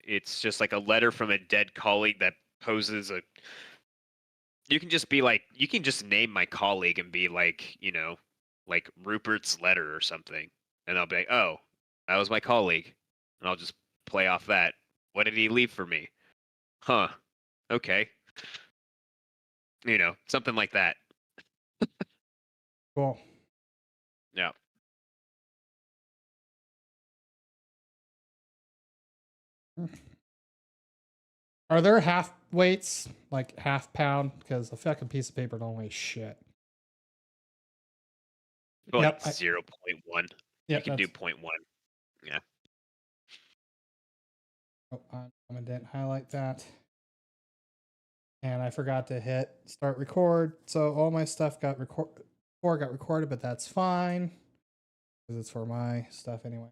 it's just like a letter from a dead colleague that poses a. You can just be like, you can just name my colleague and be like, you know, like Rupert's letter or something, and I'll be like, oh, that was my colleague, and I'll just play off that. What did he leave for me? Huh. Okay. You know, something like that. Cool. Yeah. Are there half weights, like half pound? Because a fucking piece of paper don't weigh shit. But Yep. like 0.1. Yeah, You can do 0.1. Yeah. Oh, I didn't highlight that. And I forgot to hit start record. So all my stuff got recorded, but that's fine. Because it's for my stuff anyway.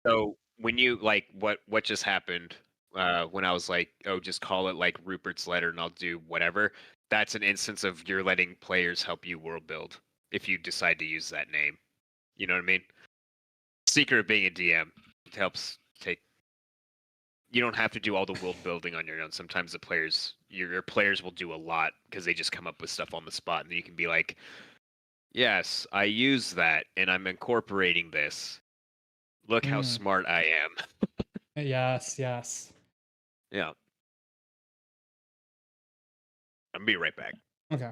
So when you like what just happened when I was like, oh, just call it like Rupert's letter and I'll do whatever. That's an instance of you're letting players help you world build if you decide to use that name. You know what I mean? Secret of being a DM. It helps take. You don't have to do all the world building on your own. Sometimes the players, your players will do a lot because they just come up with stuff on the spot, and you can be like, "Yes, I use that, and I'm incorporating this. Look how smart I am." Yes, yes. Yeah. I'll be right back. Okay.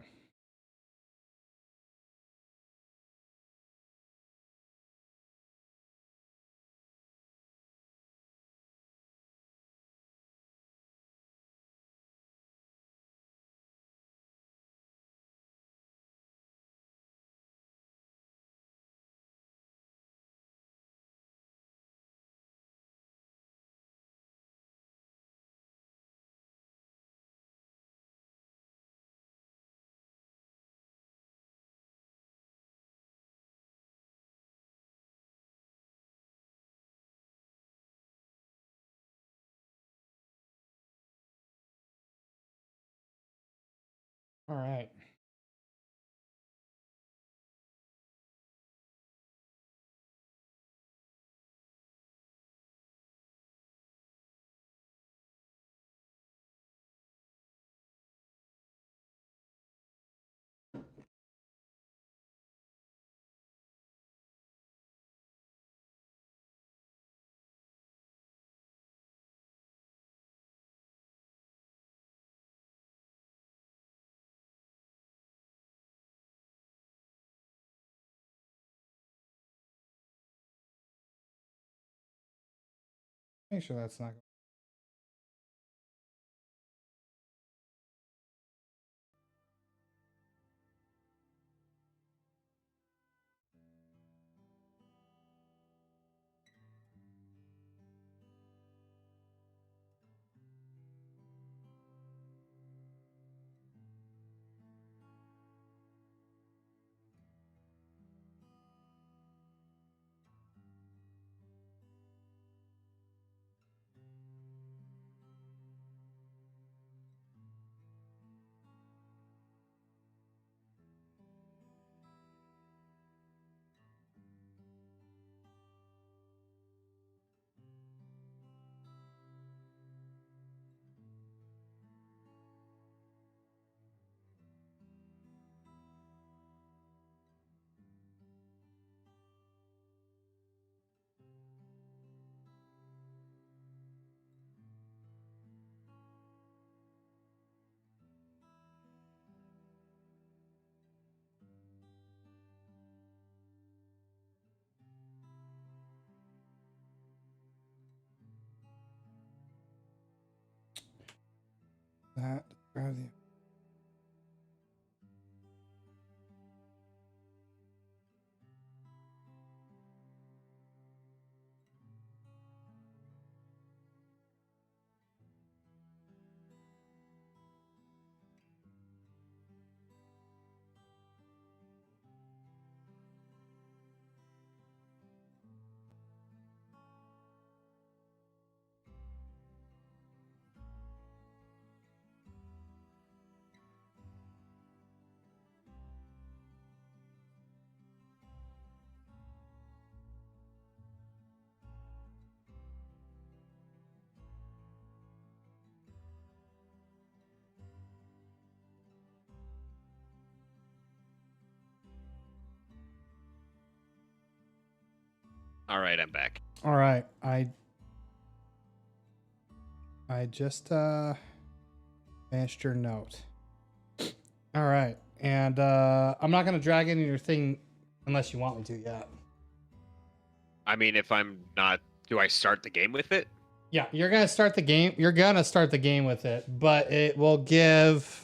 All right. Make sure that's not. That grab the. All right, I'm back. All right, I just finished your note. All right, and I'm not gonna drag any of your thing unless you want me to yet. I mean, if I'm not, do I start the game with it? Yeah, you're gonna start the game. You're gonna start the game with it, but it will give.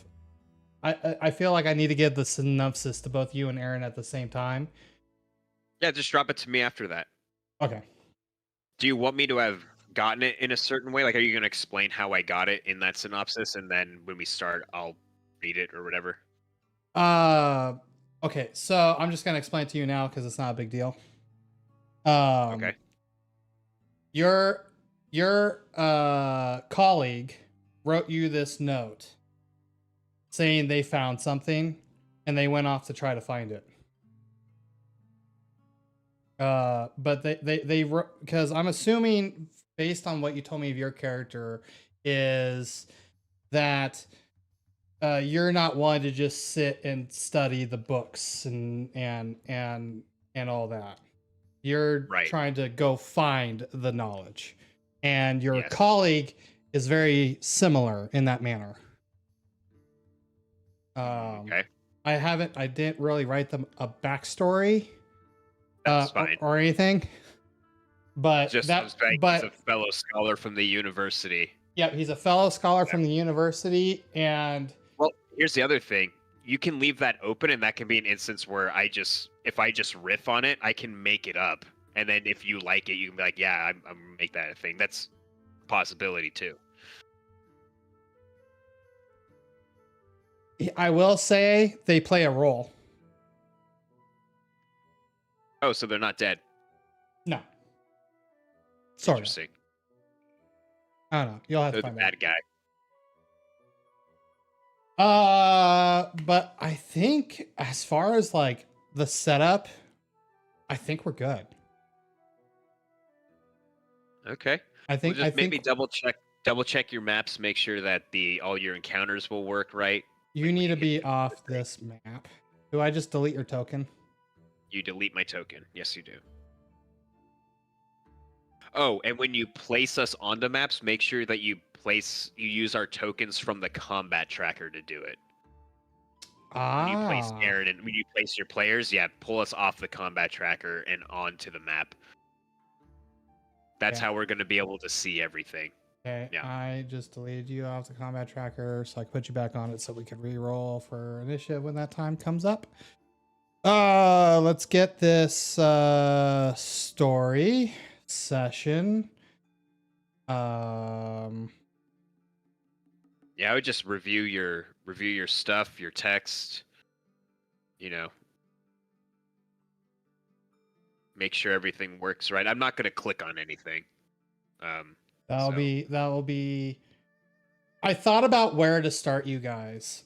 I feel like I need to give the synopsis to both you and Aaron at the same time. Yeah, just drop it to me after that. Okay. Do you want me to have gotten it in a certain way? Like, are you going to explain how I got it in that synopsis, and then when we start, I'll read it or whatever? Okay. So I'm just gonna explain it to you now because it's not a big deal. Okay. Your colleague wrote you this note saying they found something and they went off to try to find it. But they because I'm assuming based on what you told me of your character is that you're not one to just sit and study the books and all that. You're Right. trying to go find the knowledge, and your Yes. colleague is very similar in that manner. Okay. I didn't really write them a backstory That's fine. or anything, but Just that was like but he's a fellow scholar from the university. yeah, he's a fellow scholar from the university, and Well, here's the other thing. You can leave that open, and that can be an instance where if I just riff on it, I can make it up. And then if you like it, you can be like, yeah, I'm gonna make that a thing. That's a possibility too. I will say they play a role. Oh, so they're not dead. No. Sort of. Interesting. I don't know. You'll have They're to the find out. bad guy. But I think as far as like the setup, I think we're good. Okay. I think Well, just maybe think double check your maps, make sure that all your encounters will work right. you Like, need to when you be off this map. Do I just delete your token? You delete my token. Yes, you do. Oh, and when you place us onto maps, make sure that you use our tokens from the combat tracker to do it. When you place Aaron and when you place your players, yeah, pull us off the combat tracker and onto the map. That's how we're going to be able to see everything. Okay, Yeah. I just deleted you off the combat tracker so I can put you back on it so we can re-roll for initiative when that time comes up. Let's get this story session. Yeah, I would just review your stuff, your text, make sure everything works right. I'm not going to click on anything. That'll be I thought about where to start you guys.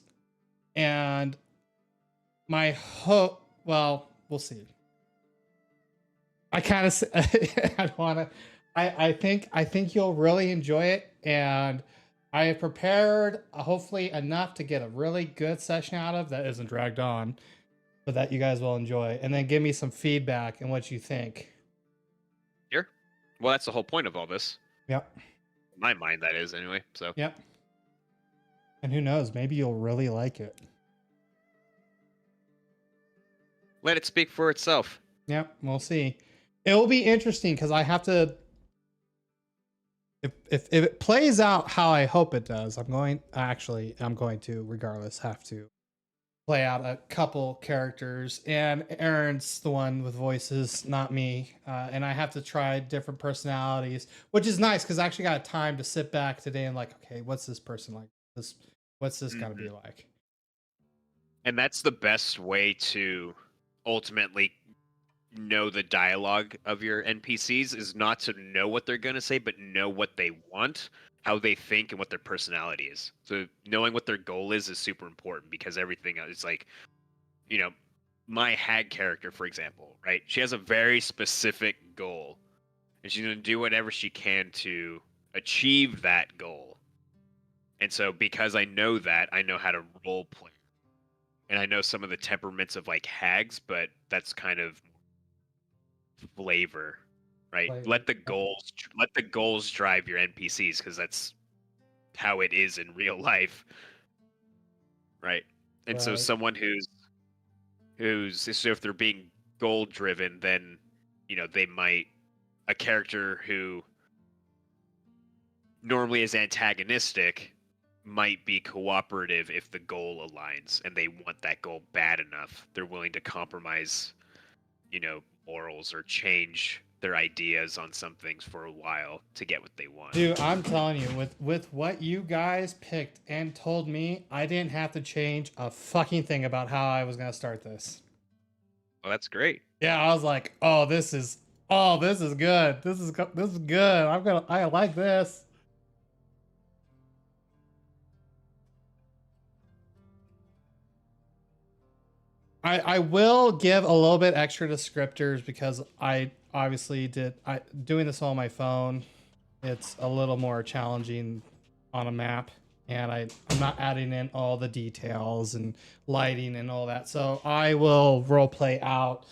And my hope, well, we'll see. I kind of I want to I think you'll really enjoy it, and I have prepared hopefully enough to get a really good session out of that isn't dragged on, but that you guys will enjoy, and then give me some feedback and what you think. Sure. Well, that's the whole point of all this. Yep. In my mind, that is anyway. So. Yep. And who knows? Maybe you'll really like it. Let it speak for itself. Yep. We'll see. It will be interesting because I have to. If it plays out how I hope it does, I'm going to regardless have to play out a couple characters, and Aaron's the one with voices, not me, and I have to try different personalities, which is nice because I actually got time to sit back today and like, okay, what's this person like? What's this gonna be like? And that's the best way to ultimately know the dialogue of your NPCs, is not to know what they're going to say, but know what they want, how they think, and what their personality is. So knowing what their goal is super important, because everything is like, my hag character, for example, right? She has a very specific goal, and she's going to do whatever she can to achieve that goal. And so because I know that, I know how to role play. And I know some of the temperaments of like hags, but that's kind of flavor. right? Like, Let the goals drive your NPCs, because that's how it is in real life, right? And so right. someone so if they're being goal driven, then they might, a character who normally is antagonistic might be cooperative if the goal aligns and they want that goal bad enough. They're willing to compromise, morals, or change their ideas on some things for a while to get what they want. Dude, I'm telling you, with what you guys picked and told me, I didn't have to change a fucking thing about how I was gonna start this. Well, that's great. Yeah, I was like, oh, this is good. This is good. I like this. I will give a little bit extra descriptors because I obviously doing this on my phone. It's a little more challenging on a map, and I'm not adding in all the details and lighting and all that. So I will role play out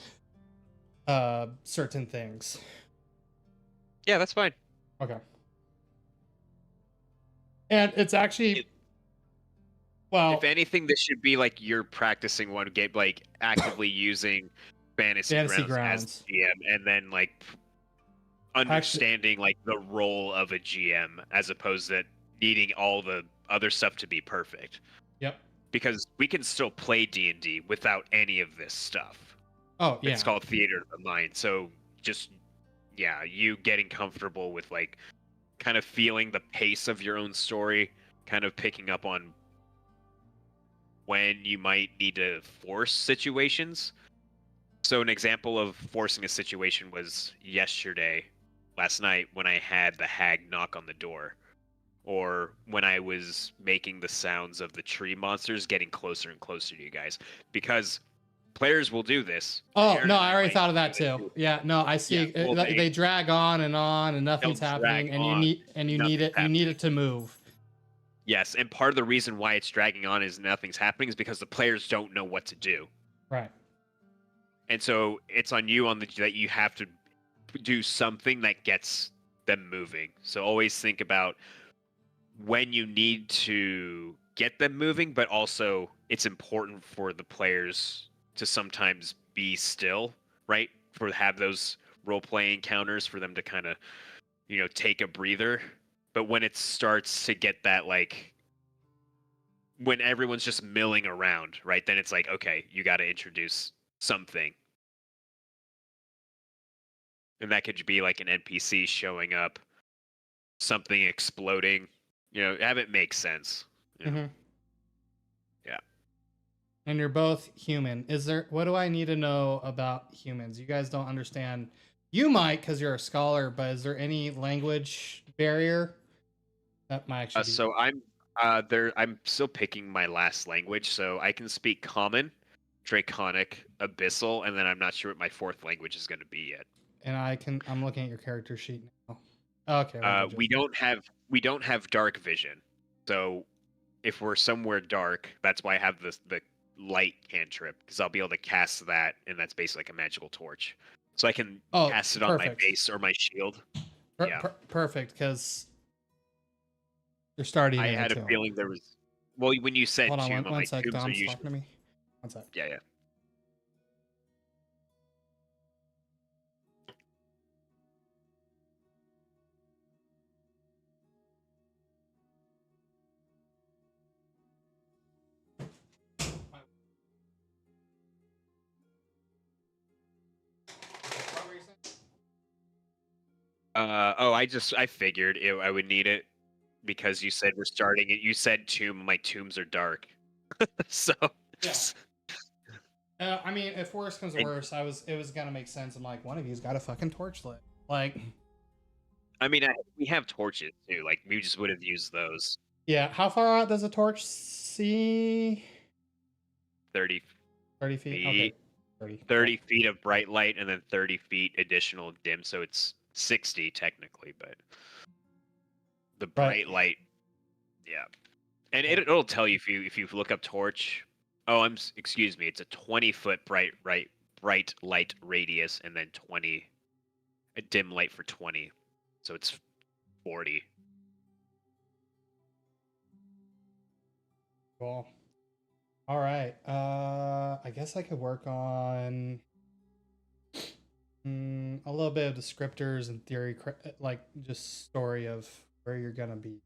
certain things. Yeah, that's fine. Okay. And it's actually well, if anything, this should be like you're practicing one game, like actively using fantasy grounds as GM, and then like understanding like the role of a GM as opposed to needing all the other stuff to be perfect. Yep. Because we can still play D&D without any of this stuff. Oh, yeah. It's called Theater of the Mind. So just you getting comfortable with like kind of feeling the pace of your own story, kind of picking up on when you might need to force situations. So an example of forcing a situation was last night, when I had the hag knock on the door, or when I was making the sounds of the tree monsters getting closer and closer to you guys, because players will do this. Oh, no, I already thought of that too. Yeah, no, I see. Yeah, well, they drag on, and nothing's happening, and you need it to move. Yes, and part of the reason why it's dragging on is nothing's happening is because the players don't know what to do. Right. And so it's on you that you have to do something that gets them moving. So always think about when you need to get them moving, but also it's important for the players to sometimes be still, right? Have those role-playing encounters for them to kind of, take a breather. But when it starts to get that, like, when everyone's just milling around, right, then it's like, okay, you got to introduce something. And that could be like an NPC showing up, something exploding, have it make sense. Mm-hmm. Yeah. And you're both human. What do I need to know about humans? You guys don't understand. You might, because you're a scholar, but is there any language barrier? That might actually be... So I'm still picking my last language, so I can speak Common, Draconic, Abyssal, and then I'm not sure what my fourth language is going to be yet. And I'm looking at your character sheet now. Okay. We don't have dark vision, so if we're somewhere dark, that's why I have the light cantrip, because I'll be able to cast that, and that's basically like a magical torch. So I can cast it on my base or my shield. Perfect, because you're starting. I had a feeling there was. Well, when you said hold on, tomb, one sec. tombs Dom's are usually... talking to me. One sec. Yeah. I figured I would need it because you said we're starting it. You said tomb. My tombs are dark, so. Yeah. I mean, if worse comes to worse, it was gonna make sense. I'm like, one of you's got a fucking torch lit. Like, I mean, we have torches too. Like, we just would have used those. Yeah. How far out does a torch see? 30 feet. Okay. 30 feet of bright light, and then 30 feet additional dim, so it's 60 technically, but the bright light, yeah. And it'll tell you if you look up torch. Oh, excuse me. It's a 20-foot bright light radius, and then 20 a dim light for 20, so it's 40. Cool. All right. I guess I could work on a little bit of descriptors and theory, like just story of where you're gonna be.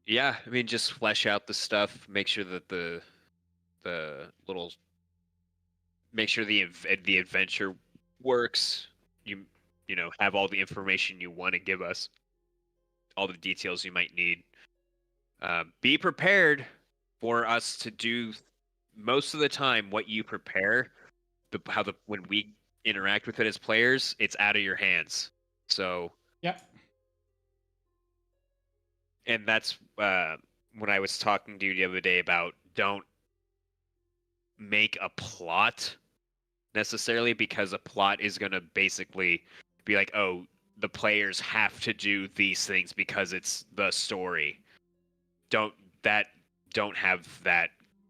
Yeah, I mean, just flesh out the stuff. Make sure that the little make sure the adventure works. You know, have all the information you want to give us, all the details you might need. Be prepared for us to do most of the time what you prepare. When we interact with it as players, it's out of your hands. So Yep. and that's when I was talking to you the other day about don't make a plot necessarily, because a plot is going to basically be like, oh, the players have to do these things because it's the story. Don't have that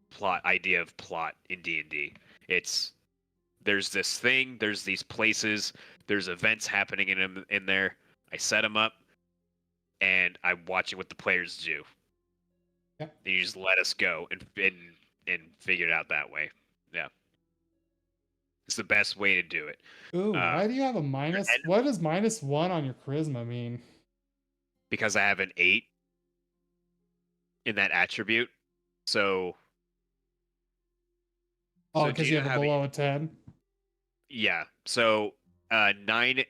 plot idea of plot in D&D. It's there's this thing, there's these places, there's events happening in there. I set them up, and I'm watching what the players do. Yep. And you just let us go and figure it out that way. Yeah. It's the best way to do it. Ooh, why do you have a minus? What does -1 on your charisma mean? Because I have an 8 in that attribute. So. Oh, because you have a below a 10? Yeah. So 9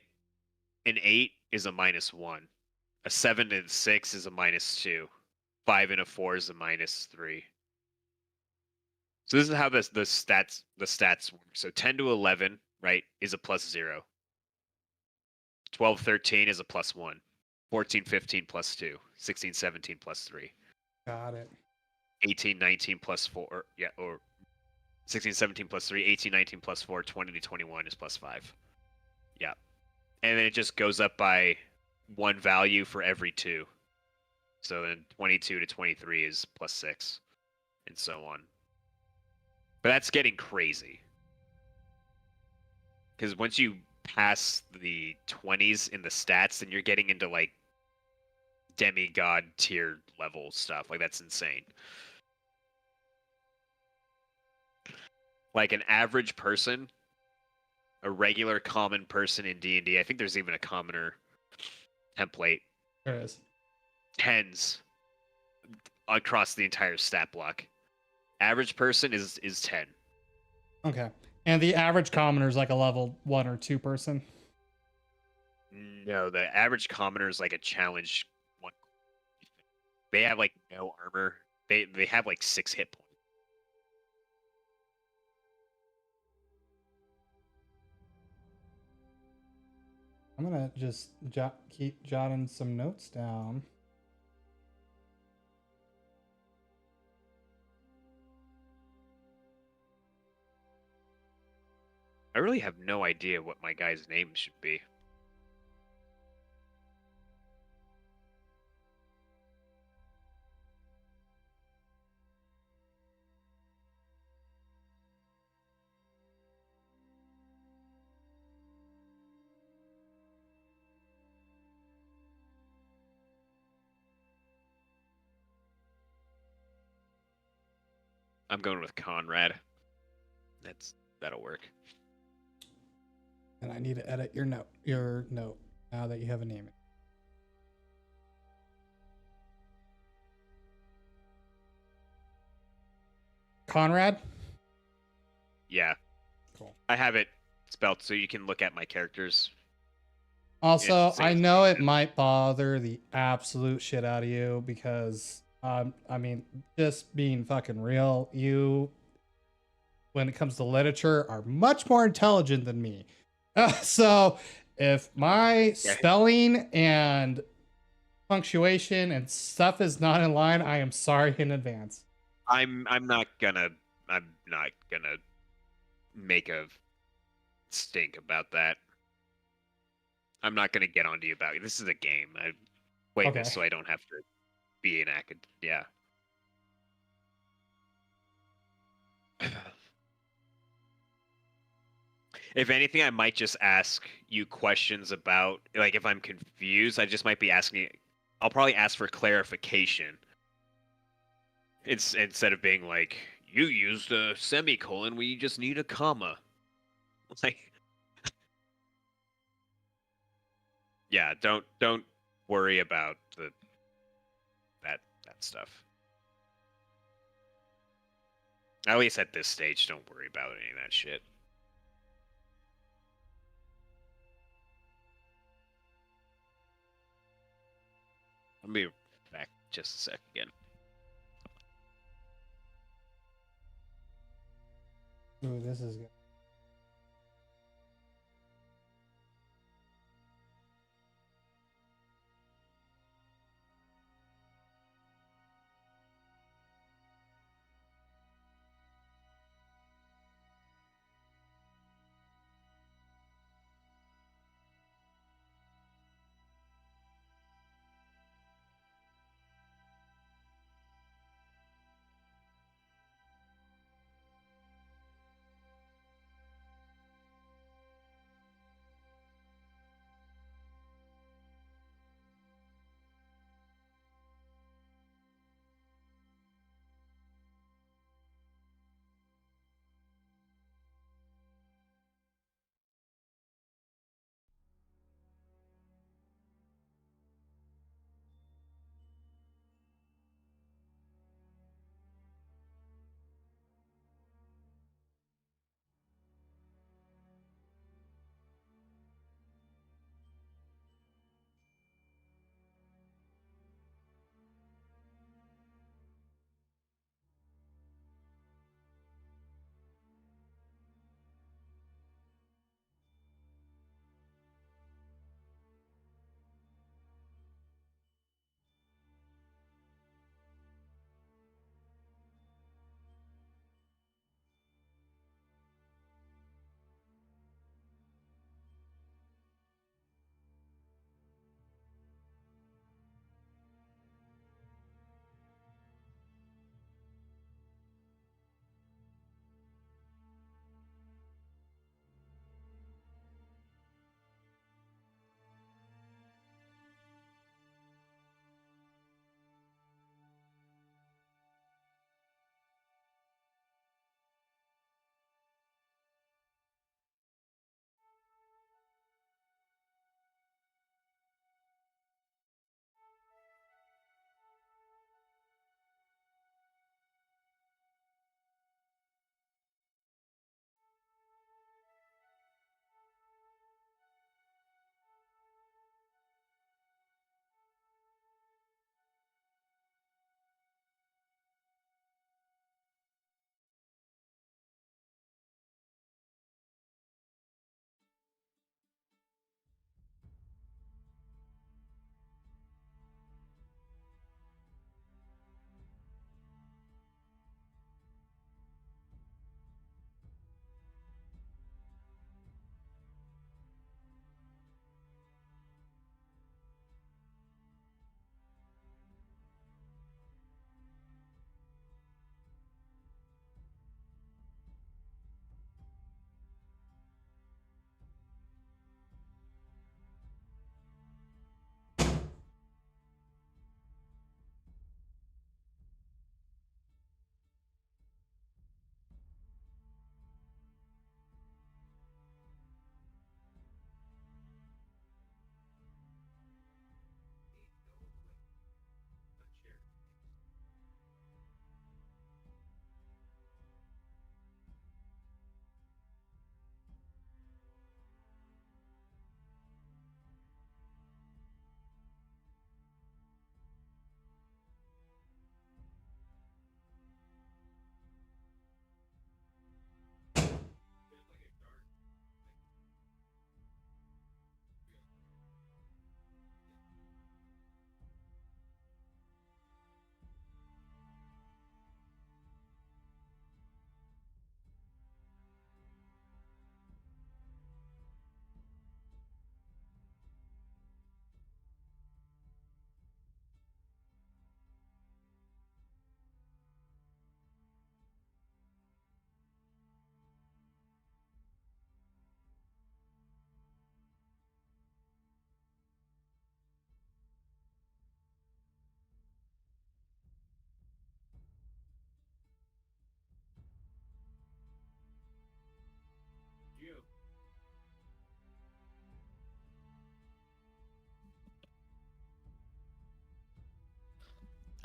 and 8 is a -1. A 7 and 6 is a -2. 5 and a 4 is a -3. So this is how the stats work. So 10 to 11, right, is a +0. 12, 13 is a +1. 14, 15 +2. 16, 17 +3. Got it. 18, 19 +4. Yeah, or 16, 17 +3. 18, 19 +4. 20 to 21 is +5. Yeah. And then it just goes up by one value for every 2. So then 22 to 23 is +6, and so on. But that's getting crazy. Because once you pass the 20s in the stats, then you're getting into like demigod tier level stuff. Like that's insane. Like an average person, a regular common person in D&D, I think there's even a commoner template. There is. 10s across the entire stat block. Average person is 10. Okay. And the average commoner is like a level 1 or 2 person? No, the average commoner is like a challenge 1. They have like no armor. They have like 6 hit points. I'm gonna just keep jotting some notes down. I really have no idea what my guy's name should be. I'm going with Conrad. That'll work. And I need to edit your note now that you have a name. Conrad? Yeah. Cool. I have it spelled so you can look at my characters. Also, I know it might bother the absolute shit out of you because, I mean, just being fucking real, you, when it comes to literature, are much more intelligent than me. So, if my spelling and punctuation and stuff is not in line, I am sorry in advance. I'm not gonna make a stink about that. I'm not gonna get onto you about it. This is a game. I play this so I don't have to be an acad. Yeah. If anything, I might just ask you questions about, like, if I'm confused, I just might be asking. I'll probably ask for clarification. It's instead of being like, you used a semicolon when you just need a comma. Like, yeah, don't worry about that stuff. At least at this stage, don't worry about any of that shit. I'll be back just a sec again. Ooh, this is good.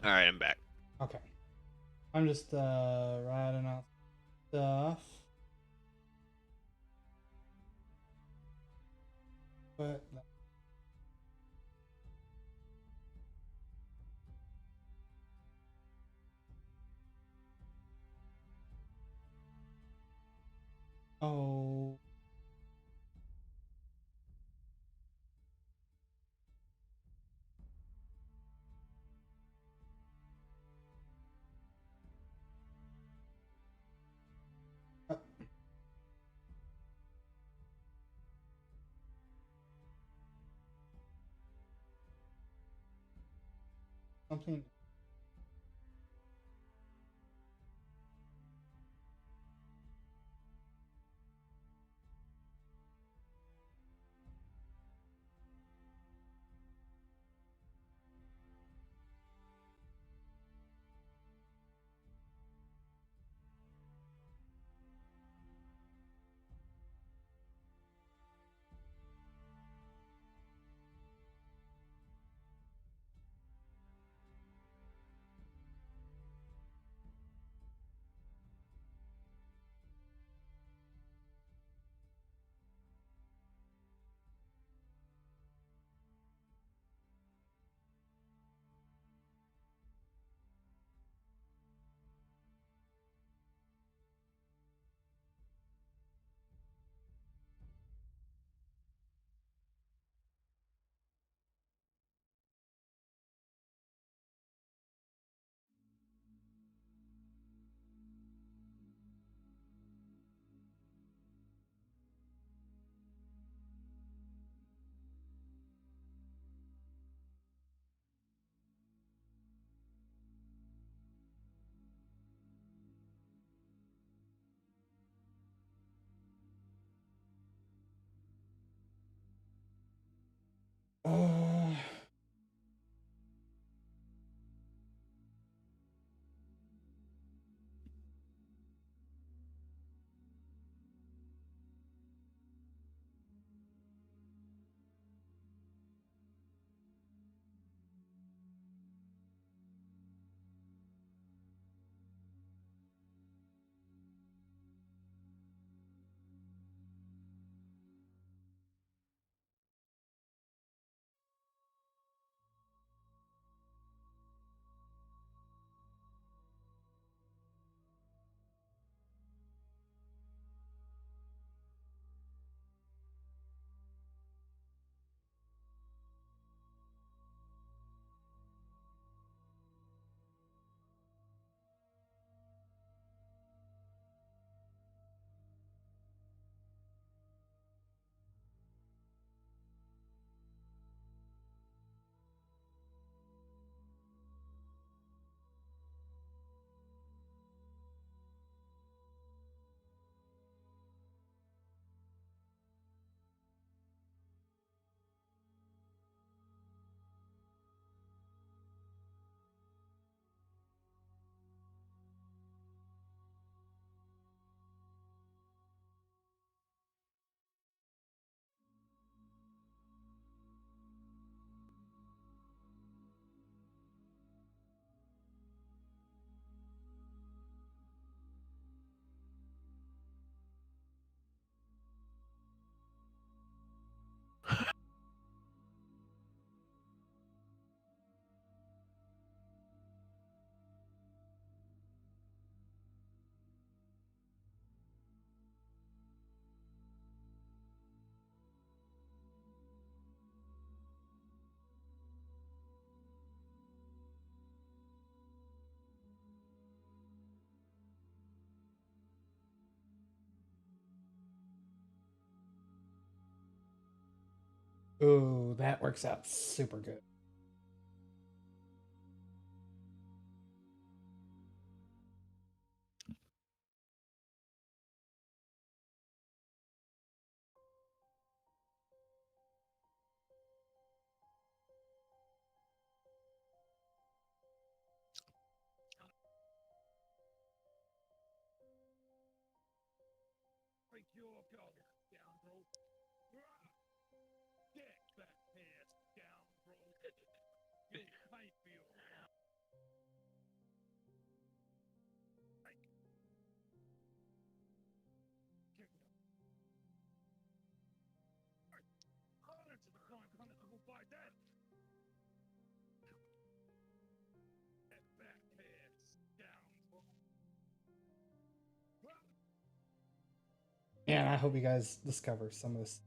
All right, I'm back. Okay. I'm just writing out stuff. But oh. Something. Uh, ooh, that works out super good. Man, I hope you guys discover some of this.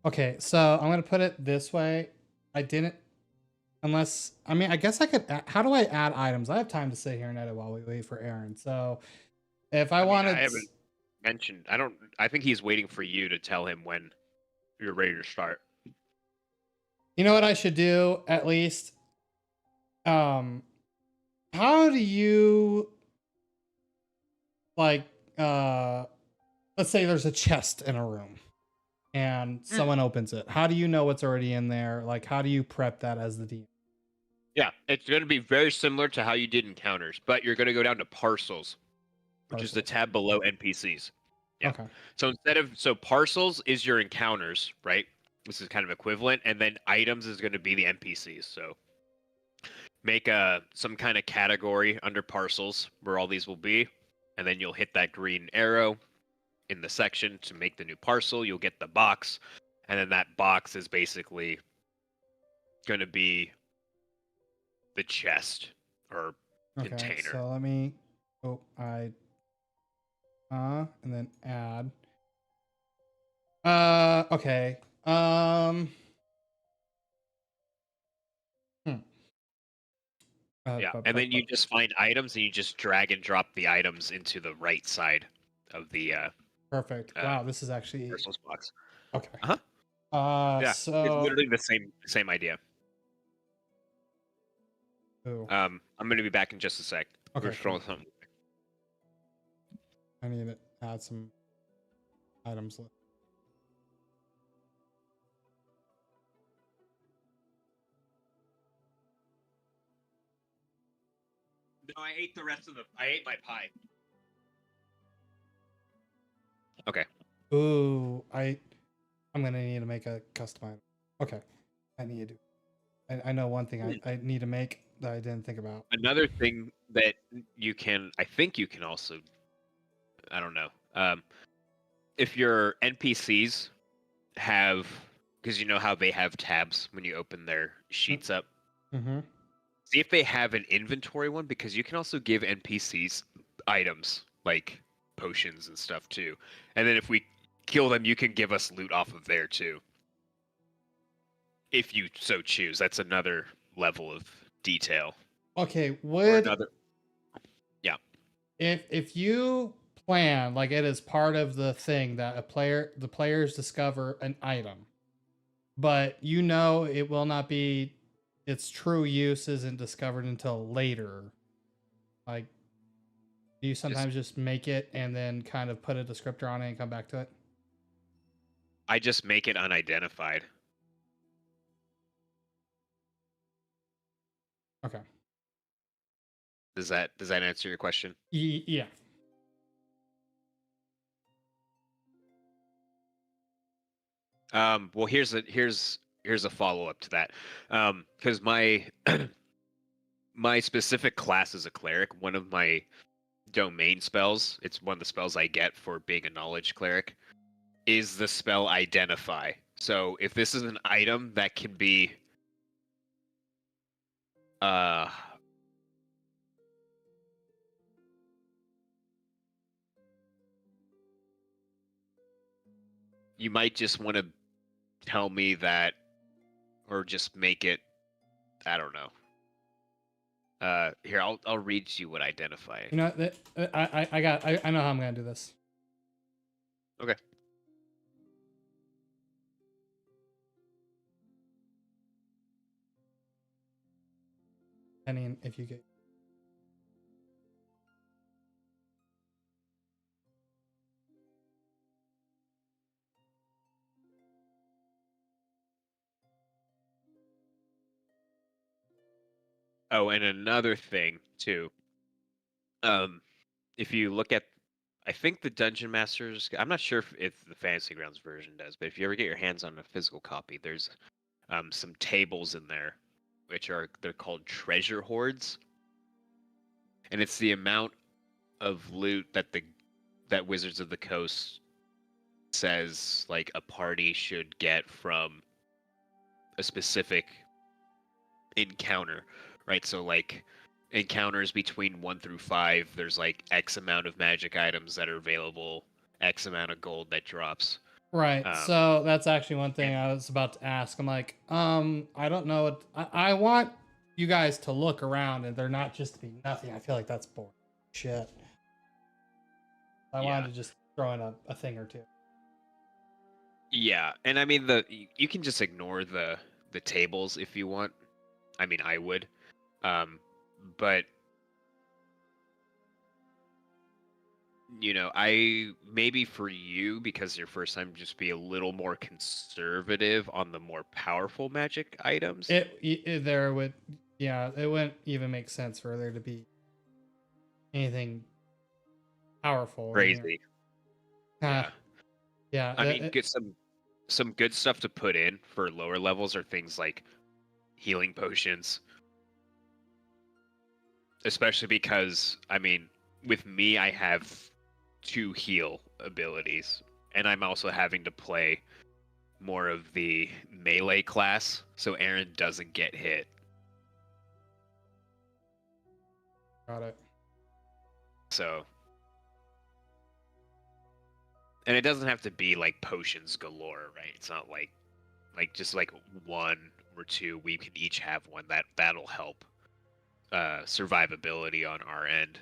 Okay, so I'm gonna put it this way. I didn't, unless, I mean, I guess I could. How do I add items? I have time to sit here and edit while we wait for Aaron. So if I I mean, wanted, I haven't mentioned. I don't. I think he's waiting for you to tell him when you're ready to start. you know what I should do at least. How do you like? Let's say there's a chest in a room and someone opens it. How do you know what's already in there? Like, how do you prep that as the DM? Yeah, it's going to be very similar to how you did encounters, but you're going to go down to parcels, which is the Parcels. tab below NPCs. Yeah. Okay. So parcels is your encounters, right? This is kind of equivalent, and then items is going to be the NPCs. So make some kind of category under parcels where all these will be, and then you'll hit that green arrow in the section to make the new parcel. You'll get the box, and then that box is basically going to be the chest or container. Okay, so let me. Oh, and then add. Okay. Yeah, and then you just find items and you just drag and drop the items into the right side of the Perfect. Wow, this is actually parcels box. okay. Yeah, So it's literally the same idea. ooh, I'm gonna be back in just a sec. Okay, We're throwing something. I need to add some items. No, I ate the rest of I ate my pie. Okay. Ooh, I'm gonna need to make a custom item. Okay, I need to. I know one thing I need to make that I didn't think about. Another thing that I think you can also, I don't know, if your NPCs have, because you know how they have tabs when you open their sheets up. Mm-hmm. See if they have an inventory one, because you can also give NPCs items like potions and stuff too. And then if we kill them, you can give us loot off of there too. If you so choose. That's another level of detail. Okay, yeah. If you plan like it is part of the thing that the players discover an item, but you know it will not be, its true use isn't discovered until later. Like, do you sometimes just make it and then kind of put a descriptor on it and come back to it? I just make it unidentified. Okay. Does that answer your question? Yeah. Well, here's a follow up to that. Because my my specific class is a cleric. One of my domain spells, it's one of the spells I get for being a knowledge cleric, is the spell identify. So if this is an item that can be you might just want to tell me that, or just make it, I don't know. Here, I'll read you what identify. You know, I know how I'm gonna do this. Okay. Depending if you get. Oh, and another thing too. If you look at, I think the Dungeon Masters, I'm not sure if the Fantasy Grounds version does, but if you ever get your hands on a physical copy, there's some tables in there, they're called treasure hoards, and it's the amount of loot that Wizards of the Coast says like a party should get from a specific encounter, right? So like encounters between 1 through 5, there's like X amount of magic items that are available, X amount of gold that drops. Right. So that's actually one thing I was about to ask. I'm like, I don't know what I want you guys to look around and they're not just to be nothing. I feel like that's boring shit. I wanted to just throw in a thing or two. Yeah, and I mean you can just ignore the tables if you want. I mean, I would. But you know, I maybe for you, because your first time, just be a little more conservative on the more powerful magic items. It there would, yeah, it wouldn't even make sense for there to be anything powerful in here. Crazy. Yeah. Yeah. I mean, get some good stuff to put in for lower levels are things like healing potions. Especially because, I mean, with me, I have 2 heal abilities, and I'm also having to play more of the melee class, so Aaron doesn't get hit. Got it. So, and it doesn't have to be like potions galore, right? It's not like just like 1 or 2. We can each have one that'll help survivability on our end.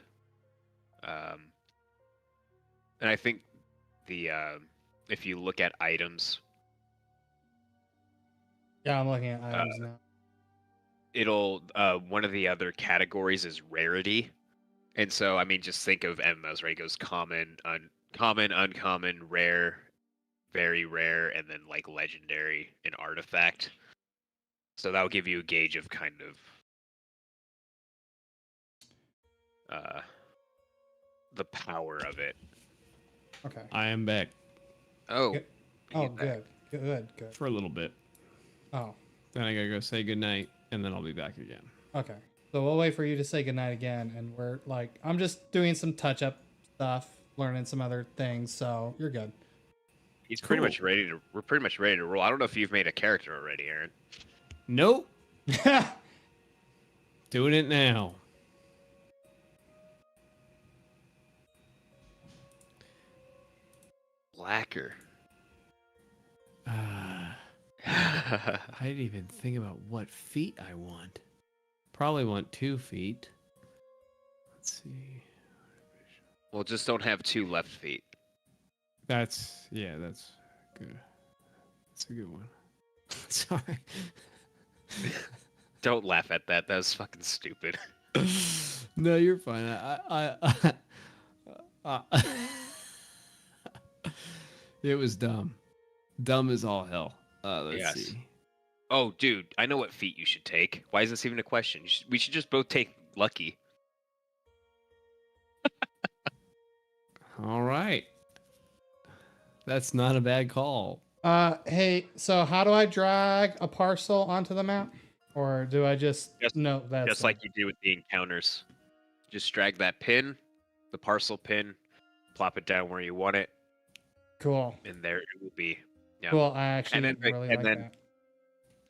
And I think the if you look at items, yeah, I'm looking at items now. It'll one of the other categories is rarity, and so I mean, just think of MMOs, right? It goes common, uncommon, uncommon, rare, very rare, and then like legendary and artifact. So that'll give you a gauge of kind of the power of it. Okay. I am back. Oh. Good. Oh, good. Good. For a little bit. Oh. Then I gotta go say goodnight, and then I'll be back again. Okay. So we'll wait for you to say goodnight again, and we're like, I'm just doing some touch-up stuff, learning some other things, so you're good. He's pretty much ready to. We're pretty much ready to roll. I don't know if you've made a character already, Aaron. Nope. Doing it now. Blacker. I didn't even think about what feat I want. Probably want 2 feet. Let's see. Well, just don't have 2 left feet. That's good. That's a good one. Sorry. Don't laugh at that. That was fucking stupid. No, you're fine. It was dumb. Dumb as all hell. Let's see. Oh, dude, I know what feat you should take. Why is this even a question? We should just both take lucky. All right. That's not a bad call. Hey, so how do I drag a parcel onto the map? Or do I just no, that's just like you do with the encounters. Just drag that pin, the parcel pin, plop it down where you want it. Cool. And there it will be. Yeah. Cool. I actually really like that.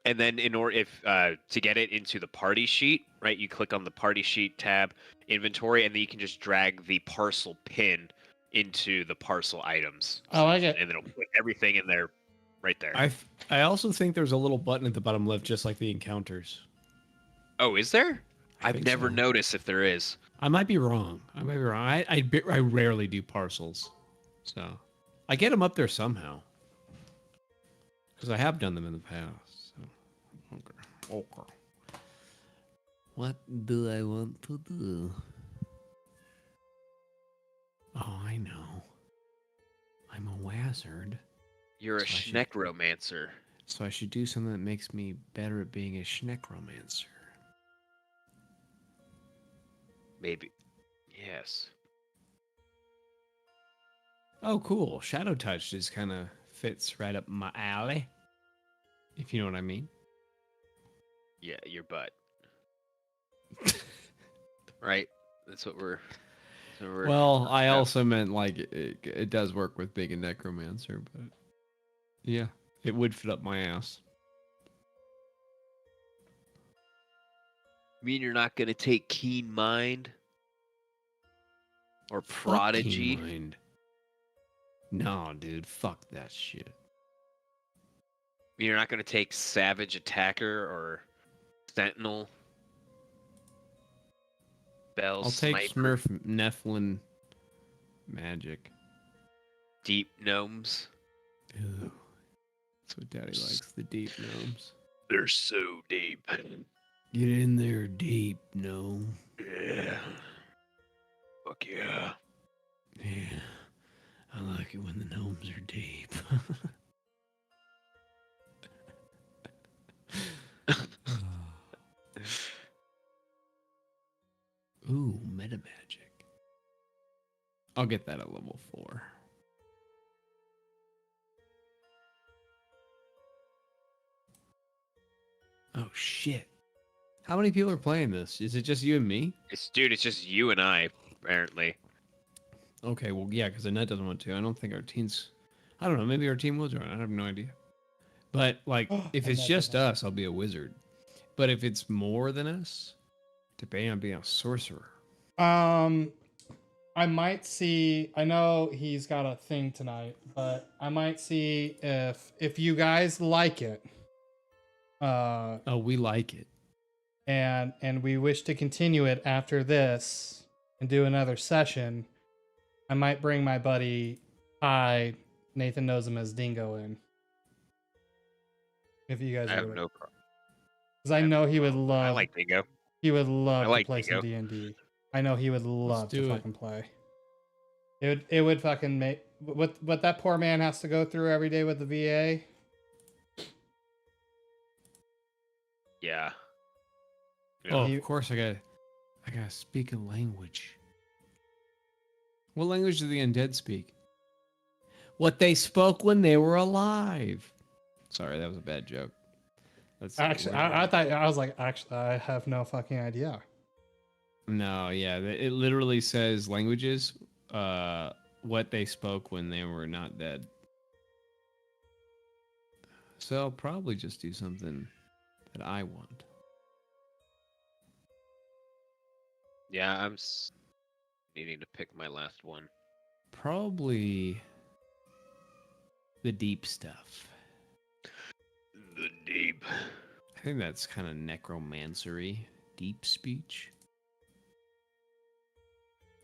And then in order to get it into the party sheet, right, you click on the party sheet tab, inventory, and then you can just drag the parcel pin into the parcel items. I like it. And it'll put everything in there right there. I also think there's a little button at the bottom left, just like the encounters. Oh, is there? I've never noticed if there is. I might be wrong. I rarely do parcels. So I get them up there somehow. Because I have done them in the past. So. Okay. What do I want to do? Oh, I know. I'm a wizard. You're a schneckromancer. So I should do something that makes me better at being a schneckromancer. Maybe. Yes. Oh, cool. Shadow Touch just kind of fits right up my alley. If you know what I mean. Yeah, your butt. Right? That's what we're Well, I also meant like it does work with being a necromancer, but yeah, it would fit up my ass. mean you're not gonna take keen mind or Fuck prodigy? Keen Mind. No, dude, fuck that shit. You're not gonna take savage attacker or sentinel? Bell I'll take sniper, Smurf Nephilim magic. deep gnomes. Ooh, that's what Daddy likes, the deep gnomes. They're so deep. Get in there deep, gnome. Yeah. Fuck yeah. Yeah, I like it when the gnomes are deep. Ooh, meta magic. I'll get that at level 4. Oh shit. How many people are playing this? Is it just you and me? It's just you and I, apparently. Okay, well yeah, because Annette doesn't want to. I don't think our team's I don't know, maybe our team will join. I have no idea. But like if it's Annette just doesn't. us, I'll be a wizard. But if it's more than us, debate on being a sorcerer. I might see. I know he's got a thing tonight, but I might see if you guys like it. Oh, we like it. And we wish to continue it after this and do another session. I might bring my buddy Nathan knows him as Dingo in. If you guys I have would, no problem. because I know he would love. I like Dingo. He would love I like to play some Dingo. D&D. I know he would love to do it. fucking play. It would fucking make what that poor man has to go through every day with the VA. Yeah. Oh, He- of course I gotta speak a language. What language do the undead speak? What they spoke when they were alive. Sorry, that was a bad joke. That's Actually, I thought I was like, actually, I have no fucking idea. No, yeah, it literally says languages, what they spoke when they were not dead. So I'll probably just do something that I want. Yeah, I'm needing to pick my last one. Probably the deep stuff. The deep. I think that's kind of necromancery, deep speech.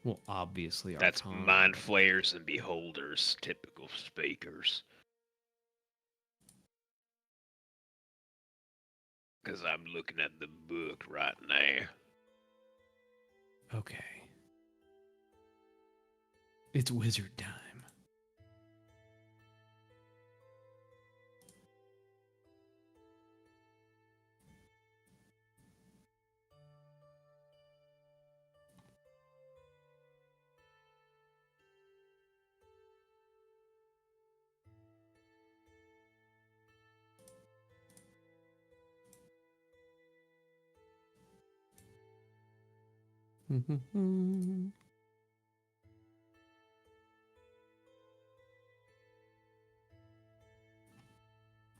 Well, obviously, That's Arcana. mind flayers and beholders, typical speakers. Because I'm looking at the book right now. Okay. It's wizard time.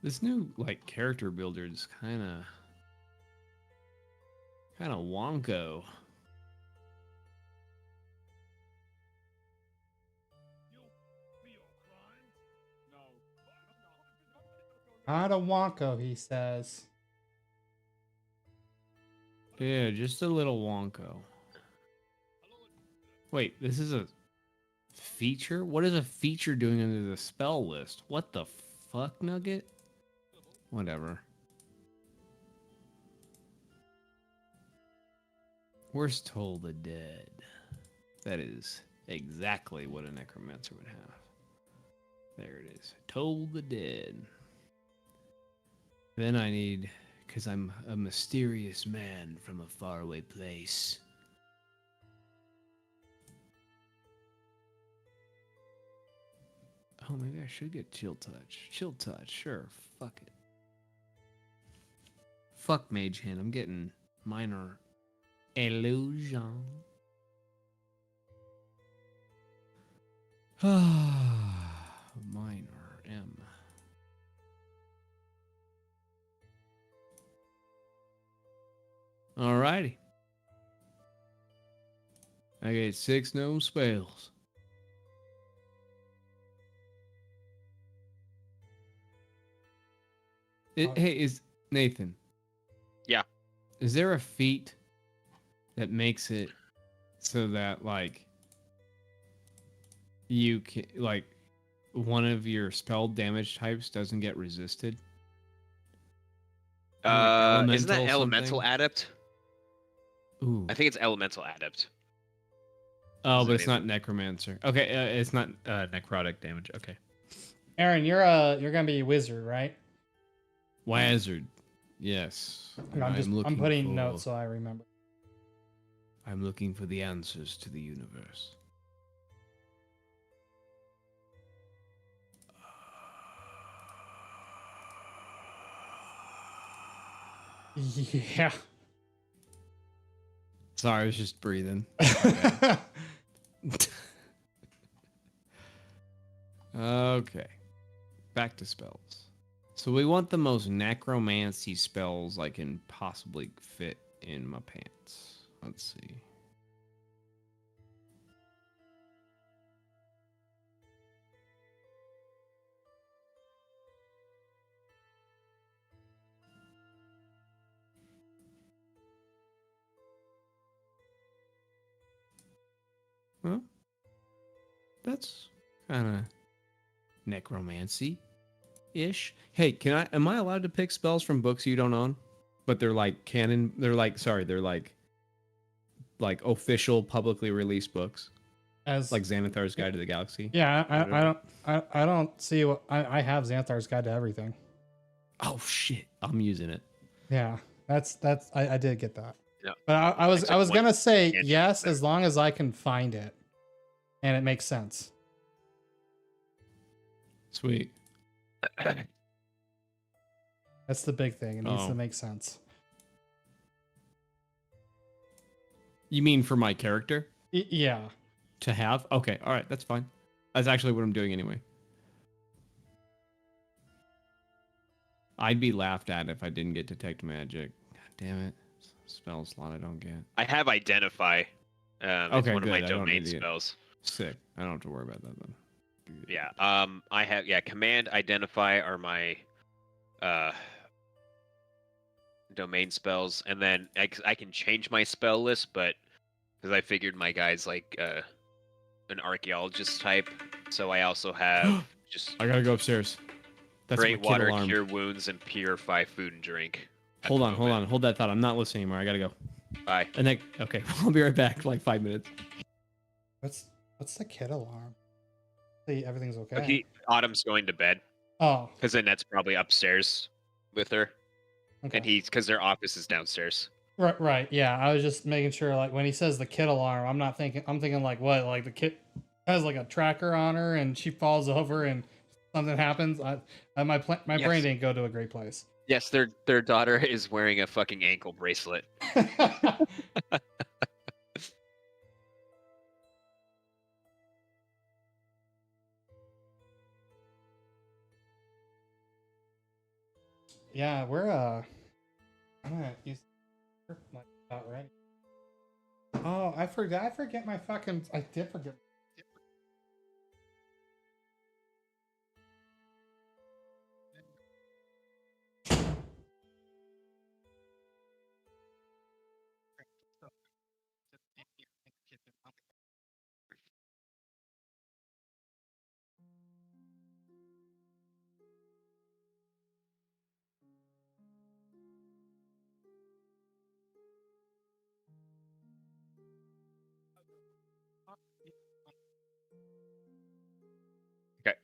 This new like character builder is kind of wonko. Not a Wonko, he says. Yeah, just a little wonko. Wait, this is a feature? What is a feature doing under the spell list? What the fuck, Nugget? Whatever. Where's Toll the Dead? That is exactly what a necromancer would have. There it is. Toll the Dead. Then I need, because I'm a mysterious man from a faraway place. Oh, maybe I should get Chill Touch. Chill Touch, sure. Fuck it. Fuck Mage Hand. I'm getting minor illusion. Minor M. Alrighty. I get 6 known spells. Hey, is Nathan? Yeah. Is there a feat that makes it so that like you can like one of your spell damage types doesn't get resisted? Isn't that elemental something? adept? Ooh. I think it's elemental adept. Oh, Is but the it's name not of necromancer. Okay, it's not necrotic damage. Okay. Aaron, you're gonna be a wizard, right? Wizard. Yes. And I'm putting notes so I remember. I'm looking for the answers to the universe. Yeah. Sorry, I was just breathing. Okay. Back to spells. So we want the most necromancy spells I can possibly fit in my pants. Let's see. Well, that's kind of necromancy-ish. Hey, am I allowed to pick spells from books you don't own? But they're like canon, they're like official publicly released books. As like Xanathar's Guide to the Galaxy. Yeah, I don't see what I have Xanathar's Guide to Everything. Oh shit, I'm using it. Yeah, that's I did get that. Yeah. But I was gonna say yes as long as I can find it, and it makes sense. Sweet. That's the big thing. It needs to make sense. You mean for my character? Yeah. To have? Okay, all right, that's fine. That's actually what I'm doing anyway. I'd be laughed at if I didn't get detect magic. God damn it. Spell slot I don't get. I have identify. It's one of my domain spells. Sick. I don't have to worry about that then. Yeah. I have command identify are my domain spells, and then I can change my spell list, but because I figured my guy's like an archaeologist type, so I also have just I gotta go upstairs. That's create water, alarm. cure wounds, and purify food and drink. Hold on, hold that thought. I'm not listening anymore. I gotta go. Bye. And then, okay, I'll be right back. Like 5 minutes. What's the kid alarm? See, everything's okay. Okay, Autumn's going to bed. Oh. Because Annette's probably upstairs with her, Okay. and because their office is downstairs. Right. Yeah, I was just making sure. Like when he says the kid alarm, I'm thinking like what? Like the kid has like a tracker on her, and she falls over, and something happens. My brain didn't go to a great place. Yes, their daughter is wearing a fucking ankle bracelet. Yeah, we're I'm gonna use like about ready. Oh, I forget my fucking. I did forget. Okay.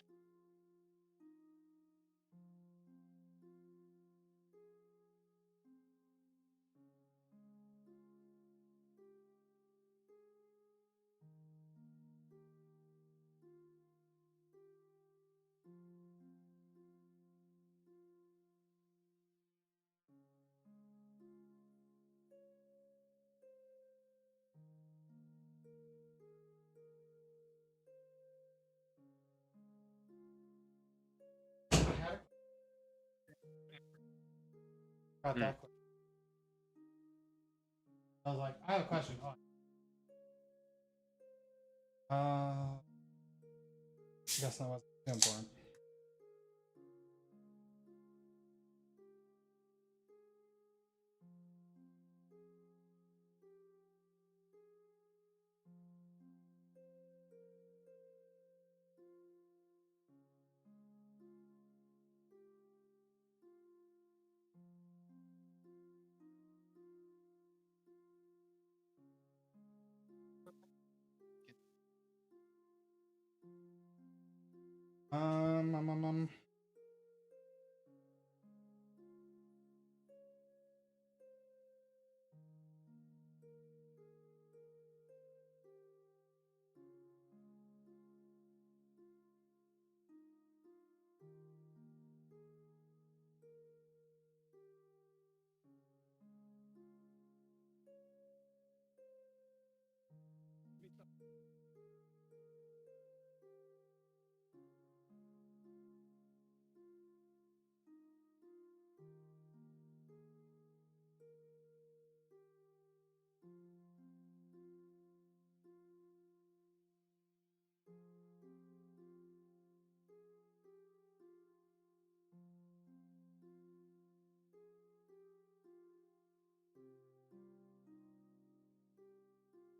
Got that quick. I was like, I have a question. Guess that wasn't too important. Um.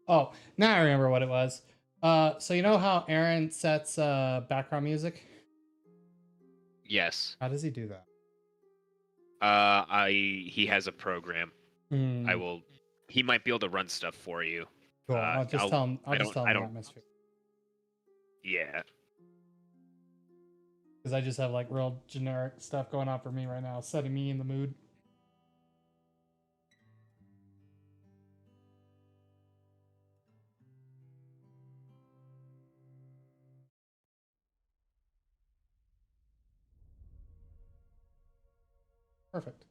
Oh, now I remember what it was. So you know how Aaron sets background music? Yes. How does he do that? He has a program. I will. He might be able to run stuff for you. Cool. I'll just tell him. I'll just tell him the don't. atmosphere. Yeah. Because I just have like real generic stuff going on for me right now, setting me in the mood. Perfect.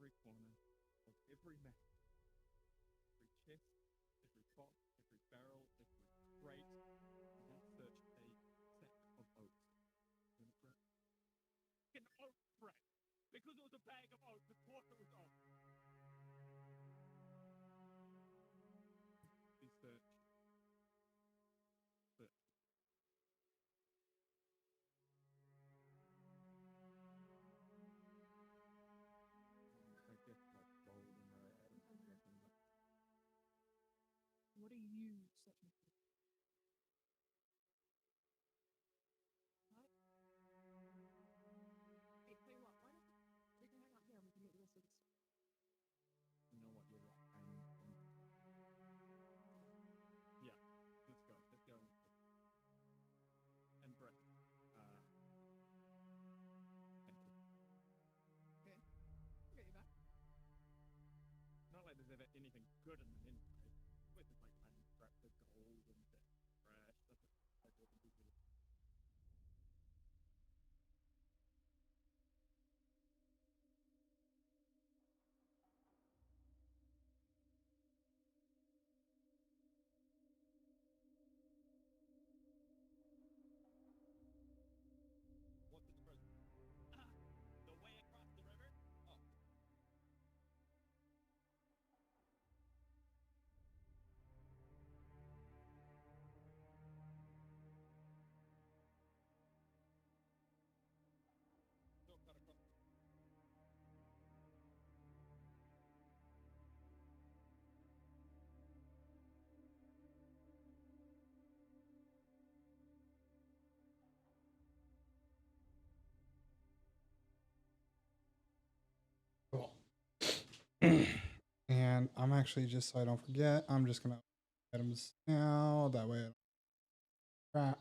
Every corner of every map, every chest, every box, every barrel, every crate, and then search a sack of oats. An oat bread! Because it was a bag of oats, of course it was oats! You search. I guess like gold and red and nothing but. What are you searching for? Hey, tell you what, why don't we can hang out here and we can meet the rest of the stuff? You know what, you're right. Yeah, let's go. And Brett, thank you. Okay, I'll get you back. Not like there's ever anything good in them anyway. With just like random scraps of gold and trash. That's what I do. What's its present? The way across the river? Oh. No, cut across. Cool. And I'm actually, just so I don't forget, I'm just gonna items now. That way, crap.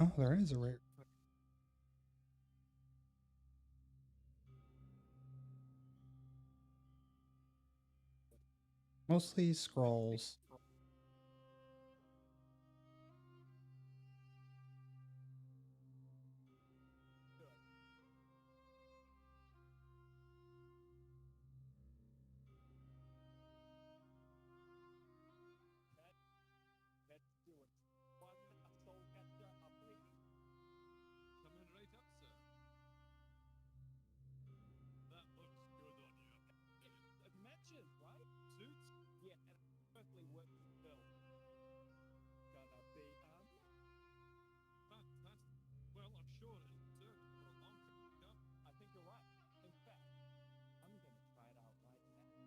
Oh, there is a rare. Mostly scrolls. Let's do it. One soul catcher up, please. Coming right up, sir. That looks good on you. It matches, right? Suits? Yeah, and it perfectly works with Bill. Gonna be Fantastic. Well, I'm sure it'll serve you for a long time. I think you're right. In fact, I'm gonna try it out right now.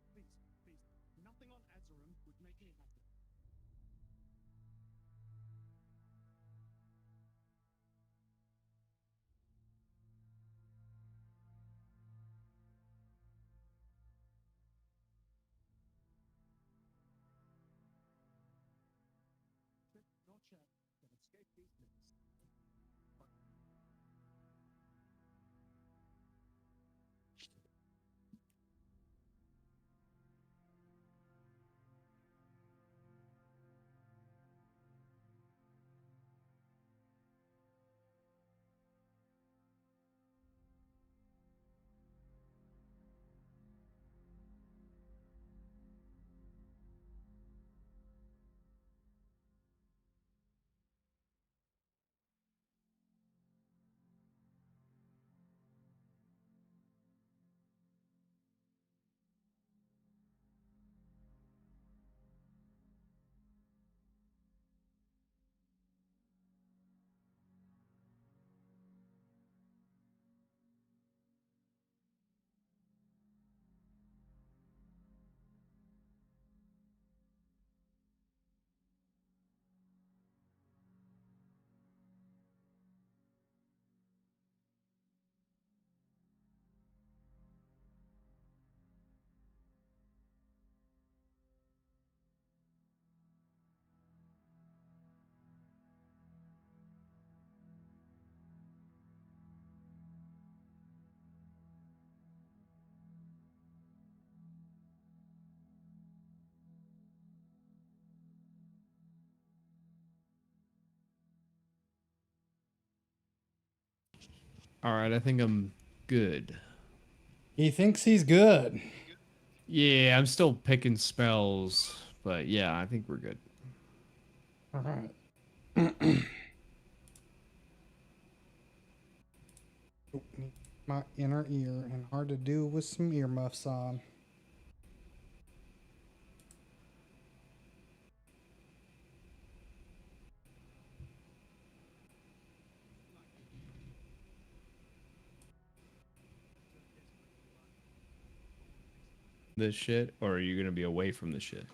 And then please, nothing on Azerum would make me happy. No check can escape these minutes. All right, I think I'm good. He thinks he's good. Yeah, I'm still picking spells, but yeah, I think we're good. All right. Oh, need my inner ear and hard to do with some earmuffs on. This shit, or are you gonna be away from the shit?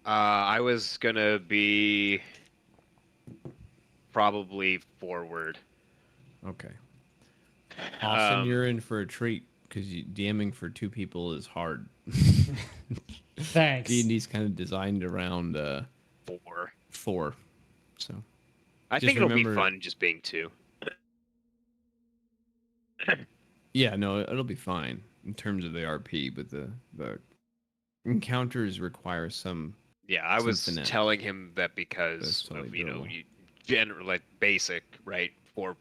I was gonna be probably forward. Okay. Austin, Um, you're in for a treat because DMing for 2 people is hard. Thanks. D&D's kind of designed around 4. 4, so I just think it'll be remember- fun just being 2. yeah, no, it'll be fine in terms of the RP, but the encounters require some. Yeah, I was finesse. telling him that That's because totally of, you know, doable. you general like basic, right? For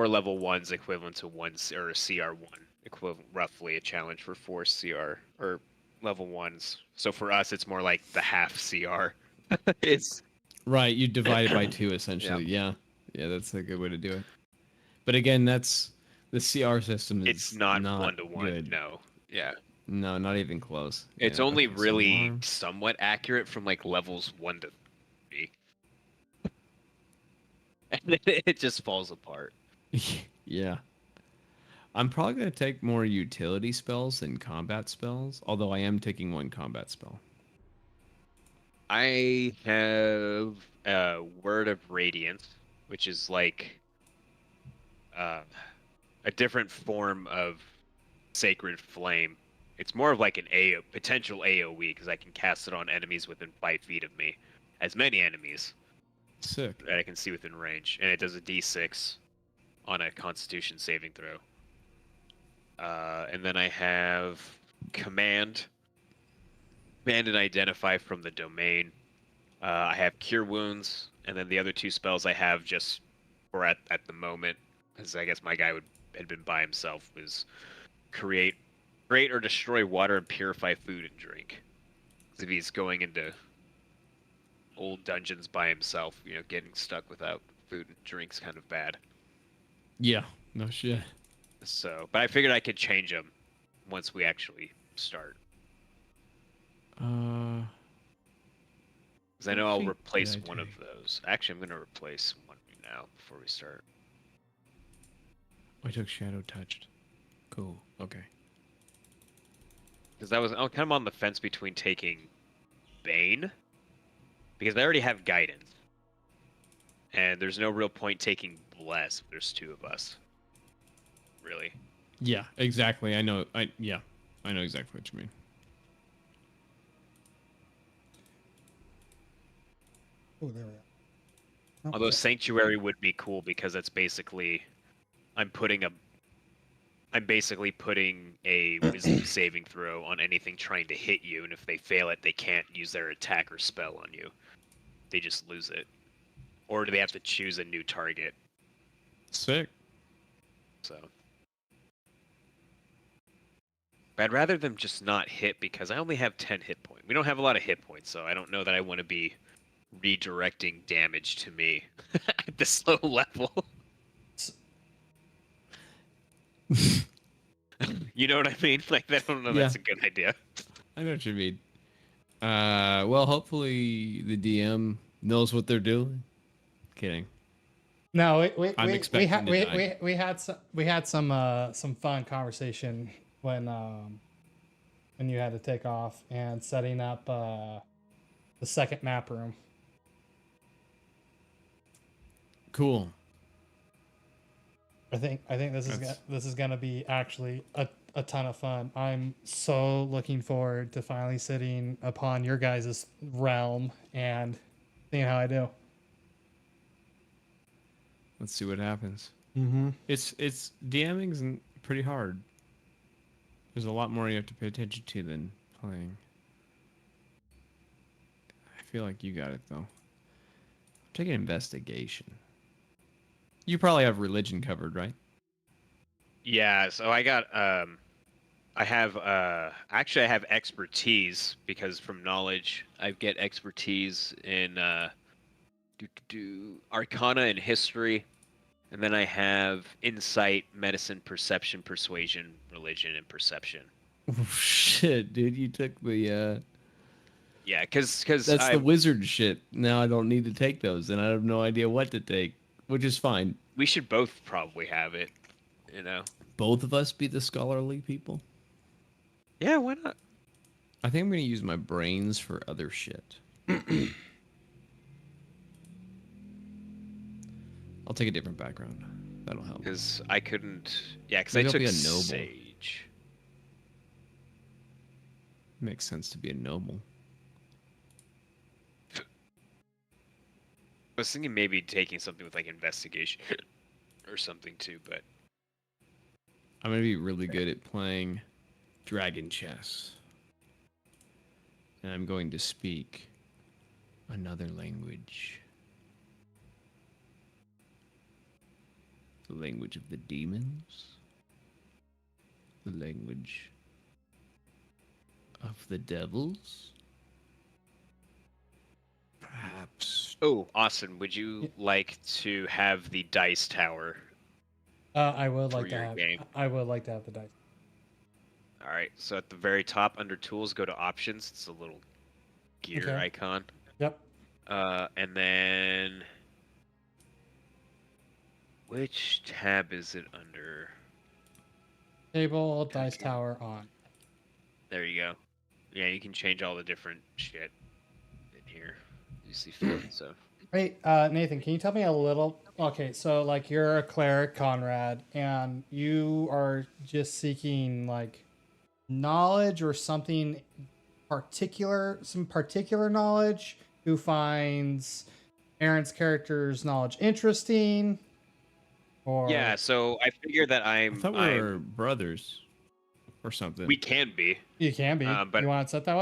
level 1's equivalent to 1 or a CR1 equivalent, roughly a challenge for 4 CR or level 1's. So for us, it's more like the half CR. It's Right, you divide it by 2 essentially. Yeah, that's a good way to do it. But again, that's the CR system is it's not 1-to-1. good. No, yeah, No, not even close. it's Yeah, only okay, so really alarm. somewhat accurate from like levels 1 to 3, and then it just falls apart. Yeah. I'm probably going to take more utility spells than combat spells, although I am taking 1 combat spell. I have Word of Radiance, which is like a different form of Sacred Flame. It's more of like an potential AoE because I can cast it on enemies within 5 feet of me, as many enemies Sick. that I can see within range, and it does a D6 on a Constitution saving throw. And then I have Command and Identify from the domain. I have Cure Wounds, and then the other 2 spells I have just for at the moment, because I guess my guy had been by himself, was create or destroy water and purify food and drink. Because if he's going into old dungeons by himself, you know, getting stuck without food and drink's kind of bad. Yeah, no shit. So, but I figured I could change them once we actually start. Because I know I'll feet replace did I one of take? those. Actually, I'm going to replace one now before we start. I took Shadow Touched. Cool. Okay. Because I'm kind of on the fence between taking Bane, because I already have Guidance. And there's no real point taking Bless if there's 2 of us. Really. Yeah, exactly. I know. I know exactly what you mean. Oh, there we go. Oh, Although so- Sanctuary would be cool because it's basically I'm basically putting a wisdom saving throw on anything trying to hit you, and if they fail it, they can't use their attack or spell on you. They just lose it. Or do they have to choose a new target? Sick. So. But I'd rather them just not hit because I only have 10 hit points. We don't have a lot of hit points, so I don't know that I want to be redirecting damage to me at this low level. You know what I mean? Like, I don't know Yeah. that's a good idea. I know what you mean. Well, hopefully the DM knows what they're doing. Kidding. No, I'm we expecting to die. we had some fun conversation when you had to take off and setting up the second map room. Cool. I think this is gonna be actually a ton of fun. I'm so looking forward to finally sitting upon your guys' realm and seeing how I do. Let's see what happens. Mm-hmm. It's DMing's pretty hard. There's a lot more you have to pay attention to than playing. I feel like you got it though. Take an investigation. You probably have religion covered, right? Yeah, so I got I have actually I have expertise because from knowledge I get expertise in Arcana and history, and then I have insight, medicine, perception, persuasion, religion, and perception. Oh, shit, dude, you took the Yeah, because that's I the wizard shit. Now I don't need to take those, and I have no idea what to take, which is fine. we should both probably have it, you know. Both of us be the scholarly people. Yeah, why not? I think I'm gonna use my brains for other shit. I'll take a different background. That'll help. Because I couldn't. Yeah, because I Maybe I'll took be a noble. sage. Makes sense to be a noble. I was thinking maybe taking something with like investigation or something too, but I'm gonna be really good at playing dragon chess. And I'm going to speak another language. The language of the demons. The language of the devils. Perhaps. oh, Austin, would you like to have the dice tower? I would For like to your have. game. I would like to have the dice. All right, so at the very top under tools, go to options. It's a little gear Okay. icon. Yep. And then which tab is it under? Table dice tower on. There you go. Yeah, you can change all the different shit in here. You see fit, so. Hey, Nathan, can you tell me a little? Okay, so like you're a cleric, Conrad, and you are just seeking like knowledge or something particular, some particular knowledge. Who finds Aaron's character's knowledge interesting? Or Yeah, so I figure that I thought we were brothers or something. we can be. you can be. but- You want it set that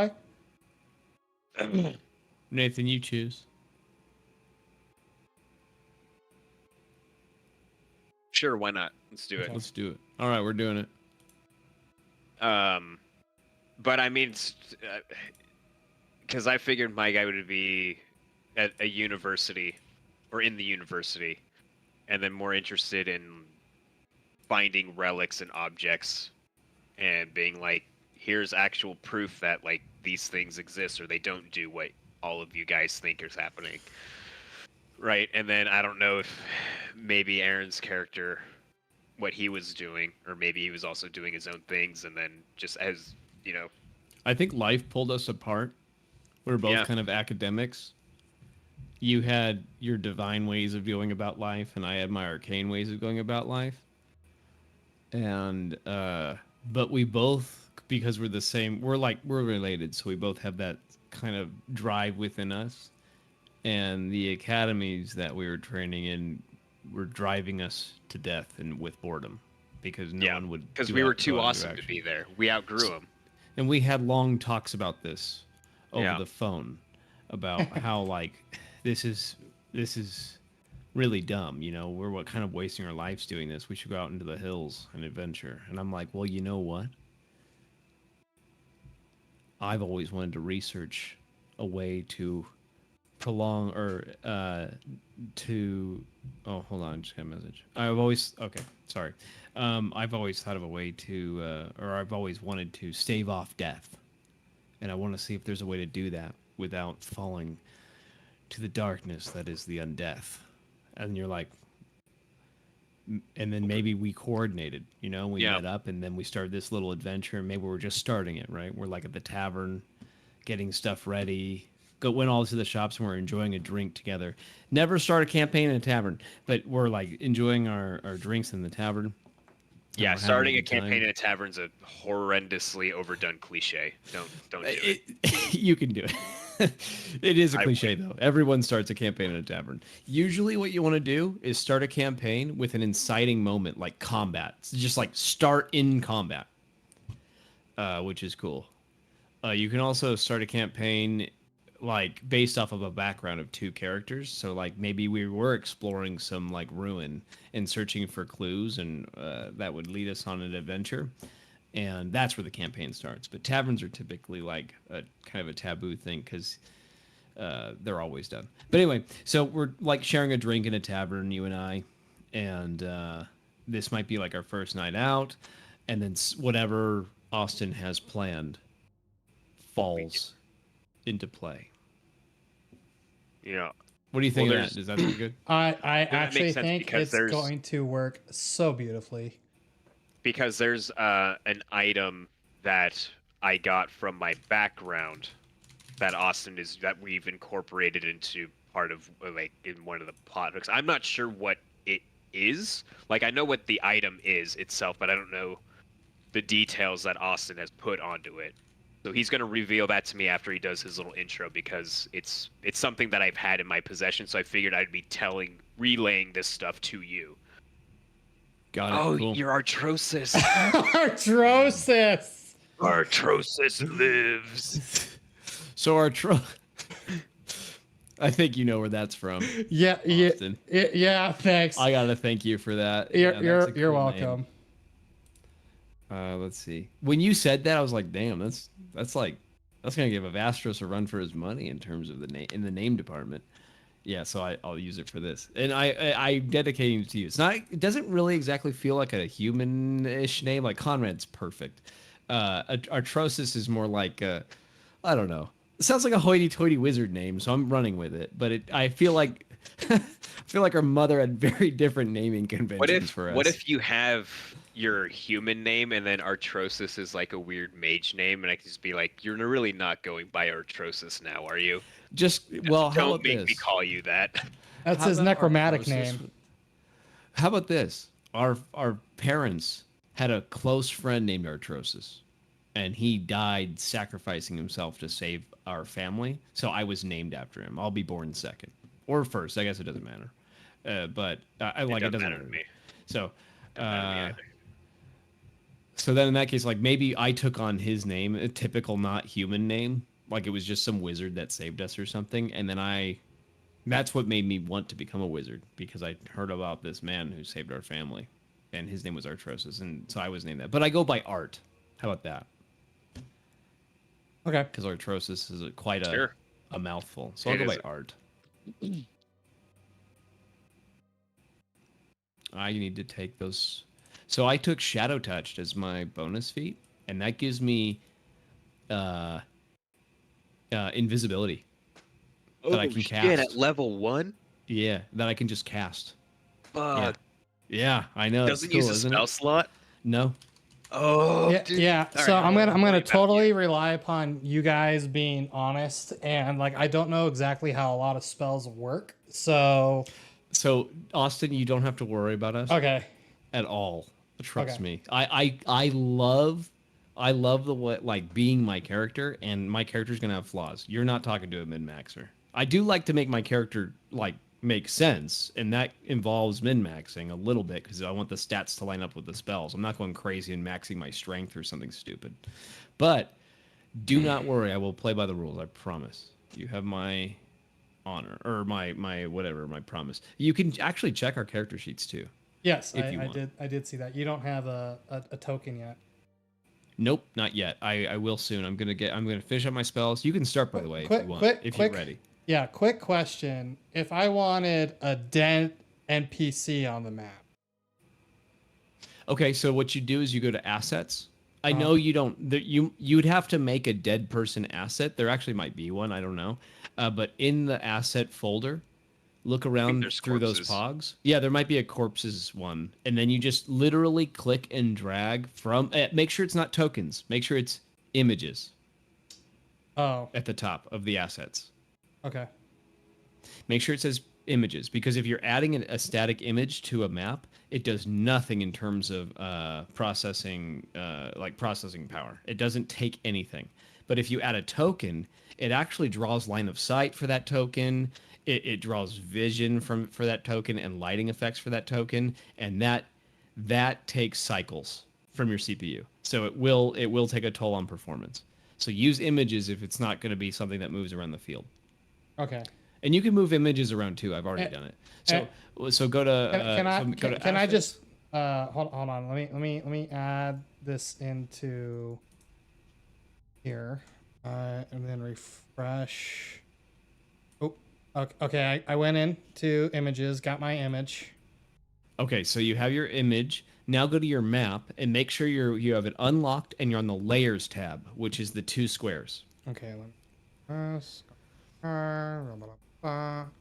way? Nathan, you choose. Sure, why not? Let's do it. Okay. Let's do it. All right, we're doing it. But I mean, because I figured my guy would be at a university or in the university, and then more interested in finding relics and objects and being like, here's actual proof that like these things exist or they don't do what all of you guys think is happening. Right, and then I don't know if maybe Aaron's character, what he was doing, or maybe he was also doing his own things, and then just as you know, I think life pulled us apart. We were both Yeah. kind of academics. You had your divine ways of going about life, and I had my arcane ways of going about life. And but we both, because we're the same, we're related, so we both have that kind of drive within us. And the academies that we were training in were driving us to death and with boredom, because no one would. because do we were out- too go out and do awesome to action. be there. We outgrew him. And we had long talks about this over Yeah. the phone about how like this is really dumb, you know, we're what kind of wasting our lives doing this. We should go out into the hills and adventure. And I'm like, well, you know what? I've always wanted to research a way to prolong or hold on, just got a message. I've always thought of a way to or I've always wanted to stave off death, and I want to see if there's a way to do that without falling to the darkness that is the undeath. And you're like, and then maybe we coordinated, you know, we Yeah. met up and then we started this little adventure, and maybe we're just starting it, right? We're like at the tavern getting stuff ready, went all to the shops and we're enjoying a drink together. Never start a campaign in a tavern, but we're like enjoying our drinks in the tavern. Yeah, having starting a good time. campaign in a tavern's a horrendously overdone cliche. Don't do it. You can do it. It is a I cliche though. Everyone starts a campaign in a tavern. Usually what you want to do is start a campaign with an inciting moment like combat. So just like start in combat, which is cool. You can also start a campaign like based off of a background of two characters. So like maybe we were exploring some like ruin and searching for clues, and that would lead us on an adventure. and that's where the campaign starts. But taverns are typically like a kind of a taboo thing because they're always done. But anyway, so we're like sharing a drink in a tavern, you and I, and this might be like our first night out, and then whatever Austin has planned falls into play. Yeah. What do you think Well, of that? Does that sound good? I that actually makes sense think because it's there's- going to work so beautifully. Because there's an item that I got from my background that we've incorporated into part of like in one of the plot hooks. I'm not sure what it is. Like I know what the item is itself, but I don't know the details that Austin has put onto it. So he's going to reveal that to me after he does his little intro because it's something that I've had in my possession. So I figured I'd be relaying this stuff to you. Got it. Oh, Cool. you're Artosis. Artosis. Artosis lives. So I think you know where that's from. Yeah, Austin. yeah. Thanks. I gotta thank you for that. You're Yeah, that's a you're cool name. welcome. Let's see. When you said that, I was like, "Damn, that's gonna give Avastros a run for his money in terms of the name in the name department." Yeah, so I'll use it for this, and I'm dedicating it to you. It doesn't really exactly feel like a human-ish name. Like Conrad's perfect. Artosis is more like I don't know. It sounds like a hoity-toity wizard name, so I'm running with it. But I feel like our mother had very different naming conventions for us. What if you have your human name and then Artosis is like a weird mage name, and I can just be like, "You're really not going by Artosis now, are you?" How Don't about make this? me call you that. That's How his about necromantic Artosis? name. How about this? Our parents had a close friend named Artosis, and he died sacrificing himself to save our family. So I was named after him. I'll be born second or first. I guess it doesn't matter. But I like it doesn't matter to me. So, Doesn't matter to me either. so then in that case, like maybe I took on his name, a typical not human name, like it was just some wizard that saved us or something, and then that's what made me want to become a wizard because I heard about this man who saved our family, and his name was Artosis, and so I was named that. But I go by Art. How about that? Okay. Because Artosis is quite Sure. a mouthful, so I'll It go is. by Art. I need to take those. So I took Shadow Touched as my bonus feat, and that gives me invisibility that I can cast. At level 1? Yeah, that I can just cast. Fuck. Yeah, I know. Doesn't it's cool, use a isn't spell it? slot? No. Oh, Yeah, dude. yeah. All So right, I'm gonna worry about totally you. rely upon you guys being honest, and like I don't know exactly how a lot of spells work. So So Austin, you don't have to worry about us okay. at all. Trust Okay. me. I love the way, like being my character, and my character's gonna have flaws. You're not talking to a min-maxer. I do like to make my character like make sense, and that involves min-maxing a little bit because I want the stats to line up with the spells. I'm not going crazy and maxing my strength or something stupid. But do not worry, I will play by the rules. I promise. You have my honor or my whatever, my promise. You can actually check our character sheets too. Yes, If you I want. I did see that. You don't have a token yet. Nope, not yet. I will soon. I'm gonna finish up my spells. You can start by the way if you want, if you're ready. Yeah, quick question. If I wanted a dead NPC on the map. Okay, so what you do is you go to assets. I know you don't. You'd have to make a dead person asset. There actually might be one. I don't know. But in the asset folder, look around there's through those corpses. pogs. Yeah, there might be a corpses one, and then you just literally click and drag from. Make sure it's not tokens. Make sure it's images Oh, at the top of the assets. okay. Make sure it says images, because if you're adding a static image to a map, it does nothing in terms of processing power. It doesn't take anything. But if you add a token, it actually draws line of sight for that token. It draws vision for that token and lighting effects for that token, and that takes cycles from your CPU. So it will take a toll on performance. So use images if it's not going to be something that moves around the field. Okay. And you can move images around too. I've already done it. So go to. Can I go to can I assets. just hold on? Let me add this into here, and then refresh. Oh, okay. I went into images, got my image. Okay, so you have your image. Now go to your map and make sure you have it unlocked and you're on the layers tab, which is the 2 squares. Okay,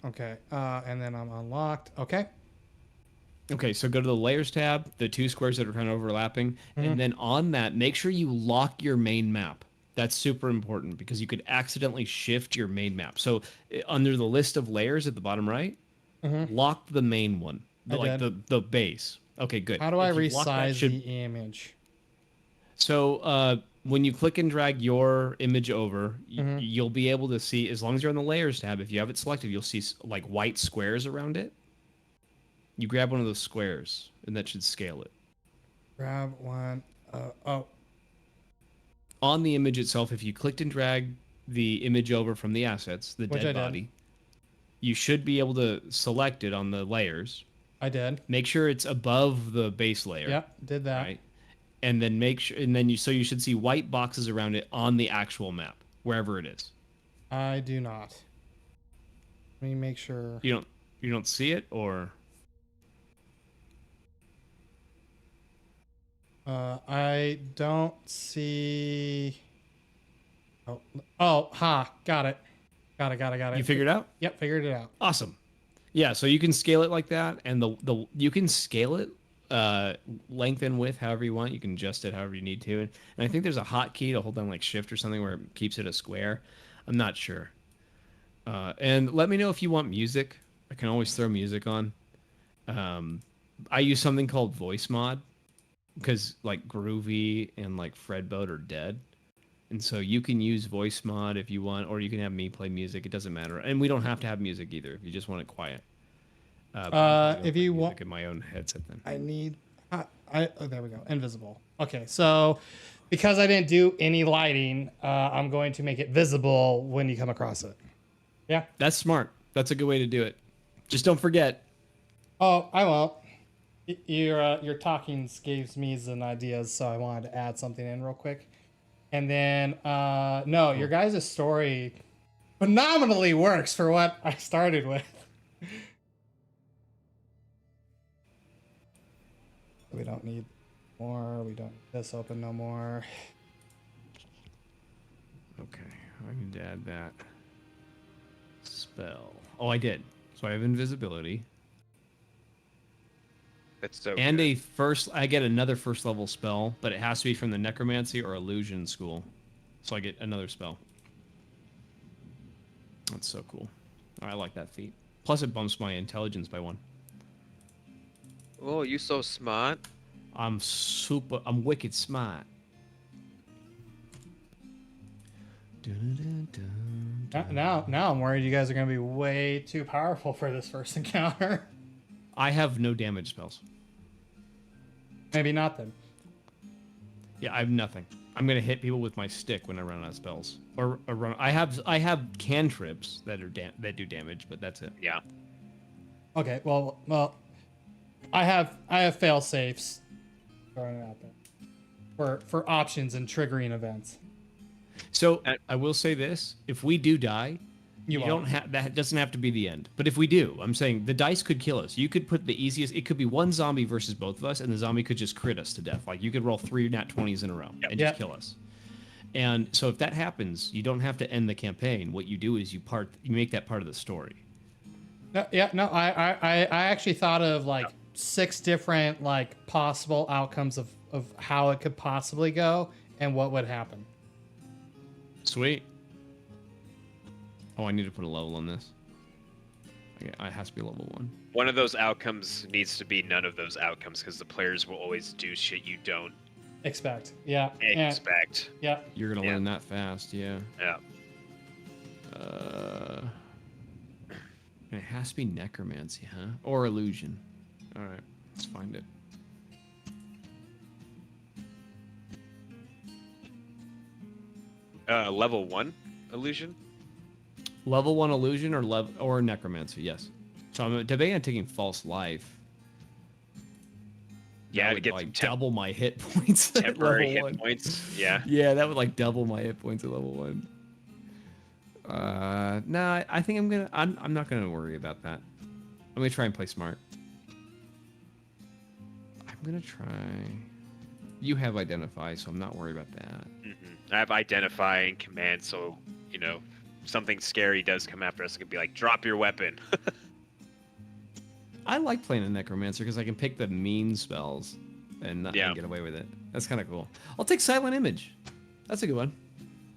okay, and then I'm unlocked. Okay. Okay, so go to the layers tab, the 2 squares that are kind of overlapping, and then on that, make sure you lock your main map. That's super important because you could accidentally shift your main map. So under the list of layers at the bottom right, lock the main one, the base. Okay, good. How do I If you've locked that, resize the image? So when you click and drag your image over, you'll be able to see, as long as you're on the layers tab, if you have it selected, you'll see like white squares around it. You grab one of those squares, and that should scale it. Grab one. Oh. On the image itself, if you clicked and dragged the image over from the assets, the dead body, you should be able to select it on the layers. I did. Make sure it's above the base layer. Yep, did that. Right? And then make sure, and then you should see white boxes around it on the actual map, wherever it is. I do not. Let me make sure. You don't see it, or I don't see. Oh, got it. Got it. you figured it out? Yep, figured it out. Awesome. Yeah, so you can scale it like that, and you can scale it length and width however you want. You can adjust it however you need to, and I think there's a hotkey to hold down like shift or something where it keeps it a square. I'm not sure. And let me know if you want music. I can always throw music on. I use something called voice mod because like Groovy and like Fredboat are dead. And so you can use voice mod if you want, or you can have me play music. It doesn't matter. And we don't have to have music either if you just want it quiet. If you want in my own headset, then I need. Oh, there we go. Invisible. Okay, so because I didn't do any lighting, I'm going to make it visible when you come across it. Yeah. That's smart. That's a good way to do it. Just don't forget. Oh, I won't. Your talkings gave me some ideas, so I wanted to add something in real quick. And then, no, your guys' story phenomenally works for what I started with. We don't need more. We don't need this open no more. Okay, I need to add that spell. Oh, I did. So I have invisibility. That's so And good. I get another first level spell, but it has to be from the necromancy or illusion school. So I get another spell. That's so cool. I like that feat. Plus it bumps my intelligence by 1. Oh, you so smart. I'm wicked smart. Now I'm worried you guys are going to be way too powerful for this first encounter. I have no damage spells. Maybe not then. Yeah, I have nothing. I'm gonna hit people with my stick when I run out of spells. Or run. I have cantrips that do damage, but that's it. Yeah. Okay, well, I have fail safes. Throwing it out there for options and triggering events. So I will say this: if we do die, you don't have that. Doesn't have to be the end. But if we do, I'm saying the dice could kill us. You could put the easiest. It could be one zombie versus both of us, and the zombie could just crit us to death. Like you could roll 3 nat 20s in a row and just kill us. And so if that happens, you don't have to end the campaign. What you do is you make that part of the story. No, I actually thought of like 6 different like possible outcomes of how it could possibly go and what would happen. Sweet. Oh, I need to put a level on this. Okay, it has to be level 1. One of those outcomes needs to be none of those outcomes because the players will always do shit you don't Expect. Yeah. expect. Yeah. You're gonna learn that fast, yeah. Yeah. It has to be necromancy, huh? Or illusion. All right, let's find it. Level 1 illusion. Level 1 illusion or necromancy, yes. So I'm debating on taking false life. Yeah, that to would, get like some double my hit points at temporary level hit 1. points. Yeah. Yeah, that would like double my hit points at level 1. No, I think I'm not gonna worry about that. I'm gonna try and play smart. I'm gonna try. You have identify, so I'm not worried about that. I have identify and command, so you know, something scary does come after us. It could be like, drop your weapon. I like playing a necromancer because I can pick the mean spells and not and get away with it. That's kind of cool. I'll take silent image. That's a good one.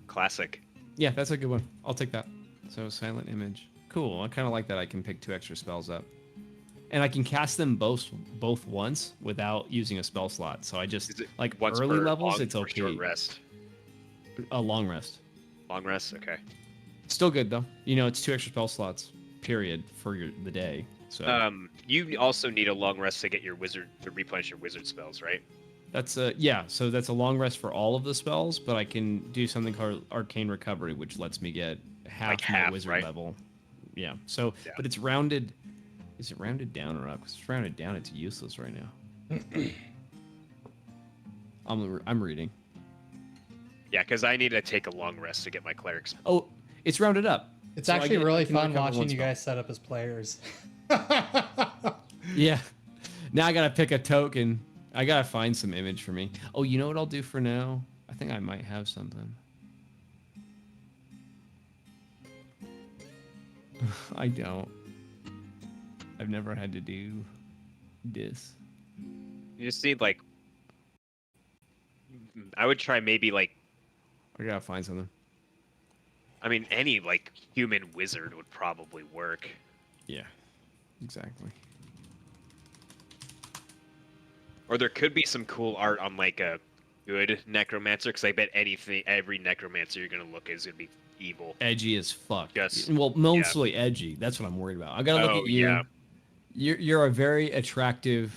Classic. Yeah, that's a good one. I'll take that. So silent image. Cool. I kind of like that. I can pick 2 extra spells up, and I can cast them both once without using a spell slot. So I just like early levels. It's okay. Short rest. A long rest. Long rest. Okay. Still good though. You know, it's 2 extra spell slots. Period for the day. So you also need a long rest to get your wizard to replenish your wizard spells, right? that's yeah. So that's a long rest for all of the spells, but I can do something called Arcane Recovery, which lets me get half my wizard level. Yeah. So, but it's rounded. Is it rounded down or up? Because it's rounded down, it's useless right now. I'm reading. Yeah, because I need to take a long rest to get my clerics. Oh, it's rounded up. It's So actually really fun watching you guys set up as players. Yeah. Now I gotta pick a token. I gotta find some image for me. Oh, you know what I'll do for now? I think I might have something. I don't. I've never had to do this. You just need like. I would try maybe like. I gotta find something. I mean, any like human wizard would probably work. Yeah, exactly. Or there could be some cool art on like a good necromancer, because I bet every necromancer you're gonna look is gonna be evil. Edgy as fuck. Just, well, mostly edgy. That's what I'm worried about. I gotta look at you. Yeah. You're a very attractive,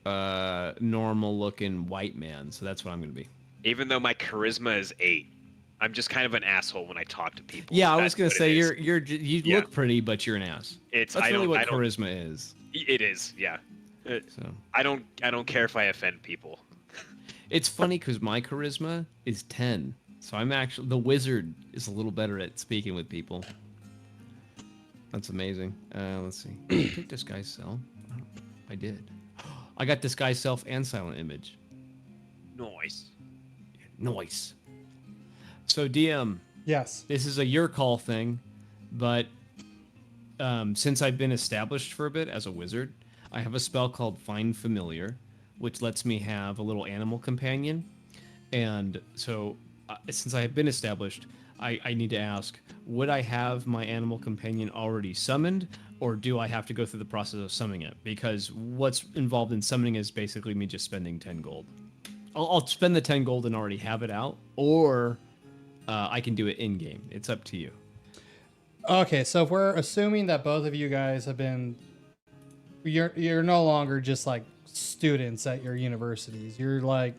normal looking white man. So that's what I'm gonna be. Even though my charisma is 8, I'm just kind of an asshole when I talk to people. Yeah, I was gonna say you look pretty, but you're an ass. It's that's really what charisma is. It is, yeah. So I don't care if I offend people. It's funny because my charisma is 10, so I'm actually the wizard is a little better at speaking with people. That's amazing. Let's see. Did I take disguise self? I did. I got disguise self and silent image. Nice. Nice. So DM. Yes. This is a your call thing, but since I've been established for a bit as a wizard, I have a spell called Find Familiar, which lets me have a little animal companion. And so, since I have been established, I need to ask, would I have my animal companion already summoned, or do I have to go through the process of summoning it? Because what's involved in summoning is basically me just spending 10 gold. I'll spend the 10 gold and already have it out, or I can do it in-game. It's up to you. Okay, so if we're assuming that both of you guys have been... You're no longer just like students at your universities. You're like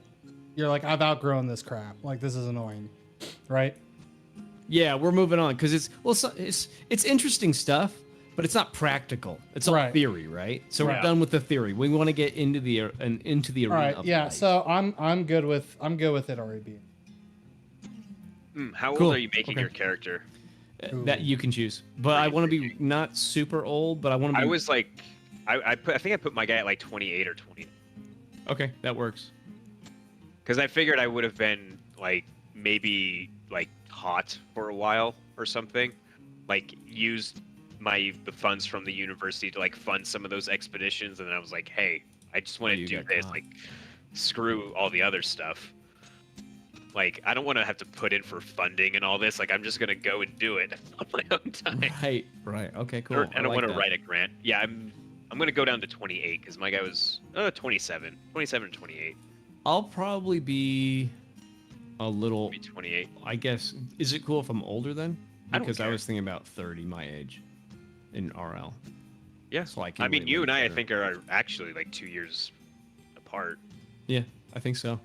I've outgrown this crap. Like, this is annoying, right? Yeah, we're moving on because it's interesting stuff, but it's not practical. It's all theory, right? So we're done with the theory. We want to get into the arena. All right, of yeah. life. So I'm good with it already being. How old are you making your character? That you can choose, but I want to be not super old. But I want to be. I was like, I think I put my guy at like 28 or 20. Okay, that works. Because I figured I would have been like maybe like hot for a while or something, like used the funds from the university to like fund some of those expeditions, and then I was like, hey, I just want to do this, like screw all the other stuff. Like, I don't want to have to put in for funding and all this. Like, I'm just gonna go and do it on my own time. Right. Okay, cool. I don't want to write a grant. Yeah, I'm gonna go down to 28 because my guy was 27 to 28. I'll probably be a little. Maybe 28. I guess. Is it cool if I'm older then? Because I care. was thinking about 30, my age, in RL. Yeah. So I mean, you and I think, are actually like 2 years apart. Yeah, I think so.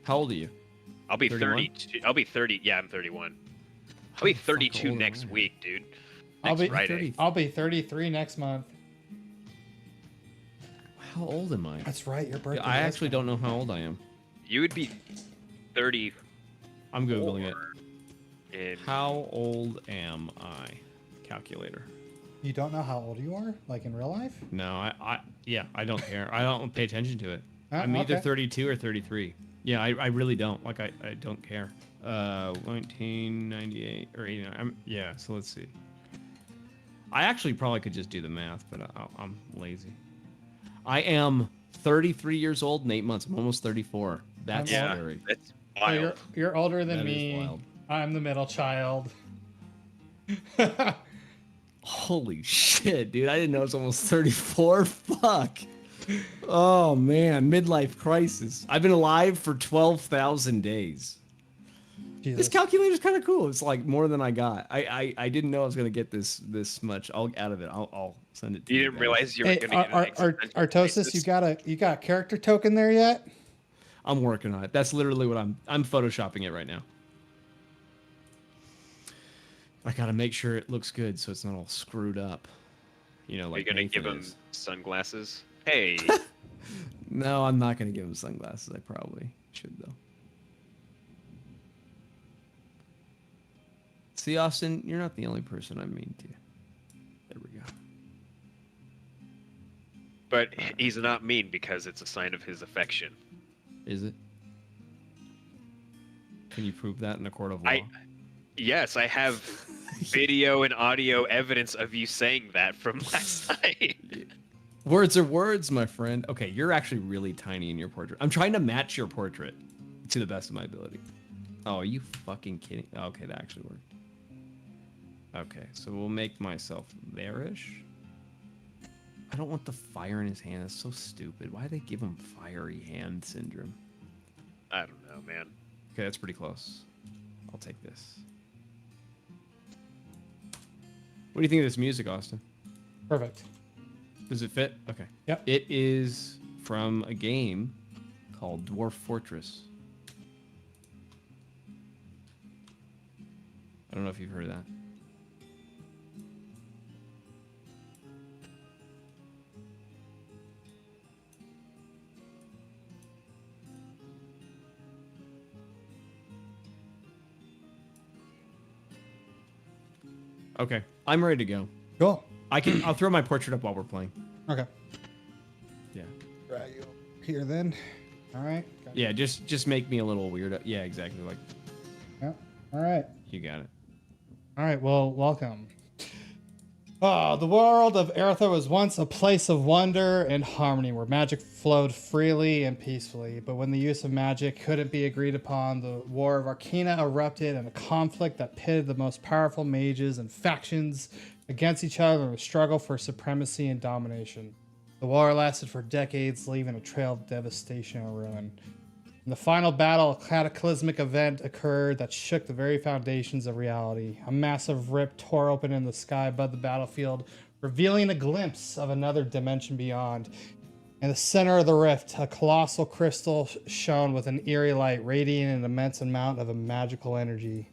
How old are you? I'll be 31? 30. I'll be 30. Yeah, I'm 31. I'll be 32 next week, dude. Next Friday. I'll be 33 next month. How old am I? That's right. Your birthday. I is actually don't know how old I am. You would be 30. I'm googling it. In... How old am I? Calculator. You don't know how old you are, like in real life? No, I don't care. I don't pay attention to it. Oh, I'm either okay. 32 or 33. Yeah, I really don't. Like, I don't care. 1998 or 89. Yeah, so let's see. I actually probably could just do the math, but I'm lazy. I am 33 years old in 8 months. I'm almost 34. That's Yeah, scary. That's So wild. you're older than That is me. wild. I'm the middle child. Holy shit, dude. I didn't know it was almost 34. Fuck. Oh, man. Midlife crisis. I've been alive for 12,000 days. Jesus. This calculator's kind of cool. It's like more than I got. I didn't know I was going to get this much. Out of it. I'll send it to you. You didn't realize you were Hey, going to get an existential Artosis, crisis? you got a character token there yet? I'm working on it. That's literally what I'm photoshopping it right now. I gotta make sure it looks good so it's not all screwed up. You know, Are you like going to Nathan give him is. sunglasses? Hey. No, I'm not gonna give him sunglasses. I probably should though. See, Austin, you're not the only person I'm mean to. There we go. But he's not mean because it's a sign of his affection. Is it? Can you prove that in a court of law? Yes, I have video and audio evidence of you saying that from last night. Words are words, my friend. Okay, you're actually really tiny in your portrait. I'm trying to match your portrait to the best of my ability. Oh, are you fucking kidding? Okay, that actually worked. Okay, so we'll make myself there-ish. I don't want the fire in his hand. That's so stupid. Why do they give him fiery hand syndrome? I don't know, man. Okay, that's pretty close. I'll take this. What do you think of this music, Austin? Perfect. Does it fit? Okay. Yep. It is from a game called Dwarf Fortress. I don't know if you've heard of that. Okay, I'm ready to go. Cool. I'll throw my portrait up while we're playing. Okay. Yeah. Right, you here then. All right. Got it. Yeah, just make me a little weird. Yeah, exactly. Like, Yeah. All right. you got it. All right. Well, welcome. The world of Aethera was once a place of wonder and harmony where magic flowed freely and peacefully. But when the use of magic couldn't be agreed upon, the War of Arcania erupted in a conflict that pitted the most powerful mages and factions against each other in a struggle for supremacy and domination. The war lasted for decades, leaving a trail of devastation and ruin. In the final battle, a cataclysmic event occurred that shook the very foundations of reality. A massive rip tore open in the sky above the battlefield, revealing a glimpse of another dimension beyond. In the center of the rift, a colossal crystal shone with an eerie light, radiating an immense amount of a magical energy.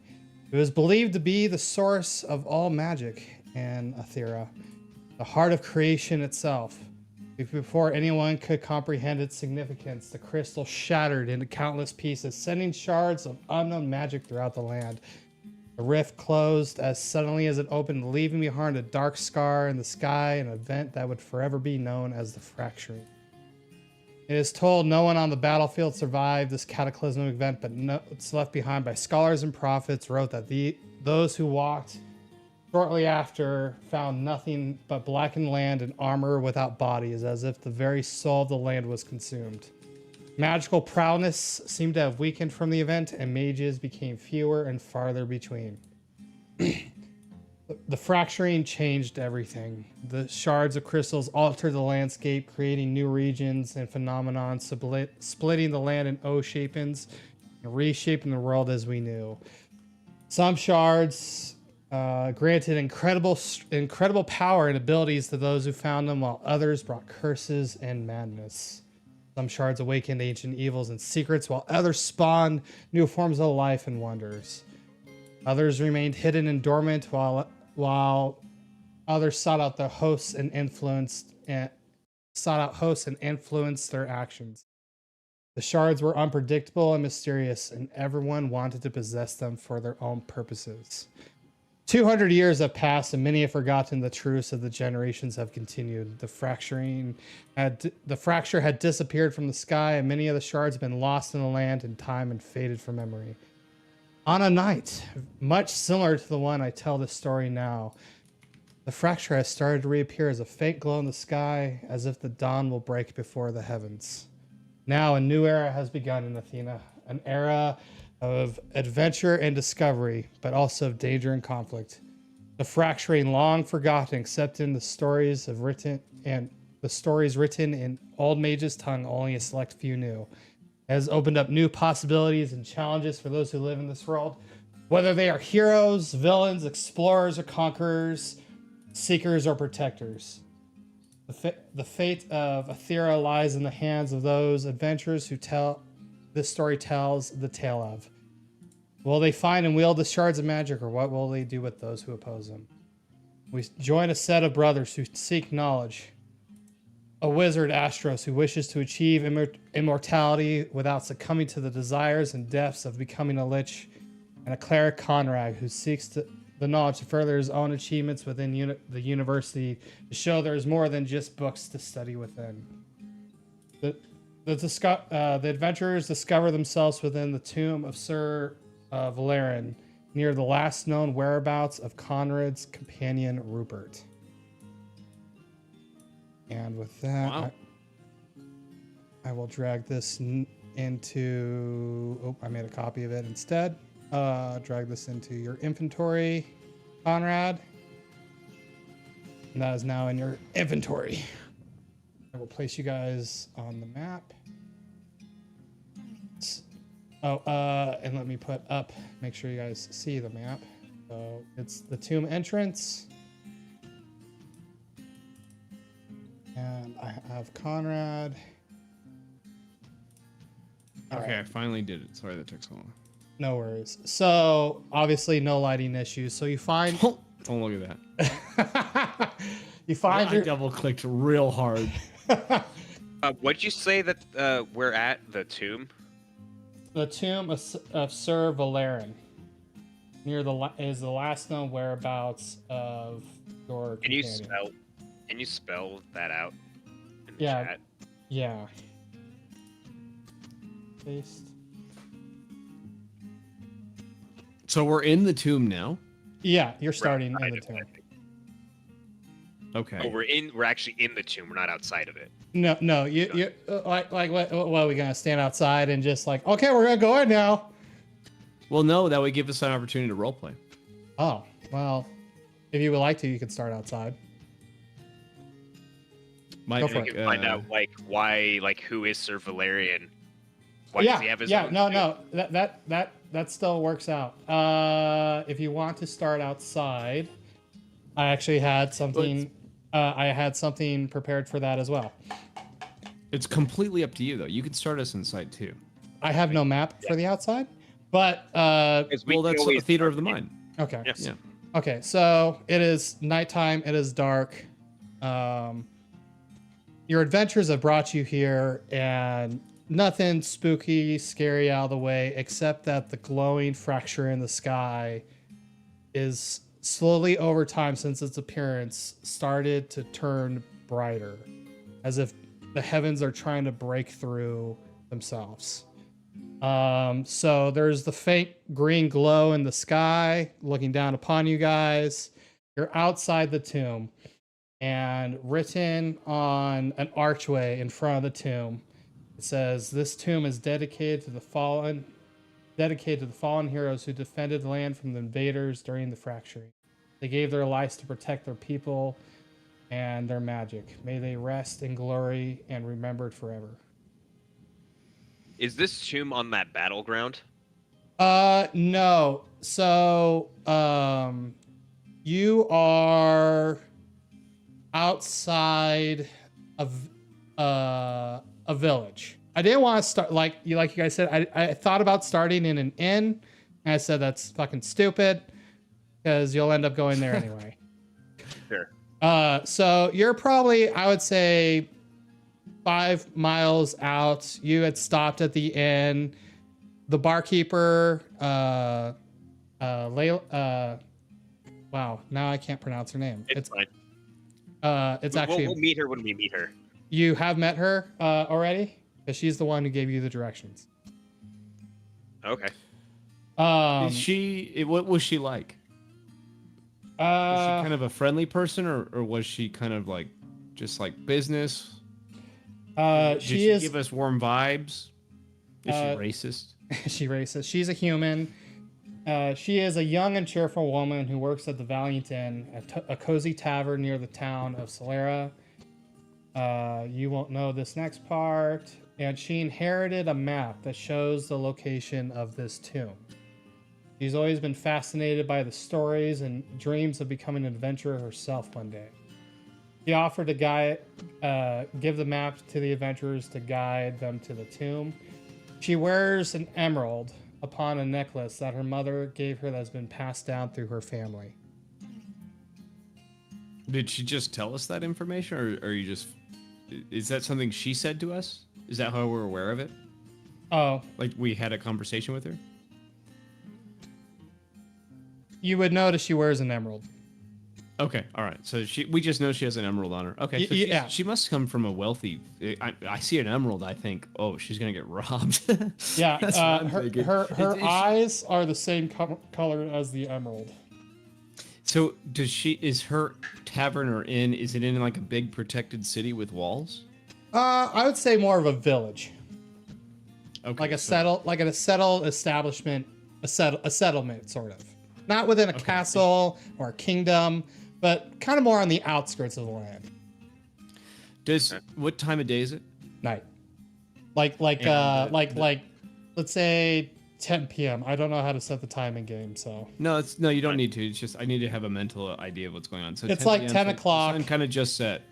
It was believed to be the source of all magic in Aethera, the heart of creation itself. Before anyone could comprehend its significance, the crystal shattered into countless pieces, sending shards of unknown magic throughout the land. The rift closed as suddenly as it opened, leaving behind a dark scar in the sky, an event that would forever be known as the fracturing. It is told no one on the battlefield survived this cataclysmic event, but notes left behind by scholars and prophets wrote that those who walked shortly after found nothing but blackened land and armor without bodies, as if the very soul of the land was consumed. Magical prowess seemed to have weakened from the event, and mages became fewer and farther between. The fracturing changed everything. The shards of crystals altered the landscape, creating new regions and phenomenon, splitting the land in O-shapings and reshaping the world as we knew. Some shards granted incredible power and abilities to those who found them, while others brought curses and madness. Some shards awakened ancient evils and secrets, while others spawned new forms of life and wonders. Others remained hidden and dormant, while others sought out the hosts and influenced sought out hosts and influenced their actions. The shards were unpredictable and mysterious, and everyone wanted to possess them for their own purposes. 200 years have passed, and many have forgotten the truths of the generations have continued. The fracture had disappeared from the sky, and many of the shards have been lost in the land in time and faded from memory. On a night, much similar to the one I tell this story now, the fracture has started to reappear as a faint glow in the sky, as if the dawn will break before the heavens. Now a new era has begun in Athena, an era of adventure and discovery, but also of danger and conflict. The fracturing long forgotten, except in the stories written in old mage's tongue, only a select few knew, has opened up new possibilities and challenges for those who live in this world, whether they are heroes, villains, explorers or conquerors, seekers or protectors. The fate of Aethera lies in the hands of those adventurers who this story tells the tale of. Will they find and wield the shards of magic, or what will they do with those who oppose them? We join a set of brothers who seek knowledge. A wizard, Astros, who wishes to achieve immortality without succumbing to the desires and depths of becoming a lich, and a cleric, Conrad, who seeks the knowledge to further his own achievements within the university, to show there is more than just books to study within. The adventurers discover themselves within the tomb of Sir Valerian, near the last known whereabouts of Conrad's companion, Rupert. And with that, Wow. I will drag this into... Oh, I made a copy of it instead. Drag this into your inventory, Conrad. And that is now in your inventory. I will place you guys on the map. And let me put up, make sure you guys see the map. So it's the tomb entrance. And I have Conrad. All Okay, right. I finally did it. Sorry that took so long. No worries. So obviously no lighting issues. So you find Don't look at that. you find I your double clicked real hard. What'd you say that we're at the tomb? the tomb of Sir Valerian. Near is the last known whereabouts of your Can you companion. spell that out in the Yeah. chat? Yeah. Paste. So we're in the tomb now. Yeah, you're starting in the Outside of tomb. it. Okay. Oh, we're actually in the tomb. We're not outside of it. No, you like what are we gonna stand outside and just like, okay, we're gonna go in now? Well, no, that would give us an opportunity to roleplay. Oh, well, if you would like to, you can start outside. My, Go And for we it. can find out why who is Sir Valerian? Why does he have his own tomb? no, that still works out. If you want to start outside, I actually had something. I had something prepared for that as well. It's completely up to you, though. You can start us inside too. I have no map for the outside, but 'Cause we Well, can that's a always theater start of the in- mind. okay. Yes. Yeah. Okay, so it is nighttime. It is dark. Your adventures have brought you here, and nothing spooky, scary out of the way, except that the glowing fracture in the sky is slowly over time since its appearance started to turn brighter, as if the heavens are trying to break through themselves. So there's the faint green glow in the sky looking down upon you guys. You're outside the tomb, and written on an archway in front of the tomb, it says, "This tomb is dedicated to the fallen heroes who defended the land from the invaders during the fracturing. They gave their lives to protect their people and their magic. May they rest in glory and remembered forever." Is this tomb on that battleground? No. So, you are outside of a village. I didn't want to start like you guys said. I thought about starting in an inn, and I said that's fucking stupid because you'll end up going there anyway. Sure. So you're probably, I would say, 5 miles out. You had stopped at the inn. The barkeeper, Layla, wow, now I can't pronounce her name. It's fine. It's We'll- actually we'll meet her when we meet her. you have met her already, because she's the one who gave you the directions. Okay. What was she like? Was she kind of a friendly person, or was she kind of like just like business? Did she is give us warm vibes? Is she racist? she racist. She's a human. She is a young and cheerful woman who works at the Valiant Inn, a cozy tavern near the town of Solera. You won't know this next part. And she inherited a map that shows the location of this tomb. She's always been fascinated by the stories and dreams of becoming an adventurer herself one day. She offered to give the map to the adventurers to guide them to the tomb. She wears an emerald upon a necklace that her mother gave her that's been passed down through her family. Did she just tell us that information, or you just... Is that something she said to us? Is that how we're aware of it? Oh. Like we had a conversation with her? You would notice she wears an emerald. Okay, all right. So we just know she has an emerald on her. Okay, so yeah. She must come from a wealthy... I see an emerald, I think, oh, she's going to get robbed. Yeah, That's what I'm thinking. her eyes are the same color as the emerald. So is her tavern or inn, is it in like a big protected city with walls? I would say more of a village. Okay. Like a settled establishment, a settlement sort of. Not within a castle or a kingdom, but kind of more on the outskirts of the land. What time of day is it? Night. Like let's say 10 p.m. I don't know how to set the time in game, so. No, you don't need to. It's just I need to have a mental idea of what's going on. So it's 10 like PM, 10 so o'clock. the sun kind of just set.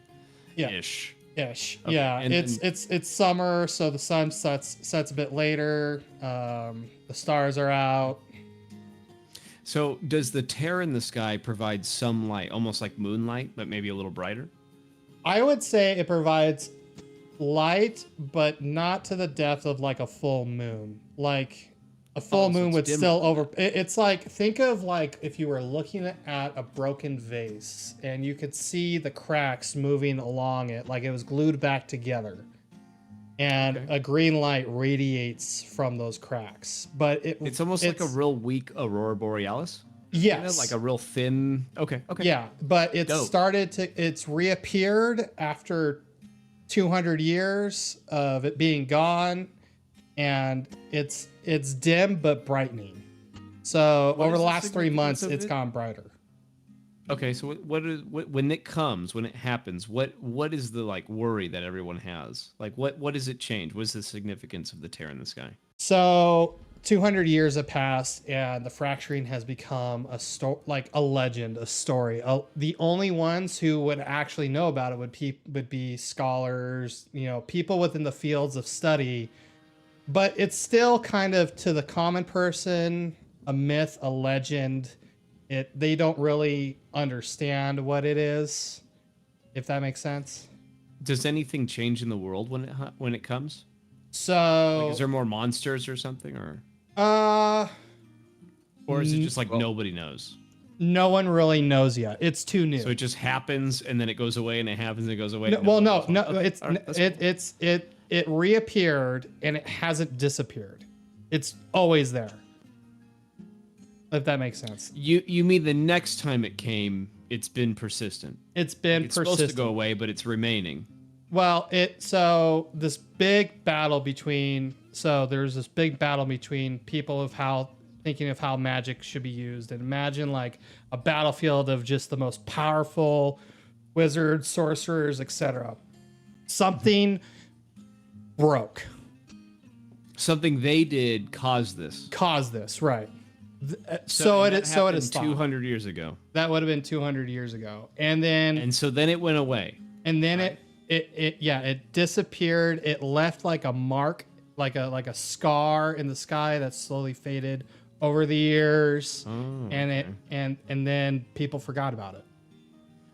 Yeah. Ish. Ish. Okay. Yeah. And it's summer, so the sun sets a bit later. The stars are out. So does the tear in the sky provide some light, almost like moonlight, but maybe a little brighter? I would say it provides light, but not to the depth of like a full moon. Like a full moon would dimmer. still over. It's like, think of like if you were looking at a broken vase and you could see the cracks moving along it, like it was glued back together. And a green light radiates from those cracks, but it's almost like a real weak aurora borealis. Yes, kind of like a real thin. Okay. Yeah, but it's reappeared after 200 years of it being gone, and it's dim but brightening. So over the last 3 months, it's gone brighter. Okay, so what when it comes, when it happens, what is the like worry that everyone has? Like what does it change? What is the significance of the tear in the sky? So 200 years have passed, and the fracturing has become a legend, a story. The only ones who would actually know about it would be scholars, people within the fields of study. But it's still kind of, to the common person, a myth, a legend. They don't really understand what it is, if that makes sense. Does anything change in the world when it comes? So like, is there more monsters or something, or is it just like nobody knows? No one really knows yet. It's too new. So it just happens and then it goes away, and it happens and it goes away. It reappeared and it hasn't disappeared. It's always there. If that makes sense. You mean the next time it came, it's been persistent. It's persistent. Supposed to go away, but it's remaining. Well, there's this big battle between people thinking of how magic should be used. And imagine like a battlefield of just the most powerful wizards, sorcerers, etc. Something broke. Something they did caused this. Right. So it is 200 years ago. That would have been 200 years ago. And so then it went away. And then it disappeared. It left like a mark, like a scar in the sky that slowly faded over the years. And then people forgot about it.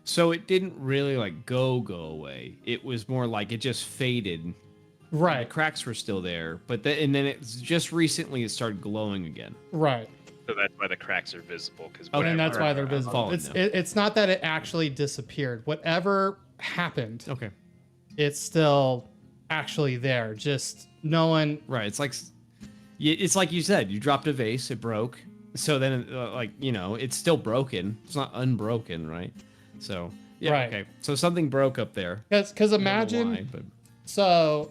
So it didn't really like go away. It was more like it just faded. Right. The cracks were still there, but and then it's just recently it started glowing again. Right. So that's why the cracks are visible. Because And that's why they're I'm visible. following It's not that it actually disappeared. Whatever happened, Okay. it's still actually there. Just no one. Right. It's like you said, you dropped a vase, it broke. So then, it's still broken. It's not unbroken, right? So yeah. Right. Okay. So something broke up there. Because I don't know imagine. why, but... So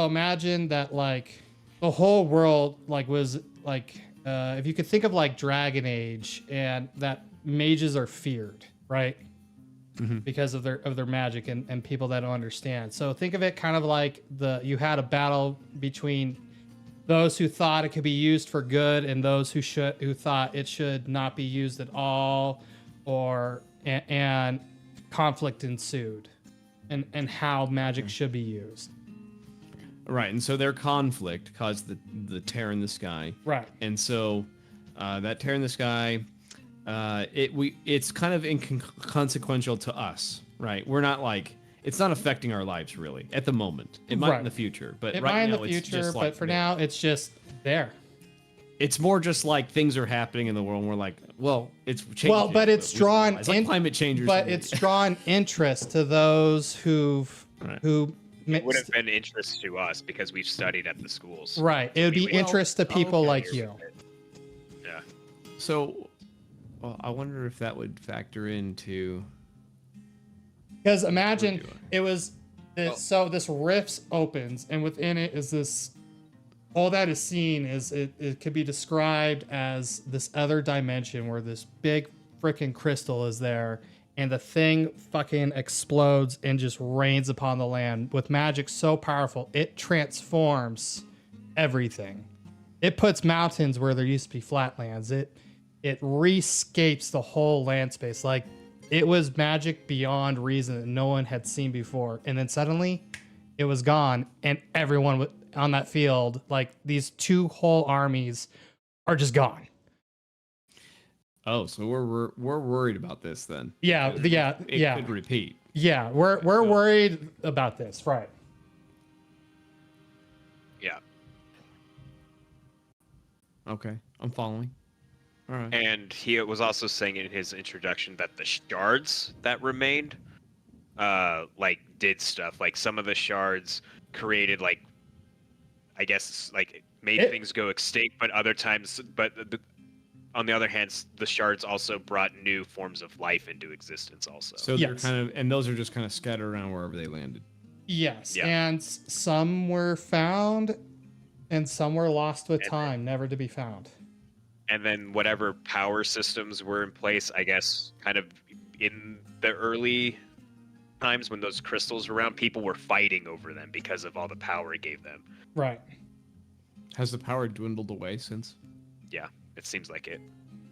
imagine that like the whole world like was like if you could think of like Dragon Age and that mages are feared, right? Because of their magic and people that don't understand. So think of it kind of like you had a battle between those who thought it could be used for good and those who thought it should not be used at all, and conflict ensued, and how magic should be used. Right, and so their conflict caused the tear in the sky. Right. And so that tear in the sky, it's kind of inconsequential to us, right? We're not like, it's not affecting our lives really at the moment. It might in the future, but right now it's just like, but for now it's just there. It's more just like things are happening in the world and we're like, well, it's changing. Well, but it's drawn like climate change or but something. it's drawn interest to those who it would have been interest to us because we've studied at the schools. Right. It would be interest to people like you. Yeah. So, well, I wonder if that would factor into. Because imagine it was this, so this rift opens, and within it is this. All that is seen is it could be described as this other dimension where this big freaking crystal is there, and the thing fucking explodes and just rains upon the land with magic so powerful it transforms everything. It puts mountains where there used to be flatlands. It rescapes the whole land space. Like it was magic beyond reason that no one had seen before, and then suddenly it was gone, and everyone on that field, like these two whole armies, are just gone. Oh, so we're worried about this then. Yeah. It could repeat. Yeah, we're worried about this, right? Yeah. Okay, I'm following. All right. And he was also saying in his introduction that the shards that remained, did stuff. Like some of the shards created, like, I guess, like made things go extinct, but other times, on the other hand, the shards also brought new forms of life into existence. Also, so they're kind of, and those are just kind of scattered around wherever they landed. Yes, yeah. And some were found, and some were lost with time, never to be found. And then whatever power systems were in place, I guess, kind of in the early times when those crystals were around, people were fighting over them because of all the power it gave them. Right. Has the power dwindled away since? Yeah, it seems like it.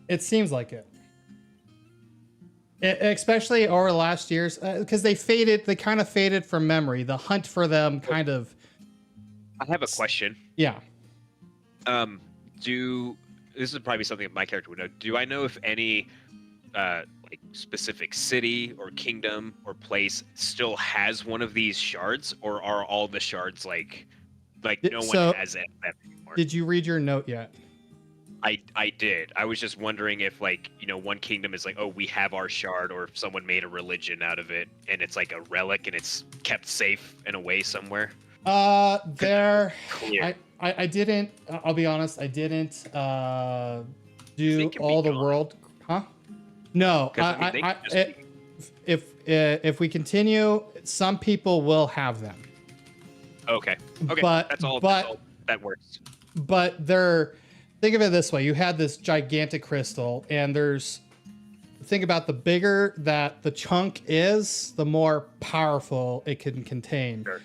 It seems like it. Especially over the last years, because they kind of faded from memory. The hunt for them kind of. I have a question. Yeah. This is probably something that my character would know. Do I know if any like specific city or kingdom or place still has one of these shards, or are all the shards like no one has them anymore? Did you read your note yet? I did. I was just wondering if, like, one kingdom is like, oh, we have our shard, or if someone made a religion out of it and it's like a relic and it's kept safe and away somewhere. There. Clear. I didn't. I'll be honest. I didn't do all the world. Huh? No. If we continue, some people will have them. Okay. But that's all that works. But think of it this way: you had this gigantic crystal, and think about the bigger that the chunk is, the more powerful it can contain. Sure.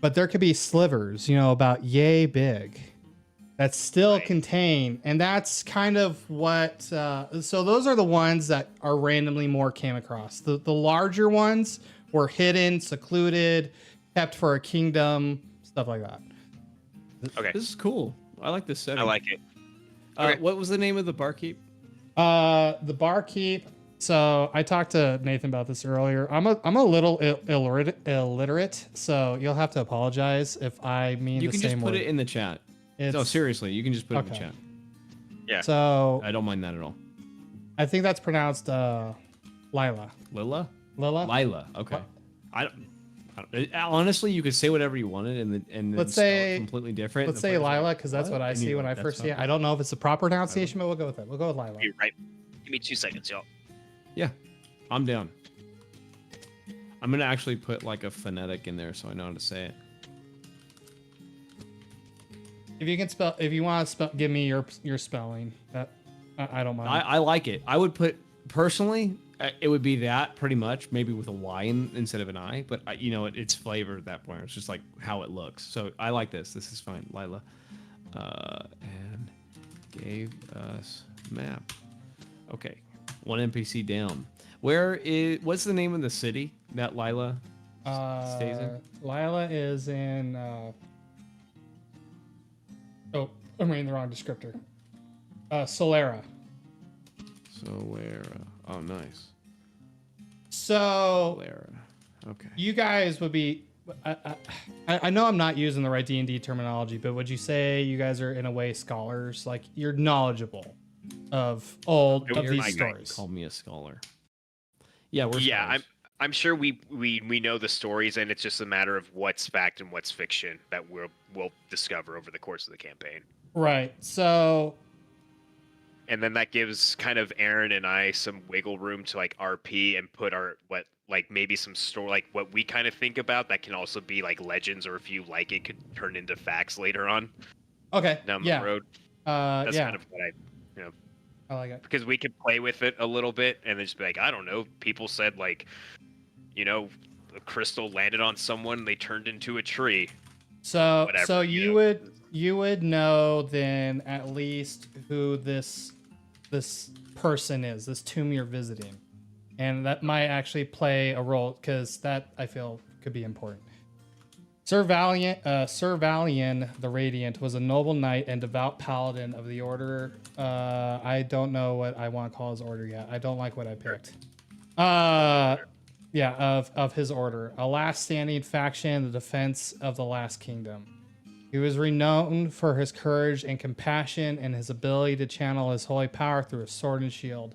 But there could be slivers, about yay big, that still contain, and that's kind of what. So those are the ones that are randomly more came across. The larger ones were hidden, secluded, kept for a kingdom, stuff like that. Okay. This is cool. I like this setting. I like it. Okay. What was the name of the barkeep? The barkeep. So I talked to Nathan about this earlier. I'm a little illiterate, so you'll have to apologize if I mean You the can same just put word. it in the chat. No, It's- seriously, you can just put it in the Okay. chat. Yeah. So I don't mind that at all. I think that's pronounced Lila. Lila? Lila? Lila. Okay. What? I don't, honestly, you could say whatever you wanted and then Let's spell it say- completely different. Let's The say player's like, Lila, because that's what I And see you're when I like, first "That's see it. not I don't know if it's the proper pronunciation, but we'll go with it. We'll go with Lila. You're right. Give me 2 seconds, y'all. Yeah, I'm down. I'm gonna actually put like a phonetic in there so I know how to say it. If you can spell, if you want to spell, give me your spelling. That I don't mind. I like it. I would put personally, it would be that pretty much, maybe with a Y instead of an I. But you know, it's flavor at that point. It's just like how it looks. So I like this. This is fine, Lila. And gave us map. Okay, one NPC down. What's the name of the city that Lila stays in? Lila is in. Oh, I'm reading the wrong descriptor. Solera. Solera. Oh, nice. So Solera. Okay. you guys would be. I know I'm not using the right D&D terminology, but would you say you guys are in a way scholars? Like you're knowledgeable of all of these stories. Call me a scholar. Yeah, we're Yeah, scholars. I'm sure we know the stories, and it's just a matter of what's fact and what's fiction that we'll discover over the course of the campaign. Right. So And then that gives kind of Aaron and I some wiggle room to like RP and put maybe some story, like what we kind of think about that can also be like legends, or if you like it, could turn into facts later on okay. down Yeah. the road. That's yeah. kind of what I like it. because we could play with it a little bit and then just be like, I don't know, people said like, a crystal landed on someone, they turned into a tree. So Whatever, so you know. you would know then at least who this person is, this tomb you're visiting. And that might actually play a role because that I feel could be important. Sir Valian the Radiant was a noble knight and devout paladin of the order. I don't know what I want to call his order yet. I don't like what I picked. Yeah, of his order, a last standing faction in the defense of the Last Kingdom. He was renowned for his courage and compassion and his ability to channel his holy power through his sword and shield.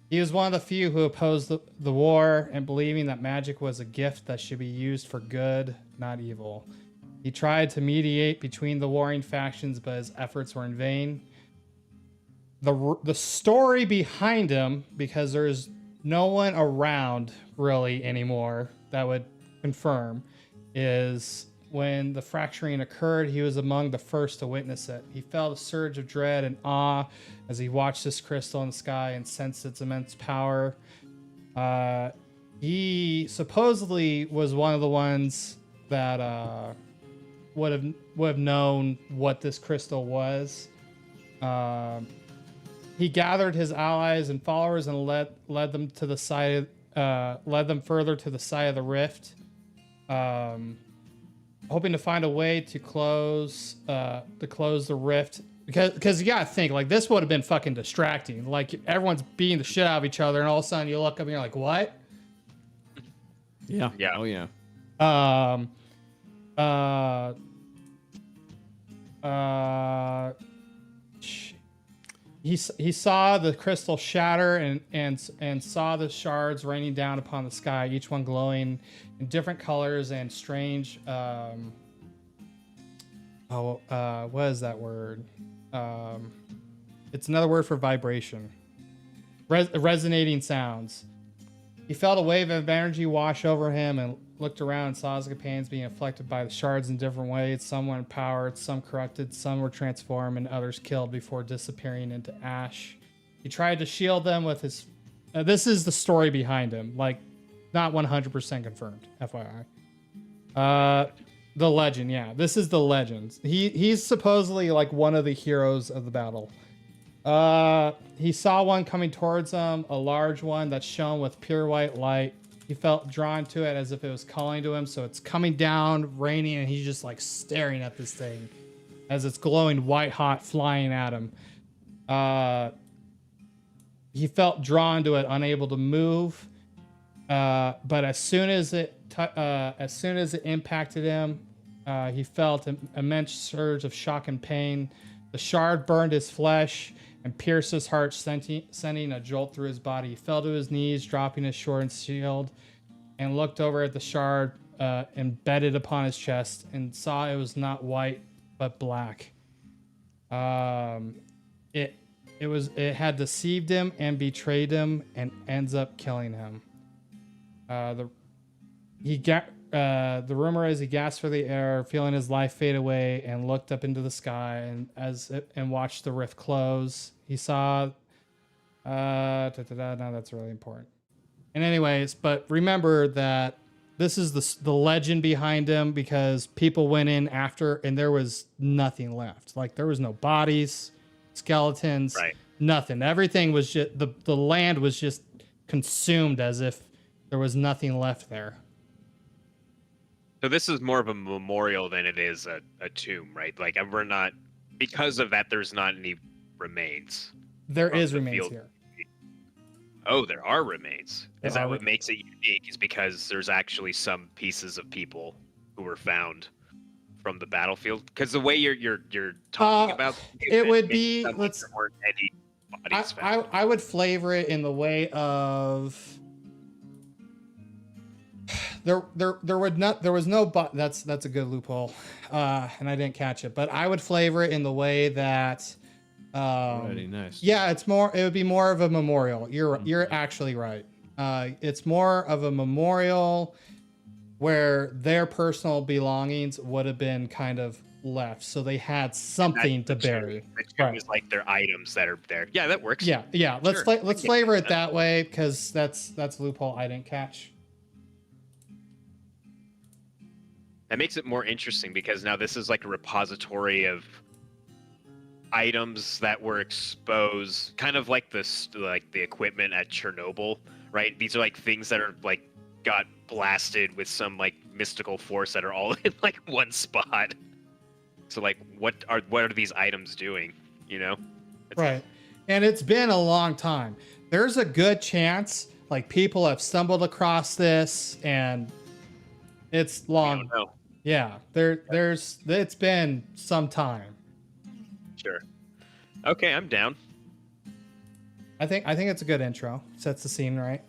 He was one of the few who opposed the war and believing that magic was a gift that should be used for good, not evil. He tried to mediate between the warring factions, but his efforts were in vain. The story behind him, because there's no one around really anymore that would confirm, is when the fracturing occurred, he was among the first to witness it. He felt a surge of dread and awe as he watched this crystal in the sky and sensed its immense power. He supposedly was one of the ones that would have known what this crystal was. He gathered his allies and followers and led them to the side, led them further to the side of the rift, hoping to find a way to close the rift. Because you gotta think, like, this would have been fucking distracting. Like, everyone's beating the shit out of each other, and all of a sudden you look up and you're like, what? Yeah. Yeah. Oh yeah. He saw the crystal shatter and saw the shards raining down upon the sky, each one glowing in different colors and strange. What is that word? It's another word for vibration. Resonating sounds. He felt a wave of energy wash over him and looked around and saw his companions being afflicted by the shards in different ways. Some were empowered, some corrupted, some were transformed, and others killed before disappearing into ash. He tried to shield them with his... this is the story behind him. Like, not 100% confirmed, FYI. The legend, yeah. This is the legend. He's supposedly like one of the heroes of the battle. He saw one coming towards him, a large one that shone with pure white light. He felt drawn to it as if it was calling to him. So it's coming down, raining, and he's just like staring at this thing as it's glowing white hot, flying at him. he felt drawn to it, unable to move. But as soon as it impacted him, he felt an immense surge of shock and pain. The shard burned his flesh and pierced his heart, sending a jolt through his body. He fell to his knees, dropping his sword and shield, and looked over at the shard embedded upon his chest, and saw it was not white but black. It had deceived him and betrayed him, and ends up killing him. The rumor is he gasped for the air, feeling his life fade away, and looked up into the sky, and watched the rift close. He saw. No, that's really important. And anyways, but remember that this is the legend behind him, because people went in after and there was nothing left. Like, there was no bodies, skeletons, Right. nothing. Everything was just the land was just consumed as if there was nothing left there. So this is more of a memorial than it is a tomb, right? Like, we're not, because of that, there's not any remains. There From is the remains field. here. Oh, there are remains. There Is that are what makes it unique? Is because there's actually some pieces of people who were found from the battlefield? Because the way you're talking about it would makes be, sound like there weren't any bodies found. I would flavor it in the way of there was no but that's a good loophole, and I didn't catch it, but I would flavor it in the way that Alrighty, nice. yeah, it would be more of a memorial. You're actually right. It's more of a memorial where their personal belongings would have been kind of left, so they had something to bury. The tomb Right. is like their items that are there. Yeah, that works. Yeah. Let's Sure. let's flavor it that way, because that's a loophole I didn't catch. That makes it more interesting, because now this is like a repository of items that were exposed, kind of like the equipment at Chernobyl, right? These are like things that are like got blasted with some like mystical force that are all in like one spot. So like, what are these items doing? You know? Right. And it's been a long time. There's a good chance like people have stumbled across this, and it's I long. don't know. Yeah. It's been some time. Sure. Okay, I'm down. I think it's a good intro. Sets the scene right.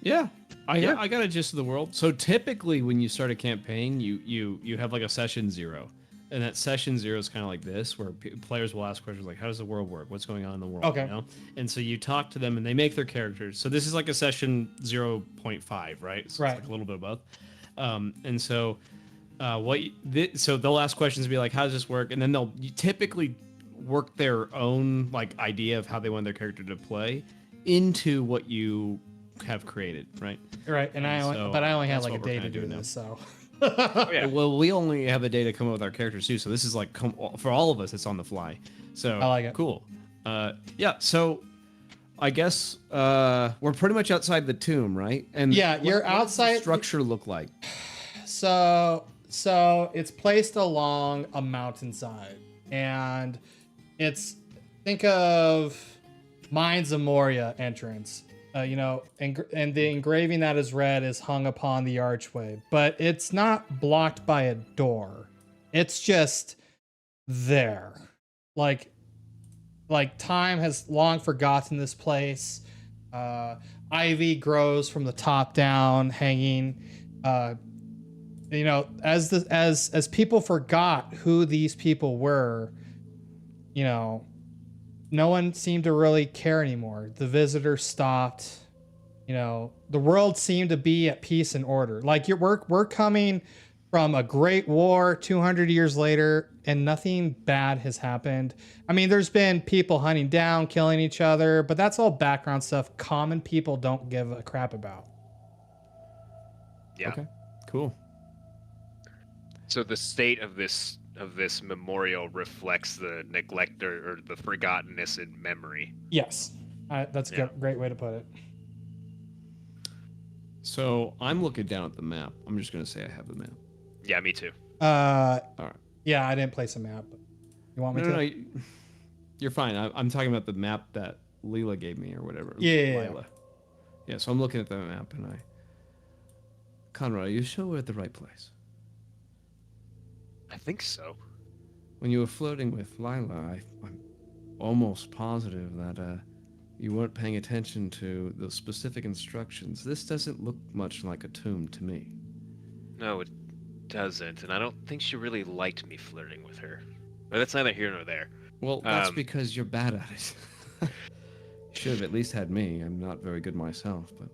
Yeah. I Yeah. got a gist of the world. So typically when you start a campaign, you have like a session 0. And that session 0 is kind of like this, where players will ask questions like, how does the world work? What's going on in the world? Okay. You know? And so you talk to them and they make their characters. So this is like a session 0.5, right? So Right. It's like a little bit of both. And so so they'll ask questions and be like, how does this work? And then they'll typically work their own like idea of how they want their character to play into what you have created, right? Right. And I So only had that's like a what we're day to kinda do doing this, so Yeah. Well, we only have a day to come up with our characters too, so this is like for all of us, it's on the fly. So I like it. Cool. Yeah. So I guess we're pretty much outside the tomb, right? And Yeah, you're what does the outside- structure look like? So it's placed along a mountainside, and think of Mines of Moria entrance. And the engraving that is red is hung upon the archway, but it's not blocked by a door. It's just there. Like time has long forgotten this place. Ivy grows from the top down, hanging. As people forgot who these people were, no one seemed to really care anymore. The visitors stopped. The world seemed to be at peace and order. Like we're coming from a great war 200 years later, and nothing bad has happened. I mean, there's been people hunting down, killing each other, but that's all background stuff common people don't give a crap about. Yeah. Okay. Cool. So the state of this memorial reflects the neglect or the forgottenness in memory. Yes, that's a Yeah. great way to put it. So I'm looking down at the map. I'm just gonna say I have the map. Yeah, me too. All right. Yeah, I didn't place a map. You want me to? No, you're fine. I'm talking about the map that Leela gave me or whatever. Yeah. Lila. Yeah, so I'm looking at the map and Conrad, are you sure we're at the right place? I think so. When you were flirting with Lila, I'm almost positive that you weren't paying attention to the specific instructions. This doesn't look much like a tomb to me. No, it doesn't, and I don't think she really liked me flirting with her. But that's neither here nor there. Well, that's because you're bad at it. You should have at least had me. I'm not very good myself, but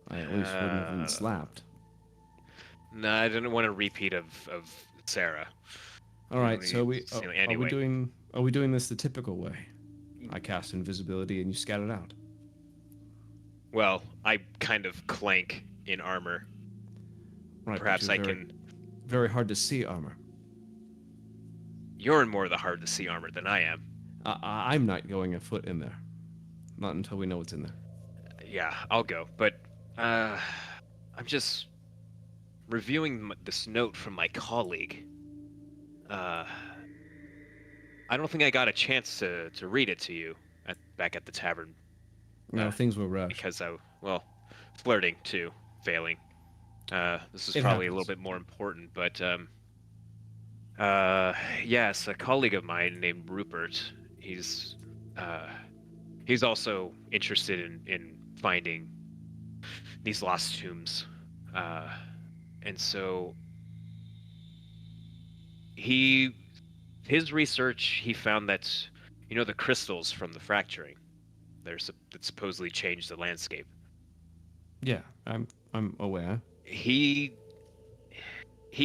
I at least wouldn't have been slapped. No, I didn't want a repeat of Sarah. All right, so Anyway. are we doing this the typical way? I cast invisibility and you scout it out. Well, I kind of clank in armor. Right, Perhaps I can. Very hard to see armor. You're in more of the hard to see armor than I am. I'm not going a foot in there. Not until we know what's in there. Yeah, I'll go. But I'm just reviewing this note from my colleague. I don't think I got a chance to read it to you back at the tavern. No, things were rushed. Because flirting too, failing. This is It probably a happens. little bit more important, but yes, a colleague of mine named Rupert. He's also interested in finding these lost tombs, and so his research, he found that the crystals from the fracturing, that supposedly changed the landscape. Yeah, I'm aware. He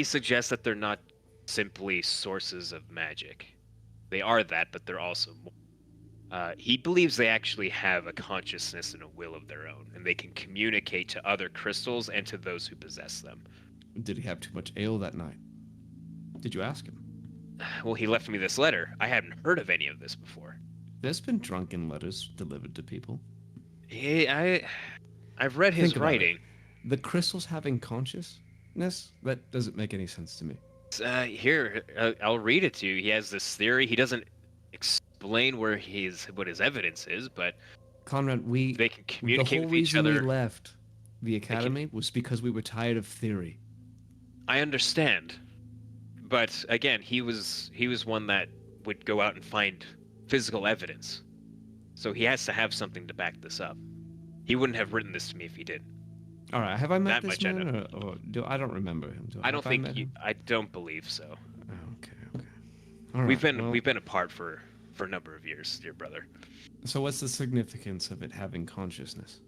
suggests that they're not simply sources of magic. They are that, but they're also more. He believes they actually have a consciousness and a will of their own, and they can communicate to other crystals and to those who possess them. Did he have too much ale that night? Did you ask him? Well, he left me this letter. I hadn't heard of any of this before. There's been drunken letters delivered to people. I've read his Think about it. writing. The crystals having consciousness? That doesn't make any sense to me. Here, I'll read it to you. He has this theory. He doesn't explain what his evidence is, but Conrad, they can communicate the whole with each reason other. we left the academy was because we were tired of theory. I understand, but again, he was one that would go out and find physical evidence, so he has to have something to back this up. He wouldn't have written this to me if he did. All right, have I met That this much I man, or I don't remember him. I don't think met him? I don't believe so. Oh, okay. All right, We've been apart for a number of years, dear brother. So what's the significance of it having consciousness?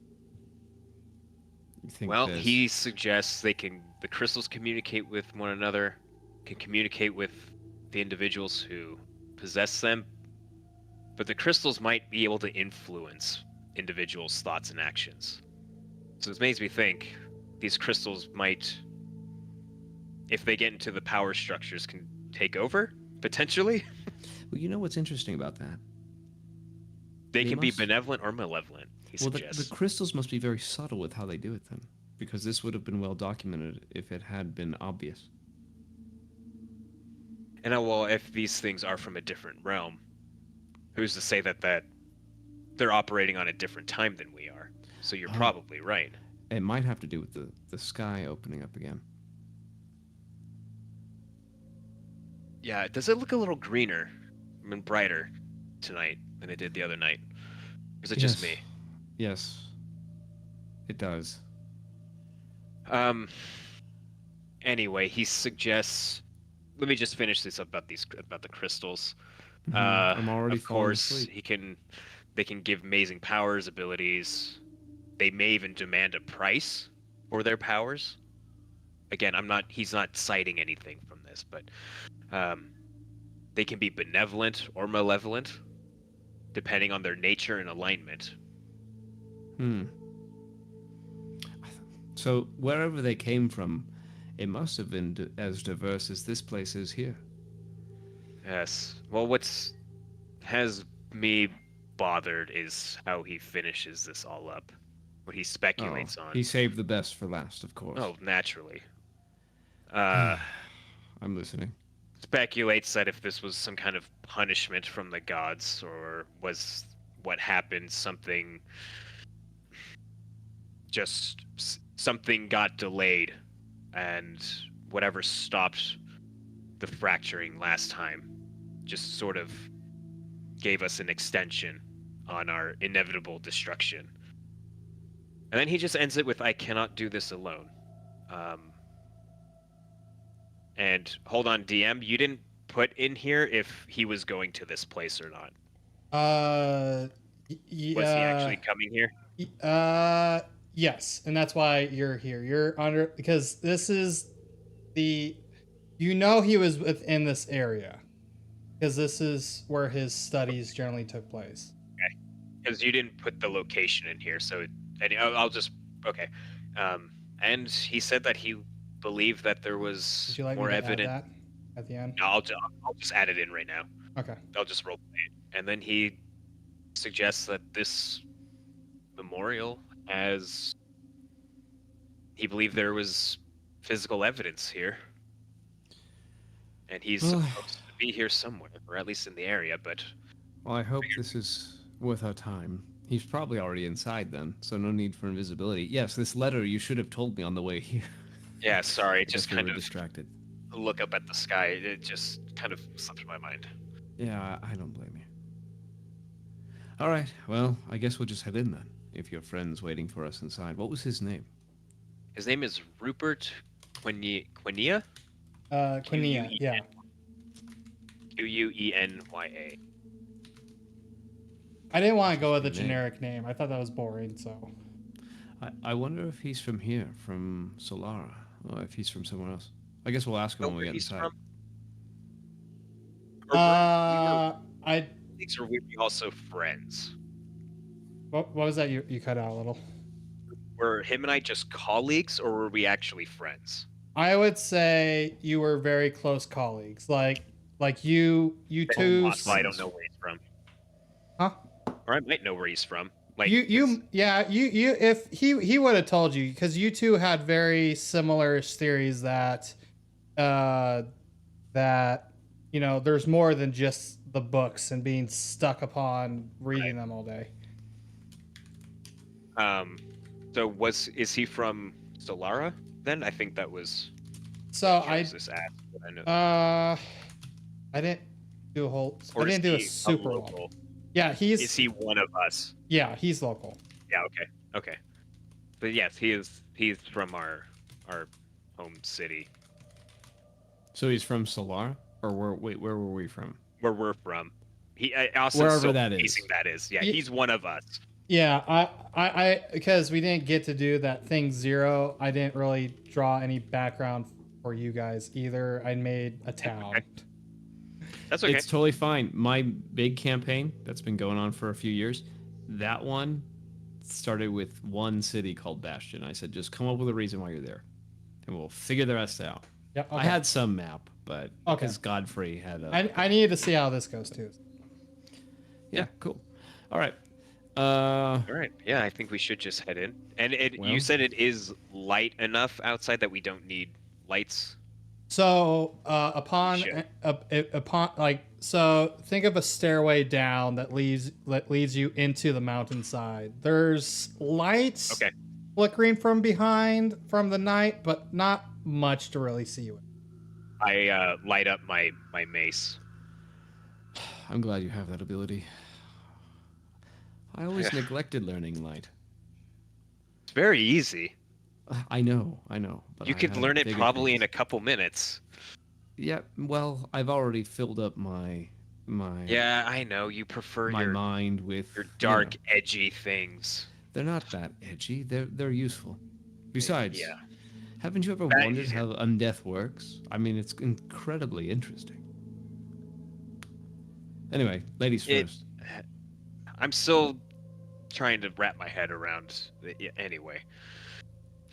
You think Well, he suggests the crystals communicate with one another, can communicate with the individuals who possess them, but the crystals might be able to influence individuals' thoughts and actions. So this makes me think these crystals might, if they get into the power structures, can take over, potentially. Well, you know what's interesting about that? They can be must- benevolent or malevolent, he Well, suggests. the crystals must be very subtle with how they do it then, because this would have been well documented if it had been obvious. And well, if these things are from a different realm, who's to say that they're operating on a different time than we are? So you're probably right. It might have to do with the sky opening up again. Yeah, does it look a little greener and brighter tonight than it did the other night? Or is it just me? Yes, it does. Anyway, he suggests. Let me just finish this about the crystals. I'm already Of falling course, asleep. they can give amazing powers, abilities. They may even demand a price for their powers. Again, he's not citing anything from this, but they can be benevolent or malevolent, depending on their nature and alignment. So wherever they came from, it must have been as diverse as this place is here. Yes. Well, has me bothered is how he finishes this all up. What he speculates on. He saved the best for last, of course. Oh, naturally. I'm listening. Speculates that if this was some kind of punishment from the gods, or was what happened. Something got delayed, and whatever stopped the fracturing last time just sort of gave us an extension on our inevitable destruction. And then he just ends it with, "I cannot do this alone." And hold on, DM, you didn't put in here if he was going to this place or not. Yeah. Was he actually coming here? Yes, and that's why you're here. You're under because this is the he was within this area because this is where his studies generally took place. Okay, because you didn't put the location in here, so I'll just okay. And he said that he believed that there was Would you like more me to evidence. add that at the end? No, I'll just add it in right now. Okay. I'll just role play it, and then he suggests that this memorial, as he believed there was physical evidence here, and he's supposed to be here somewhere, or at least in the area. But Well, I hope this is worth our time. He's probably already inside then, so no need for invisibility. Yes, this letter you should have told me on the way here. yeah, sorry, I it just guess we kind were of distracted. look up at the sky. It just kind of slipped my mind. Yeah, I don't blame you. All right, well, I guess we'll just head in then. If your friend's waiting for us inside. What was his name? His name is Rupert Quenya? Quenya, yeah. Quenya. I didn't want to go with a Name. generic name. I thought that was boring, so. I wonder if he's from here, from Solara, or if he's from somewhere else. I guess we'll ask him when we get inside. I. Or were we also friends? What was that? You cut out a little. Were him and I just colleagues, or were we actually friends? I would say you were very close colleagues. Like you two. So I don't know where he's from. Huh? Or I might know where he's from. Like you if he would have told you because you two had very similar theories that there's more than just the books and being stuck upon reading them all day. So is he from Solara then? I think that was. So this ass, but I know. I didn't do a whole. Or I didn't do a is he super local? long. Yeah, Is he one of us? Yeah, he's local. Yeah. Okay. But yes, he is. He's from our home city, So he's from Solara? Or where were we from? where we're from. He also Wherever that is. facing that is. Yeah, Ye- he's one of us. Yeah, I because we didn't get to do that thing 0. I didn't really draw any background for you guys either. I made a town. Okay. That's okay. It's totally fine. My big campaign that's been going on for a few years, that one started with one city called Bastion. I said, just come up with a reason why you're there, and we'll figure the rest out. Yeah, okay. I had some map, but Okay. because Godfrey had a... I needed to see how this goes too. Yeah, cool. All right. All right. Yeah, I think we should just head in. And Well- you said it is light enough outside that we don't need lights. So upon Shit. so think of a stairway down that leads you into the mountainside. There's lights Okay. flickering from behind from the night, but not much to really see you. I light up my mace. I'm glad you have that ability. I always neglected learning light. It's very easy. I know. But You I could have learn it bigger probably in things. a couple minutes. Yeah, well, I've already filled up my Yeah, I know. You prefer my your mind with dark, you know, edgy things. they're not that edgy. They're useful. Besides, Yeah. haven't you ever That wondered is- how undeath works? I mean, it's incredibly interesting. Anyway, ladies It- first. I'm still trying to wrap my head around it. Anyway.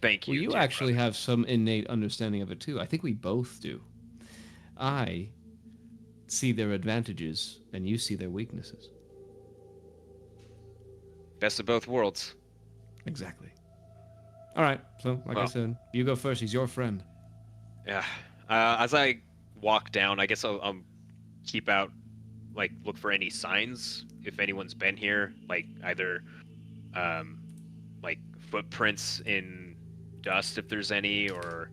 Thank you. Well, you dear actually brother. have some innate understanding of it too. I think we both do. I see their advantages, and you see their weaknesses. Best of both worlds. Exactly. All right. So, like I Well- said, you go first. He's your friend. Yeah. As I walk down, I guess I'll keep out like look for any signs if anyone's been here, like either like footprints in dust if there's any, or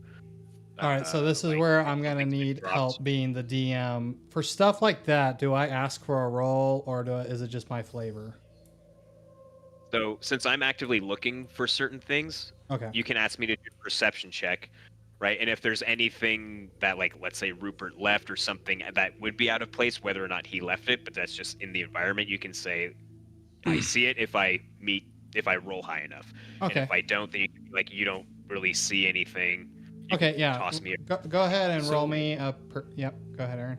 All right, so this is like, where if I'm gonna something's been need dropped. help being the DM for stuff like that. Do I ask for a roll, or is it just my flavor? So since I'm actively looking for certain things, Okay. you can ask me to do a perception check, right? And if there's anything that, like, let's say Rupert left or something that would be out of place, whether or not he left it, but that's just in the environment, you can say, I see it if I roll high enough. Okay. And if I don't, then you can be like, you don't really see anything. You Okay. can Yeah. Toss me. Go ahead and roll So- me a. Yep. Go ahead, Aaron.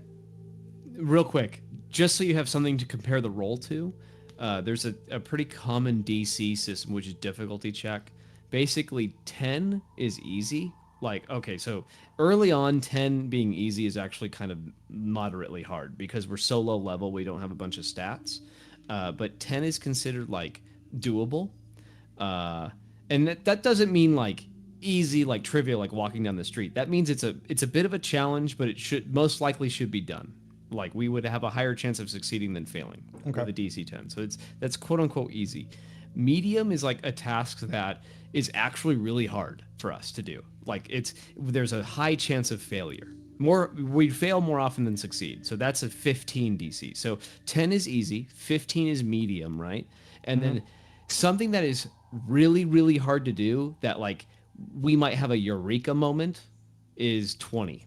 Real quick, just so you have something to compare the roll to, there's a pretty common DC system, which is difficulty check. Basically, 10 is easy. Like, okay, so early on, 10 being easy is actually kind of moderately hard because we're so low level, we don't have a bunch of stats. But 10 is considered like doable. And that doesn't mean like easy, like trivial, like walking down the street. That means it's a bit of a challenge, but it should most likely should be done. Like we would have a higher chance of succeeding than failing with a DC 10. So that's quote unquote easy. Medium is like a task that is actually really hard for us to do. Like there's a high chance of failure. We fail more often than succeed. So that's a 15 DC. So 10 is easy, 15 is medium, right? And then something that is really, really hard to do that like we might have a eureka moment is 20.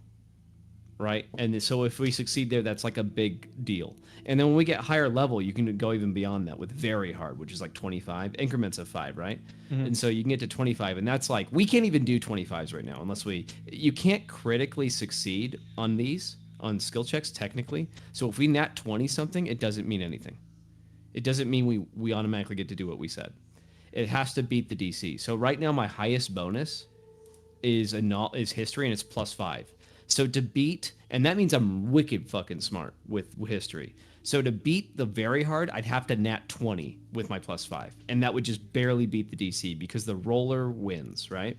Right? And so if we succeed there, that's like a big deal. And then when we get higher level, you can go even beyond that with very hard, which is like 25 increments of 5, right? And so you can get to 25, and that's like we can't even do 25s right now unless you can't critically succeed on these on skill checks technically. So if we nat 20 something, it doesn't mean anything. It doesn't mean we automatically get to do what we said. It has to beat the DC. So right now my highest bonus is history, and it's +5. So to beat, and that means I'm wicked fucking smart with history. So to beat the very hard, I'd have to nat 20 with my +5. And that would just barely beat the DC because the roller wins, right?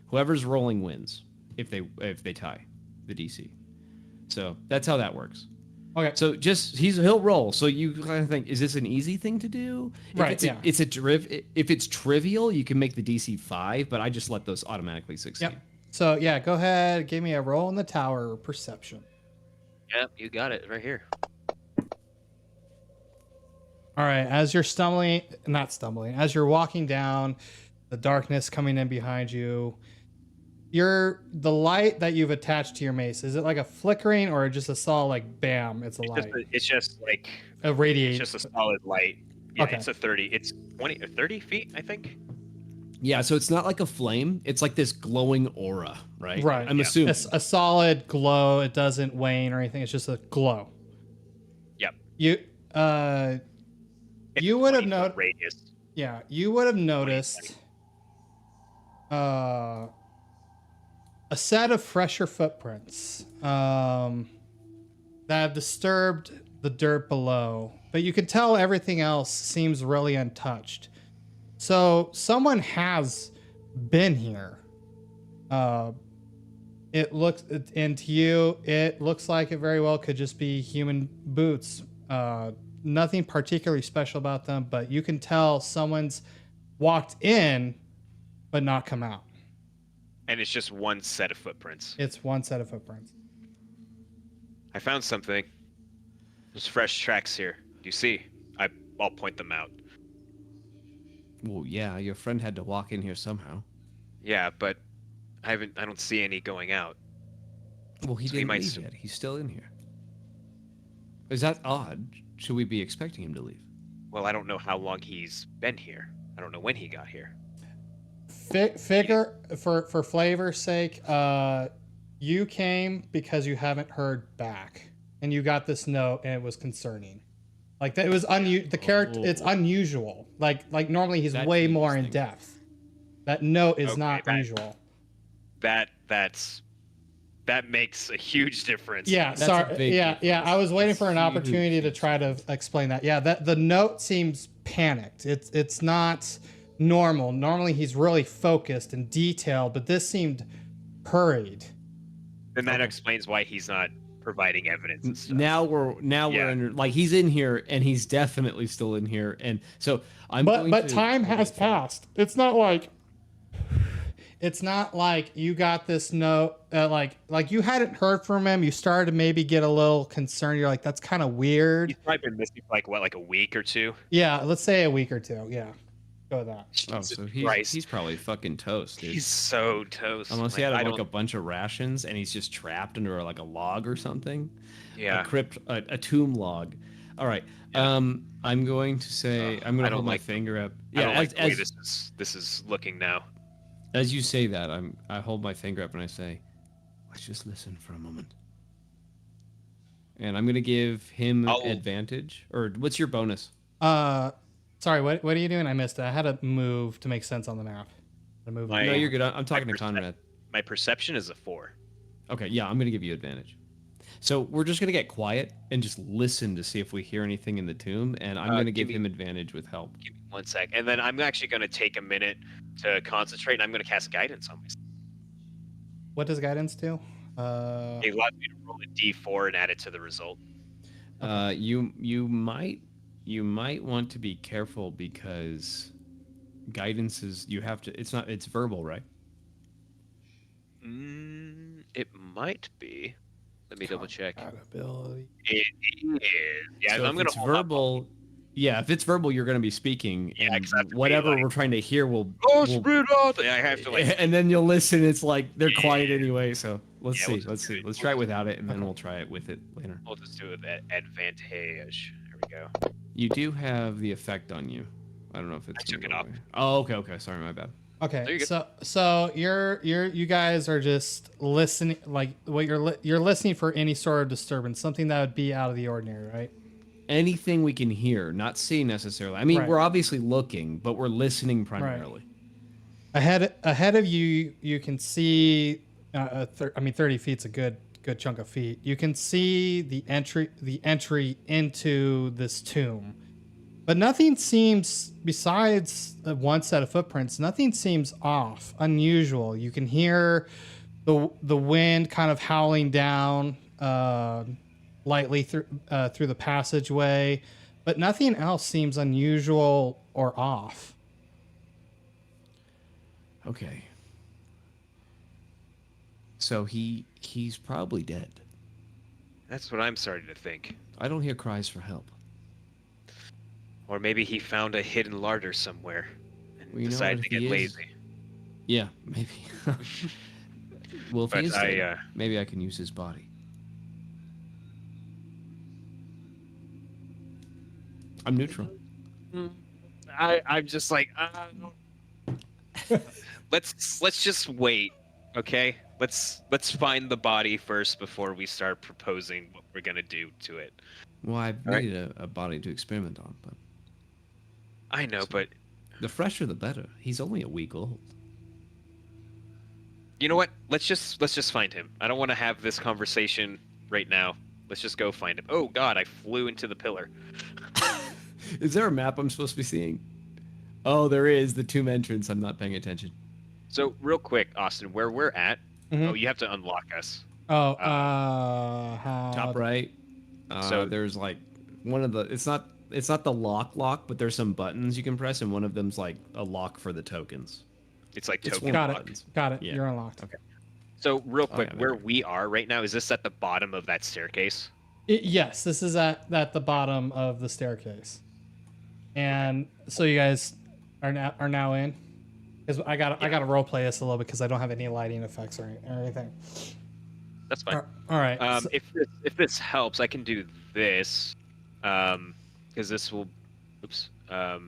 Whoever's rolling wins if they tie the DC. So that's how that works. Okay. So he'll roll. So you kind of think, is this an easy thing to do? Right, If it's trivial, you can make the DC 5, but I just let those automatically succeed. Yep. So yeah, go ahead. Give me a roll in the tower perception. Yep, you got it right here. All right. As you're as you're walking down, the darkness coming in behind you, the light that you've attached to your mace, is it like a flickering or just a solid like bam? It's a light. It's just like A radiate. it's just a solid light. Yeah, Okay. it's a 30. It's 20 or 30 feet, I think. Yeah, so it's not like a flame. It's like this glowing aura, right? Right. I'm assuming. A solid glow. It doesn't wane or anything. It's just a glow. Yep. You It's You would have 20-foot known. radius. Yeah, you would have noticed a set of fresher footprints that have disturbed the dirt below, but you can tell everything else seems really untouched. So someone has been here. It looks, and to you, it looks like it very well could just be human boots. Nothing particularly special about them, but you can tell someone's walked in, but not come out. And it's just one set of footprints. It's one set of footprints. I found something. There's fresh tracks here. Do you see? I'll point them out. Well, yeah, your friend had to walk in here somehow. Yeah, but I don't see any going out. Well, he So he didn't might leave still- yet. He's still in here. Is that odd? Should we be expecting him to leave? Well, I don't know how long he's been here. I don't know when he got here. Figure for flavor's sake, you came because you haven't heard back, and you got this note, and it was concerning. Like that, it was the character. It's unusual. Like normally he's That's way more in interesting. depth. That note is Okay, not unusual. That makes a huge difference. Yeah, That's a sorry. big Yeah. difference. I was waiting That's for an huge opportunity to try to explain that. Yeah, that the note seems panicked. It's not normal. Normally he's really focused and detailed, but this seemed hurried. Then that explains why he's not providing evidence and stuff. Now we're Yeah. under, like, he's in here and he's definitely still in here, and so But time has passed. It's not like you got this note like you hadn't heard from him. You started to maybe get a little concerned. You're like, that's kind of weird. He's probably been missing for like a week or two. Yeah, let's say a week or two. Yeah, go with that. Oh, Jesus so Christ. he's probably fucking toast, dude. He's so toast. Unless he had I like a don't- bunch of rations and he's just trapped under like a log or something. Yeah. A tomb log. All right. Yeah. I'm going to say I'm going I to don't hold my like- finger up. I Yeah, don't like the way as this is looking now. as you say that, I hold my finger up and I say, let's just listen for a moment. And I'm going to give him advantage. Or what's your bonus? Sorry, what are you doing? I missed it. I had to move to make sense on the map. No, you're good. I'm talking to Conrad. My perception is a 4. Okay, yeah, I'm going to give you advantage. So we're just going to get quiet and just listen to see if we hear anything in the tomb, and I'm going to give him advantage with help. Give me 1 sec. And then I'm actually going to take a minute to concentrate, and I'm going to cast guidance on myself. What does guidance do? It allows me to roll a d4 and add it to the result. You might want to be careful because guidance is it's verbal, right? It might be. Let me double check. Compatibility. It is. Yeah, So I'm if going it's to verbal. Yeah, if it's verbal, you're going to be speaking. Yeah, and exactly. whatever Like, we're trying to hear will. Oh, will spirit out! I have to like. and then you'll listen. It's like they're quiet anyway. So let's Yeah, see. we'll Let's just see. do it. Let's try it without it, and then we'll try it with it later. We'll just do it at advantage. There we go. You do have the effect on you. I don't know if it's. I took gonna it go up. away. Oh, okay. Sorry, my bad. Okay, There you so you guys are just listening, like what you're listening for any sort of disturbance, something that would be out of the ordinary, right? Anything we can hear, not see necessarily. I mean, Right. we're obviously looking, but we're listening primarily. Ahead of you, you can see. 30 feet's a good chunk of feet. You can see the entry into this tomb. But nothing seems, besides one set of footprints, nothing seems off, unusual. You can hear the wind kind of howling down lightly through the passageway, but nothing else seems unusual or off. Okay. So he's probably dead. That's what I'm starting to think. I don't hear cries for help. Or maybe he found a hidden larder somewhere and Well, you know decided what, to if get he is- lazy. Yeah, maybe. Well, if But he is I, dead, maybe I can use his body. I'm neutral. I'm just like, let's just wait, okay? Let's find the body first before we start proposing what we're gonna do to it. Well, I All right. needed a body to experiment on, but I know, but the fresher the better. He's only a week old. you know what? Let's just find him. I don't want to have this conversation right now. Let's just go find him. Oh God, I flew into the pillar. Is there a map I'm supposed to be seeing? Oh, there is. The tomb entrance. I'm not paying attention. So real quick, Austin, where we're at? Mhm. Oh, you have to unlock us. Oh, Uh, Top right. So- There's like one of the. It's not the lock, but there's some buttons you can press, and one of them's like a lock for the tokens. It's like It's token one of got the it. buttons. Got it. Yeah. You're unlocked. Okay. So real Oh, quick, yeah, there where we go. we are right now, is this at the bottom of that staircase? Yes, this is at the bottom of the staircase, and so you guys are now in. Because I got to role play this a little bit because I don't have any lighting effects or anything. That's fine. All right. so- If this helps, I can do this, because this will. Oops. I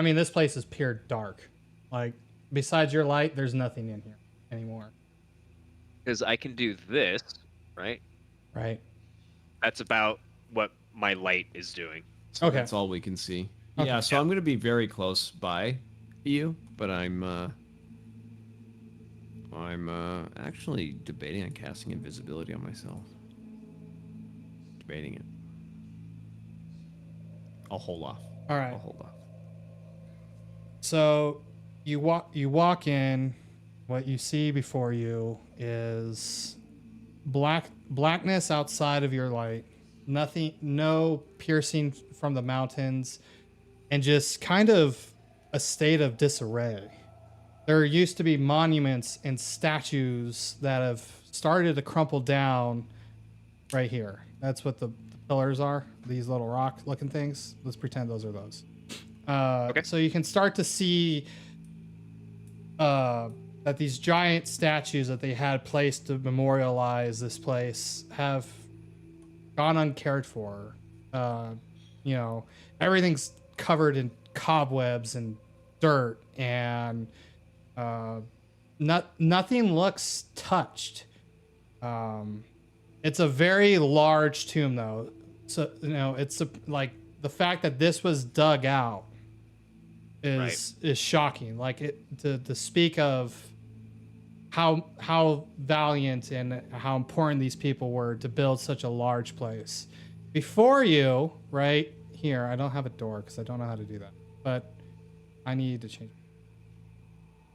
mean, this place is pure dark. Like, besides your light, there's nothing in here anymore. Because I can do this, right? Right. That's about what my light is doing. So Okay. That's all we can see. Okay. Yeah. So I'm gonna be very close by you, but I'm actually debating on casting invisibility on myself. Debating it. I'll hold off. All right. I'll hold off. So you walk in. What you see before you is blackness outside of your light. Nothing, no piercing from the mountains, and just kind of a state of disarray. There used to be monuments and statues that have started to crumple down right here. That's what the pillars are, these little rock looking things. Let's pretend those are those. Okay. So you can start to see that these giant statues that they had placed to memorialize this place have gone uncared for. You know, everything's covered in cobwebs and dirt, and nothing looks touched. It's a very large tomb, though. So it's like the fact that this was dug out is shocking. Like to speak of how valiant and how important these people were to build such a large place. Before you, right here, I don't have a door because I don't know how to do that, but I need to change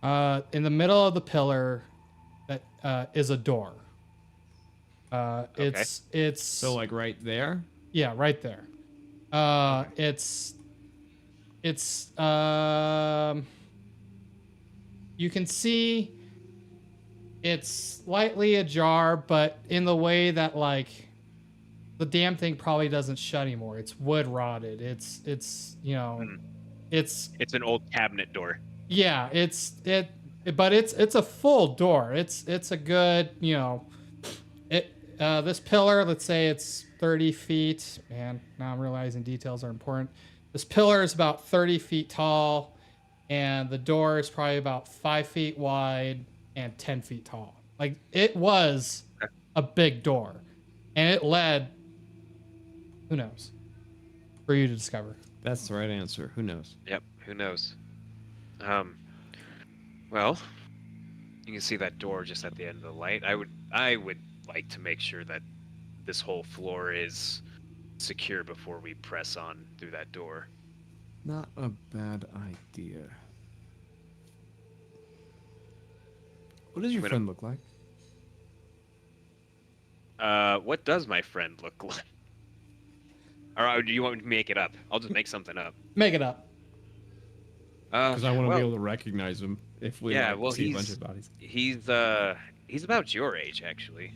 it. In the middle of the pillar, that is a door. It's So like right there. Yeah, right there. It's you can see it's slightly ajar, but in the way that like the damn thing probably doesn't shut anymore. It's wood rotted. It's it's an old cabinet door. Yeah, but it's a full door. It's a good, this pillar, let's say it's 30 feet. Man, now I'm realizing details are important. This pillar is about 30 feet tall, and the door is probably about 5 feet wide and 10 feet tall. Like, it was a big door, and it led, who knows, for you to discover. That's the right answer. Who knows? Yep, who knows? Well, you can see that door just at the end of the light. I would like to make sure that this whole floor is secure before we press on through that door. Not a bad idea. What does your friend look like? What does my friend look like? Or do you want me to make it up? I'll just make something up. Make it up. Because I want to be able to recognize him if we see a bunch of bodies. He's about your age, actually.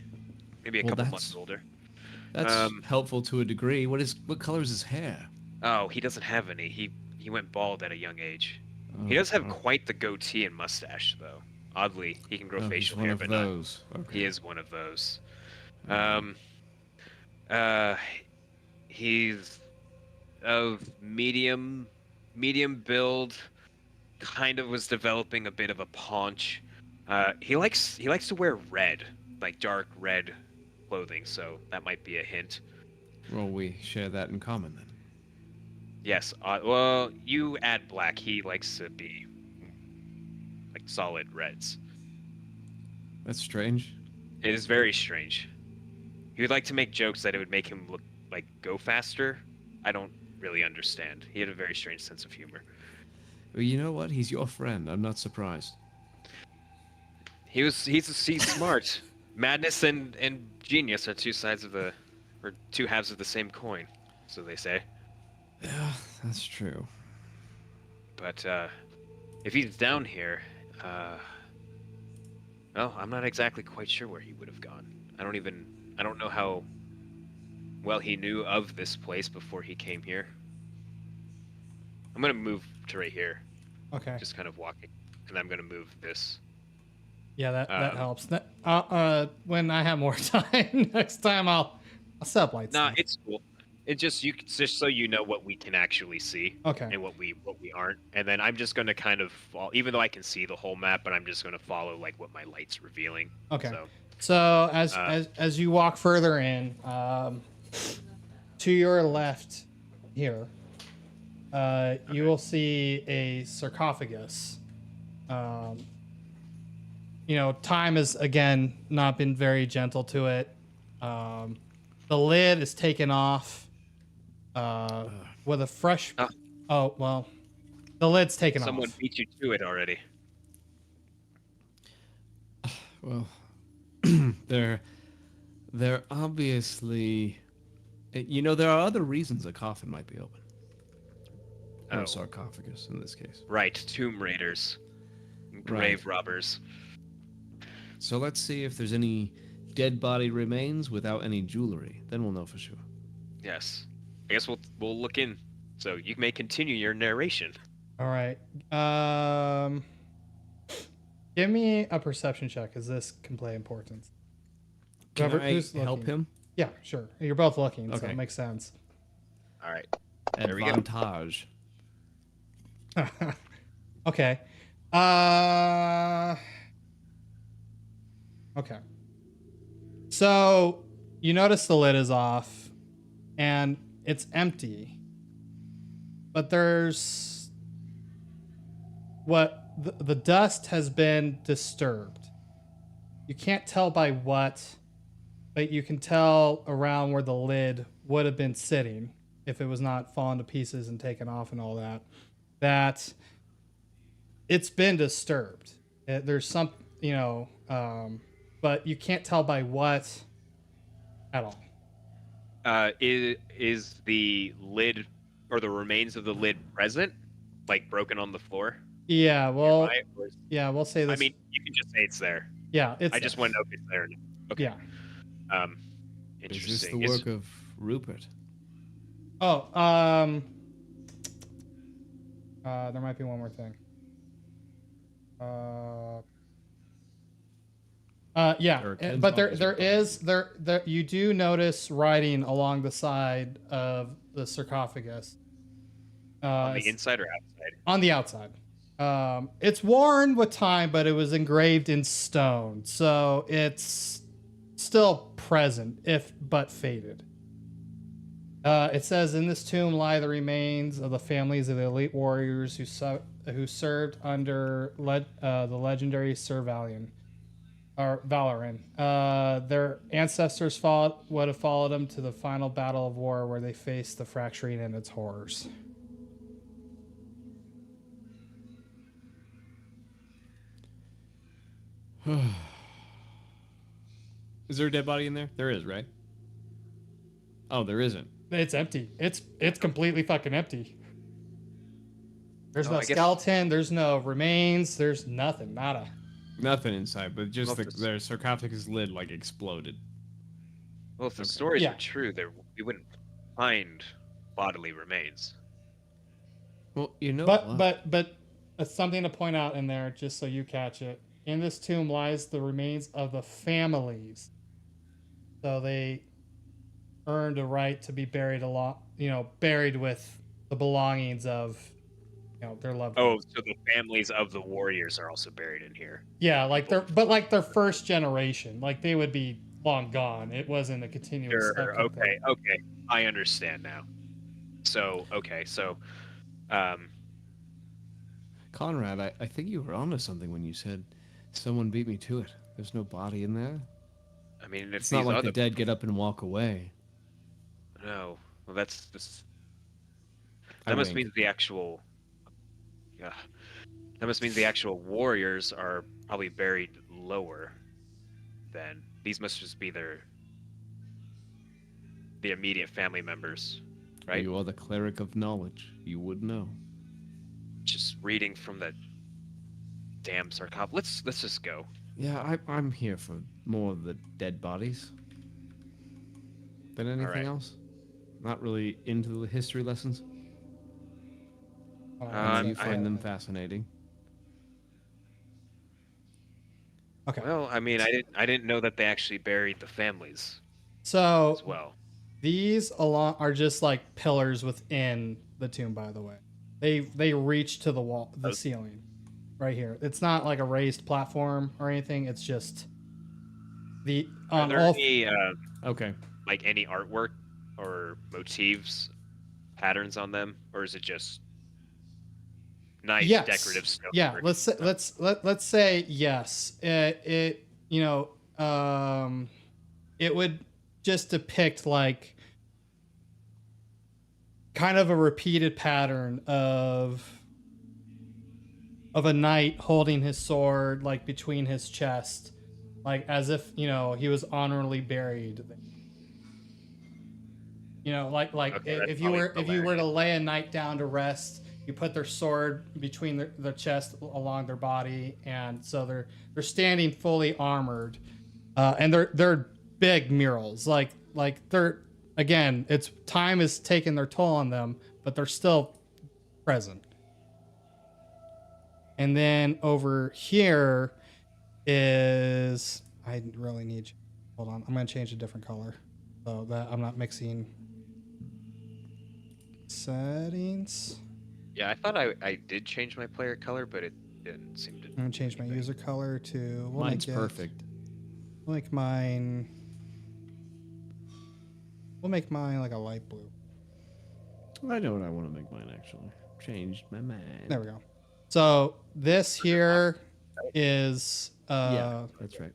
Maybe a couple months older. That's helpful to a degree. What color is his hair? Oh, he doesn't have any. He went bald at a young age. He does have quite the goatee and mustache, though. Oddly, he can grow facial hair, but those. Okay. He is one of those. He's of medium build. Kind of was developing a bit of a paunch. He likes to wear red, like dark red clothing, so that might be a hint. Well, we share that in common then. Yes. Well, you add black. He likes to be like solid reds. That's strange. It is very strange. He would like to make jokes that it would make him look like go faster. I don't really understand. He had a very strange sense of humor. Well, you know what? He's your friend. I'm not surprised. He's smart. Madness and genius are two halves of the same coin, so they say. Yeah, that's true. But if he's down here, well, I'm not exactly quite sure where he would have gone. I don't know how well he knew of this place before he came here. I'm gonna move to right here. Okay. Just kind of walking, and I'm gonna move this. Yeah, that helps. When I have more time next time, I'll set up lights. Nah, it's cool. It's just so you know what we can actually see. Okay. And what we aren't, and then I'm just gonna kind of even though I can see the whole map, but I'm just gonna follow like what my light's revealing. Okay. So as you walk further in, to your left here, you will see a sarcophagus. Time has again not been very gentle to it. The lid is taken off with a fresh. Oh well, the lid's taken off. Someone beat you to it already. Well, there They're obviously... You know, there are other reasons a coffin might be open. Or Oh. a sarcophagus, in this case. Right, tomb raiders, grave robbers. So let's see if there's any dead body remains without any jewelry. Then we'll know for sure. Yes, I guess we'll look in. So you may continue your narration. All right. Give me a perception check, because this can play importance. Can Whoever- I who's help looking? him? Yeah, sure. You're both looking, so Okay. it makes sense. All right. There we go. Advantage. Okay. Okay. So you notice the lid is off and it's empty. But there's the dust has been disturbed. You can't tell by what, but you can tell around where the lid would have been sitting if it was not fallen to pieces and taken off and all that. That it's been disturbed. There's some, but you can't tell by what at all. Is the lid or the remains of the lid present, like broken on the floor? Yeah, well, nearby, or is- yeah, we'll say this. I mean, you can just say it's there. yeah, it's. I just want to know if it's there. Okay. Yeah. Is this Interesting. the work of Rupert? Oh, there might be one more thing. Yeah, There are 10 but there bodies there you do notice writing along the side of the sarcophagus. on the It's inside or outside? on the outside. It's worn with time, but it was engraved in stone, so it's still present, if but faded. It says, in this tomb lie the remains of the families of the elite warriors who served under the legendary Sir Valoran. Their ancestors would have followed them to the final battle of war where they faced the fracturing and its horrors. Is there a dead body in there? There is, right? Oh, there isn't. It's empty. It's completely fucking empty. There's Oh, no I guess- skeleton. There's no remains. There's nothing. Nada. Nothing inside, but just Well, if their sarcophagus lid like exploded. Well, if the Okay. stories Yeah. are true, we wouldn't find bodily remains. Well, you know But what? but something to point out in there, just so you catch it. In this tomb lies the remains of the families. So they earned a right to be buried buried with the belongings of, their loved Oh, ones. so the families of the warriors are also buried in here. Yeah, like their first generation, like they would be long gone. It wasn't a continuous. Sure. type thing. Okay. I understand now. So, Conrad, I think you were onto something when you said someone beat me to it. There's no body in there. I mean, if It's not these like other the dead get up and walk away. no, well, that's this. I That must wink. mean the actual. Yeah, that must mean the actual warriors are probably buried lower. Then these must just be the immediate family members, right? You are the cleric of knowledge. You would know. Just reading from the damn sarcophagus. Let's just go. Yeah, I'm here for more of the dead bodies. Than anything right. else? Not really into the history lessons. Um, You I- find them fascinating. Okay. Well, I mean, I didn't know that they actually buried the families So as well. these are just like pillars within the tomb. By the way, they reach to the wall, the Oh. ceiling, right here. It's not like a raised platform or anything. It's just the Are on there all. any Okay. like any artwork or motifs, patterns on them, or is it just nice Yes. decorative stuff? Yeah, let's say yes. It would just depict like kind of a repeated pattern of a knight holding his sword like between his chest, like as if he was honorably buried. Like Okay, that's if you were probably to lay a knight down to rest, you put their sword between their chest along their body, and so they're standing fully armored, and they're big murals. Like they're, again, it's time is taking their toll on them, but they're still present. And then over here is, I really need you. Hold on, I'm gonna change a different color so that I'm not mixing settings. Yeah, I thought I did change my player color, but it didn't seem to. I'm gonna change my user color to. Mine's perfect. We'll make mine. We'll make mine like a light blue. I know what I want to make mine actually. Changed my mind. There we go. So this here is. Yeah, that's right.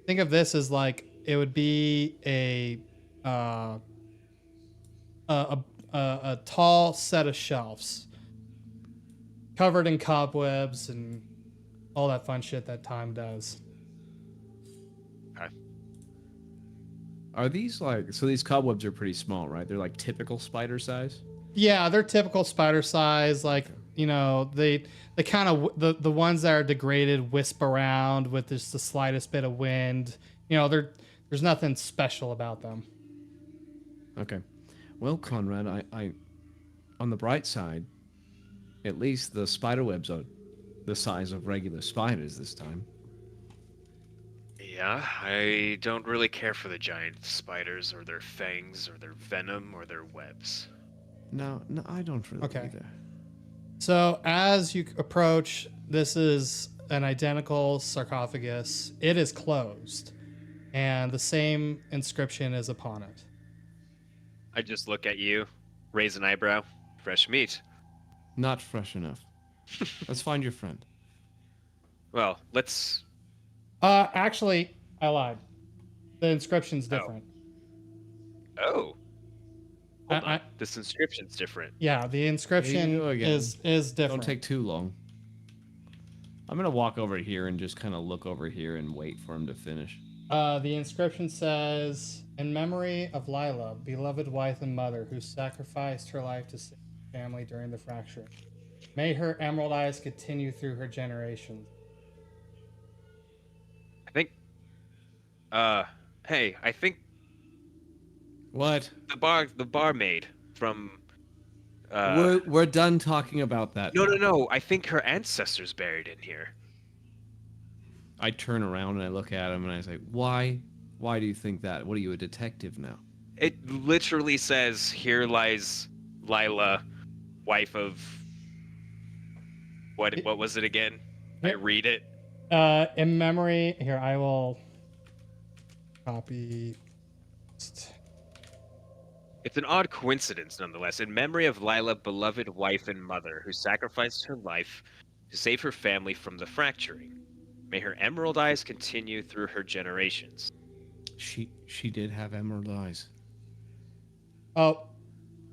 Think of this as like it would be a tall set of shelves covered in cobwebs and all that fun shit that time does. Okay. Are these like, so these cobwebs are pretty small, right? They're like typical spider size? Yeah, they're typical spider size. Like, they kind of, the ones that are degraded wisp around with just the slightest bit of wind. There's nothing special about them. Okay. Well, Conrad, I on the bright side, at least the spider webs are the size of regular spiders this time. Yeah, I don't really care for the giant spiders or their fangs or their venom or their webs. No, I don't really Okay. either. So as you approach, this is an identical sarcophagus. It is closed, and the same inscription is upon it. I just look at you, raise an eyebrow, fresh meat. Not fresh enough. Let's find your friend. Well, let's. Actually, I lied. The inscription's different. Oh. Hold I- on. This inscription's different. Yeah, the inscription go again. is different. Don't take too long. I'm gonna walk over here and just kind of look over here and wait for him to finish. The inscription says, "In memory of Lila, beloved wife and mother, who sacrificed her life to save her family during the fracture. May her emerald eyes continue through her generations." I think. Hey, I think What? the barmaid from. We're done talking about that. No. I think her ancestors buried in here. I turn around and I look at him and I say, "Why? Why do you think that? What are you, a detective now?" It literally says, "Here lies Lila, wife of." What was it again? I read it. In memory, here I will copy. It's an odd coincidence, nonetheless. In memory of Lila, beloved wife and mother, who sacrificed her life to save her family from the fracturing. May her emerald eyes continue through her generations. She did have emerald eyes. Oh,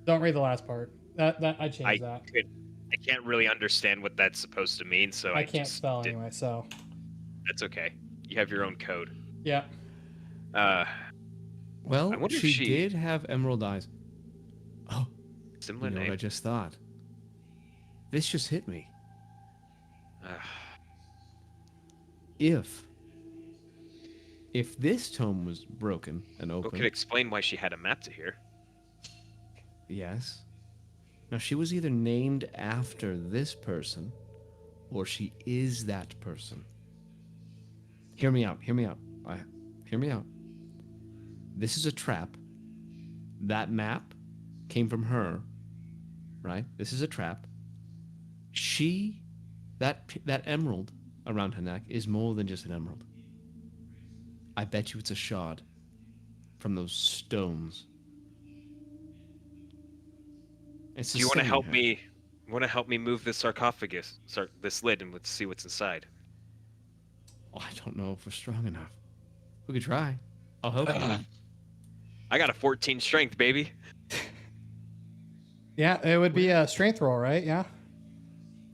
don't read the last part. That I changed that. I can't really understand what that's supposed to mean, so I I can't just spell did- anyway, so That's okay. You have your own code. yeah. Well, I wonder if she she- did have emerald eyes. Oh, Similar you know what name. I just thought? This just hit me. If this tome was broken and What open, could explain why she had a map to here? yes. Now she was either named after this person, or she is that person. Hear me out. Hear me out. Hear me out. This is a trap. That map came from her, right? This is a trap. That emerald around her neck is more than just an emerald. I bet you it's a shard from those stones. It's Do you want to help sustaining her. me? Want to help me move this sarcophagus, this lid, and let's see what's inside? Oh, I don't know if we're strong enough. We could try. I'll help you. I got a 14 strength, baby. Yeah, it would be a strength roll, right? Yeah.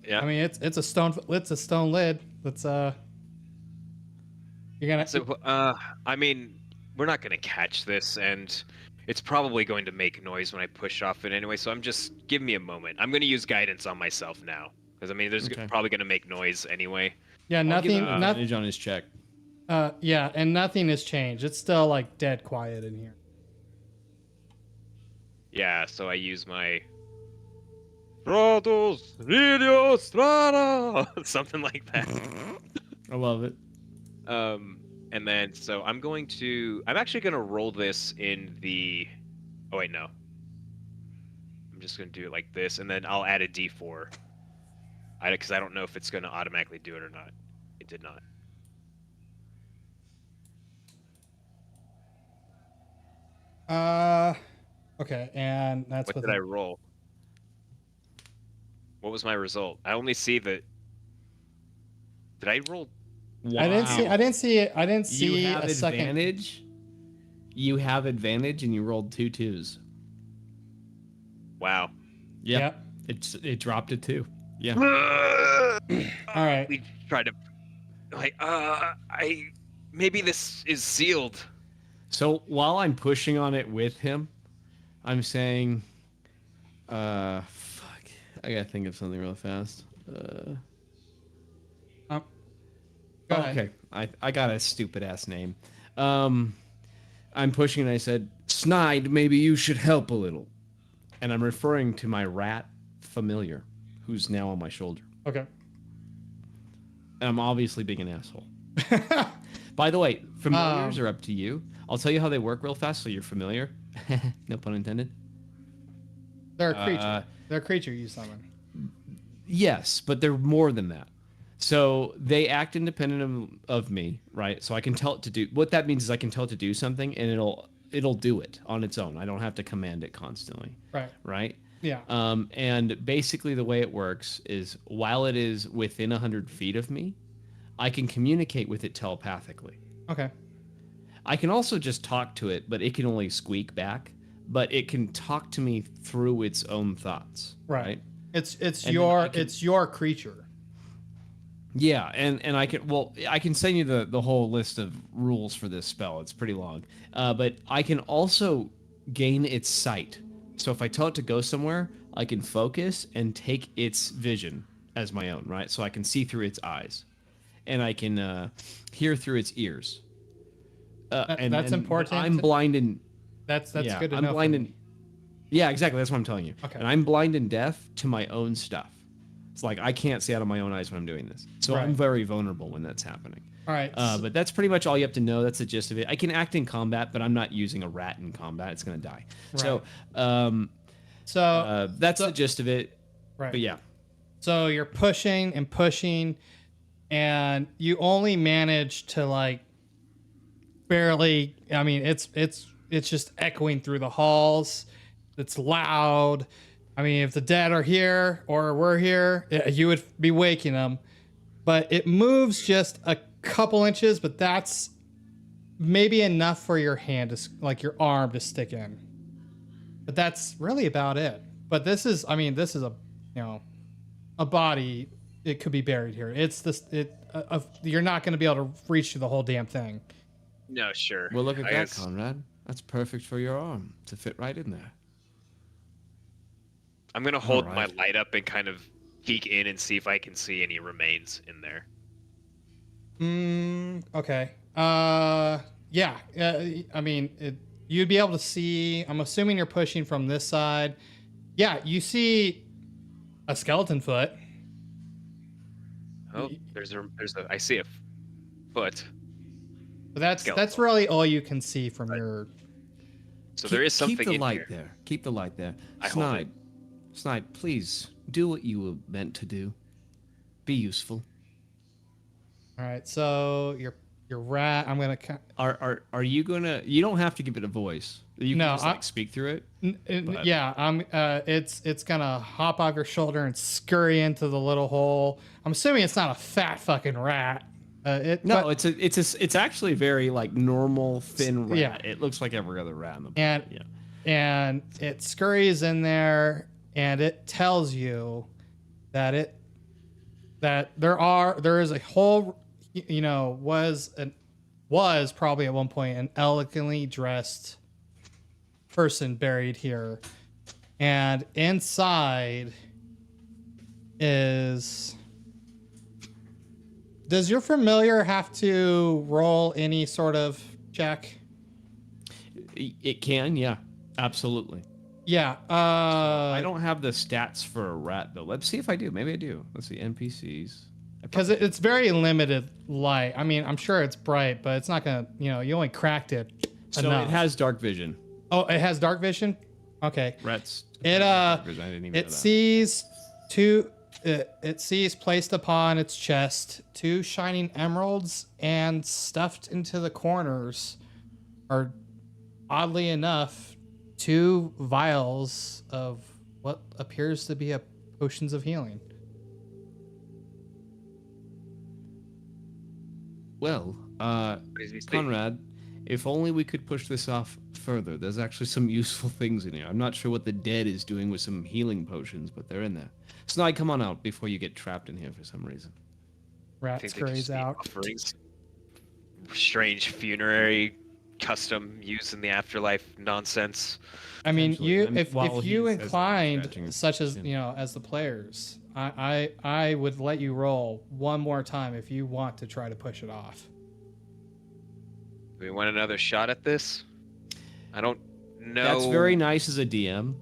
Yeah. I mean, it's a stone lid. Let's You're gonna. So, I mean, we're not gonna catch this, and it's probably going to make noise when I push off it anyway. So give me a moment. I'm gonna use guidance on myself now, because I mean, there's Okay. probably gonna make noise anyway. Yeah, I'll give him nothing. Nothing. advantage on his check. Yeah, and nothing has changed. It's still like dead quiet in here. Yeah, so I use my Stratos, Video Strata, something like that. I love it. And then so I'm actually gonna roll this in the. Oh wait, no. I'm just gonna do it like this, and then I'll add a D4. Because I don't know if it's gonna automatically do it or not. It did not. Okay, and that's What with did I roll? What was my result? I only see the. Did I roll? Wow. I didn't see it. I didn't see You have a second. advantage. You have advantage, and you rolled 2 2s. Wow. Yep. It dropped a 2. Yeah. All right. We tried to. Like, maybe this is sealed. So while I'm pushing on it with him, I'm saying, fuck. I gotta think of something real fast. Go ahead. Okay, I got a stupid ass name. I'm pushing and I said, Snide, maybe you should help a little. And I'm referring to my rat familiar, who's now on my shoulder. Okay. And I'm obviously being an asshole. By the way, familiars are up to you. I'll tell you how they work real fast so you're familiar. No pun intended. They're a creature. They're a creature you summon. Yes, but they're more than that. So they act independent of me, right? So I can tell it to do. What that means is I can tell it to do something, and it'll do it on its own. I don't have to command it constantly. Right. Right. Yeah. And basically the way it works is while it is within 100 feet of me, I can communicate with it telepathically. Okay. I can also just talk to it, but it can only squeak back. But it can talk to me through its own thoughts. Right. It's And your I can- it's your creature. Yeah, and I can send you the whole list of rules for this spell. It's pretty long. But I can also gain its sight. So if I tell it to go somewhere, I can focus and take its vision as my own, right? So I can see through its eyes. And I can hear through its ears. That's important. I'm blind and That's yeah, good to I'm know. blind and yeah, exactly. That's what I'm telling you. Okay. And I'm blind and deaf to my own stuff. It's like I can't see out of my own eyes when I'm doing this. So Right. I'm very vulnerable when that's happening. All right. But that's pretty much all you have to know. That's the gist of it. I can act in combat, but I'm not using a rat in combat. It's gonna die. So that's the gist of it. Right. But yeah. So you're pushing and pushing, and you only manage to like barely. I mean, it's just echoing through the halls. It's loud. I mean, if the dead are here or we're here, you would be waking them. But it moves just a couple inches, but that's maybe enough for your hand to, like your arm to stick in. But that's really about it. But this is a, a body. It could be buried here. It's this. You're not going to be able to reach through the whole damn thing. No, sure. Well, look at I that, guess- Conrad. That's perfect for your arm to fit right in there. I'm gonna hold my Alright. light up and kind of peek in and see if I can see any remains in there. Okay. Yeah. I mean, you'd be able to see. I'm assuming you're pushing from this side. Yeah, you see a skeleton foot. Oh, I see a foot. But that's Skeletal. really all you can see from your. So there is something Keep the in light here. there. Keep the light there. I hold Snide. Snide, please do what you were meant to do. Be useful. All right. So your rat. I'm gonna. Are you gonna? You don't have to give it a voice. You can No, just like speak through it. But- Yeah. It's gonna hop off your shoulder and scurry into the little hole. I'm assuming it's not a fat fucking rat. No, it's actually very like normal thin rat. Yeah. It looks like every other rat in the And yeah. and it scurries in there, and it tells you that there is a whole, was was probably at one point an elegantly dressed person buried here. And inside is... Does your familiar have to roll any sort of check? It can, yeah, absolutely. Yeah. I don't have the stats for a rat though. Let's see if I do. Maybe I do. Let's see NPCs. Because it's very limited light. I mean, I'm sure it's bright, but it's not gonna. You only cracked it. So enough. it has dark vision. Oh, it has dark vision. Okay. Rats. It I didn't even know it that. sees it sees placed upon its chest 2 shining emeralds, and stuffed into the corners are, oddly enough, 2 vials of what appears to be potions of healing. Well, Crazy state. Conrad, if only we could push this off further. There's actually some useful things in here. I'm not sure what the dead is doing with some healing potions, but they're in there. Snide, come on out before you get trapped in here for some reason. I Rat think they just scurries need out. offerings. Strange funerary custom used in the afterlife nonsense. I mean, Potentially. And if while you he says that, inclined, scratching his such as chin. as the players, I would let you roll one more time if you want to try to push it off. Do we want another shot at this? I don't know. That's very nice as a DM.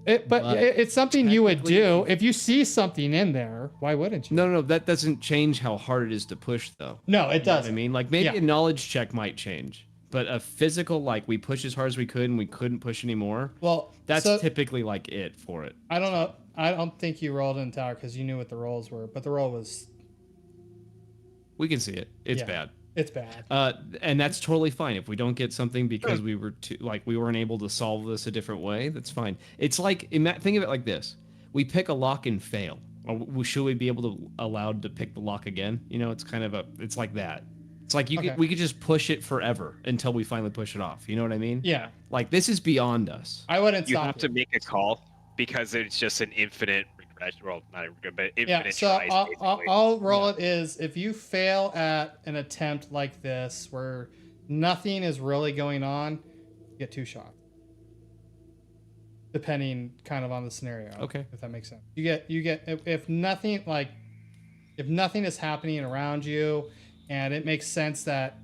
But it's something you would do if you see something in there. Why wouldn't you? No, that doesn't change how hard it is to push, though. No, it You know what doesn't. I mean, like maybe Yeah. a knowledge check might change, but a physical, like we pushed as hard as we could and we couldn't push anymore. Well, That's so, typically like it for it. I don't know. I don't think you rolled in tower because you knew what the rolls were, but the roll was We can see it. It's Yeah. bad. it's bad. And that's totally fine if we don't get something because we weren't able to solve this a different way. That's fine. It's like think of it like this: we pick a lock and fail, or should we be able to allowed to pick the lock again? It's kind of it's like that. It's like we could just push it forever until we finally push it off. You know what I mean? Yeah, Like this is beyond us. I wouldn't You stop have to make a call because it's just an infinite regression. Well, not a, but infinite Yeah, so tries. I'll roll it is if you fail at an attempt like this where nothing is really going on, you get 2 shots. Depending kind of on the scenario. Okay. If that makes sense. You get if nothing is happening around you and it makes sense that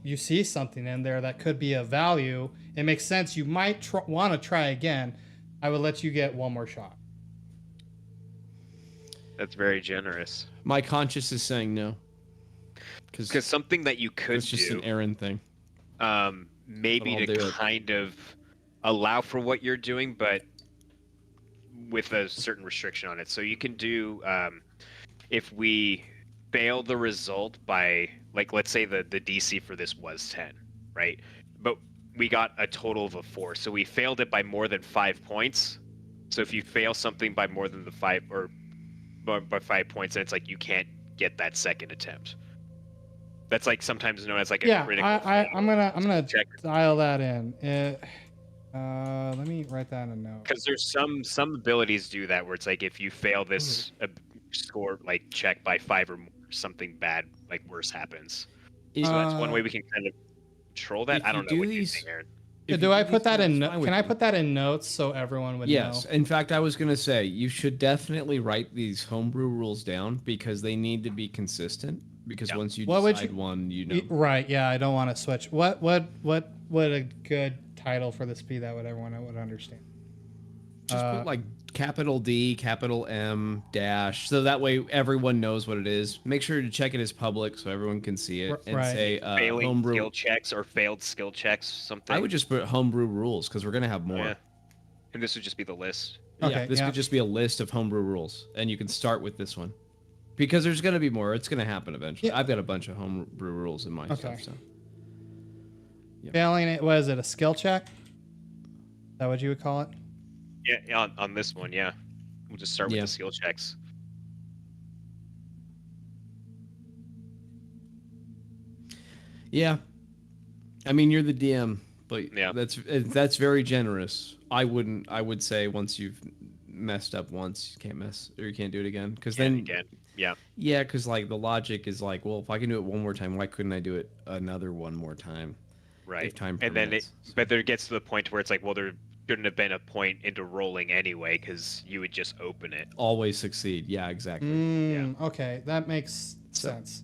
you see something in there that could be of value, it makes sense you might want to try again. I would let you get 1 more shot. That's very generous. My conscience is saying no. Because something that you could It's just do, an errand thing. maybe I'll to do it. kind of allow for what you're doing, but with a certain restriction on it. So you can do, if we fail the result by, like, let's say the DC for this was 10, right? But we got a total of a 4, so we failed it by more than 5 points. So if you fail something by more than the 5 or by 5 points, then it's like you can't get that second attempt. That's like sometimes known as like a critical. I'm gonna check. dial that in. Let me write that in a note. Because there's some abilities do that where it's like if you fail this score like check by 5 or more, something bad like worse happens. So that's one way we can kind of control that. if I you don't know do what you these- think, Aaron. If Do you I do put these that in? things, fine with Can I me. put that in notes so everyone would Yes. know? In fact, I was going to say you should definitely write these homebrew rules down because they need to be consistent. Because Yeah. once you What would decide you- one, you know. Right. Yeah. I don't want to switch. What would a good title for this be that would everyone would understand? Just put like capital D, capital M, dash, so that way everyone knows what it is. Make sure to check it as public so everyone can see it, and Right. say Failing homebrew. skill checks or failed skill checks, something. I would just put homebrew rules because we're gonna have more. Yeah. And this would just be the list. Okay, This yeah. could just be a list of homebrew rules, and you can start with this one because there's gonna be more. It's gonna happen eventually. Yeah. I've got a bunch of homebrew rules in my Okay. stuff. So Failing it. Was it a skill check? Is that what you would call it? Yeah, on this one, yeah. We'll just start with Yeah. the skill checks. yeah, I mean you're the DM, but Yeah. that's very generous. I would say once you've messed up once, you can't mess or you can't do it again because Yeah, then again. Yeah. Yeah, because like the logic is like, well, if I can do it one more time, why couldn't I do it another one more time? Right. If time And then permits. but there gets to the point where it's like, well, there shouldn't have been a point into rolling anyway, because you would just open it. Always succeed. Yeah, exactly. Okay, that makes So- sense.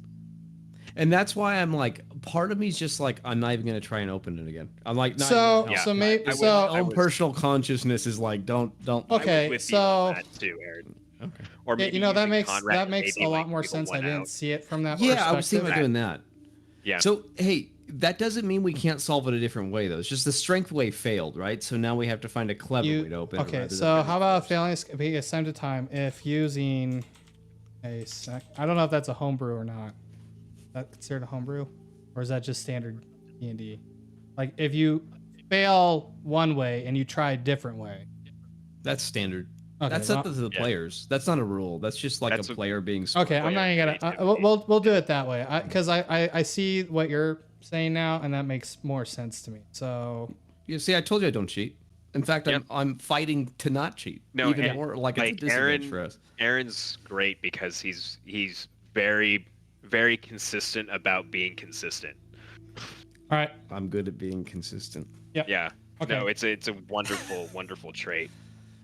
And that's why I'm like, part of me's just like, I'm not even gonna try and open it again. I'm like, not So even, Yeah. so maybe I would- so my own personal consciousness is like, don't. Okay, I was with you on so- that too, Aaron. Okay. Or Yeah, maybe you know that using makes Conrad that to makes maybe, a lot like, more wiggle sense. I one didn't out. see it from that Yeah, I was thinking about perspective. doing that. Yeah. So hey, that doesn't mean we can't solve it a different way though. It's just the strength way failed, right? So now we have to find a clever way to open it. Okay, rather so than how about failing being a time to time if using a sec? I don't know if that's a homebrew or not. Is that considered a homebrew, or is that just standard D&D? Like if you fail one way and you try a different way. That's standard. Okay, That's well- up to the Yeah. players. That's not a rule. That's just like That's a a- player being smart. Okay, I'm not even gonna. We'll do it that way because I see what you're saying now, and that makes more sense to me. So You see, I told you I don't cheat. In fact, Yep. I'm fighting to not cheat. No, even and- more like it's a like disadvantage for us. Aaron's great because he's very, very consistent about being consistent. all right, I'm good at being consistent. Yeah. Okay. No, it's a wonderful, wonderful trait.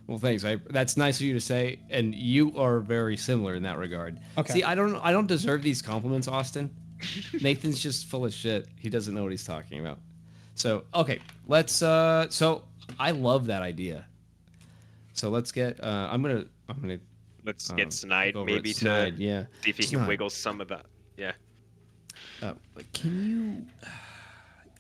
Well, thanks. That's nice of you to say, and you are very similar in that regard. Okay. See, I don't deserve these compliments, Austin. Nathan's just full of shit. He doesn't know what he's talking about. So, okay, let's. So I love that idea. So let's get. I'm gonna. Let's get look Snide over maybe at to Snide, yeah. see if he Snide. can wiggle some of that. Yeah. Can you?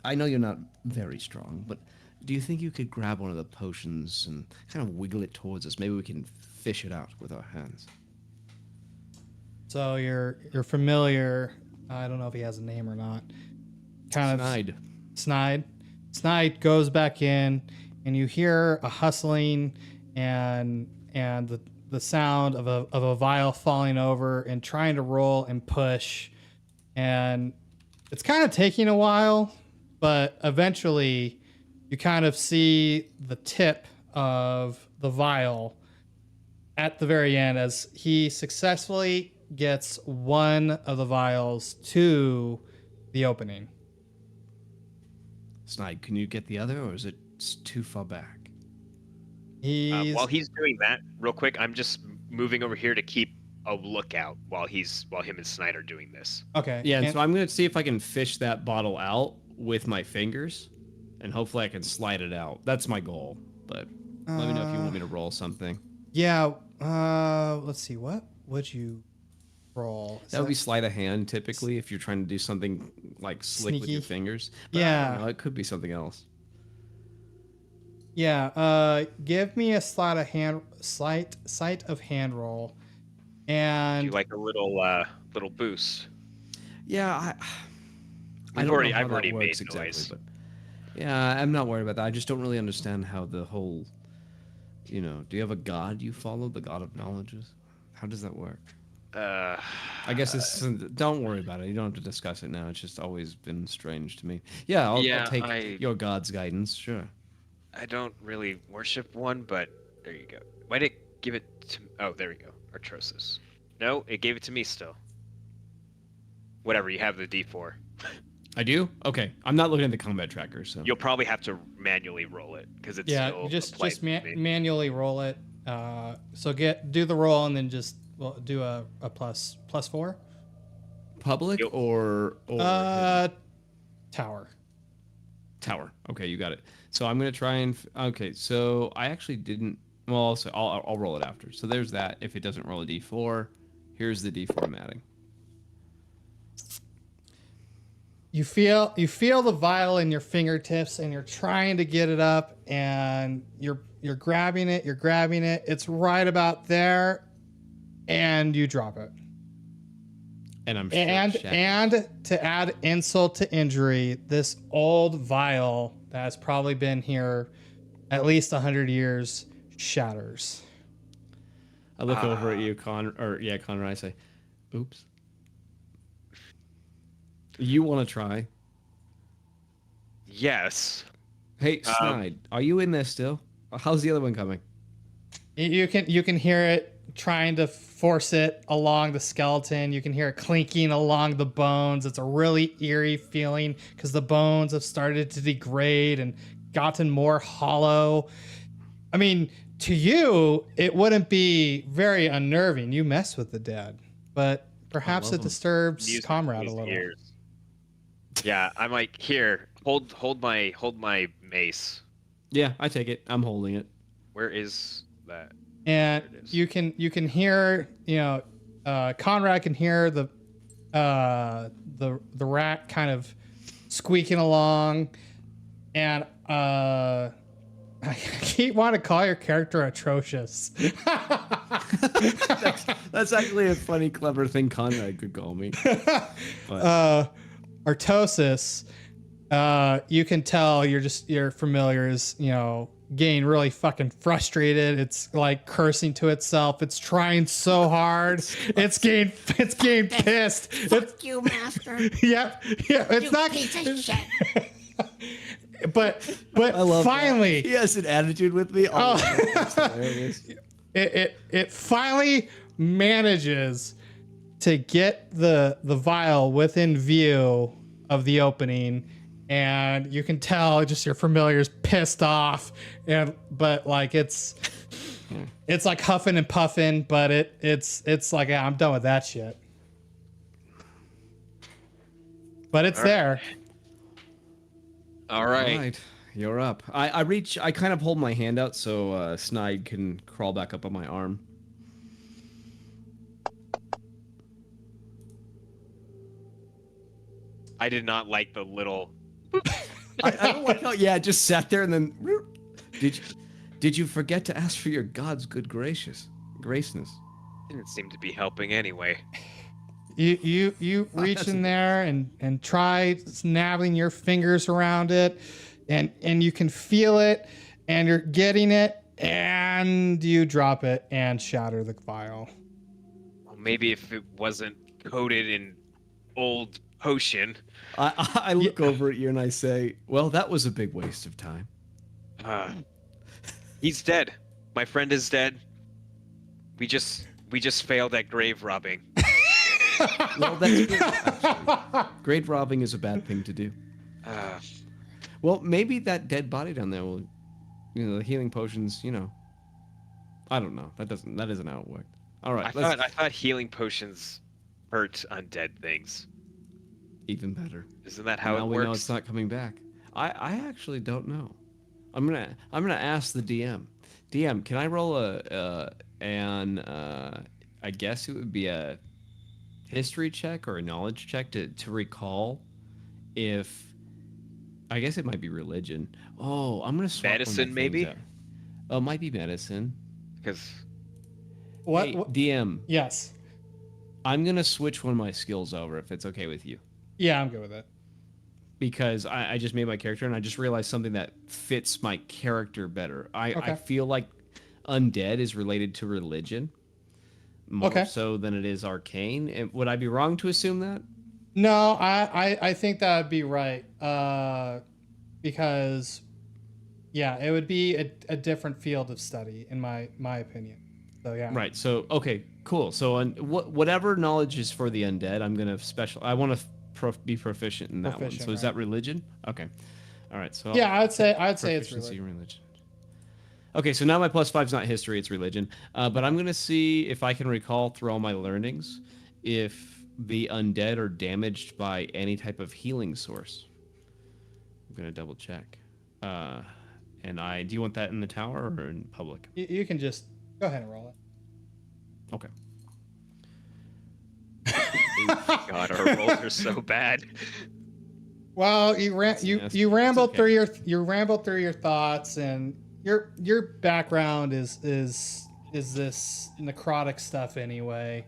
I know you're not very strong, but do you think you could grab one of the potions and kind of wiggle it towards us? Maybe we can fish it out with our hands. so you're familiar. I don't know if he has a name or not. Kind of Snide. Snide. Snide goes back in, and you hear a hustling and the sound of a vial falling over and trying to roll and push, and it's kind of taking a while, but eventually you kind of see the tip of the vial at the very end as he successfully gets one of the vials to the opening. Snide, can you get the other, or is it too far back? While he's doing that, real quick, I'm just moving over here to keep a lookout while him and Snide are doing this. Okay. Yeah, and and- so I'm gonna see if I can fish that bottle out with my fingers, and hopefully I can slide it out. That's my goal. But let me know if you want me to roll something. Yeah. Let's see. What would you roll? Is That would be sleight of hand typically if you're trying to do something like slick with your Sneaky? fingers. But I Yeah. don't know, it could be something else. Yeah. Give me a sleight of hand roll, Do and you like a little boost? Yeah, I I've don't already know how that made works noise. but yeah, I'm not worried about that. I just don't really understand how the whole, do you have a god you follow? The god of knowledges? How does that work? I guess don't worry about it. You don't have to discuss it now. It's just always been strange to me. Yeah, I'll take your god's guidance. Sure. I don't really worship one, but there you go. Why did it give it to? Oh, there we go. Artosis. No, it gave it to me still. Whatever. You have the D4. I do? Okay. I'm not looking at the combat tracker, so. You'll probably have to manually roll it because it's yeah, still you just applied to me. manually roll it. So do the roll and then just do a plus 4. Public Yep. or Tower. tower? Okay, you got it. So I'm gonna try and okay. So I actually didn't. Well, I'll roll it after. So there's that. If it doesn't roll a d4, here's the d4 I'm adding. You feel the vial in your fingertips, and you're trying to get it up, and you're grabbing it. It's right about there, and you drop it. And I'm sure And to add insult to injury, this old vial that has probably been here at least 100 years shatters. I look over at you, Conrad. I say, "Oops." You want to try? Yes. Hey, Snide, are you in there still? How's the other one coming? You can hear it trying to force it along the skeleton. You can hear it clinking along the bones. It's a really eerie feeling because the bones have started to degrade and gotten more hollow. I mean, to you, it wouldn't be very unnerving. You mess with the dead, but perhaps it disturbs Music Conrad a these little. ears. Yeah, I'm like, here, hold my mace. Yeah, I take it. I'm holding it. Where is that? And There it is. you can hear, Conrad can hear the rat kind of squeaking along, and I keep wanting to call your character Atrocious. That's actually a funny, clever thing Conrad could call me. But, Artosis, you can tell your familiars, getting really fucking frustrated. It's like cursing to itself. It's trying so hard. It's getting pissed. Fuck you, master. Yeah. It's You not. piece of shit. But I love finally, that. He has an attitude with me. Oh, that's hilarious. it finally manages to get the vial within view of the opening, and you can tell just your familiar's pissed off, but like it's like huffing and puffing, but it's like, yeah, I'm done with that shit. But it's there. All right. All right, you're up. I kind of hold my hand out so Snide can crawl back up on my arm. I did not like the little. I don't like how, yeah, it just sat there and then. Did you forget to ask for your God's good graceness? Didn't seem to be helping anyway. You reach in there and try snapping your fingers around it, and you can feel it, and you're getting it, and you drop it and shatter the vial. Well, maybe if it wasn't coated in old potion. I look over at you and I say, well, that was a big waste of time. He's dead. My friend is dead. We just failed at grave robbing. Well, that's good, actually. Grave robbing is a bad thing to do. Well, maybe that dead body down there will, the healing potions, I don't know. That isn't how it worked. All right. I thought healing potions hurt undead things. Even better. Isn't that how now it we works? know it's not coming back. I actually don't know. I'm gonna ask the DM. DM, can I roll I guess it would be a history check or a knowledge check to recall if, I guess it might be religion. Oh, I'm gonna swap one of my Medicine, things maybe? out. Oh, it might be medicine. Because What? Hey, what? DM, Yes. I'm gonna switch one of my skills over if it's okay with you. Yeah, I'm good with it. Because I just made my character and I just realized something that fits my character better. I Okay. feel like undead is related to religion more Okay. so than it is arcane. And would I be wrong to assume that? No, I think that would be right. Because, yeah, it would be a different field of study in my opinion. So yeah. Right. So okay, cool. So whatever knowledge is for the undead, I'm gonna I want to be proficient in that one. Proficient, So is right. that religion? Okay. All right. So Yeah, I'd say it's proficiency really. in religion. Okay, so now my +5's not history, it's religion. But I'm going to see if I can recall through all my learnings if the undead are damaged by any type of healing source. I'm going to double check. Do you want that in the tower or in public? You can just go ahead and roll it. Okay. God, our rolls are so bad. Well, you rambled okay. through your thoughts, and your background is this necrotic stuff anyway,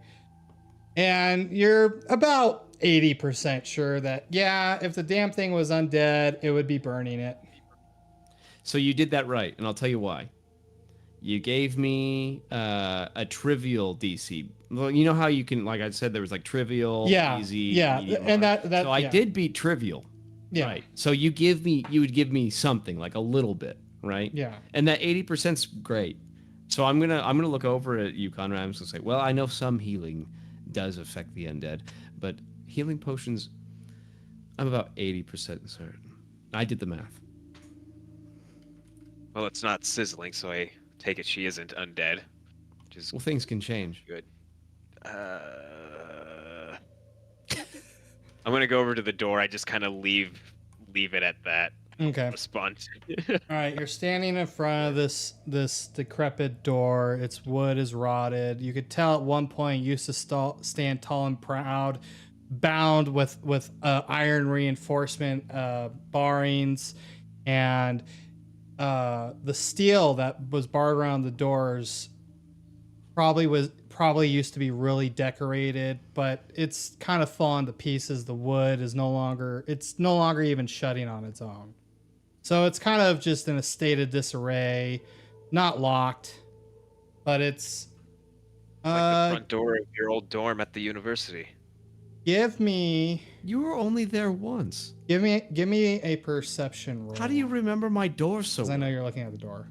and you're about 80% sure that if the damn thing was undead, it would be burning it. So you did that right, and I'll tell you why. You gave me a trivial DC. Well, you know how you can, like I said, there was like trivial, easy, medium, and hard. that So I did beat trivial. Yeah. Right. So you would give me something, like a little bit, right? Yeah. And that 80%'s great. So I'm gonna look over at you, Conrad. I'm just gonna say, well, I know some healing does affect the undead, but healing potions, I'm about 80% certain. I did the math. Well, it's not sizzling, so I take it she isn't undead. Which is Well, things can change. good. I'm gonna go over to the door. I just kind of leave it at that. Okay. Respond. All right, you're standing in front of this decrepit door. Its wood is rotted. You could tell at one point it used to stand tall and proud, bound with iron reinforcement barrings, and the steel that was barred around the doors probably used to be really decorated, but it's kind of fallen to pieces. The wood is no longer even shutting on its own. So it's kind of just in a state of disarray, not locked, but it's Like the front door of your old dorm at the university. give me You were only there once. give me a perception roll. How do you remember my door so Because I well? know you're looking at the door.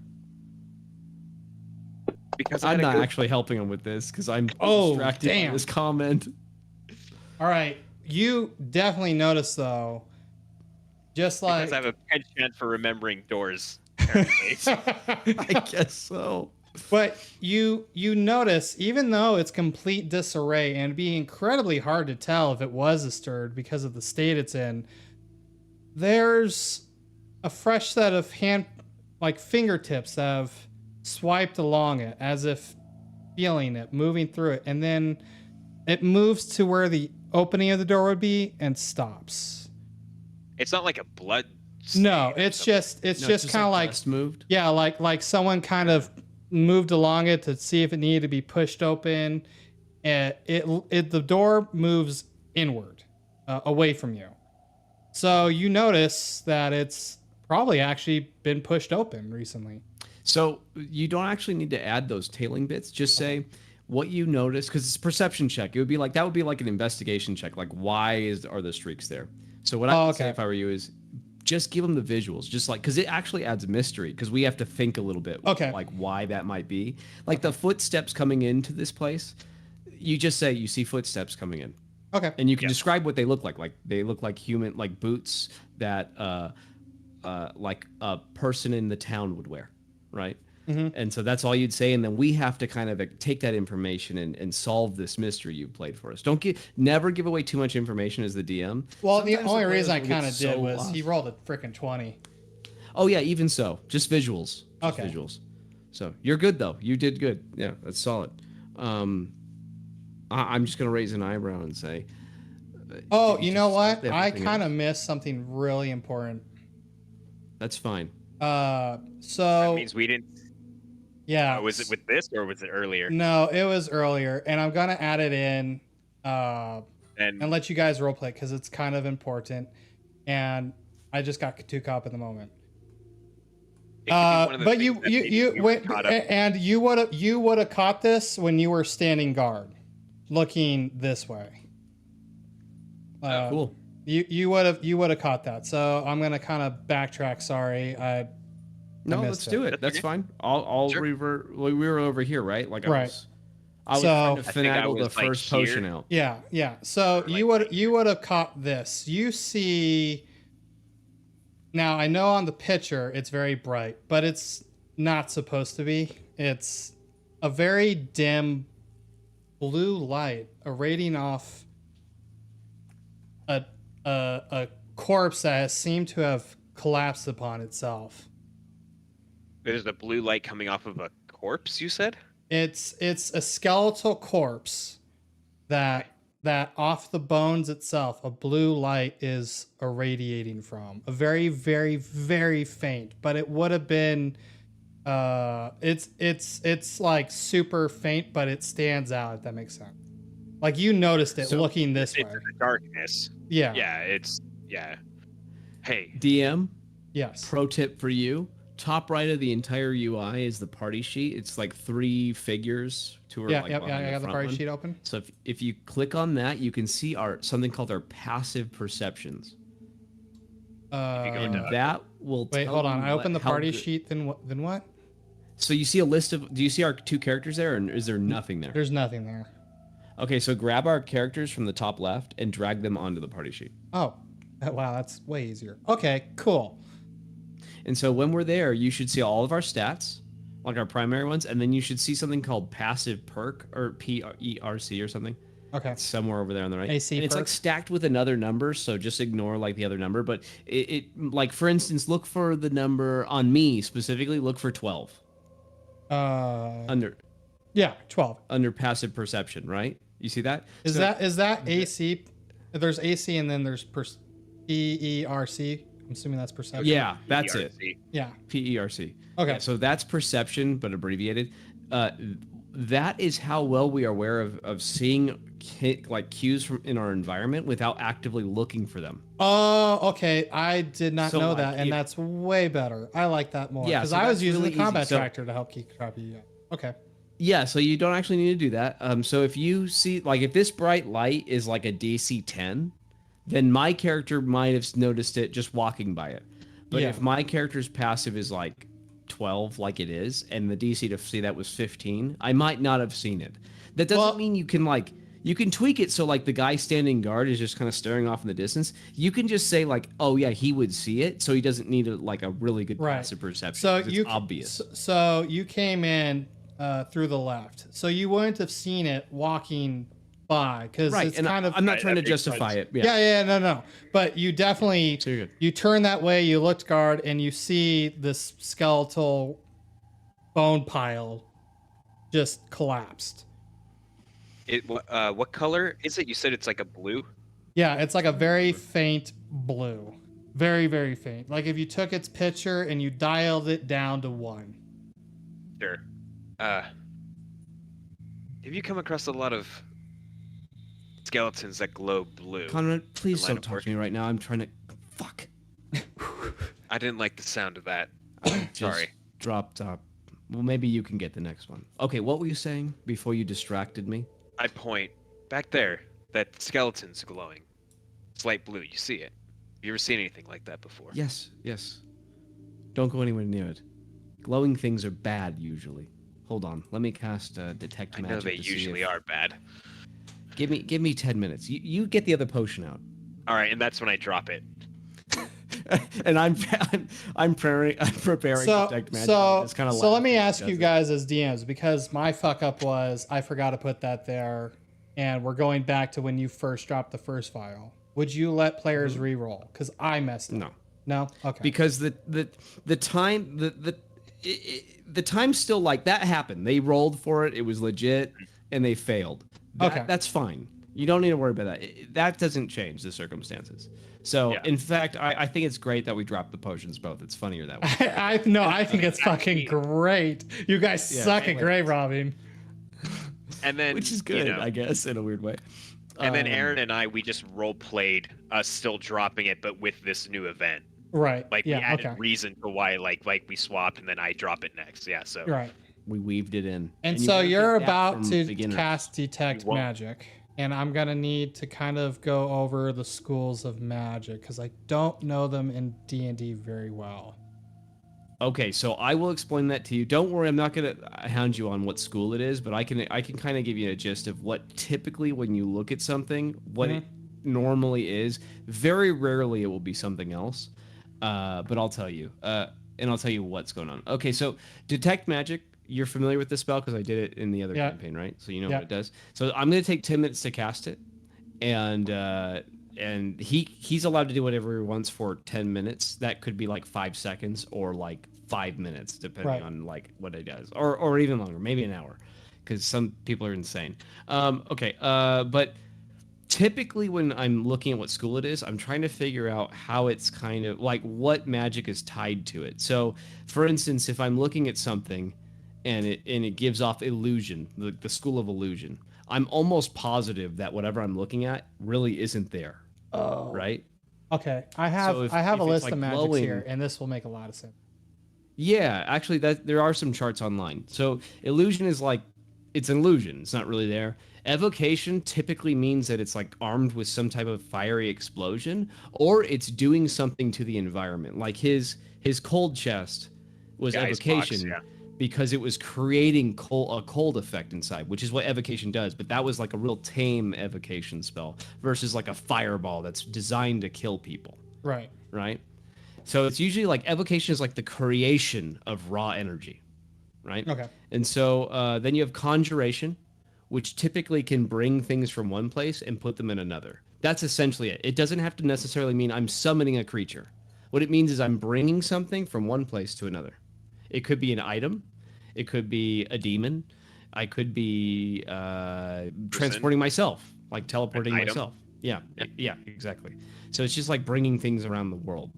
Because I'm I'm not actually helping him with this because I'm Oh, distracted by damn. this comment. All right, you definitely notice though, just like Because I have a penchant for remembering doors. Apparently. I guess so. But you notice, even though it's complete disarray and it'd be incredibly hard to tell if it was disturbed because of the state it's in, there's a fresh set of fingertips that have swiped along it as if feeling it, moving through it, and then it moves to where the opening of the door would be and stops. It's not like a blood. No, stain or it's something. just kind of like dust moved. yeah, like someone kind of moved along it to see if it needed to be pushed open. The door moves inward, away from you. So you notice that it's probably actually been pushed open recently. So you don't actually need to add those tailing bits. Just say what you notice because it's a perception check. It would be like that would be like an investigation check. Like are the streaks there? So what I would say if I were you is just give them the visuals, just like because it actually adds mystery because we have to think a little bit. Okay. Like why that might be. Like the footsteps coming into this place. You just say you see footsteps coming in. Okay. And you can describe what they look like. Like they look like human, like boots that like a person in the town would wear, right? Mm-hmm. And so that's all you'd say, and then we have to kind of take that information and solve this mystery you played for us. Never give away too much information as the DM. Well, Sometimes the only players reason I will get kind of so did was lost. he rolled a freaking 20. Oh yeah, even so, just visuals. Just Okay. visuals. So you're good though. You did good. Yeah, that's solid. I'm just gonna raise an eyebrow and say. Oh, did you know what? everything I kind of else? missed something really important. That's fine. That So means we didn't. yeah, Was it with this or was it earlier? no, it was earlier, and I'm gonna add it in and And let you guys roleplay because it's kind of important, and I just got too caught up in the moment. it could be one of the But things that maybe we were went caught up in. and you would have caught this when you were standing guard, looking this way. Cool. You would have caught that. So I'm gonna kind of backtrack. Sorry, No, missed let's it. do it. That's That's okay. fine. I'll Sure. revert. We were over here, right? Like Right. I was So- trying to I think I finagle the was, like, first potion here. out. Yeah. So Or, you would have caught this. You see. Now I know on the picture it's very bright, but it's not supposed to be. It's a very dim blue light irradiating off a corpse that has seemed to have collapsed upon itself. There's a blue light coming off of a corpse. You said. It's a skeletal corpse that off the bones itself a blue light is irradiating from. A very very very faint, but it would have been it's like super faint, but it stands out if that makes sense. Like you noticed it So looking this It's way. in the darkness. Yeah. Yeah. Hey, DM, Yes. pro tip for you. Top right of the entire UI is the party sheet. It's like 3 figures. 2 are Yeah, like yeah, behind I got the front party one. sheet open. So if you click on that, you can see something called our passive perceptions. you go And into that will Wait, tell hold on. you I opened the how party good- sheet. Then what? So you see a list of. Do you see our 2 characters there, or is there nothing there? There's nothing there. Okay, so grab our characters from the top left and drag them onto the party sheet. Oh, wow, that's way easier. Okay, cool. And so when we're there, you should see all of our stats, like our primary ones, and then you should see something called passive perk or PERC or something. Okay. It's somewhere over there on the right. AC and it's like perk. stacked with another number, so just ignore like the other number. But it like for instance, look for the number on me specifically. Look for 12 under Yeah, 12. under passive perception, right? You see that? Is So- that AC? There's AC and then there's PERC. I'm assuming that's perception. Yeah, that's it. ERC. Yeah. PERC. Okay. Yeah, so that's perception, but abbreviated. That is how well we are aware of seeing like cues from in our environment without actively looking for them. Oh, okay. I did not So, know like, that, and if- that's way better. I like that more. Yeah, Because so I was that's using really the combat easy. So- tractor to help keep track of you. Okay. Yeah, so you don't actually need to do that. So if you see, like, if this bright light is like a DC 10, then my character might have noticed it just walking by it. But Yeah. if my character's passive is like 12, like it is, and the DC to see that was 15, I might not have seen it. That doesn't Well- mean you can tweak it so like the guy standing guard is just kind of staring off in the distance. You can just say like, oh yeah, he would see it, so he doesn't need a really good Right. passive perception. So 'cause you it's obvious. So you came in through the left, so you wouldn't have seen it walking by because Right, it's and kind of. I'm not Right, trying to that makes justify sense. it. No. But you definitely So you're good. you turn that way. You looked guard, and you see this skeletal bone pile just collapsed. What color is it? You said it's like a blue. Yeah, it's like a very faint blue, very very faint. Like if you took its picture and you dialed it down to 1. Sure. Have you come across a lot of skeletons that glow blue? Conrad, please line don't of talk work. to me right now. I'm trying to. Fuck. I didn't like the sound of that. Just Sorry. dropped up. Well, maybe you can get the next one. Okay, what were you saying before you distracted me? I point back there. That skeleton's glowing. It's light blue. You see it? You ever seen anything like that before? Yes, yes. Don't go anywhere near it. Glowing things are bad usually. Hold on, let me cast detect I magic. know they to see usually if- are bad. Give me 10 minutes. You get the other potion out. All right, and that's when I drop it. And I'm preparing detect magic. It's kind of so let me ask you guys as DMs, because my fuck up was I forgot to put that there, and we're going back to when you first dropped the first file. Would you let players re-roll? Because I messed up. No. No. Okay. Because the time the time's still like that happened. They rolled for it. It was legit, and they failed. Okay. That's fine. You don't need to worry about that. That doesn't change the circumstances. So, Yeah. in fact, I think it's great that we dropped the potions both. It's funnier that way. I think it's fucking great. You guys Yeah, suck at anyway. grave robbing. And then Which is good, you know, I guess, in a weird way. and then Um, Aaron and I, we just role played us still dropping it, but with this new event. Right. Like we yeah. added Okay. reason to why, like we swapped, and then I drop it next. Yeah. So Right. we weaved it in. And you so gotta you're get that about from to beginners. cast detect You won't. magic, and I'm gonna need to kind of go over the schools of magic because I don't know them in D&D very well. Okay, so I will explain that to you. Don't worry, I'm not gonna hound you on what school it is, but I can kind of give you a gist of what typically when you look at something, what it normally is. Very rarely it will be something else, but I'll tell you, and I'll tell you what's going on. Okay, so detect magic. You're familiar with the spell because I did it in the other Yeah. campaign, right? So you know Yeah. what it does. So I'm gonna take 10 minutes to cast it, and he's allowed to do whatever he wants for 10 minutes. That could be like 5 seconds or like 5 minutes, depending Right. on like what he does, or even longer, maybe an hour, because some people are insane. But typically when I'm looking at what school it is, I'm trying to figure out how it's kind of like what magic is tied to it. So, for instance, if I'm looking at something and it gives off illusion, the school of illusion, I'm almost positive that whatever I'm looking at really isn't there. Oh. Right? Okay. I have So if a it's, list like, of magics glowing- here, and this will make a lot of sense. Yeah, actually, there are some charts online. So illusion is like, it's an illusion. It's not really there. Evocation typically means that it's like armed with some type of fiery explosion, or it's doing something to the environment. Like his cold chest was Guy's box, evocation, yeah. because it was creating a cold effect inside, which is what evocation does. But that was like a real tame evocation spell versus like a fireball that's designed to kill people. Right. Right. So it's usually like evocation is like the creation of raw energy. Right. Okay. And so then you have conjuration, which typically can bring things from one place and put them in another. That's essentially it. It doesn't have to necessarily mean I'm summoning a creature. What it means is I'm bringing something from one place to another. It could be an item. It could be a demon. I could be transporting myself, like teleporting myself. Yeah, yeah, exactly. So it's just like bringing things around the world.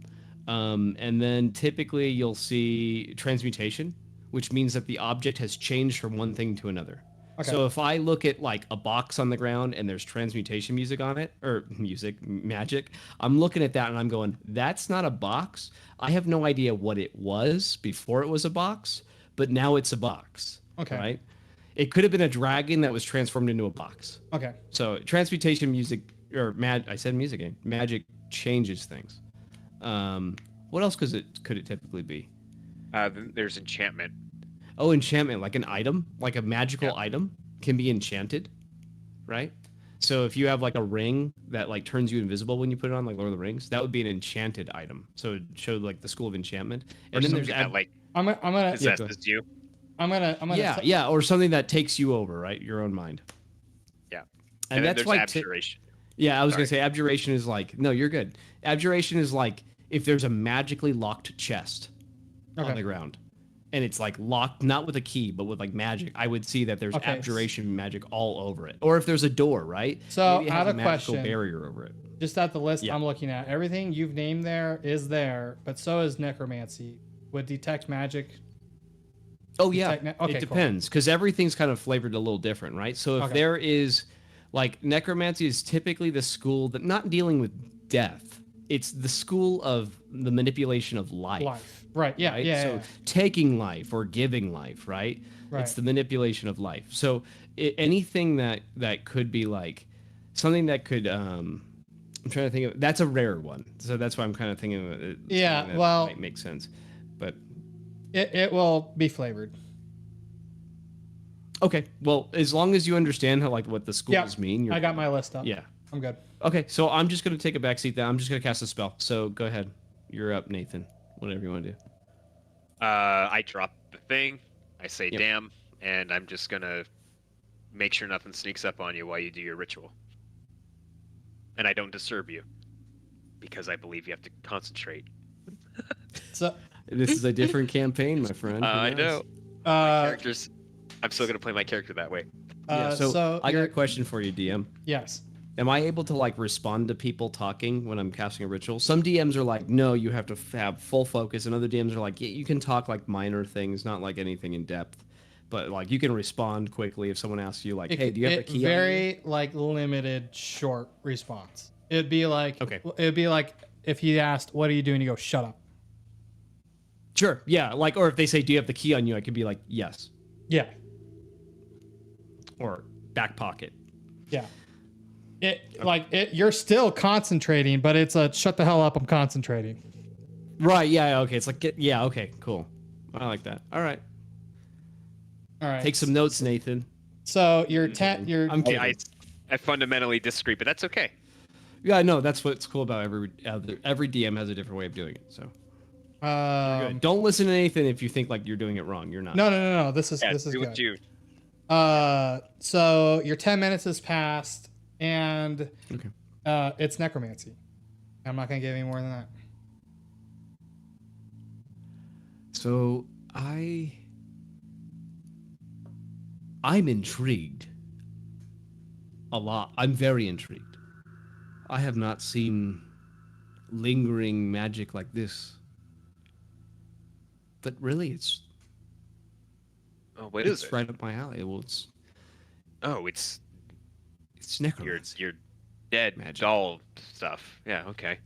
And then typically you'll see transmutation, which means that the object has changed from one thing to another. Okay. So if I look at like a box on the ground and there's transmutation music on it, or magic, I'm looking at that and I'm going, that's not a box. I have no idea what it was before it was a box, but now it's a box. Okay. Right? It could have been a dragon that was transformed into a box. Okay. So transmutation music, or I said music game, magic changes things. What else could it typically be? There's enchantment. Oh, enchantment, like an item, like a magical item can be enchanted, right? So if you have like a ring that like turns you invisible when you put it on, like Lord of the Rings, that would be an enchanted item. So it showed like the school of enchantment. And then there's that like I'm gonna possesses you. I'm gonna yeah, or something that takes you over, right? Your own mind. Yeah. And that's there's like abjuration. Yeah, I was gonna say abjuration is like, no, you're good. Abjuration is like if there's a magically locked chest on the ground. And it's like locked, not with a key, but with like magic. I would see that there's abjuration magic all over it. Or if there's a door, right? So maybe it has a magical barrier over it. Just at the list I'm looking at, everything you've named there is there, but so is necromancy. Would detect magic? Oh yeah, it depends because everything's kind of flavored a little different, right? So if there is, like, necromancy is typically the school that not dealing with death. It's the school of the manipulation of life. Right. Yeah. Right? Yeah. So taking life or giving life, right? It's the manipulation of life. So anything that could be like something that could I'm trying to think of, that's a rare one. So that's why I'm kind of thinking of it. Yeah, well, might make sense. But it will be flavored. Okay. Well, as long as you understand how, like, what the schools mean. I got my list up. Yeah. I'm good. Okay, so I'm just going to take a backseat then. I'm just going to cast a spell. So go ahead. You're up, Nathan. Whatever you want to do. I drop the thing. I say damn, and I'm just going to make sure nothing sneaks up on you while you do your ritual. And I don't disturb you because I believe you have to concentrate. So this is a different campaign, my friend. I know. My characters. I'm still going to play my character that way. So I got a question for you, DM. Yes. Am I able to, like, respond to people talking when I'm casting a ritual? Some DMs are like, no, you have to have full focus, and other DMs are like, yeah, you can talk like minor things, not like anything in depth, but like you can respond quickly if someone asks you, like, hey, do you have a key? Very like limited, short response. It'd be like It'd be like if he asked, "What are you doing?" You go, "Shut up." Sure. Yeah. Like, or if they say, "Do you have the key on you?" I could be like, "Yes." Yeah. Or back pocket. Yeah. You're still concentrating, but it's a shut the hell up, I'm concentrating. Right, yeah, okay. It's like, okay, cool. I like that. All right. Take some notes, Nathan. So I fundamentally disagree, but that's okay. Yeah, no, that's what's cool about every DM has a different way of doing it. So don't listen to Nathan if you think like you're doing it wrong. You're not. No. This is good. You. So your 10 minutes has passed. And it's necromancy. I'm not going to give any more than that. So I'm intrigued a lot. I'm very intrigued. I have not seen lingering magic like this. But really, it's right up my alley. Well, it's necromancy. You're dead magic. Doll stuff. Yeah, okay.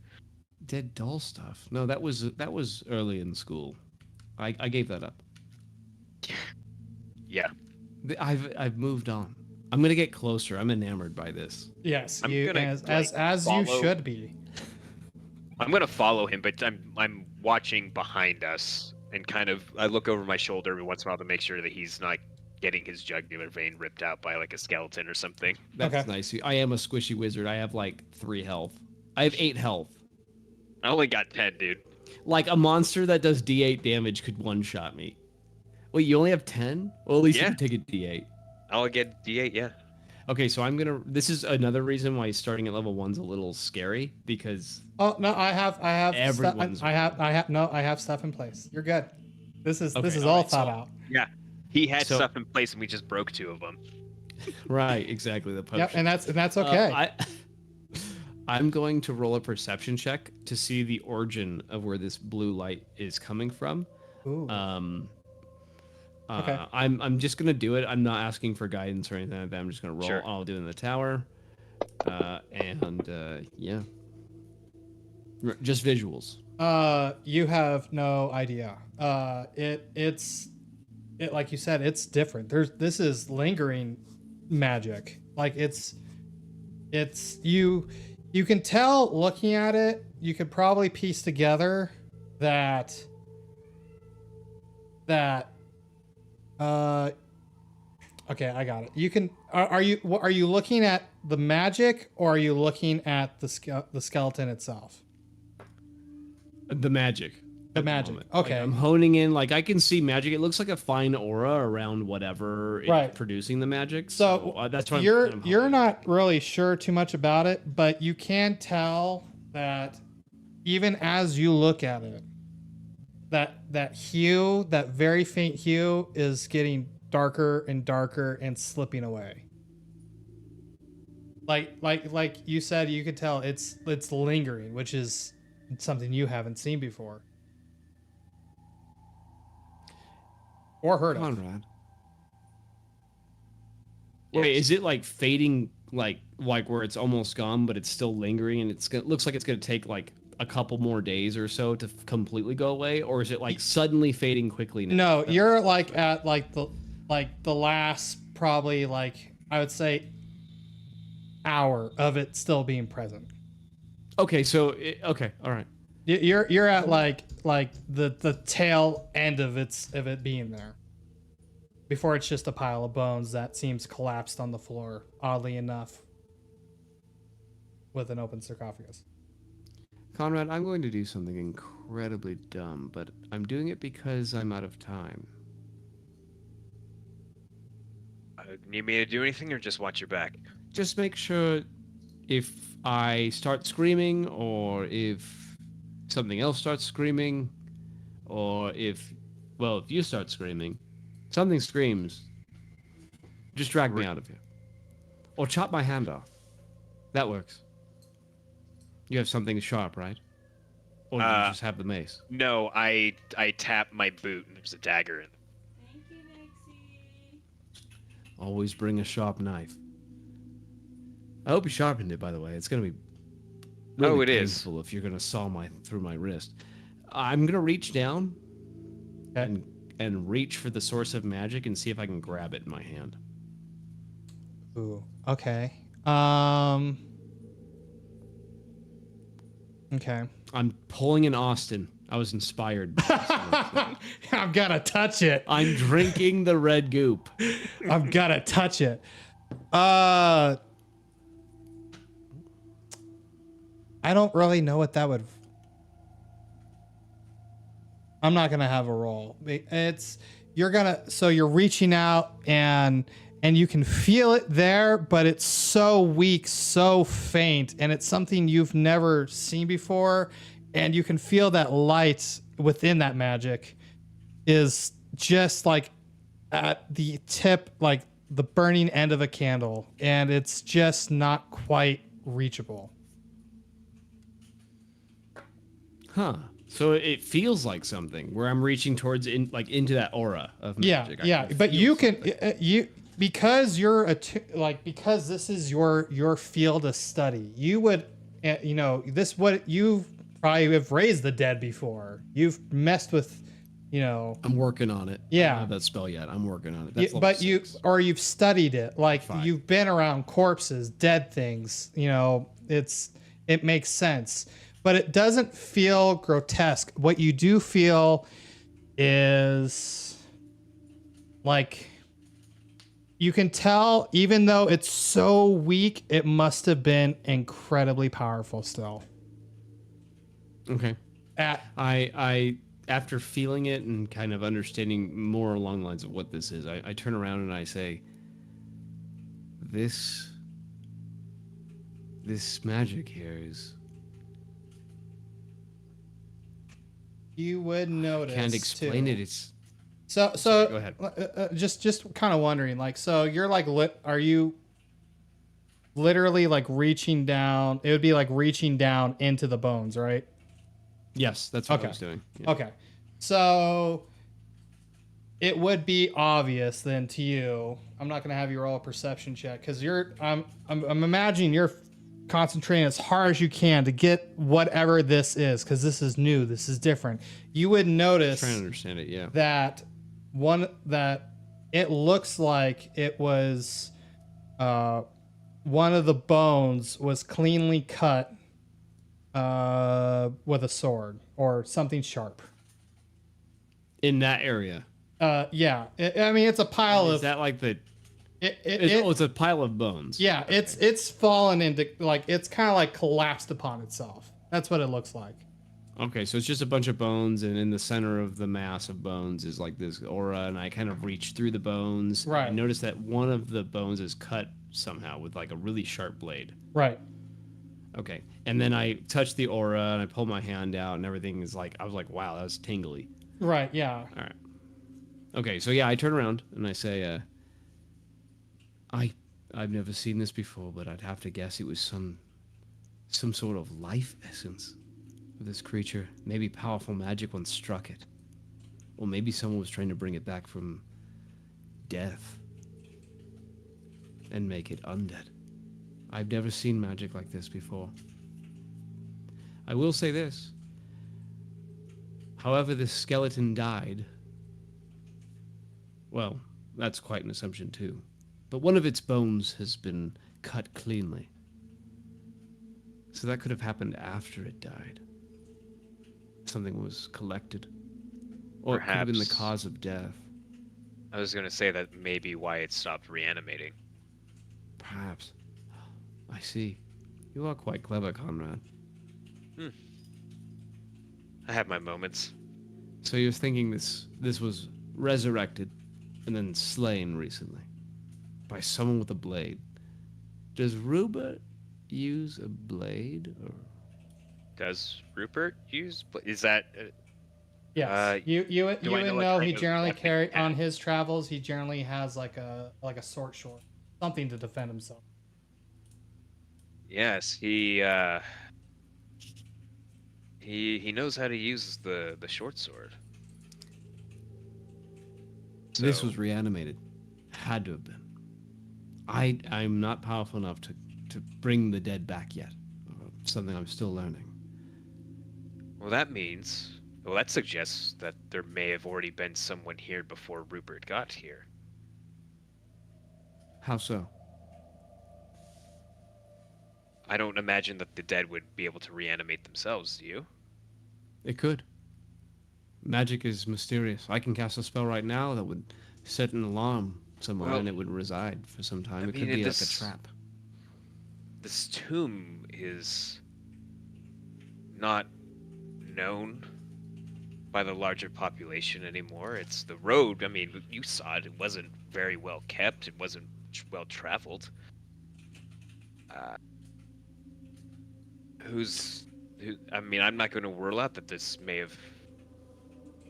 Dead doll stuff. No, that was early in school. I gave that up. Yeah. I've moved on. I'm gonna get closer. I'm enamored by this. Yes, as you should be. I'm gonna follow him, but I'm watching behind us and kind of I look over my shoulder every once in a while to make sure that he's not getting his jugular vein ripped out by like a skeleton or something. That's Okay. nice. I am a squishy wizard. I have like 3 health. I have 8 health. I only got 10, dude. Like a monster that does D8 damage could one-shot me. Wait, you only have 10? Well, at least Yeah. you can take a D8. I'll get D8, yeah. Okay, so I'm gonna. This is another reason why starting at level 1's a little scary because. Oh no, I have Everyone's I have stuff in place. You're good. This is Okay, all alright, thought so- out. Yeah. He had So- stuff in place and we just broke 2 of them. Right, exactly the potion. Yep, and that's okay. I'm going to roll a perception check to see the origin of where this blue light is coming from. Ooh. Okay. I'm just gonna do it. I'm not asking for guidance or anything like that. I'm just gonna roll. Sure. I'll do it in the tower, yeah. Just visuals. You have no idea. It's like you said, it's different. This is lingering magic. Like it's you can tell looking at it. You could probably piece together that okay, I got it. You can are you looking at the magic or are you looking at the skeleton itself? The magic. The at magic. moment. Like, Okay. I'm honing in. Like I can see magic. It looks like a fine aura around whatever is Right. producing the magic. So that's what you're I'm you're honing. not really sure too much about it, but you can tell that even as you look at it, that hue, that very faint hue, is getting darker and darker and slipping away. Like you said, you could tell it's lingering, which is something you haven't seen before or heard of. Conrad. Wait, is it like fading, like where it's almost gone, but it's still lingering, and looks like it's gonna take like a couple more days or so to completely go away, or is it like suddenly fading quickly now? No, you're like at the last probably like I would say hour of it still being present. Okay, so okay, all right. You're at like the tail end of it being there. Before it's just a pile of bones that seems collapsed on the floor, oddly enough, with an open sarcophagus. Conrad, I'm going to do something incredibly dumb, but I'm doing it because I'm out of time. Need me to do anything or just watch your back? Just make sure if I start screaming, or if something else starts screaming, or if you start screaming, something screams, just drag me out of here. Or chop my hand off. That works. You have something sharp, right? Or do you just have the mace? No, I tapped my boot and there's a dagger in it. Thank you, Nixie. Always bring a sharp knife. I hope you sharpened it, by the way. It's going to be really it is. painful if you're going to saw through my wrist. I'm going to reach down and reach for the source of magic and see if I can grab it in my hand. Ooh. Okay. Okay. I'm pulling an Austin. I was inspired. By I've got to touch it. I'm drinking the red goop. I've got to touch it. I don't really know what that would. I'm not gonna have a roll. You're reaching out and you can feel it there, but it's so weak, so faint, and it's something you've never seen before, and you can feel that light within that magic is just like at the tip, like the burning end of a candle, and it's just not quite reachable. Huh. So it feels like something where I'm reaching towards into that aura of magic. Yeah. But you can because you're because this is your field of study. You would you've probably have raised the dead before. You've messed with, I'm working on it. Yeah. I don't have that spell yet. I'm working on it. That's level but 6. you've studied it. Like 5. you've been around corpses, dead things. It makes sense. But it doesn't feel grotesque. What you do feel is like you can tell, even though it's so weak, it must have been incredibly powerful still. Okay. At I after feeling it and kind of understanding more along the lines of what this is, I turn around and I say, this magic here is, you would notice can't explain too. it. It's So Sorry, go ahead. just kind of wondering, like, so you're like, are you literally like reaching down? It would be like reaching down into the bones, right? yes, that's what Okay. I was doing. Yeah. Okay. So it would be obvious then to you. I'm not gonna have you roll a perception check because I'm imagining you're concentrating as hard as you can to get whatever this is, because this is new, this is different. You would notice Trying to understand it, yeah. that it looks like it was one of the bones was cleanly cut with a sword or something sharp. In that area. Yeah. I mean, it's a pile Is of. that like the? It's It's a pile of bones. Yeah, Okay. it's fallen into, like, it's kind of like collapsed upon itself. That's what it looks like. Okay, so it's just a bunch of bones, and in the center of the mass of bones is like this aura, and I kind of reach through the bones. Right. I notice that one of the bones is cut somehow with like a really sharp blade. Right. Okay, and then I touch the aura, and I pull my hand out, and everything is like, I was like, wow, that was tingly. Right. Yeah. All right. Okay, so yeah, I turn around and I say, I've never seen this before, but I'd have to guess it was some sort of life essence for this creature. Maybe powerful magic once struck it. Or maybe someone was trying to bring it back from death and make it undead. I've never seen magic like this before. I will say this. However this skeleton died, well, that's quite an assumption too. But one of its bones has been cut cleanly. So that could have happened after it died. Something was collected. Or it could have been the Perhaps. cause of death. I was going to say that may be why it stopped reanimating. Perhaps. I see. You are quite clever, Conrad. I have my moments. So you're thinking this was resurrected and then slain recently by someone with a blade. Does Rupert use a blade? Or Does Rupert use? Is that? Yes. You do I would know what know he kind of generally weapon he carry on has? his travels. He generally has like a short sword, something to defend himself. Yes, he knows how to use the short sword. This So- was reanimated. Had to have been. I'm not powerful enough to bring the dead back yet. Something I'm still learning. Well, that suggests that there may have already been someone here before Rupert got here. How so? I don't imagine that the dead would be able to reanimate themselves, do you? It could. Magic is mysterious. I can cast a spell right now that would set an alarm somewhere Well, and it would reside for some time. I It could mean, be like a this- trap. This tomb is not known by the larger population anymore. It's the road. I mean, you saw it. It wasn't very well kept. It wasn't well traveled. I mean, I'm not going to rule out that this may have.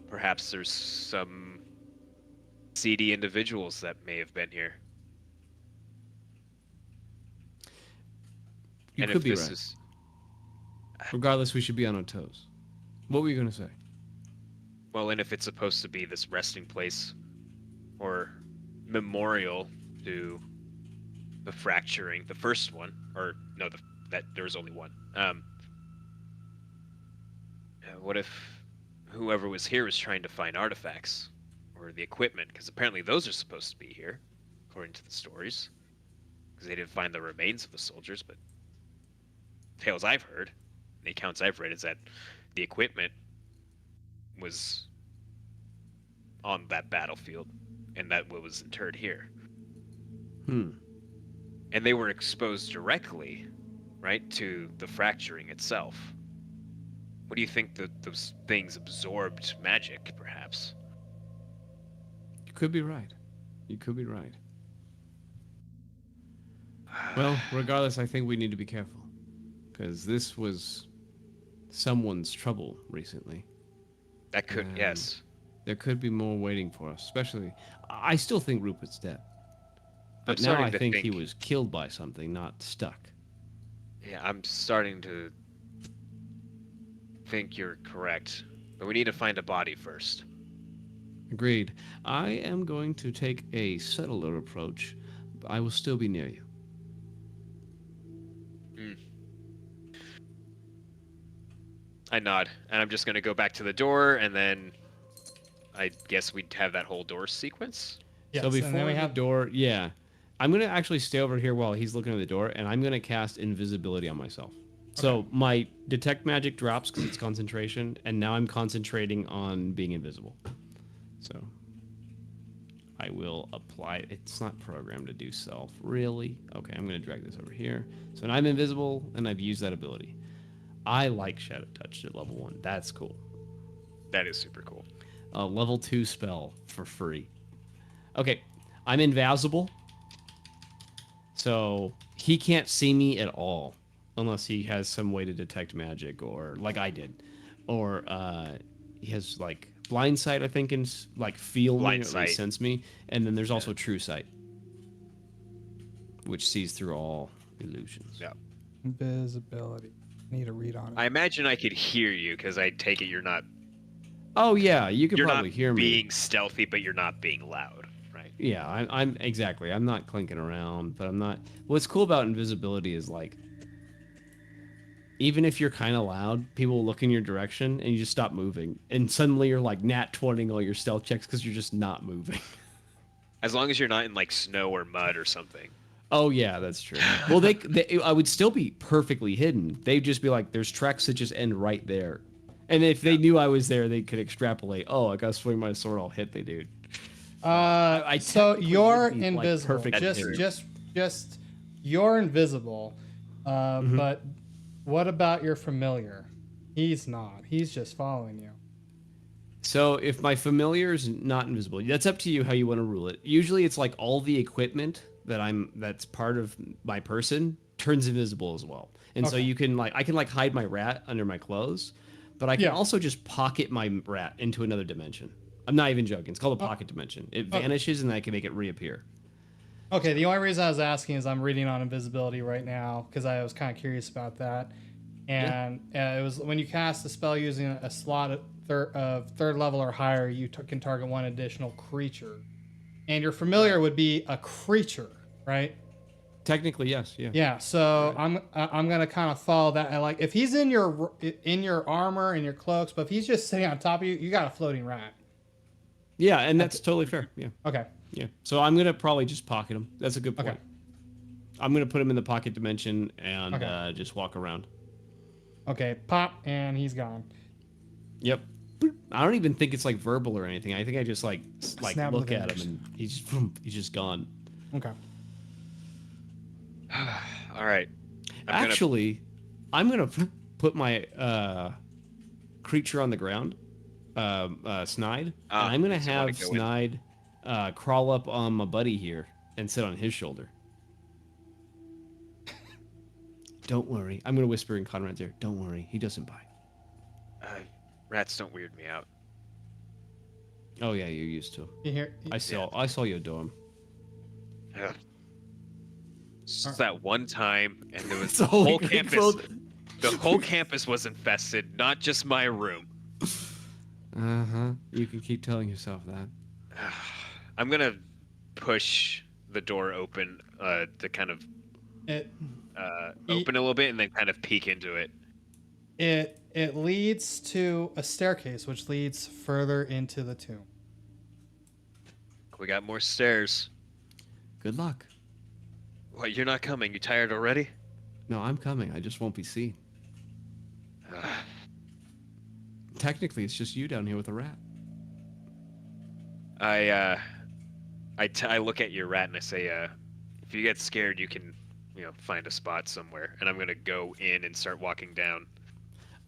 Perhaps there's some seedy individuals that may have been here. You And could if be this right. is Regardless, we should be on our toes. What were you going to say? well, and if it's supposed to be this resting place or memorial to the fracturing, the first one, or no, that there was only one. What if whoever was here was trying to find artifacts or the equipment? Because apparently those are supposed to be here, according to the stories. Because they didn't find the remains of the soldiers, but tales I've heard, the accounts I've read, is that the equipment was on that battlefield, and that what was interred here. Hmm. And they were exposed directly, right, to the fracturing itself. What do you think that those things absorbed magic, perhaps? You could be right. You could be right. Well, regardless, I think we need to be careful. Because this was someone's trouble recently. That could, And yes. There could be more waiting for us, especially... I still think Rupert's dead. But now starting I to think he was killed by something, not stuck. Yeah, I'm starting to think you're correct. But we need to find a body first. Agreed. I am going to take a subtler approach. But I will still be near you. I nod, and I'm just going to go back to the door, and then I guess we'd have that whole door sequence. Yes, So and then before we the have door, yeah. I'm going to actually stay over here while he's looking at the door, and I'm going to cast invisibility on myself. So my detect magic drops because it's concentration, and now I'm concentrating on being invisible. So I will apply. It's not programmed to do self, really. Okay, I'm going to drag this over here. So now I'm invisible, and I've used that ability. I like Shadow Touch at level 1. That's cool. That is super cool. Level 2 spell for free. Okay, I'm invisible. So he can't see me at all unless he has some way to detect magic, or like I did. Or he has like blind sight, I think, and like feel me, or at least sense me. And then there's also true sight, which sees through all illusions. Yeah. invisibility. I need to read on it. I imagine I could hear you, because I take it you're not Oh yeah, you could you're probably not hear me. being stealthy, but you're not being loud, right? Yeah, I'm exactly. I'm not clinking around, but I'm not. What's cool about invisibility is like, even if you're kind of loud, people will look in your direction and you just stop moving, and suddenly you're like nat 20 all your stealth checks because you're just not moving. As long as you're not in like snow or mud or something. Oh yeah, that's true. Well, I would still be perfectly hidden. They'd just be like, there's tracks that just end right there, and if they knew I was there, they could extrapolate. Oh, I gotta swing my sword. I'll hit the dude. I So technically you're would be, like, invisible. perfect Just you're invisible. But what about your familiar? He's not. He's just following you. So if my familiar is not invisible, that's up to you how you want to rule it. Usually it's like all the equipment that's part of my person turns invisible as well. And so you can I can hide my rat under my clothes, but I can also just pocket my rat into another dimension. I'm not even joking. It's called a pocket dimension. It vanishes and I can make it reappear. Okay, the only reason I was asking is I'm reading on invisibility right now because I was kind of curious about that. And it was when you cast a spell using a slot of third level or higher, you can target one additional creature. And your familiar would be a creature, right? Technically, yes. Yeah. Yeah. So I'm gonna kind of follow that. I like if he's in your armor and your cloaks, but if he's just sitting on top of you, you got a floating rat. Yeah, and that's totally fair. Yeah. Okay. Yeah. So I'm gonna probably just pocket him. That's a good point. Okay. I'm gonna put him in the pocket dimension and just walk around. Okay. Pop, and he's gone. Yep. I don't even think it's like verbal or anything. I think I just like Snap look the at him fingers. and he's just gone. Okay. All right. Actually, I'm gonna put my creature on the ground, Snide, and I'm gonna have Snide crawl up on my buddy here and sit on his shoulder. Don't worry. I'm gonna whisper in Conrad's ear. Don't worry. He doesn't bite. Rats don't weird me out. Oh yeah, you're used to him. You hear? I saw you adore him. Ugh. Just that one time, and there was The the whole whole campus. The whole campus was infested, not just my room. You can keep telling yourself that. I'm gonna push the door open to kind of open a little bit, and then kind of peek into it. It leads to a staircase, which leads further into the tomb. We got more stairs. Good luck. What? You're not coming? You tired already? No, I'm coming. I just won't be seen. Technically, it's just you down here with a rat. I look at your rat and I say, if you get scared, you can, find a spot somewhere. And I'm gonna go in and start walking down.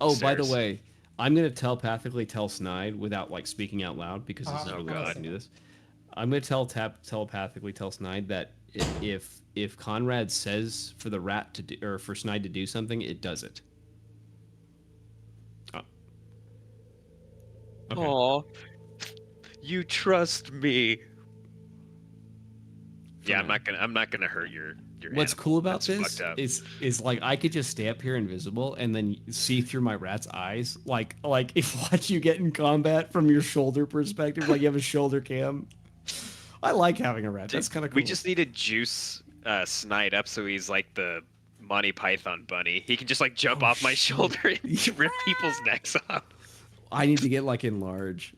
Oh, by the stairs. way, I'm gonna telepathically tell Snide without like speaking out loud because it's Oh, not God. I can do this. I'm gonna telepathically tell Snide that if Conrad says for the rat to do, or for Snide to do something, it does it. Oh. Okay. Aw, you trust me. Yeah, I'm not gonna hurt your. What's animal. cool about That's this fucked up. is like I could just stay up here invisible and then see through my rat's eyes, like if watch you get in combat from your shoulder perspective, like you have a shoulder cam. I like having a rat. That's kind of cool. We just need to juice Snide up so he's like the Monty Python bunny. He can just like jump off my shoulder and rip people's necks off. I need to get like enlarge.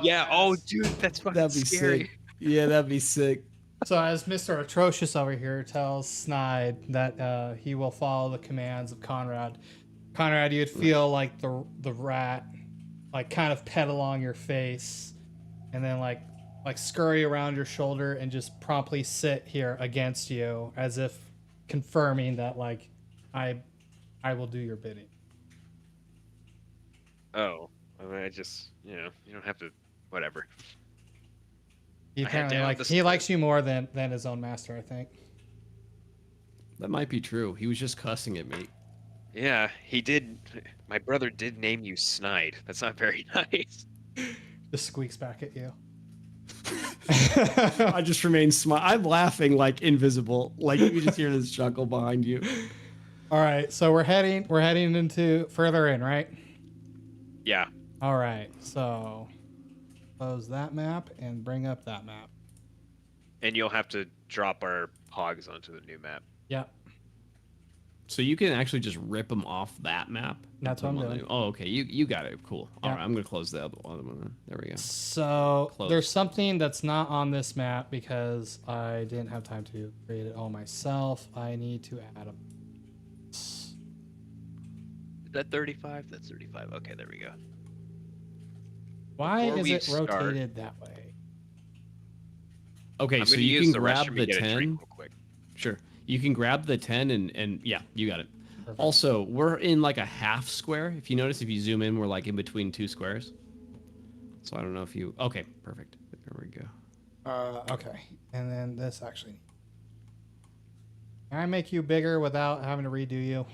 Yeah. Oh, dude, that's fucking That'd be scary. sick. Yeah, that'd be sick. So as Mr. Atrocious over here tells Snide that he will follow the commands of Conrad. Conrad, you'd feel like the rat like kind of pet along your face and then like scurry around your shoulder and just promptly sit here against you as if confirming that like I will do your bidding. Oh, I mean, I just you don't have to. Whatever. He I had apparently down the he likes you more than his own master, I think. That might be true. He was just cussing at me. Yeah, he did. My brother did name you Snide. That's not very nice. Just squeaks back at you. I just remain I'm laughing like invisible. Like you just hear this chuckle behind you. All right, so we're heading into further in, right? Yeah. All right, so close that map and bring up that map. And you'll have to drop our hogs onto the new map. Yep. So you can actually just rip them off that map. That's what I'm doing. Oh, okay. You got it. Cool. All Yeah. right, I'm gonna close the other one. Then. There we go. So Close. there's something that's not on this map because I didn't have time to create it all myself. I need to add a. Is that 35? That's 35. Okay, there we go. Why Before is we it start- rotated that way? Okay, I'm so gonna you use can the grab restroom the to get a drink 10. real quick. Sure. You can grab the 10 and yeah, you got it. Perfect. Also, we're in like a half square. If you notice, if you zoom in, we're like in between two squares. So I don't know if you. Okay, perfect. There we go. Okay, and then this actually. Can I make you bigger without having to redo you?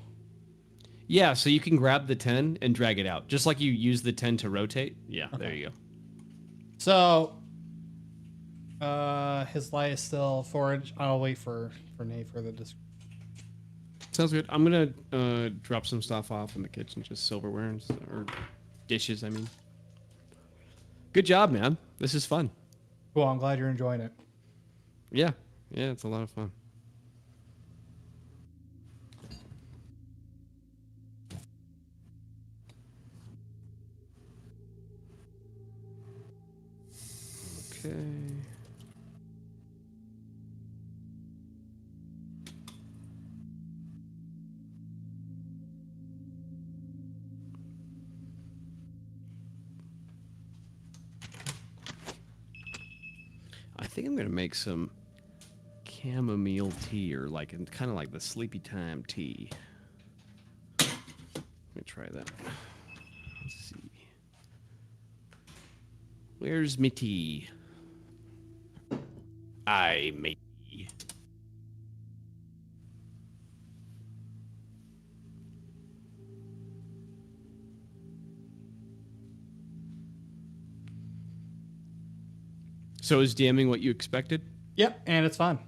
Yeah, so you can grab the 10 and drag it out, just like you use the 10 to rotate. Yeah, there Okay. you go. So, his light is still 4-inch. I'll wait for Nate for the description. Sounds good. I'm gonna drop some stuff off in the kitchen, just silverware or dishes. I mean, good job, man. This is fun. Cool. I'm glad you're enjoying it. Yeah, it's a lot of fun. Okay. I think I'm gonna make some chamomile tea, or like kind of like the sleepy time tea. Let me try that. Let's see. Where's me tea? I make tea. So is DMing what you expected? Yep, and it's fun.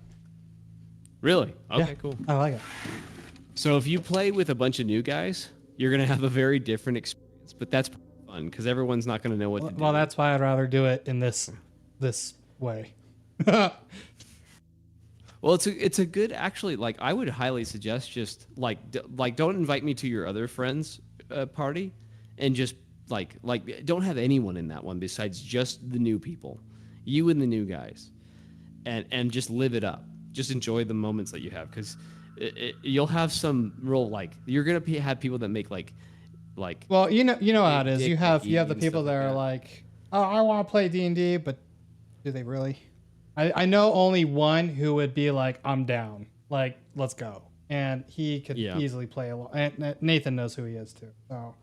Really? Okay, Yeah. cool. I like it. So if you play with a bunch of new guys, you're gonna have a very different experience, but that's fun because everyone's not gonna know what to do. Well, that's why I'd rather do it in this way. Well, it's a good, actually, like I would highly suggest just like don't invite me to your other friends party, and just like don't have anyone in that one besides just the new people, you and the new guys, and just live it up. Just enjoy the moments that you have, because you'll have some real you're gonna have people that make like. Well, you know how it is. Dick You have Dicky the and people stuff that like are that. like oh, I want to play D&D, but do they really? I know only one who would be like, I'm down. Like, let's go. And he could Yeah. easily play along. And Nathan knows who he is too. So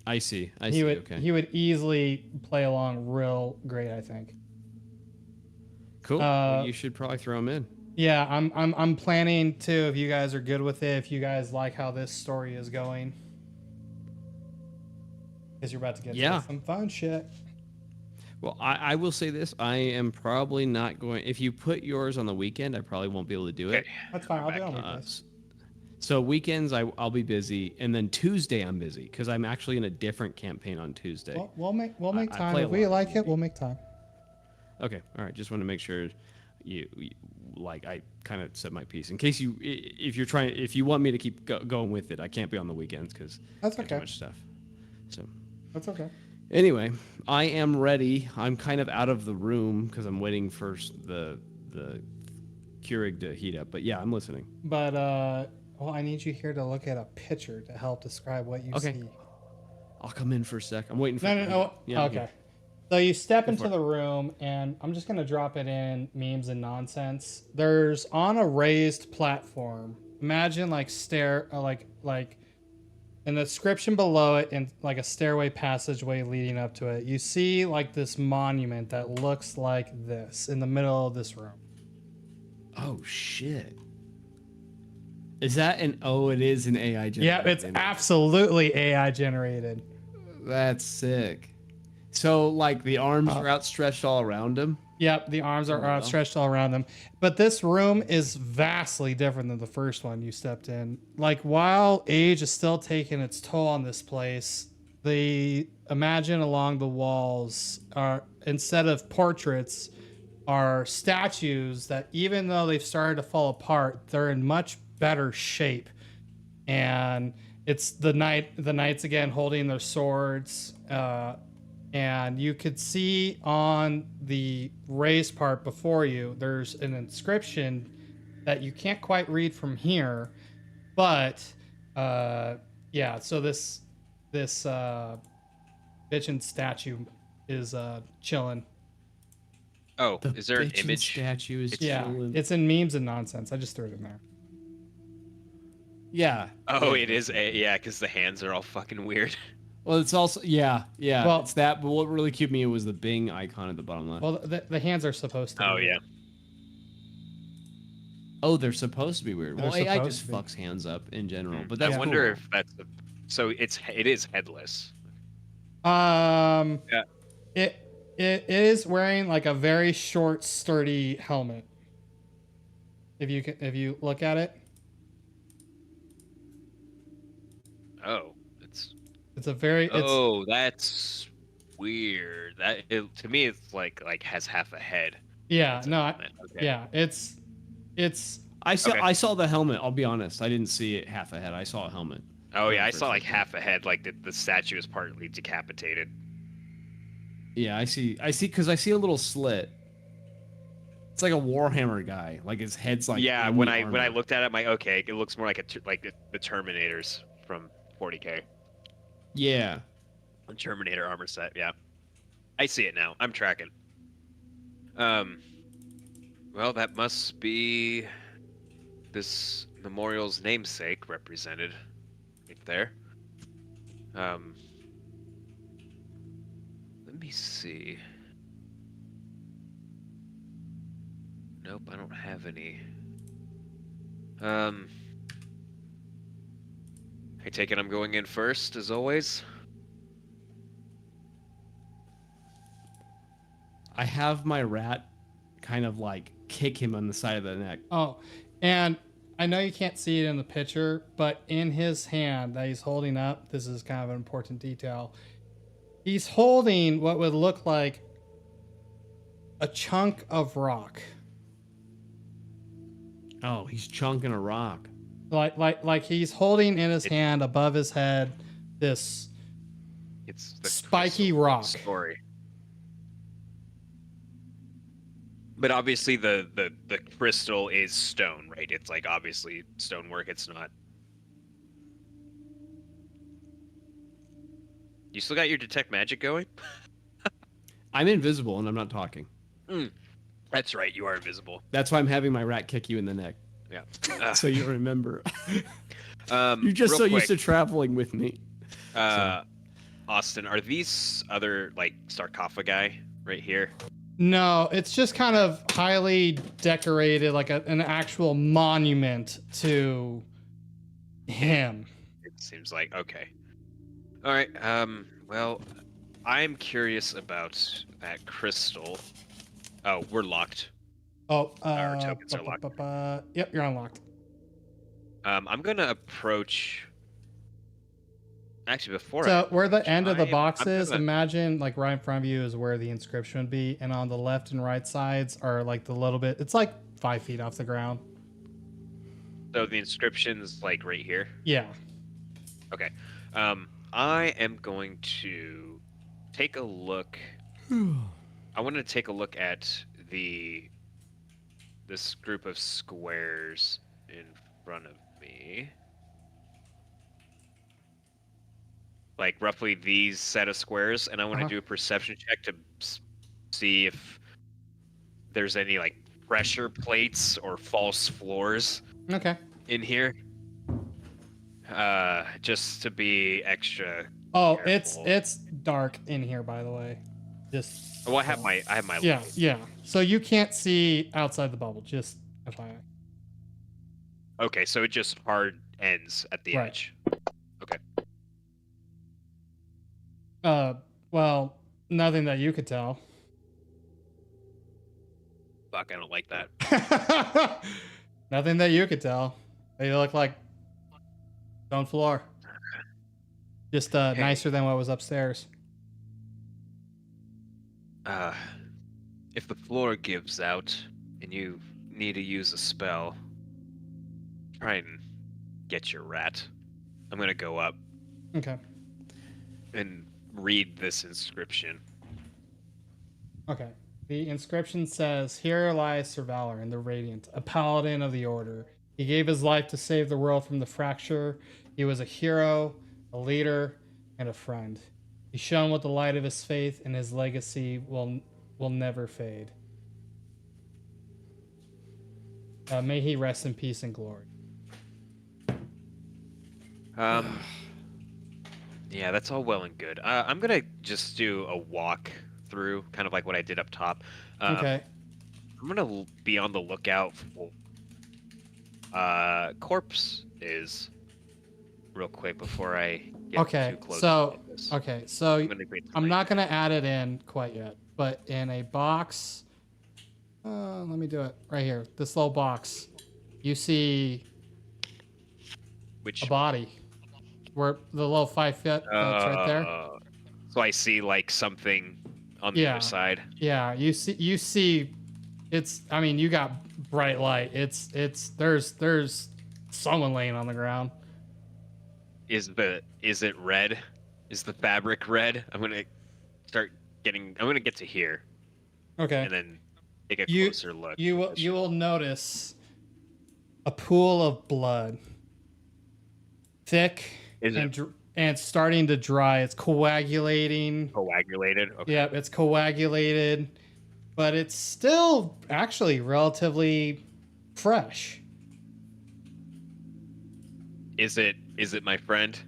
I see. Okay. he would easily play along real great, I think. Cool. Well, you should probably throw him in. Yeah, I'm planning to, if you guys are good with it, if you guys like how this story is going. Because you're about to get to some fun shit. Well, I will say this. I am probably not going... If you put yours on the weekend, I probably won't be able to do it. That's fine. I'll be on weekdays. So weekends, I'll be busy. And then Tuesday, I'm busy. Because I'm actually in a different campaign on Tuesday. Well, we'll make time. If we like it, we'll make time. Okay. All right. Just want to make sure you like, I kind of set my piece. In case if you want me to keep going with it, I can't be on the weekends because that's okay. Too much stuff. So that's okay. Anyway, I am ready. I'm kind of out of the room because I'm waiting for the Keurig to heat up. But yeah, I'm listening. But well, I need you here to look at a picture to help describe what you see. I'll come in for a sec. I'm waiting for. No. Yeah, okay. So you step into the room, and I'm just gonna drop it in memes and nonsense. There's on a raised platform. Imagine like in the description below it, and like a stairway passageway leading up to it, you see like this monument that looks like this in the middle of this room. Oh shit! Is that an? Oh, it is an AI generated. Yeah, it's absolutely AI generated. That's sick. So like the arms are outstretched all around him. Yep, the arms are outstretched all around them. But this room is vastly different than the first one you stepped in. Like, while age is still taking its toll on this place, imagine along the walls are, instead of portraits, are statues that, even though they've started to fall apart, they're in much better shape. And it's the knights again holding their swords. And you could see on the raised part before you, there's an inscription that you can't quite read from here, but yeah. So this bitchin' statue is chilling. Oh, is there an image? Statue is chilling. It's in memes and nonsense. I just threw it in there. Yeah. Oh, it is because the hands are all fucking weird. Well, it's also yeah. Well, it's that. But what really cute me was the Bing icon at the bottom left. Well, the hands are supposed to. Oh yeah. Oh, they're supposed to be weird. Well, AI just fucks hands up in general. But that's I wonder if that's so. It is headless. Yeah. It is wearing like a very short, sturdy helmet. If you look at it. Oh. It's a very. That's weird. To me, it's like has half a head. Yeah. Yeah. It's. I saw the helmet. I'll be honest. I didn't see it half a head. I saw a helmet. Oh yeah, I saw like half a head. Like the statue is partly decapitated. Yeah, I see because I see a little slit. It's like a Warhammer guy. Like his head's like. Yeah. When I looked at it, I'm like, okay, it looks more like the Terminators from 40K. Yeah. The Terminator armor set, yeah. I see it now. I'm tracking. Well, that must be this memorial's namesake represented right there. Let me see. Nope, I don't have any. I take it I'm going in first, as always. I have my rat kind of like kick him on the side of the neck. Oh, and I know you can't see it in the picture, but in his hand that he's holding up, this is kind of an important detail. He's holding what would look like a chunk of rock. Oh, he's chunking a rock. Like he's holding in his hand above his head this spiky rock. Story. But obviously the crystal is stone, right? It's like obviously stonework. It's not. You still got your detect magic going? I'm invisible and I'm not talking. That's right. You are invisible. That's why I'm having my rat kick you in the neck. Yeah. So you remember. You're You're just so used to traveling with me. Austin, are these other like sarcophagi right here? No, it's just kind of highly decorated, like an actual monument to him. It seems like okay. All right. Well, I'm curious about that crystal. Oh, we're locked. Oh, Our tokens are locked. Yep, you're unlocked. I'm gonna approach. Actually, before So where the approach, end of the I'm box is, gonna- imagine like right in front of you is where the inscription would be, and on the left and right sides are like the little bit. It's like 5 feet off the ground. So the inscription's like right here. Yeah. Okay. I am going to take a look. I want to take a look at this group of squares in front of me. Like roughly these set of squares, and I want to do a perception check to see if there's any like pressure plates or false floors Okay. in here. Just to be extra. Oh, careful. it's dark in here, by the way. Just. Well, I have my Yeah, light. yeah. So you can't see outside the bubble. Just FYI. Okay, so it just hard ends at the Right. edge. Okay. Well, nothing that you could tell. Fuck, I don't like that. Nothing that you could tell. They look like stone floor. Just nicer than what was upstairs. If the floor gives out and you need to use a spell, try and get your rat. I'm gonna go up Okay. and read this inscription. Okay. The inscription says, "Here lies Sir Valor the Radiant, a paladin of the Order. He gave his life to save the world from the fracture. He was a hero, a leader, and a friend. He shone with the light of his faith, and his legacy will never fade. May he rest in peace and glory." Yeah, that's all well and good. I'm gonna just do a walk through, kind of like what I did up top. Okay. I'm gonna be on the lookout for corpse is real quick before I get too close. To this. So I'm, gonna wait till I'm I- not gonna add it in quite yet, but in a box, let me do it right here. This little box, you see which a body, where the little 5 foot that's right there. So I see like something on the Yeah. other side. Yeah, you see. It's. I mean, you got bright light. It's. There's someone laying on the ground. Is it red? Is the fabric red? I'm gonna get to here Okay. and then take a You- closer look. You will notice a pool of blood, thick Is it and starting to dry. It's coagulating. coagulated? Okay. Yeah, it's coagulated, but it's still actually relatively fresh. Is it my friend?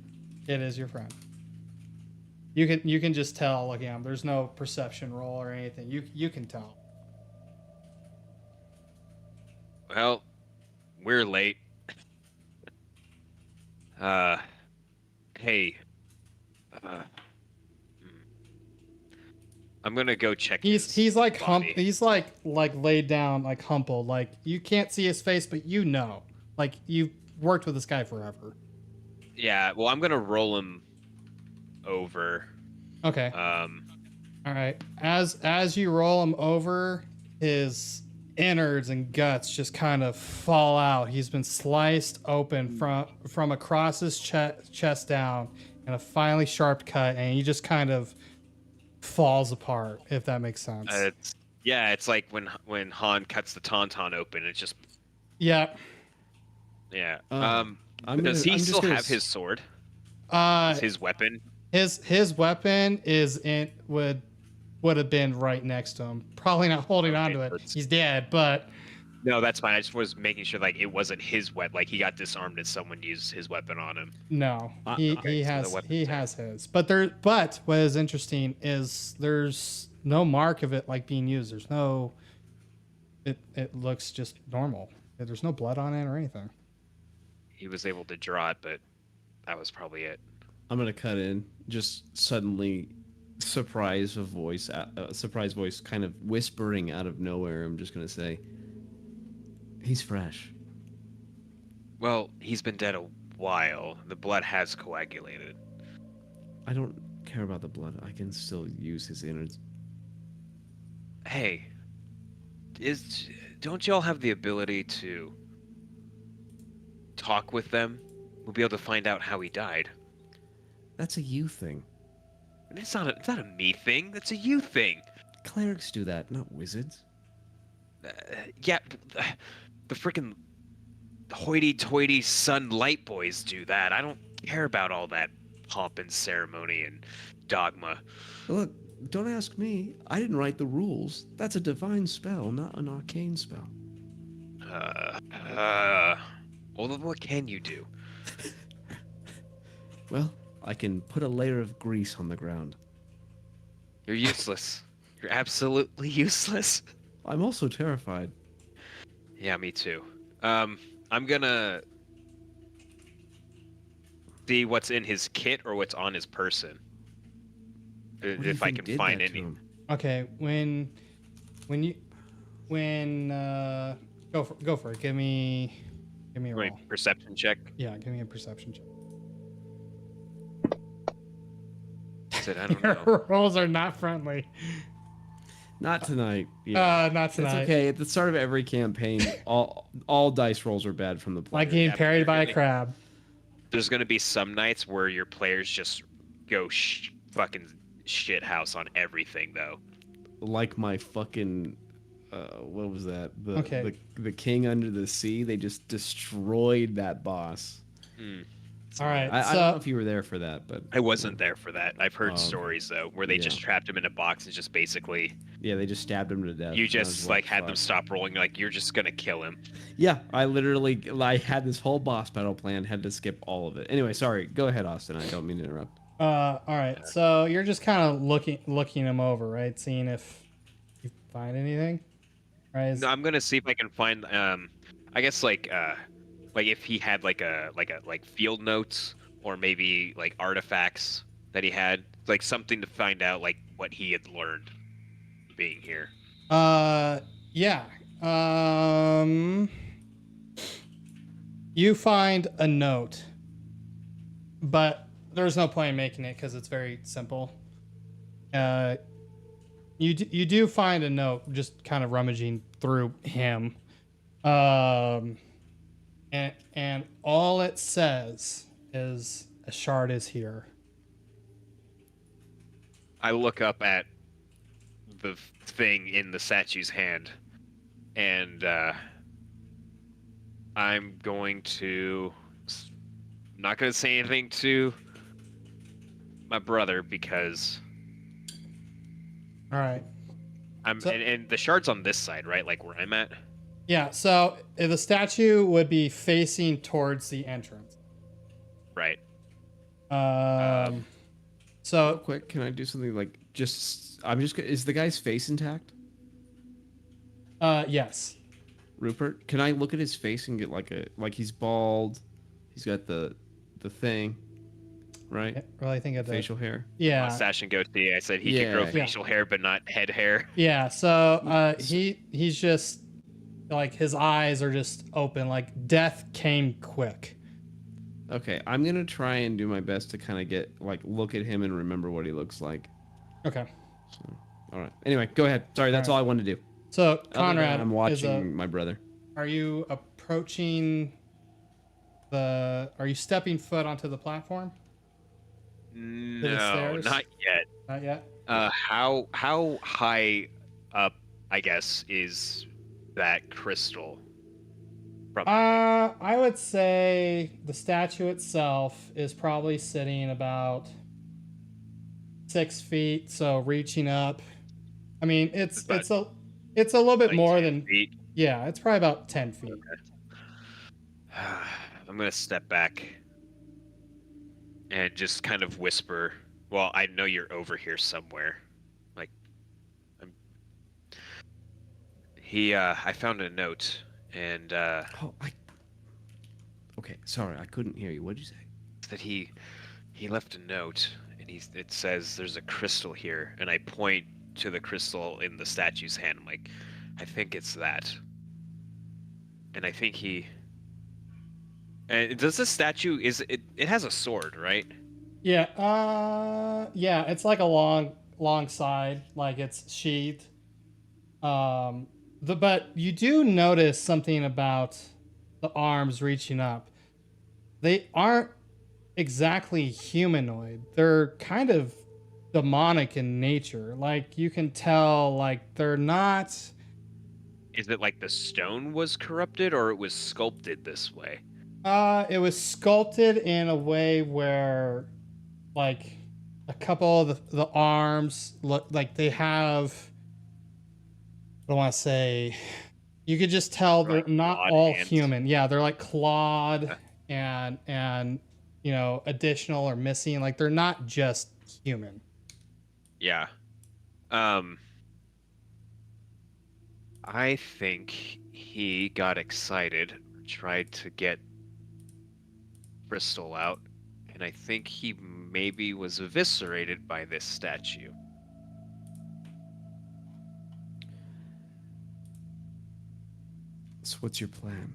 It is your friend. You can just tell. Like, yeah, there's no perception roll or anything. You can tell. Well, we're late. Hey. I'm gonna go check. He's like body. he's like laid down, like humbled. Like, you can't see his face, but you know. Like, you've worked with this guy forever. Yeah. Well, I'm gonna roll him over. Okay. All right. As you roll him over, his innards and guts just kind of fall out. He's been sliced open from across his chest down, and a finely sharp cut, and he just kind of falls apart. If that makes sense. It's like when Han cuts the tauntaun open. It's just Yeah. yeah. I'm Does he I'm just still gonna have his sword? Uh, Is his weapon? His weapon is in would have been right next to him. Probably not holding Okay, onto it. so it's- He's dead, but No, that's fine. I just was making sure like it wasn't his weapon. Like he got disarmed and someone used his weapon on him. no, Okay, he so the has weapon's there. his. But what is interesting is there's no mark of it like being used. There's no. It looks just normal. There's no blood on it or anything. He was able to draw it, but that was probably it. I'm gonna cut in. Just suddenly, surprise voice kind of whispering out of nowhere. I'm just gonna say, he's fresh. Well, he's been dead a while. The blood has coagulated. I don't care about the blood. I can still use his innards. Hey, don't y'all have the ability to talk with them? We'll be able to find out how he died. That's a you thing. It's not a me thing. That's a you thing. Clerics do that, not wizards. Yeah, the freaking hoity-toity sun light boys do that. I don't care about all that pomp and ceremony and dogma. Look, don't ask me. I didn't write the rules. That's a divine spell, not an arcane spell. Well, then what can you do? Well, I can put a layer of grease on the ground. You're useless. You're absolutely useless. I'm also terrified. Yeah, me too. I'm gonna see what's in his kit or what's on his person. What do you If I think can did find that to any. him? Okay, go for it. Give me a Wait, roll. perception check. Yeah, give me a perception check. Said I don't Your know. rolls are not friendly. Not tonight. Yeah. Not It's tonight. okay. At the start of every campaign, all dice rolls are bad from the player. Like getting Yeah, but parried you're by a gonna- crab. There's gonna be some nights where your players just go fucking shit house on everything though. Like my fucking what was that? Okay. The King Under the Sea. They just destroyed that boss. All right, I so don't know if you were there for that, but I wasn't there for that. I've heard Oh, stories though where they just yeah. trapped him in a box and just basically yeah, they just stabbed him to death. you and I was just like had them fuck. stop rolling. Like you're just gonna kill him. Yeah, I had this whole boss battle plan, had to skip all of it. Anyway, sorry. Go ahead, Austin. I don't mean to interrupt. all right, so you're just kind of looking him over, right? Seeing if you find anything, right? No, I'm gonna see if I can find. I guess like if he had like field notes or maybe like artifacts that he had, like something to find out like what he had learned being here. Yeah. You find a note, but there's no point in making it because it's very simple. You do find a note, just kind of rummaging through him, and all it says is a shard is here. I look up at the thing in the statue's hand, and I'm going to. Not going to say anything to my brother because All right. and the shard's on this side, right? Like where I'm at. Yeah. So the statue would be facing towards the entrance. Right. Real So quick, can I do something like is the guy's face intact? yes. Rupert, can I look at his face and get like he's bald, he's got the thing, right? Really think of the Facial hair. Yeah. Mustache and goatee. I said he could grow Yeah. facial hair, but not head hair. Yeah. So he's just like his eyes are just open, like death came quick. Okay, I'm gonna try and do my best to kind of get look at him and remember what he looks like. Okay. So, all right. Anyway, go ahead. Sorry, that's all I wanted to do. So Other than Conrad, I'm watching my brother. are you approaching are you stepping foot onto the platform? No, stairs? not yet. Not yet. How high up, I guess, is that crystal? From I would say the statue itself is probably sitting about 6 feet, so reaching up. I mean, it's About it's a little bit like more 10 than feet. yeah. It's probably about 10 feet. I'm gonna step back and just kind of whisper. Well, I know you're over here somewhere. Like, I found a note, and Oh, Okay, sorry, I couldn't hear you. What'd you say? that he left a note, and it says there's a crystal here, and I point to the crystal in the statue's hand. I'm like, I think it's that, and I think he. And does this statue it has a sword, right? Yeah. Yeah. It's like a long side, like it's sheathed. But you do notice something about the arms reaching up. They aren't exactly humanoid. They're kind of demonic in nature. Like you can tell, like they're not. Is it like the stone was corrupted, or it was sculpted this way? It was sculpted in a way where, like, a couple of the arms look like they have. I don't want to say. You could just tell They're they're like not clawed all hands. human. Yeah, they're like clawed Okay. and additional or missing. Like they're not just human. Yeah. I think he got excited, tried to get Crystal out, and I think he maybe was eviscerated by this statue. So what's your plan?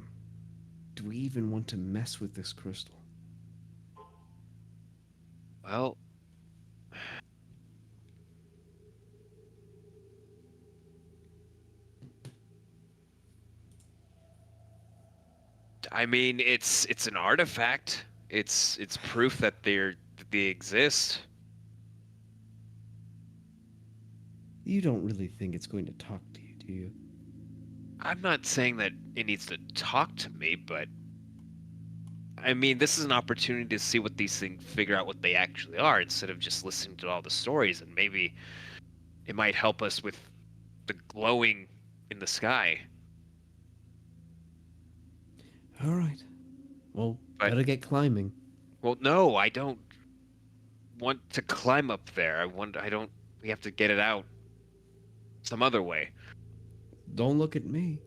Do we even want to mess with this crystal? Well, I mean, it's an artifact. It's proof that they exist. You don't really think it's going to talk to you, do you? I'm not saying that it needs to talk to me, but I mean, this is an opportunity to see what these things, figure out what they actually are, instead of just listening to all the stories, and maybe it might help us with the glowing in the sky. All right. Well, But- better get climbing. Well, no, I don't want to climb up there. We have to get it out some other way. Don't look at me.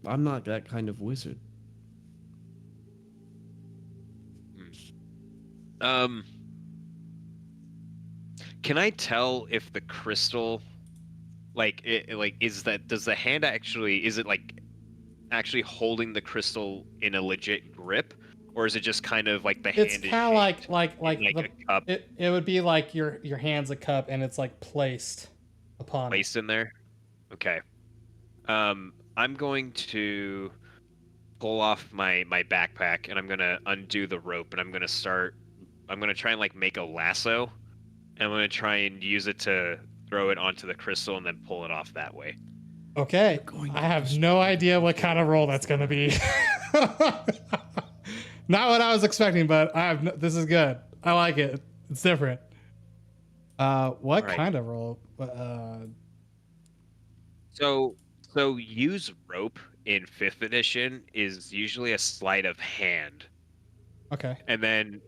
I'm not that kind of wizard. Can I tell if the crystal, does the hand actually, is it like actually holding the crystal in a legit grip, or is it just kind of like the It's hand is kind of shaped like in the, a cup it would be like your hand's a cup and it's like placed upon it. placed in there? Okay. I'm going to pull off my backpack, and I'm gonna undo the rope, and I'm gonna try and like make a lasso, and I'm gonna try and use it to throw it onto the crystal and then pull it off that way. Okay. Going I to have destroy no idea what kind of roll that's going to be. Not what I was expecting, but this is good. I like it. It's different. What Right. kind of roll? So use rope in 5th edition is usually a sleight of hand, Okay. and then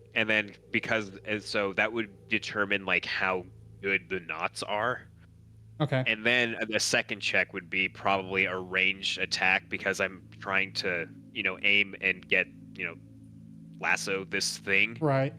so that would determine like how good the knots are. Okay. And then the second check would be probably a ranged attack, because I'm trying to, aim and get, lasso this thing. Right.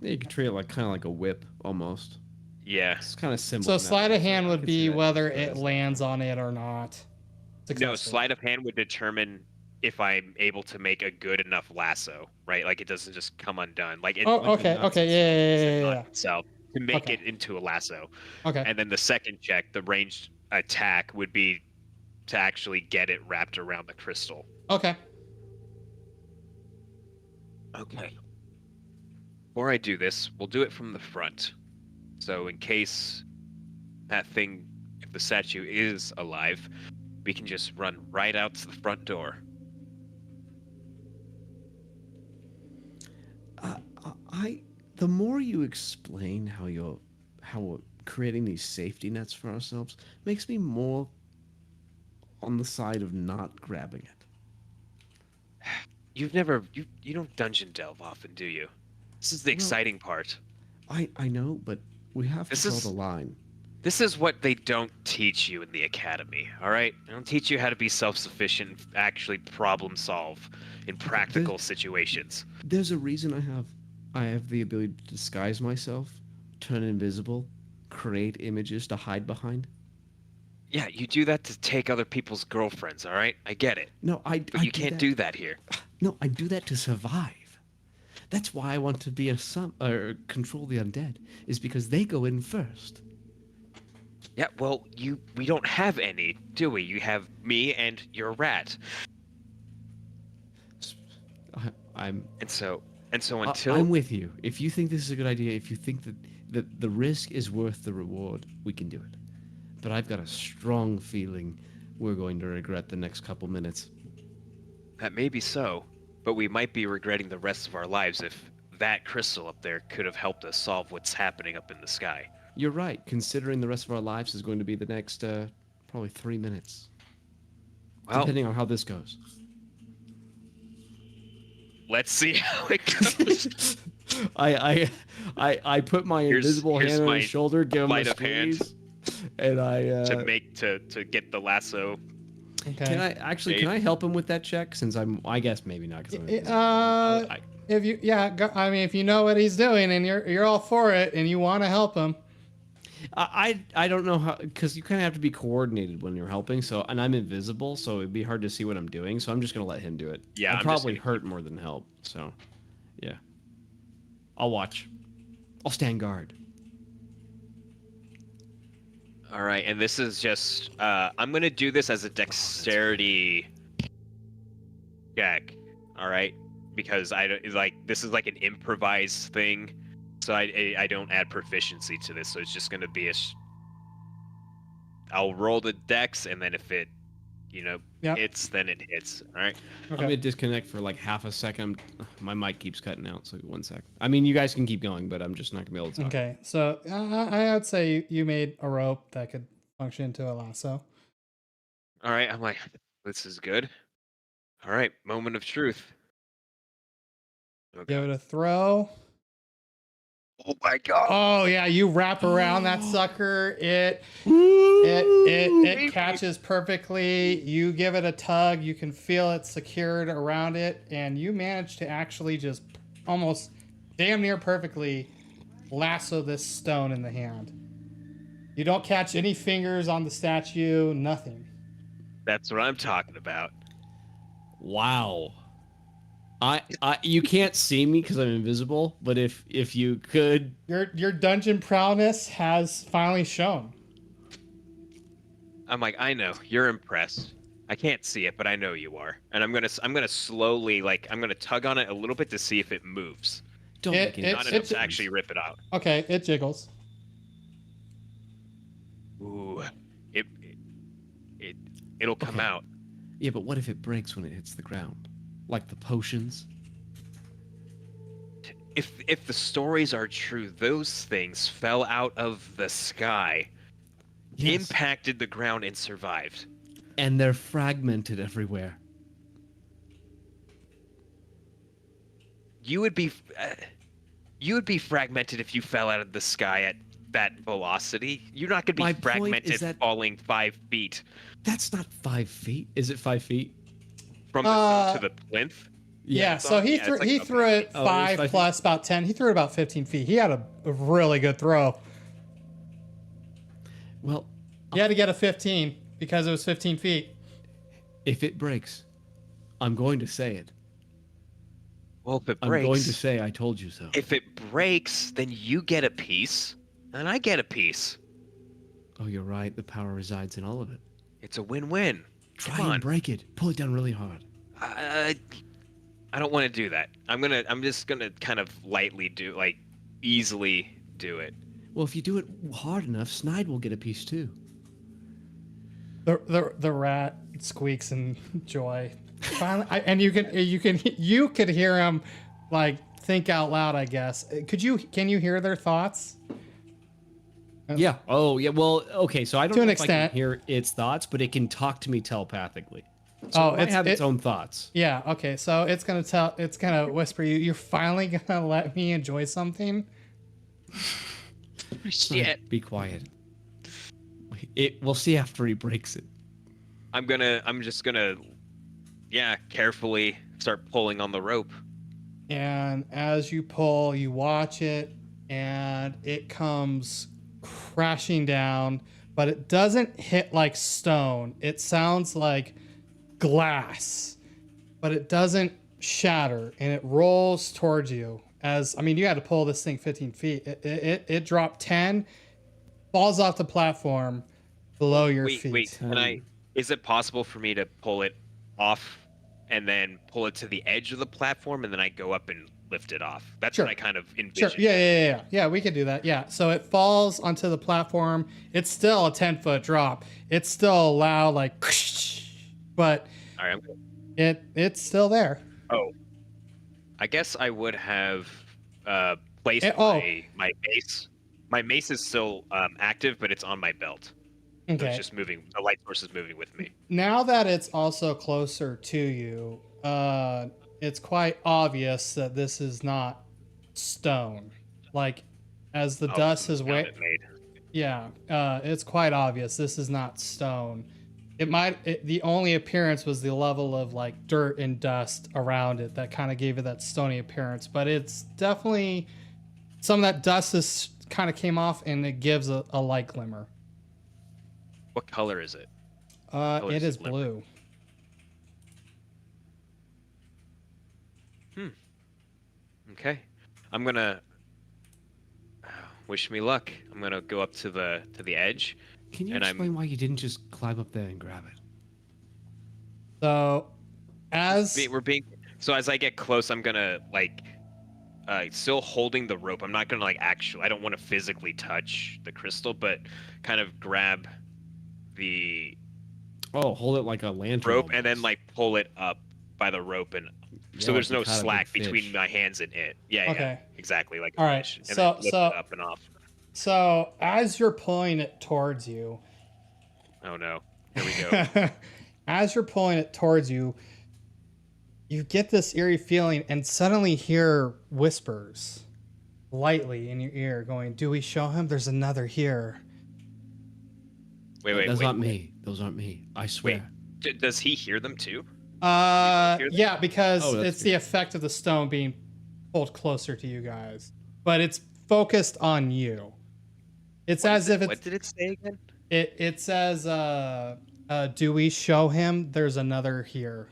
Yeah, you could treat it like kind of like a whip, almost. Yeah. It's kind of similar. So in that sleight way, of hand I would could be see that whether just it as- lands on it or not. No, Successful. sleight of hand would determine if I'm able to make a good enough lasso, right? Like it doesn't just come undone. Like it Oh, like the okay. nuts Okay. and Yeah. knot itself to make Okay. it into a lasso. Okay. And then the second check, the ranged attack, would be to actually get it wrapped around the crystal. Okay. Okay. Before I do this, we'll do it from the front. So in case that thing, if the statue is alive, we can just run right out to the front door. the more you explain how we're creating these safety nets for ourselves makes me more on the side of not grabbing it. You've never you don't dungeon delve often, do you? This is the No. exciting part. I know, but we have to This draw is- the line. This is what they don't teach you in the academy, all right? They don't teach you how to be self-sufficient and actually problem solve in practical situations. There's a reason I have the ability to disguise myself, turn invisible, create images to hide behind. Yeah, you do that to take other people's girlfriends, all right? I get it. No, But you can't do that here. No, I do that to survive. That's why I want to be or control the undead, is because they go in first. Yeah, well, we don't have any, do we? You have me and your rat. I'm And so until I'm with you. If you think this is a good idea, if you think that the risk is worth the reward, we can do it. But I've got a strong feeling we're going to regret the next couple minutes. that may be so, but we might be regretting the rest of our lives if that crystal up there could have helped us solve what's happening up in the sky. You're right, considering the rest of our lives is going to be the next probably 3 minutes. Well, Depending on how this goes. let's see how it goes. I put my invisible here's hand on my his shoulder, give him a sleight of hand. squeeze, and I to get the lasso. Okay. can I help him with that check since I guess maybe not because If you, I mean, if you know what he's doing and you're all for it and you want to help him. I don't know how, because you kind of have to be coordinated when you're helping. So, and I'm invisible, so it'd be hard to see what I'm doing. So I'm just gonna let him do it. Yeah, I'll I'm just probably gonna hurt more than help. So, yeah, I'll watch. I'll stand guard. All right, and this is just I'm gonna do this as a dexterity check. All right, because this is like an improvised thing, so I don't add proficiency to this. So it's just gonna be I'll roll the dex, and then if it, Yep. hits, then it hits. All right. I'm gonna disconnect for like half a second. My mic keeps cutting out, so 1 sec. I mean, you guys can keep going, but I'm just not gonna be able to talk. Okay, so I would say you made a rope that could function into a lasso. All right. I'm like, this is good. All right. Moment of truth. Okay. Give it a throw. Oh my god. Oh yeah, you wrap around that sucker. It catches perfectly. You give it a tug. You can feel it secured around it, and you manage to actually just almost damn near perfectly lasso this stone in the hand. You don't catch any fingers on the statue. Nothing. That's what I'm talking about. Wow. You can't see me because I'm invisible, but if you could, Your dungeon prowess has finally shown. I'm like, I know you're impressed. I can't see it, but I know you are. And I'm gonna slowly, I'm gonna tug on it a little bit to see if it moves. don't It- make any Not it- enough to actually rip it out. Okay, it jiggles. Ooh, it'll come Okay. out. Yeah, but what if it breaks when it hits the ground? Like the potions? If the stories are true, those things fell out of the sky, Yes. impacted the ground, and survived. And they're fragmented everywhere. You would be fragmented if you fell out of the sky at that velocity. You're not gonna be My point is fragmented that- falling 5 feet That's not 5 feet. Is it 5 feet? from the stone to the plinth. Yeah, it's so on- he yeah, threw it's like he up threw there. it Oh, it was 5 5 plus about 10. He threw it about 15 feet. He had a really good throw. Well, He had to get a 15 because it was 15 feet. if it breaks, I'm going to say it. Well, if it I'm going to breaks, say I told you so. if it breaks, then you get a piece, and I get a piece. Oh, you're right. The power resides in all of it. It's a win-win. Try Come on. and break it. Pull it down really hard. I don't want to do that. I'm just gonna kind of lightly easily do it. Well, if you do it hard enough, Snide will get a piece too. The rat squeaks in joy. Finally, and you could hear him like think out loud, I guess. Can you hear their thoughts? Yeah. Oh, yeah. Well, okay. So I don't To an know if I can extent. hear its thoughts, but it can talk to me telepathically. So it might have its own thoughts. Yeah, okay. So it's gonna whisper you, you're finally gonna let me enjoy something? Shit. Be quiet. We'll see after he breaks it. I'm just gonna, yeah, carefully start pulling on the rope. And as you pull, you watch it, and it comes crashing down, but it doesn't hit like stone. It sounds like glass, but it doesn't shatter, and it rolls towards you. You had to pull this thing 15 feet. It dropped 10, falls off the platform below your feet. Wait, is it possible for me to pull it off and then pull it to the edge of the platform and then I go up and lift it off? That's Sure. what I kind of envision. Sure. Yeah, we could do that. Yeah. So it falls onto the platform. It's still a 10-foot drop. It's still loud, like, but All right, I'm good. it's still there. Oh, I guess I would have placed my mace. My mace is still active, but it's on my belt. So Okay. it's just moving. The light source is moving with me. Now that it's also closer to you, it's quite obvious that this is not stone. Like, as the dust is it's quite obvious this is not stone. The only appearance was the level of like dirt and dust around it that kind of gave it that stony appearance, but it's definitely some of that dust is kind of came off and it gives a light glimmer. What color is it? It is blue. Okay, I'm gonna wish me luck. I'm gonna go up to the edge. Can you explain why you didn't just climb up there and grab it? So, as I get close, I'm gonna still holding the rope. I'm not gonna I don't want to physically touch the crystal, but kind of grab the hold it like a lantern rope almost. and then pull it up by the rope, and so there's no slack between my hands and it. Yeah, okay. Exactly. Like all right. Fish, and So then lift it up and off. So as you're pulling it towards you, oh no, here we go. As you're pulling it towards you, you get this eerie feeling and suddenly hear whispers lightly in your ear going, "Do we show him? There's another here." Those aren't me. Those aren't me. I swear. Wait, does he hear them too? Yeah, because it's good. the effect of the stone being pulled closer to you guys, but it's focused on you. It's as if it's. What did it say again? It says, "Do we show him? There's another here."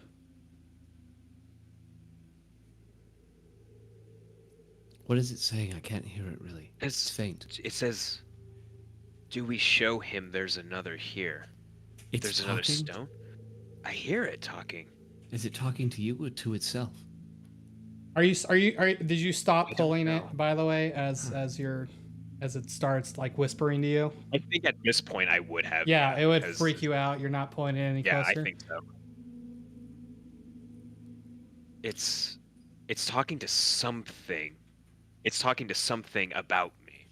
What is it saying? I can't hear it really. It's faint. It says, "Do we show him? There's another here." There's another stone. I hear it talking. Is it talking to you or to itself? Did you stop pulling it, by the way, as it starts whispering to you? I think at this point I would have. Yeah, it would freak you out. You're not pulling it any closer. Yeah, I think so. It's talking to something. It's talking to something about me.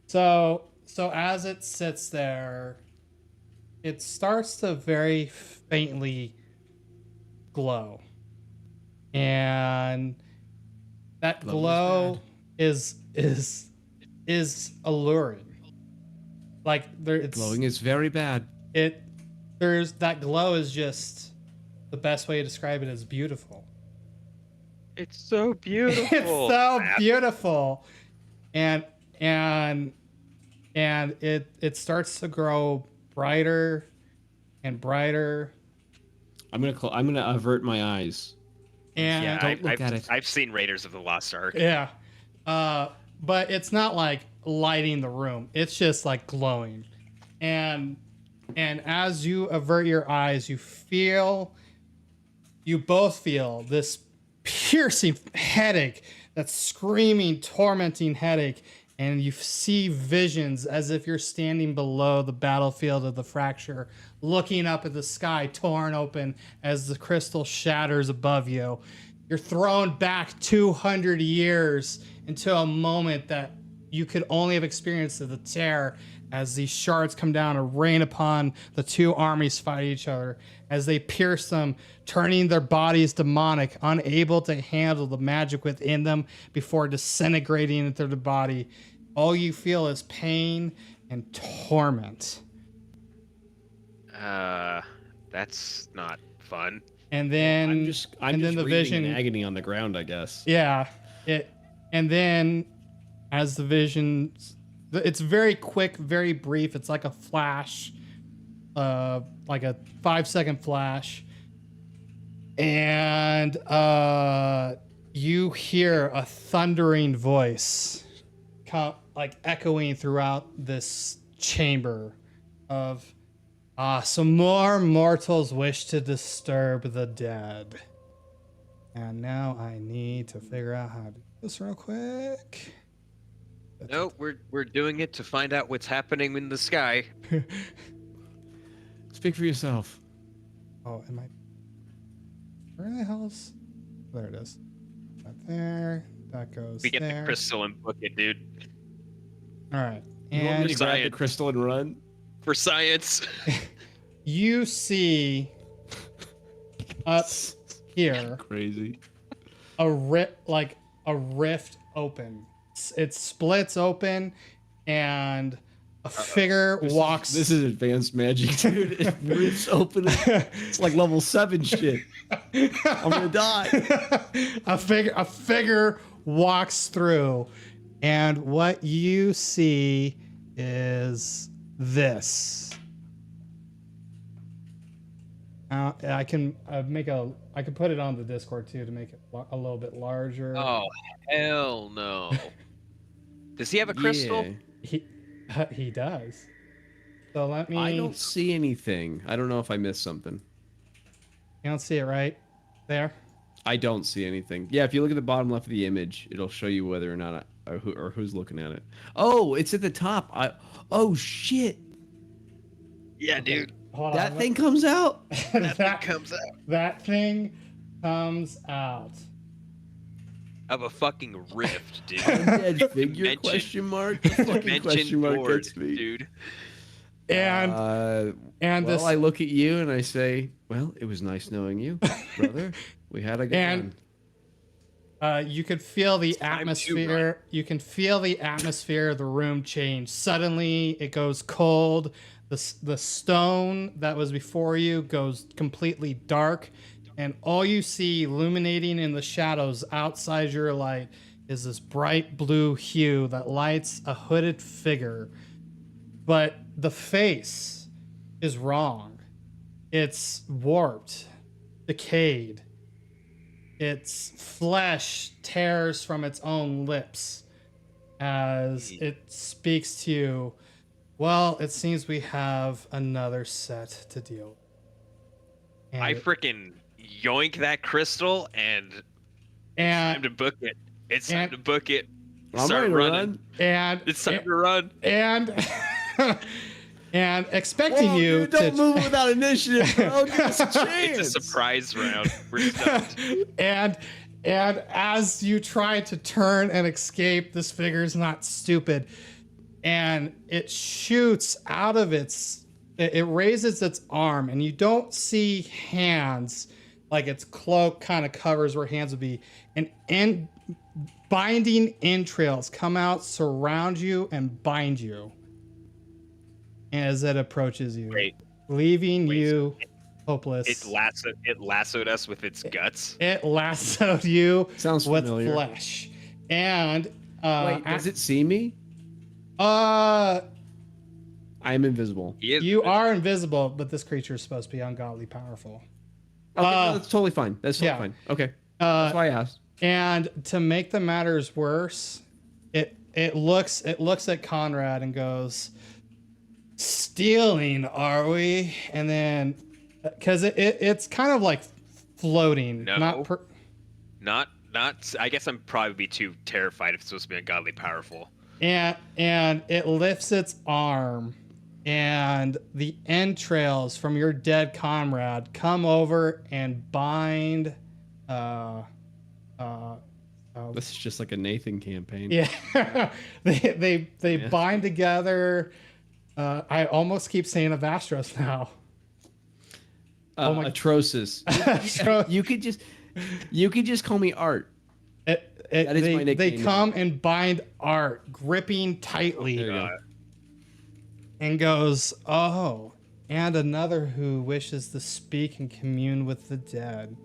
So as it sits there, it starts to very faintly glow. And that glow is alluring. Glowing is very bad. That glow is just the best way to describe it is beautiful. It's so beautiful. It's so beautiful. And it starts to grow brighter and brighter. I'm gonna avert my eyes. And yeah, don't look at it. I've seen Raiders of the Lost Ark. Yeah. But it's not lighting the room. It's just glowing. And as you avert your eyes, you both feel this piercing headache, that screaming, tormenting headache. And you see visions as if you're standing below the battlefield of the fracture, looking up at the sky torn open as the crystal shatters above you. You're thrown back 200 years into a moment that you could only have experienced at the tear as these shards come down and rain upon the two armies fighting each other as they pierce them, turning their bodies demonic, unable to handle the magic within them before disintegrating into the body. All you feel is pain and torment. That's not fun. And then I'm just the reading vision in agony on the ground, I guess. Yeah, and then as the vision, it's very quick, very brief. It's like a flash, like a 5-second flash, and you hear a thundering voice, like echoing throughout this chamber, of some more mortals wish to disturb the dead. And now I need to figure out how to do this real quick. No, we're doing it to find out what's happening in the sky. Speak for yourself. Oh, am I? Where the hell's? There it is. Right there. That goes We get there. the crystal and book it, dude. All right. You want me And to grab the Science. crystal and run? For science. you see up here Crazy. a rift open. It splits open, and a figure walks. This is advanced magic, dude. It rips open. It's like level 7 shit. I'm gonna die. a figure walks through, and what you see is this. I can put it on the Discord too to make it a little bit larger. Oh, hell no. Does he have a crystal? Yeah. He does. So let me. I don't see anything. I don't know if I missed something. You don't see it right there. I don't see anything. Yeah, if you look at the bottom left of the image, it'll show you whether or not or who's looking at it. Oh, it's at the top. Oh shit! Yeah, dude. Hold That on. thing comes out. That thing comes out That thing comes out. of a fucking rift, dude. Undead figure? Mention- Question mark. The fucking Mention question mark board, gets me. dude. And Well, this I look at you and I say, "Well, it was nice knowing you, brother. We had a good And- one." you could feel the time to atmosphere. You can feel the atmosphere of the room change. Suddenly, it goes cold. The stone that was before you goes completely dark, and all you see illuminating in the shadows outside your light is this bright blue hue that lights a hooded figure. But the face is wrong. It's warped, decayed. Its flesh tears from its own lips as it speaks to you. Well, it seems we have another set to deal with. And, I freaking yoink that crystal and time and to book it. It's time and- to book it. I'm Start ready to running. run. and It's time to run. and and expecting Whoa, you dude, don't to move without initiative, bro. Give us a chance. It's a surprise round. We're stumped. and as you try to turn and escape, this figure's not stupid, and it shoots out of it raises its arm, and you don't see hands, like its cloak kind of covers where hands would be, and binding entrails come out, surround you, and bind you as it approaches you, Wait, leaving wait, you hopeless. it lassoed us with its guts. It lassoed you Sounds with familiar. flesh. And Wait, does it see me? uh I am invisible. He is- you are invisible, but this creature is supposed to be ungodly powerful. Okay, no, that's totally fine. That's totally yeah. fine. Okay, that's why I asked. And to make the matters worse, it looks at Conrad and goes, "Stealing, are we?" And then because it's kind of like floating, No. not Not. I guess I'm probably too terrified if it's supposed to be ungodly powerful. and it lifts its arm, and the entrails from your dead comrade come over and bind uh, This is just like a Nathan campaign. yeah, they Yeah. bind together. I almost keep saying Avastros now. Oh my- Atrocis. Astro- You could just call me Art. That is my they nickname come and bind Art, gripping tightly, There you go. and goes, "Oh, and another who wishes to speak and commune with the dead.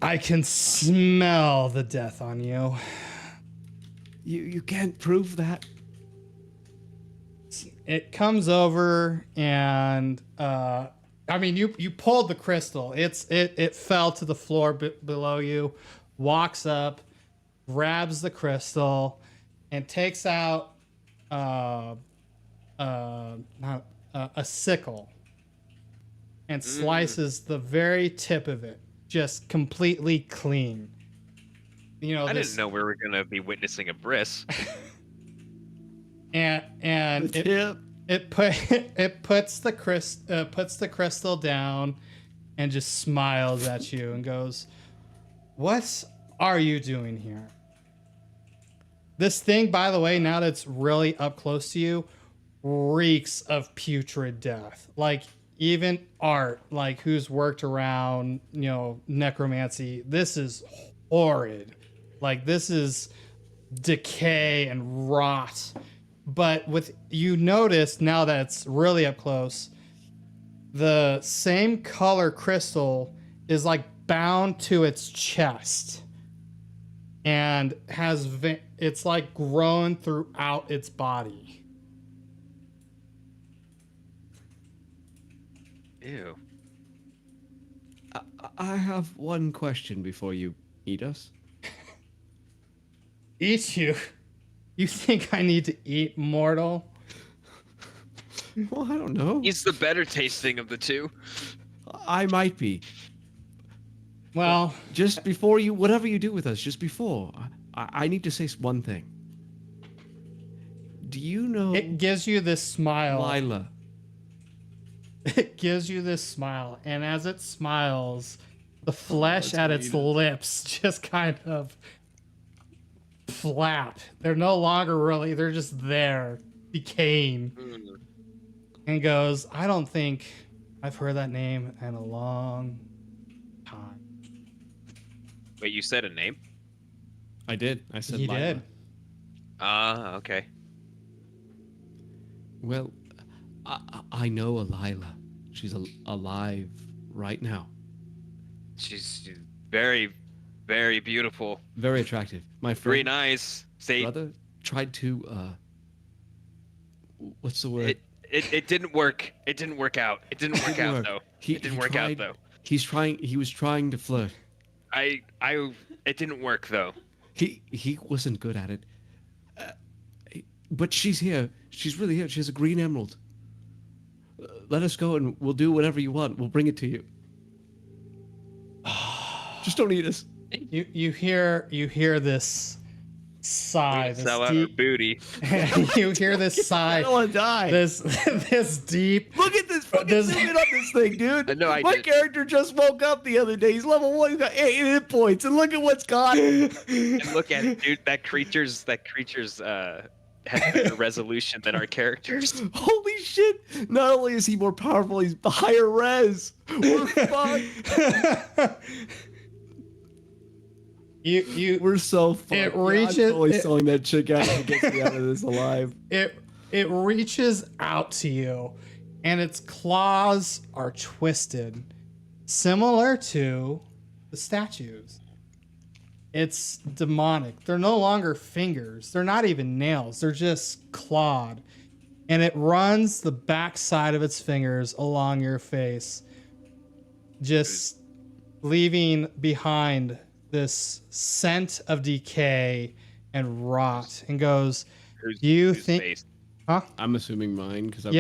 I can smell the death on you." You can't prove that. It comes over and I mean you pulled the crystal. It fell to the floor below you. Walks up, grabs the crystal, and takes out not a sickle and slices the very tip of it just completely clean. You know, I didn't know we were gonna be witnessing a bris. and The tip. it puts the crystal down and just smiles at you and goes, "What are you doing here?" This thing, by the way, now that it's really up close to you, reeks of putrid death. Like even Art, like who's worked around, necromancy, this is horrid. Like this is decay and rot. But you notice now that it's really up close, the same color crystal is like bound to its chest and it's like grown throughout its body. Ew. I have one question before you eat us. Eat you? You think I need to eat mortal? Well, I don't know. He's the better tasting of the two. I might be. Well, Just before you, whatever you do with us, just before, I need to say one thing. Do you know it gives you this smile. Lila? It gives you this smile, and as it smiles, the flesh at its lips just kind of flap. They're no longer really, they're just there, decaying. And goes, "I don't think I've heard that name in a long time." Wait, you said a name? I did. I said You Lila. did. Ah, okay. Well, I know a Lila. She's alive right now. She's very, very beautiful. Very attractive. My Green friend eyes. Say brother tried to what's the word? it didn't work. It didn't work out. It didn't work out though. It didn't work out though. He was trying to flirt. It didn't work though. He wasn't good at it. But she's here. She's really here. She has a green emerald. Let us go and we'll do whatever you want. We'll bring it to you. Just don't eat us. You hear this sigh, this Sell out our deep, booty. you hear this sigh, I don't want to die. this deep. Look at this fucking This- zoom in on this thing, dude. No, I My did. character just woke up the other day. He's level 1. He's got 8 hit points, and look at what's gone. And look at it, dude. That creature's has better resolution than our characters. Holy shit! Not only is he more powerful, he's higher res. We're fucked. We're so fucked. It I'm reaches- totally it- selling that chick out to get me out of this alive. It reaches out to you, and its claws are twisted, similar to the statues. It's demonic. They're no longer fingers. They're not even nails. They're just clawed. And it runs the backside of its fingers along your face, just leaving behind this scent of decay and rot, and goes, "You Whose think?" face? Huh? I'm assuming mine because I'm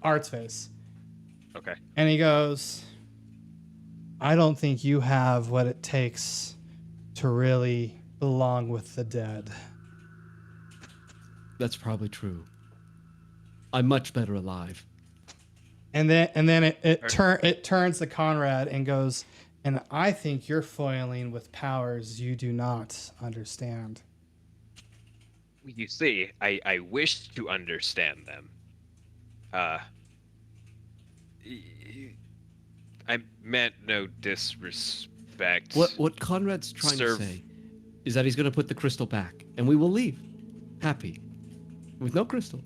Art's face. Okay. And he goes, "I don't think you have what it takes to really belong with the dead." That's probably true. I'm much better alive. And then it turns to Conrad and goes, And I think you're foiling with powers you do not understand. You see, I wish to understand them. I meant no disrespect. What Conrad's trying to say is that he's going to put the crystal back, and we will leave happy with no crystal.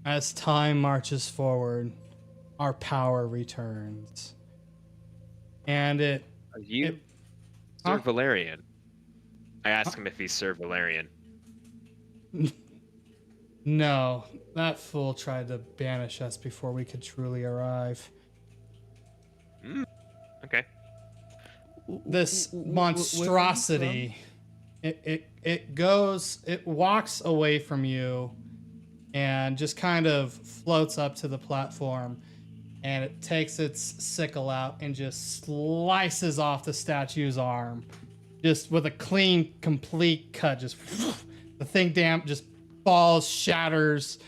As time marches forward, our power returns. And Are you Sir Huh? Valerian? I asked him if he's Sir Valerian. No, that fool tried to banish us before we could truly arrive. Okay. This Where are you monstrosity, it walks away from you and just kind of floats up to the platform, and it takes its sickle out and just slices off the statue's arm, just with a clean, complete cut. Just the thing just falls, shatters.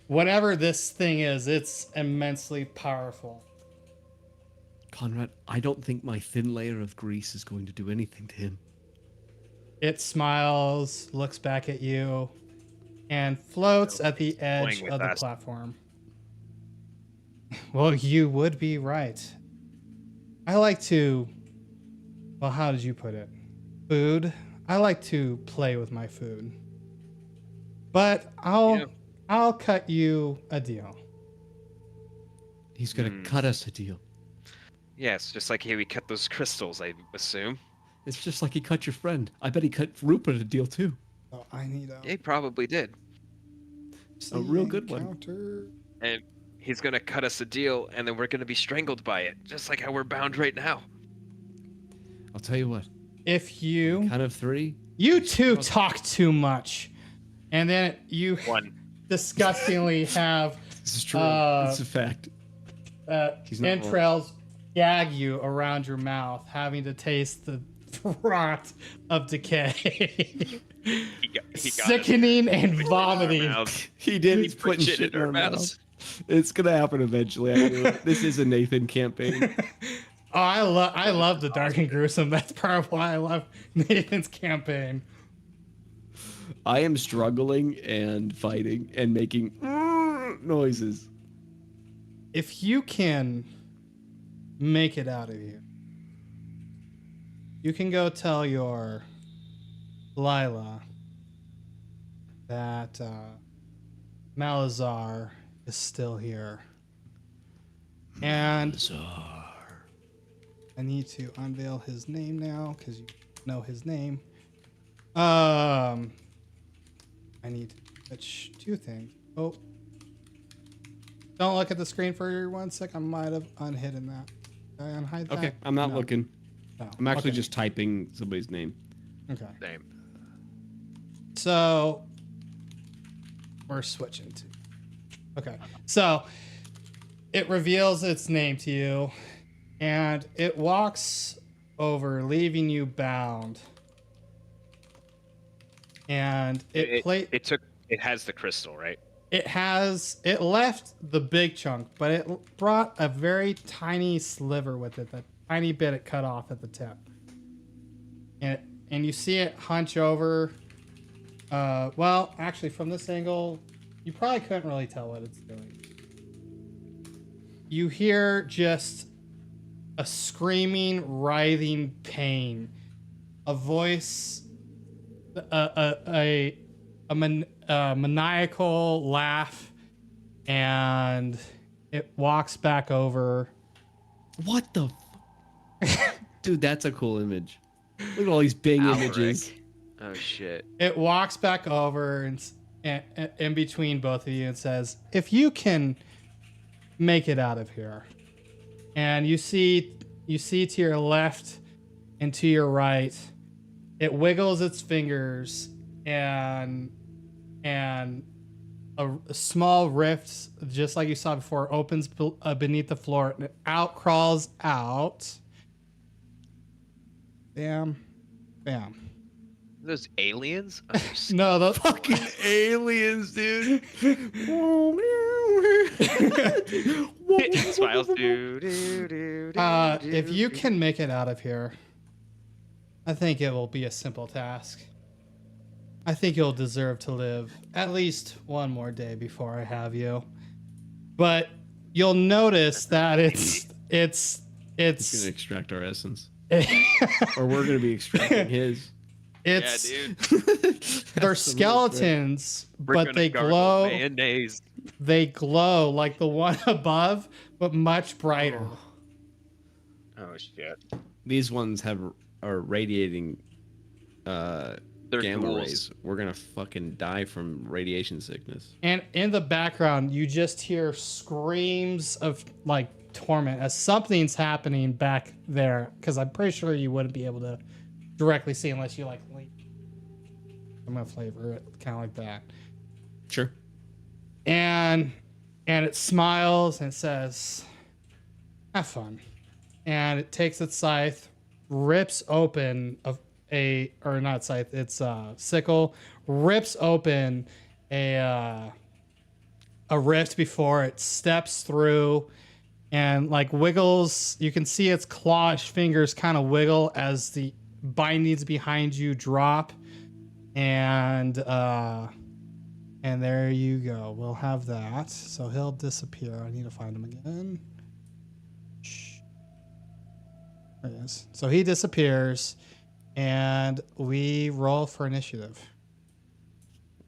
Whatever this thing is, it's immensely powerful. Conrad, I don't think my thin layer of grease is going to do anything to him. It smiles, looks back at you, and floats at the edge Playing with of the us. platform. Well, you would be right. I like to... Well, how did you put it? Food? I like to play with my food. But I'll cut you a deal. He's going to cut us a deal. Yes, just like how we cut those crystals, I assume. It's just like he cut your friend. I bet he cut Rupert a deal too. Oh, I need a... He probably did. A real good one. encounter. And he's gonna cut us a deal, and then we're gonna be strangled by it, just like how we're bound right now. I'll tell you what. If you... Count of three. You two talk too much. And then you One. disgustingly have This is true. It's a fact. He's not wrong. entrails gag you around your mouth, having to taste the rot of decay. He got Sickening and vomiting. He did. He's He's putting shit in our mouths. mouths. It's gonna happen eventually. I knew it. This is a Nathan campaign. Oh, I love the dark and gruesome. That's part of why I love Nathan's campaign. I am struggling and fighting and making noises. If you can make it out of here, you can go tell your Lila that Malazar is still here. And I need to unveil his name now because you know his name. I need to touch two things. Oh. Don't look at the screen for 1 sec. I might have unhidden that. Did I unhide that? Okay, I'm not No. looking. No. I'm actually Okay. just typing somebody's name. Okay. Same. So we're switching to. Okay. So it reveals its name to you, and it walks over, leaving you bound. And it has the crystal, right? It left the big chunk, but it brought a very tiny sliver with it, that tiny bit it cut off at the tip. And you see it hunch over. Well, actually, from this angle, you probably couldn't really tell what it's doing. You hear just a screaming, writhing pain. A voice, a maniacal laugh, and it walks back over. What the? Dude, that's a cool image. Look at all these big images. Oh shit. It walks back over and in between both of you and says, "If you can make it out of here," and you see to your left and to your right, it wiggles its fingers and a small rift, just like you saw before, opens beneath the floor, and it crawls out. Bam, bam. Those aliens? No, those Fucking aliens, dude. Smiles. Do, do, do, do, If do, you do. can make it out of here, I think it will be a simple task. I think you'll deserve to live at least one more day before I have you. But you'll notice that He's gonna extract our essence, or we're gonna be extracting his. it's Yeah, dude. they're That's the real thing. skeletons, We're but gonna they gargle glow. mayonnaise. They glow like the one above, but much brighter. Oh shit. These ones are radiating They're gamma ghouls. rays. We're gonna fucking die from radiation sickness. And in the background, you just hear screams of like torment as something's happening back there. Because I'm pretty sure you wouldn't be able to directly see unless you like. I'm gonna flavor it kind of like that. Sure. And it smiles and it says, "Have fun." And it takes its scythe, rips open not scythe, it's sickle, rips open a rift before it steps through, and like wiggles. You can see its clawish fingers kind of wiggle as the bindings behind you drop, and there you go. We'll have that. So he'll disappear. I need to find him again. Shh. There he is. So he disappears, and we roll for initiative.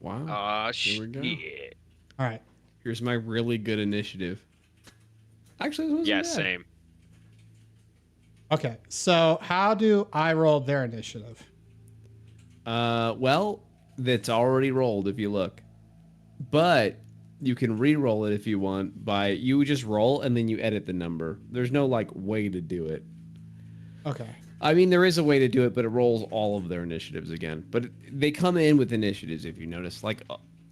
Wow. Aw, Here we go. shit. All right. Here's my really good initiative. Actually, this wasn't Yeah, bad. same. Okay. So how do I roll their initiative? Well, that's already rolled if you look. But you can re-roll it if you want by you just roll and then you edit the number. There's no like way to do it. Okay. I mean, there is a way to do it, but it rolls all of their initiatives again. But they come in with initiatives if you notice. Like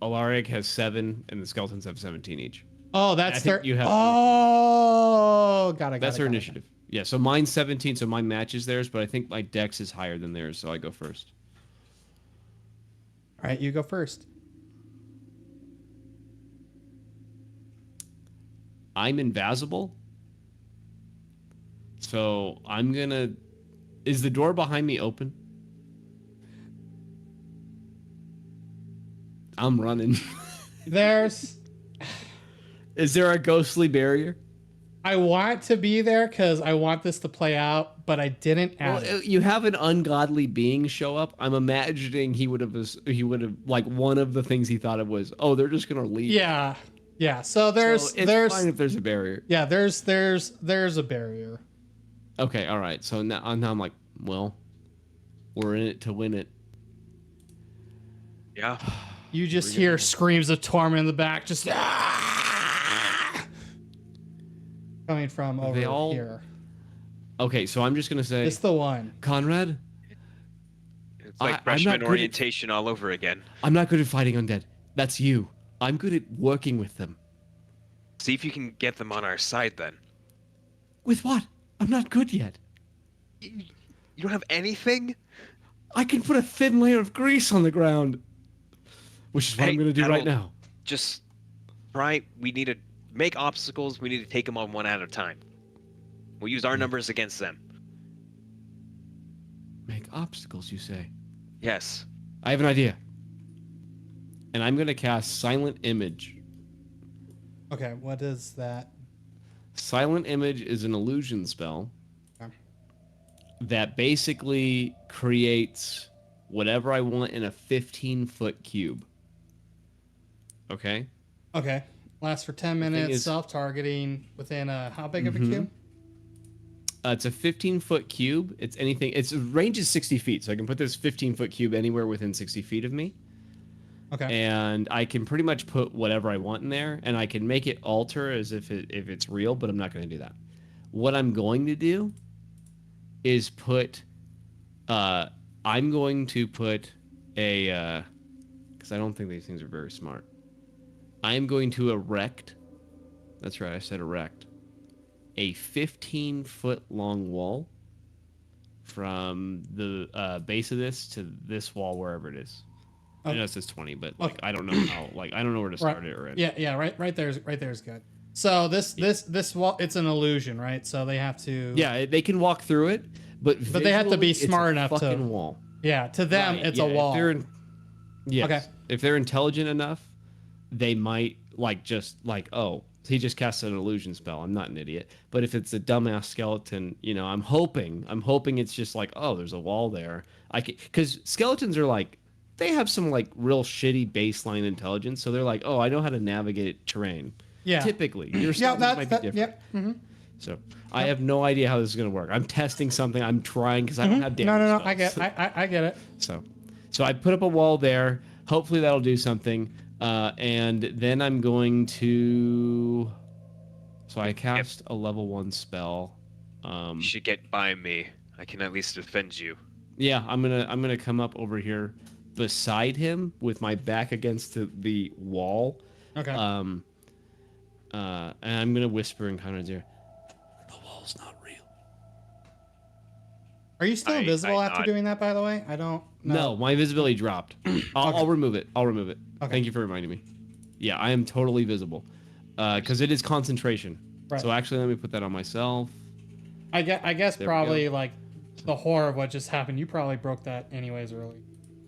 Alaric has 7 and the skeletons have 17 each. Oh, that's I think their. you have- Oh, got it. That's their initiative. Yeah, so mine's 17, so mine matches theirs, but I think my dex is higher than theirs, so I go first. All right, you go first. I'm invisible. So I'm gonna... Is the door behind me open? I'm running. There's. Is there a ghostly barrier? I want to be there because I want this to play out, but I didn't add Well, it. you have an ungodly being show up. I'm imagining he would have like one of the things he thought it was. Oh, they're just gonna leave. Yeah, yeah. So there's So it's fine if there's a barrier. yeah there's a barrier. Okay, all right. So now I'm like, well, we're in it to win it. Yeah. You just We're hear gonna- screams of torment in the back, just coming from over They all- here. Okay, so I'm just gonna say, It's the one. Conrad, It's I'm like not freshman good at- orientation all over again. I'm not good at fighting undead. That's you. I'm good at working with them. See if you can get them on our side then. With what? I'm not good yet. You don't have anything? I can put a thin layer of grease on the ground, which is what I'm Hey, gonna do right that'll- now. Just try. We need to make obstacles. We need to take them on one at a time. We'll use our numbers against them. Make obstacles, you say? Yes. I have an idea. And I'm gonna cast Silent Image. Okay, what is that? Silent Image is an illusion spell Okay. that basically creates whatever I want in a 15-foot cube. Okay? Okay, lasts for 10 thing minutes. is- Self-targeting within a how big of a Mhm. cube? It's a 15-foot cube. Its range is 60 feet, so I can put this 15-foot cube anywhere within 60 feet of me. Okay. And I can pretty much put whatever I want in there, and I can make it alter as if it's real, but I'm not going to do that. What I'm going to do is put, I'm going to put a, because I don't think these things are very smart. I'm going to erect, that's right, I said erect, a 15-foot long wall from the base of this to this wall, wherever it is. I know it says 20, but like Okay. I don't know how. Like I don't know where to start it or end. Yeah, right there's good. So this wall, it's an illusion, right? So they have to. Yeah, they can walk through it, but they have to be visually, it's smart a enough to. fucking wall. Yeah, to them Right, it's yeah, a wall. Yes. Okay. If they're intelligent enough, they might oh, he just cast an illusion spell. I'm not an idiot. But if it's a dumbass skeleton, I'm hoping it's just like, oh, there's a wall there. Because skeletons are like, they have some like real shitty baseline intelligence. So they're like, oh, I know how to navigate terrain. Yeah. Typically, your skeletons might be different. Yep. Mm-hmm. So I have no idea how this is going to work. I'm testing something. I'm trying because I don't have damage. No. spells. I get it. So I put up a wall there. Hopefully that'll do something. And then I'm going to. So I cast a level 1 spell. You should get by me. I can at least defend you. Yeah, I'm gonna come up over here beside him with my back against the wall. Okay. And I'm gonna whisper in Conrad's ear. The wall's not real. Are you still invisible after doing that? By the way, I don't. No, my visibility dropped. I'll remove it. Okay. Thank you for reminding me. Yeah, I am totally visible. Because it is concentration. Right. So actually, let me put that on myself. I guess There we probably go. like the horror of what just happened. You probably broke that anyways early.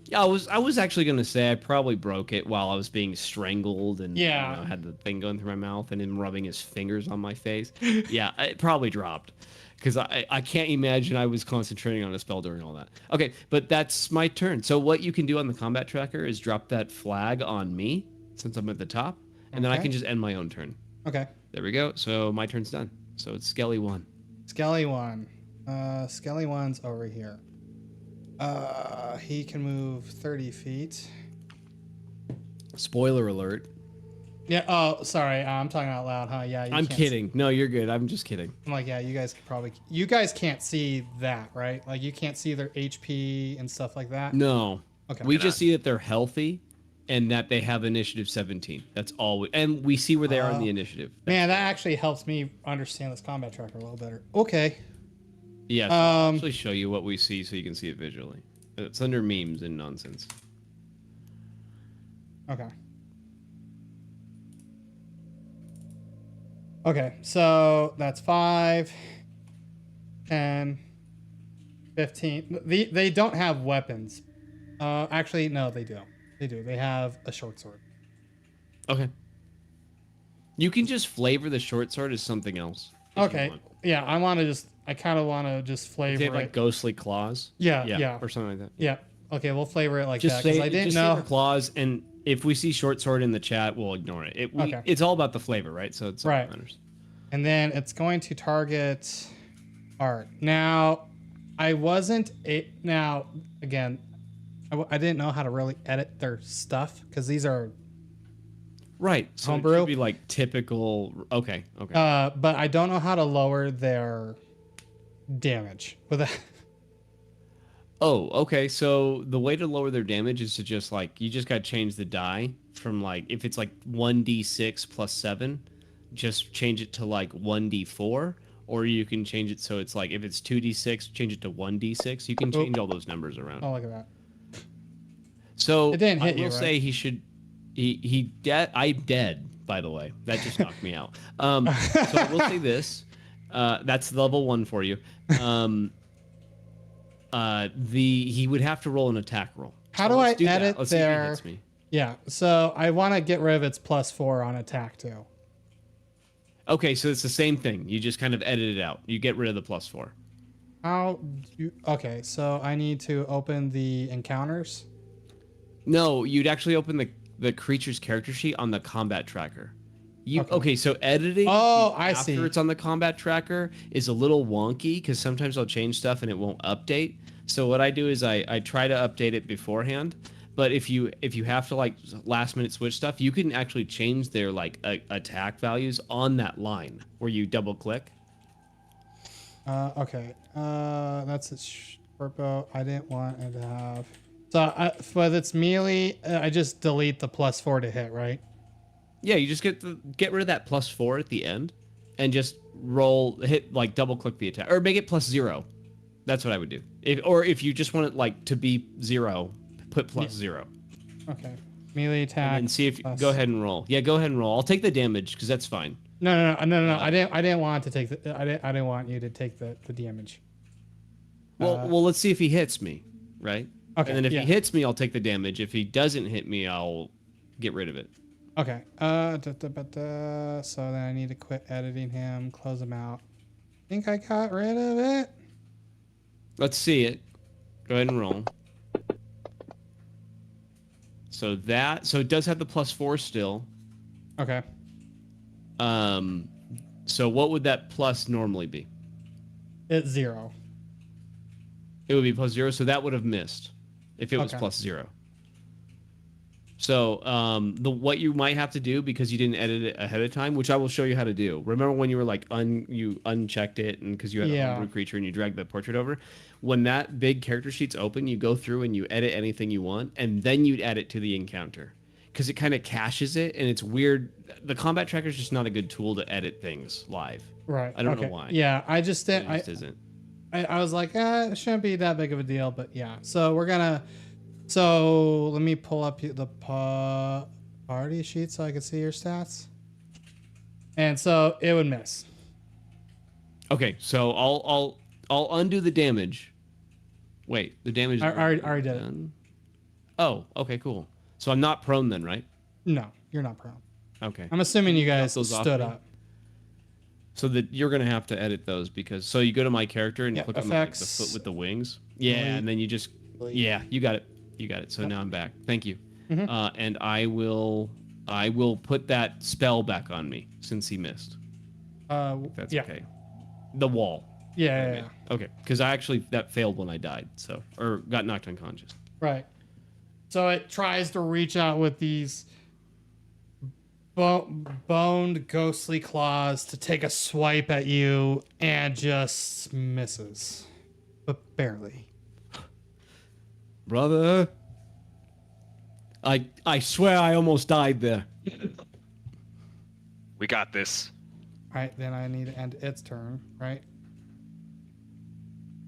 Yeah, I was actually gonna say I probably broke it while I was being strangled and Yeah. had the thing going through my mouth and him rubbing his fingers on my face. Yeah, it probably dropped. Because I can't imagine I was concentrating on a spell during all that. Okay, but that's my turn. So what you can do on the combat tracker is drop that flag on me, since I'm at the top, and then I can just end my own turn. Okay. There we go. So my turn's done. So it's Skelly 1. Skelly 1. Skelly 1's over here. He can move 30 feet. Spoiler alert. Yeah. Oh, sorry. I'm talking out loud, huh? Yeah. I'm kidding. No, you're good. I'm just kidding. I'm like, yeah. You guys can't see that, right? Like, you can't see their HP and stuff like that. No. Okay. We just see that they're healthy and that they have initiative 17. That's all. And we see where they are in the initiative. Man, that actually helps me understand this combat tracker a little better. Okay. Yeah. So I'll actually show you what we see so you can see it visually. It's under memes and nonsense. Okay. Okay, so that's 5, 10, 15. They don't have weapons. Actually, no, they do. They do. They have a short sword. Okay. You can just flavor the short sword as something else. Okay. Yeah, I kind of want to just flavor They have it. like ghostly claws. Yeah. Or something like that. Yeah. Okay, we'll flavor it like Just that say, because I didn't just know. say the claws, and if we see short sword in the chat, we'll ignore it. Okay. It's all about the flavor, right? So it's all Right. that matters. And then it's going to target Art. Now, I didn't know how to really edit their stuff because these are Right. So it homebrew. should be like typical. Okay. But I don't know how to lower their damage with that. Oh, okay. So the way to lower their damage is to just you just got to change the die from if it's 1d6 plus 7, just change it to 1d4, or you can change it so it's if it's 2d6, change it to 1d6. You can change all those numbers around. Oh, look at that. So It didn't hit I will you, right? say he should. I'm dead, by the way. That just knocked me out. So I will say this. That's level 1 for you. He would have to roll an attack roll. How So do I let's that. edit Let's see if he their? hits me. Yeah, so I want to get rid of its +4 on attack too. Okay, so it's the same thing. You just kind of edit it out. You get rid of the +4. Okay, so I need to open the encounters. No, you'd actually open the creature's character sheet on the combat tracker. Okay, so editing I after see. it's on the combat tracker is a little wonky because sometimes I'll change stuff and it won't update. So what I do is I try to update it beforehand. But if you have to last minute switch stuff, you can actually change their attack values on that line where you double click. Okay. That's a short bow. I didn't want it to have. So, but it's melee. I just delete the +4 to hit, right? Yeah, you just get rid of that +4 at the end, and just hit double click the attack, or make it +0. That's what I would do. If you just want it to be 0, put +0. Okay. Melee attack. And see if plus- go ahead and roll. Yeah, go ahead and roll. I'll take the damage because that's fine. No. I didn't want to take the. I didn't want you to take the damage. Well, let's see if he hits me, right? Okay. And then if yeah. he hits me, I'll take the damage. If he doesn't hit me, I'll get rid of it. Okay. So then I need to quit editing him. Close him out. I think I got rid of it. Let's see it. Go ahead and roll. So it does have the +4 still. Okay. So what would that plus normally be? It's 0. It would be +0, so that would have missed if it was Okay. +0. So what you might have to do, because you didn't edit it ahead of time, which I will show you how to do. Remember when you were like you unchecked it, and because you had a homebrew creature and you dragged the portrait over, when that big character sheet's open, you go through and you edit anything you want, and then you'd add it to the encounter, because it kind of caches it, and it's weird. The combat tracker is just not a good tool to edit things live. Right. I don't know why. Yeah, I just It didn't. just isn't. I was like, it shouldn't be that big of a deal, but yeah. So we're gonna. So let me pull up the party sheet so I can see your stats. And so it would miss. Okay, so I'll undo the damage. Wait, the damage. I already did it. done. Oh, okay, cool. So I'm not prone then, right? No, you're not prone. Okay. I'm assuming you guys those off stood me? up. So that you're gonna have to edit those, because you go to my character and you Yeah, click on the effects. foot with the wings. Yeah, Delete. and then you just you got it. You got it. So now I'm back. Thank you. Mhm. And I will put that spell back on me since he missed. If that's yeah. okay. The wall. Yeah. Okay, because that failed when I died, or got knocked unconscious. Right. So it tries to reach out with these boned ghostly claws to take a swipe at you and just misses. But barely. Brother, I swear I almost died there. We got this. All right, then I need to end its turn, right?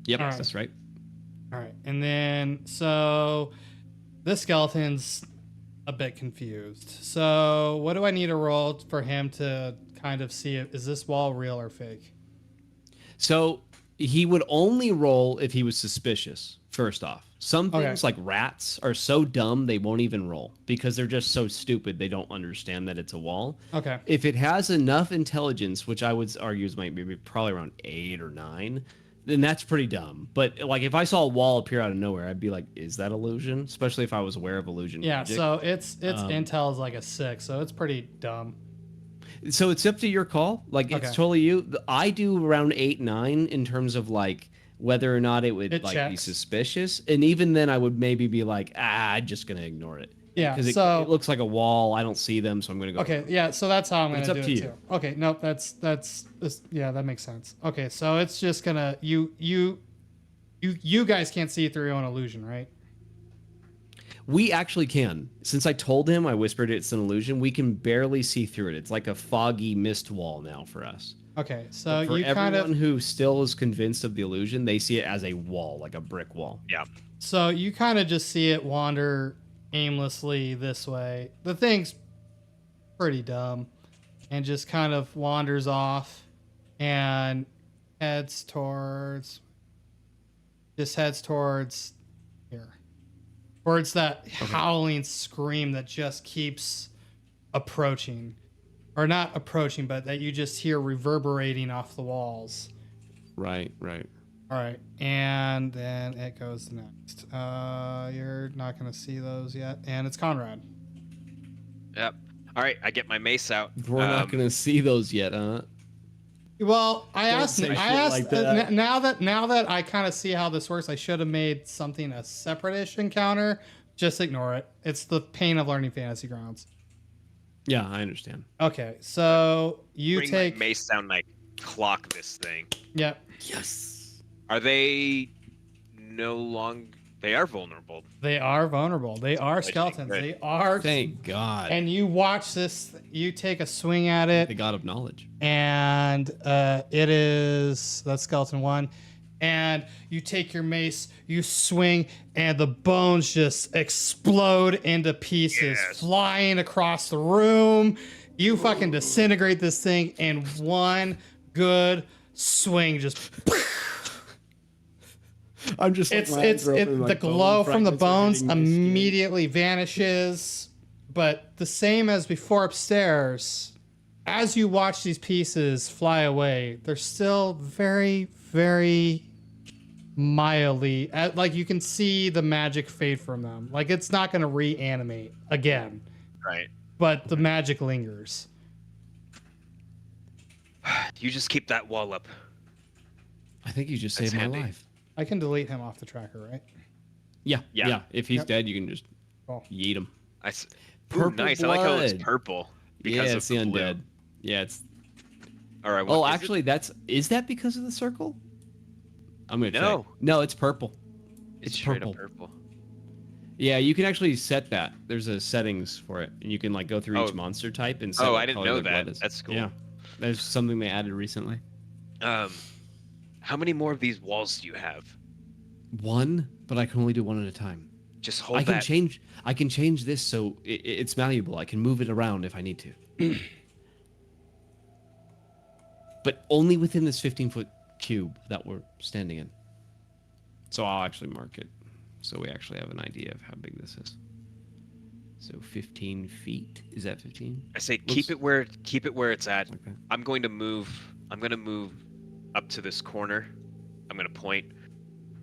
Yep, All right. that's right. All right. And then, so this skeleton's a bit confused. So what do I need to roll for him to kind of see it? Is this wall real or fake? So he would only roll if he was suspicious, first off. Some things like rats are so dumb they won't even roll because they're just so stupid they don't understand that it's a wall. Okay. If it has enough intelligence, which I would argue is probably around 8 or 9, then that's pretty dumb. But like if I saw a wall appear out of nowhere, I'd be like, is that illusion? Especially if I was aware of illusion Yeah, magic. so its intel is like a 6, so it's pretty dumb. So it's up to your call. Like it's totally you. I do around 8, 9 in terms of like whether or not it would be checks. suspicious, and even then I would maybe be like, I'm just gonna ignore it. Yeah, because so it looks like a wall. I don't see them, so I'm gonna go. okay. Yeah, so that's how I'm gonna It's do up it to you. too. Okay, nope. That's yeah, that makes sense. Okay, so it's just gonna you guys can't see through your own illusion, right? We actually can. Since I told him, I whispered it's an illusion. We can barely see through it. It's like a foggy mist wall now for us. Okay, so But for you everyone kind of who still is convinced of the illusion, they see it as a wall, like a brick wall. Yeah. so you kind of just see it wander aimlessly this way. The thing's pretty dumb, and just kind of wanders off and heads towards here. Towards that howling scream that just keeps approaching. Or not approaching, but that you just hear reverberating off the walls. Right, right. All right, and then it goes next. You're not going to see those yet, and it's Conrad. Yep. All right, I get my mace out. We're not gonna see those yet, huh? Well, I asked. say I shit asked. like that. Now that I kind of see how this works, I should have made something a separate-ish encounter. Just ignore it. It's the pain of learning Fantasy Grounds. Yeah, I understand. Okay, so you Bring take. my mace down and I clock this thing. Yep. Yes. Are they no longer? They are vulnerable. They are vulnerable. They are skeletons. good. They are. Thank God. And you watch this. You take a swing at it. The God of knowledge. And it is that's skeleton 1, and you take your mace, you swing, and the bones just explode into pieces, Yes. flying across the room. You fucking disintegrate this thing in one good swing. Just I'm just like, the glow from the bones immediately vanishes. But the same as before upstairs, as you watch these pieces fly away, they're still very, very mildly, like you can see the magic fade from them. Like it's not going to reanimate again, Right. but the magic lingers. You just keep that wall up. I think you just That's saved my handy. life. I can delete him off the tracker, right? Yeah, Yeah. yeah. If he's Yep. dead, you can just Cool. yeet him. Ooh, Purple nice. I like how it's blood. purple because Yeah, of it's the blue. undead. Yeah, it's. All right. Oh, what is it? actually, is that because of the circle? I'm gonna No. check. No, it's purple. it's it's straight purple. up purple. Yeah, you can actually set that. There's a settings for it, and you can like go through each Oh. monster type and set Oh, what I didn't color know their blood that. is. That's cool. Yeah, there's something they added recently. How many more of these walls do you have? One, but I can only do one at a time. Just hold I can that. change. I can change this so it's malleable. I can move it around if I need to. But only within this 15-foot cube that we're standing in. So I'll actually mark it, so we actually have an idea of how big this is. So 15 feet. Is that 15? I say Looks- keep it where it's at. Okay. I'm going to move up to this corner. I'm going to point,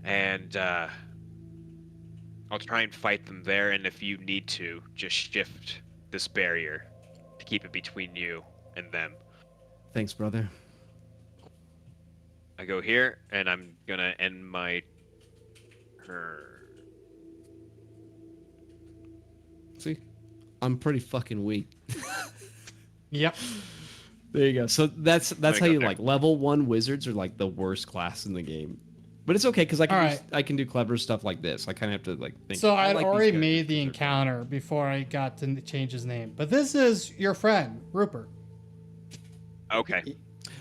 and I'll try and fight them there. And if you need to, just shift this barrier to keep it between you and them. Thanks, brother. I go here, and I'm gonna end my turn. See, I'm pretty fucking weak. Yep. There you go. So that's how go you there. like level 1 wizards are like the worst class in the game. But it's okay because I can All right. I can do clever stuff like this. I kind of have to like think. So I I'd like these already characters made the 'cause they're fun. encounter before I got to change his name. But this is your friend, Rupert. Okay.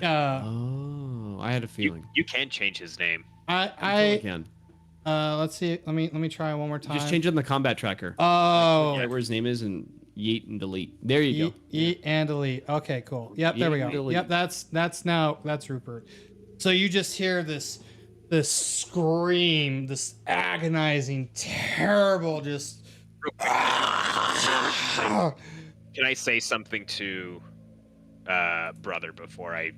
Oh, I had a feeling. You can change his name. I totally can. Let's see. Let me try one more time. Just change it in the combat tracker. Oh, Right where his name is and yeet and delete. There you go. E and delete. Okay, cool. Yep, there we Yeet go. and delete. Yep, that's Rupert. So you just hear this scream, this agonizing, terrible, just. Can I say something to brother before I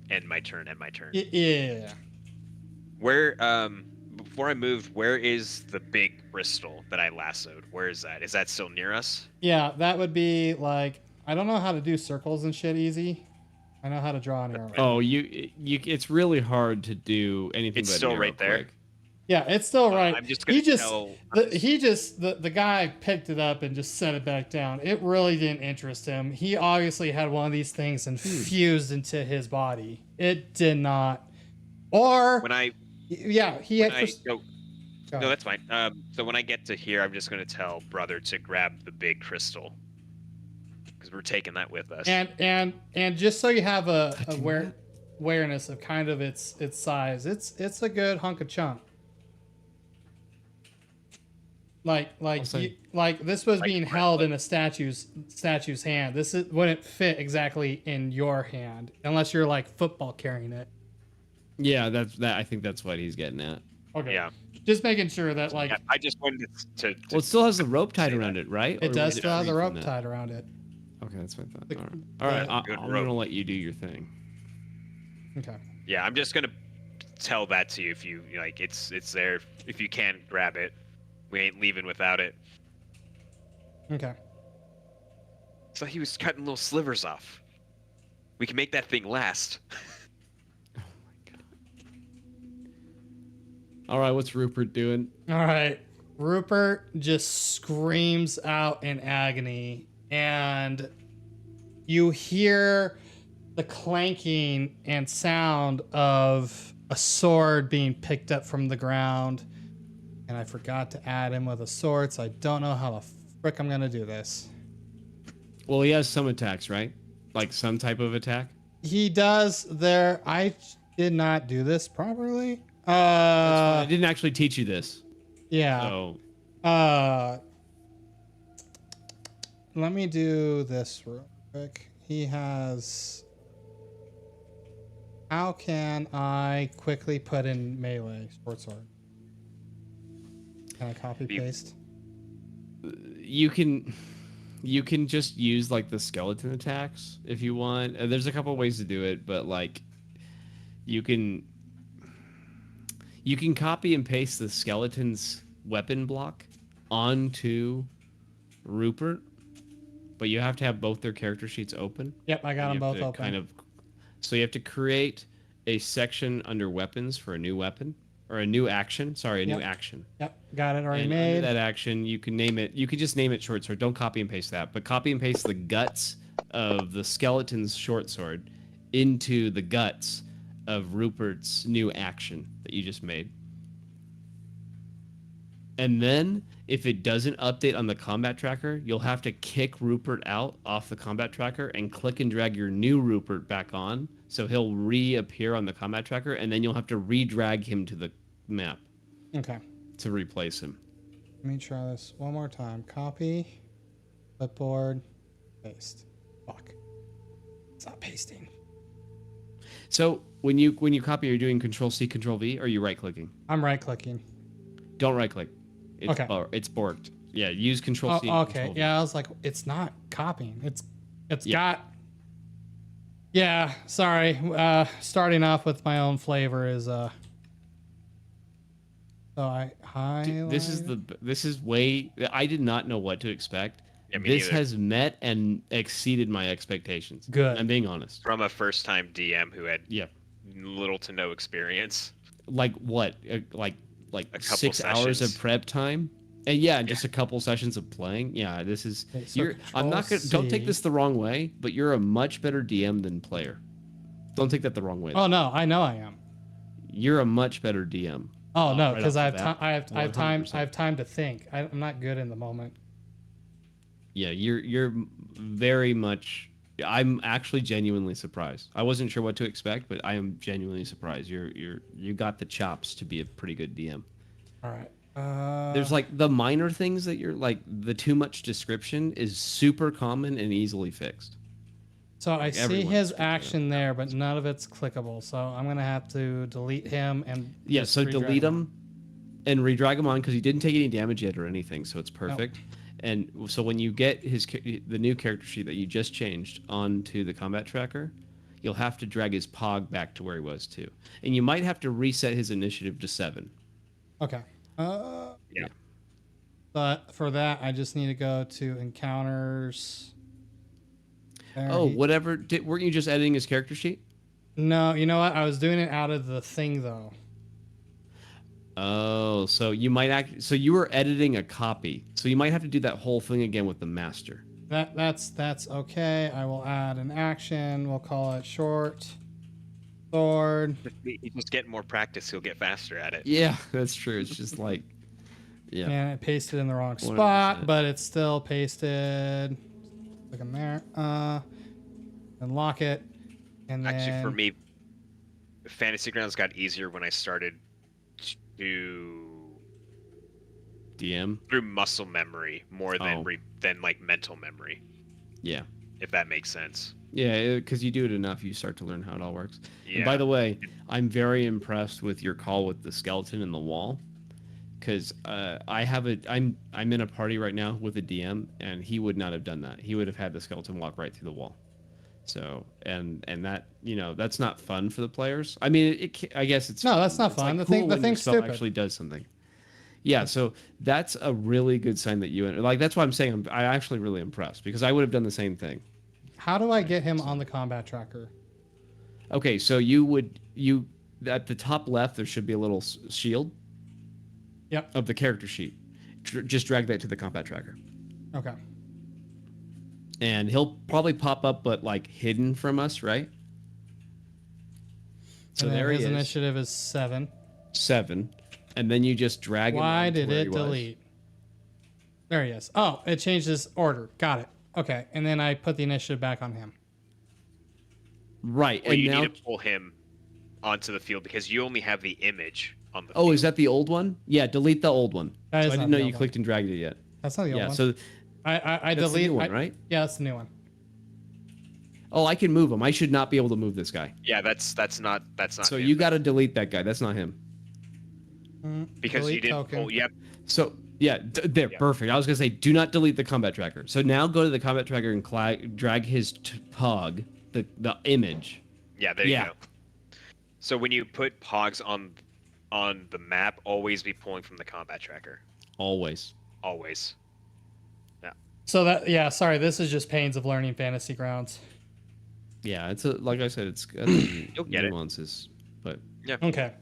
end my turn? Yeah. Where before I moved, where is the big crystal that I lassoed? Where is that? Is that still near us? Yeah, that would be like, I don't know how to do circles and shit easy. I know how to draw an arrow. Oh, you. It's really hard to do anything. It's but still narrow right there? quick. Yeah, it's still right. I'm just gonna tell. The guy picked it up and just set it back down. It really didn't interest him. He obviously had one of these things infused into his body. It did not. Or When I yeah, he when had. I go, Go no, ahead. that's fine. So when I get to here, I'm just gonna tell brother to grab the big crystal because we're taking that with us. And just so you have a Touching that? awareness of kind of its size, it's a good hunk of chunk. Also- Like this was being Like- held in a statue's hand. This wouldn't fit exactly in your hand unless you're like football carrying it. Yeah, that. I think that's what he's getting at. Okay. Yeah. Just making sure that like Yeah, I just wanted to Well, it still has the rope tied say around it, right? it Or does was still have the free rope from that? tied around it. Okay, that's what I thought. The- All right, all right. the- Good I'm rope. gonna let you do your thing. Okay. Yeah, I'm just gonna tell that to you if you like. It's there. If you can grab it, we ain't leaving without it. Okay. So he was cutting little slivers off. We can make that thing last. Oh my god. All right, what's Rupert doing? All right. Rupert just screams out in agony, and you hear the clanking and sound of a sword being picked up from the ground. And I forgot to add him with a sword, so I don't know how the frick I'm gonna do this. Well, he has some attacks, right? Like some type of attack. He does there. I did not do this properly. That's fine. I didn't actually teach you this. Yeah. So Let me do this real quick. He has. How can I quickly put in melee short sword? Can I copy paste? you can just use like the skeleton attacks if you want. There's a couple ways to do it, but like you can copy and paste the skeleton's weapon block onto Rupert, but you have to have both their character sheets open. Yep, I got them both open. So you have to create a section under weapons for a new weapon or a new action. Sorry, new action. Yep, got it already And made. under that action, you can name it. You could just name it short sword. Don't copy and paste that, but copy and paste the guts of the skeleton's short sword into the guts of Rupert's new action that you just made. And then, if it doesn't update on the combat tracker, you'll have to kick Rupert out off the combat tracker and click and drag your new Rupert back on, so he'll reappear on the combat tracker, and then you'll have to re-drag him to the map. Okay. To replace him. Let me try this one more time. Copy, clipboard, paste. Fuck. It's not pasting. So when you copy, you're doing Control-C, Control-V, or are you right-clicking? I'm right-clicking. Don't right-click. It's, okay. It's borked. Yeah, use Control-C. Oh, okay. Control-V. Yeah, I was like, it's not copying. It's got. Yeah, sorry. Starting off with my own flavor is So I highlight. This is way. I did not know what to expect. Yeah, me this neither. has met and exceeded my expectations. Good. I'm being honest. From a first-time DM who had Yeah. little to no experience. Like what? Like A couple 6 hours of sessions. prep time, and just a couple sessions of playing. Yeah, this is. Okay, so I'm not gonna. Don't take this the wrong way, but you're a much better DM than player. Don't take that the wrong way. Oh no, I know I am. You're a much better DM. Oh no, right because off I the have bat. I have time. 100%. I have time to think. I'm not good in the moment. Yeah, you're very much. I'm actually genuinely surprised. I wasn't sure what to expect, but I am genuinely surprised. You got the chops to be a pretty good DM. All right. There's like the minor things that you're like the too much description is super common and easily fixed. So I see everyone's his speaking of action there, but none of it's clickable. So I'm gonna have to delete him and just So redrag delete him and redrag him on because he didn't take any damage yet or anything, so it's perfect. And so when you get the new character sheet that you just changed onto the combat tracker, you'll have to drag his pog back to where he was too, and you might have to reset his initiative to 7. Okay. Yeah. But for that, I just need to go to encounters. There Whatever. Weren't you just editing his character sheet? No, you know what? I was doing it out of the thing though. Oh, so you might so you were editing a copy. So you might have to do that whole thing again with the master. That's okay. I will add an action. We'll call it short sword. He's just getting more practice. He'll get faster at it. Yeah, that's true. It's just like, yeah. And it pasted in the wrong 100%. spot, but it's still pasted. Look in there. And lock it. And then Actually, for me, Fantasy Grounds got easier when I started to DM. through muscle memory more than Oh. than like mental memory. Yeah. If that makes sense. Yeah, because you do it enough, you start to learn how it all works. Yeah. And by the way, I'm very impressed with your call with the skeleton in the wall, because I'm in a party right now with a DM, and he would not have done that. He would have had the skeleton walk right through the wall. So and that that's not fun for the players. I mean, I guess it's No, that's not it's fun. Like The cool when your thing's spell stupid. actually does something. Yeah, so that's a really good sign that you like. That's why I'm saying I'm actually really impressed, because I would have done the same thing. How do I get him on the combat tracker? Okay, so at the top left there should be a little shield. Yep. Of the character sheet. Just drag that to the combat tracker, Okay. and he'll probably pop up, but like hidden from us, right? So And then there his he is. initiative is 7. 7, and then you just drag him. Why down to did where it he was. delete? There he is. Oh, it changed his order. Got it. Okay, and then I put the initiative back on him. Right, Well, and you now need to pull him onto the field because you only have the image on the. Oh, field. is that the old one? Yeah, delete the old one. That So is I not didn't know the you old one. clicked and dragged it yet. That's not the old Yeah, one. so I that's the delete new one, right? Yeah, that's the new one. Oh, I can move him. I should not be able to move this guy. Yeah, that's not So him. you got to delete that guy. That's not him. Because you Delete didn't token. pull. Yep. So yeah, there, Yeah. perfect. I was gonna say, do not delete the combat tracker. So now go to the combat tracker and drag his pug, the image. Yeah, there you go. So when you put pogs on the map, always be pulling from the combat tracker. Always. Always. So that sorry, this is just pains of learning Fantasy Grounds. Yeah, it's like I said, it's got You'll get it. nuances, but Okay.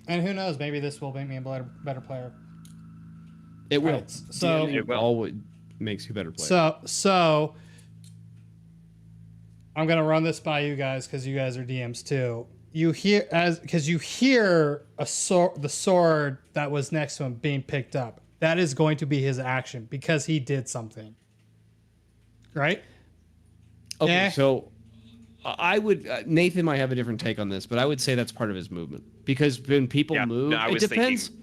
And who knows? Maybe this will make me a better player. it will. Right, so- DND It will. always makes you a better player. So I'm gonna run this by you guys because you guys are DMs too. You hear the sword that was next to him being picked up. That is going to be his action because he did something. Right? Okay, Yeah. so I would Nathan might have a different take on this, but I would say that's part of his movement because when people Yeah, move, no, I it was depends. thinking-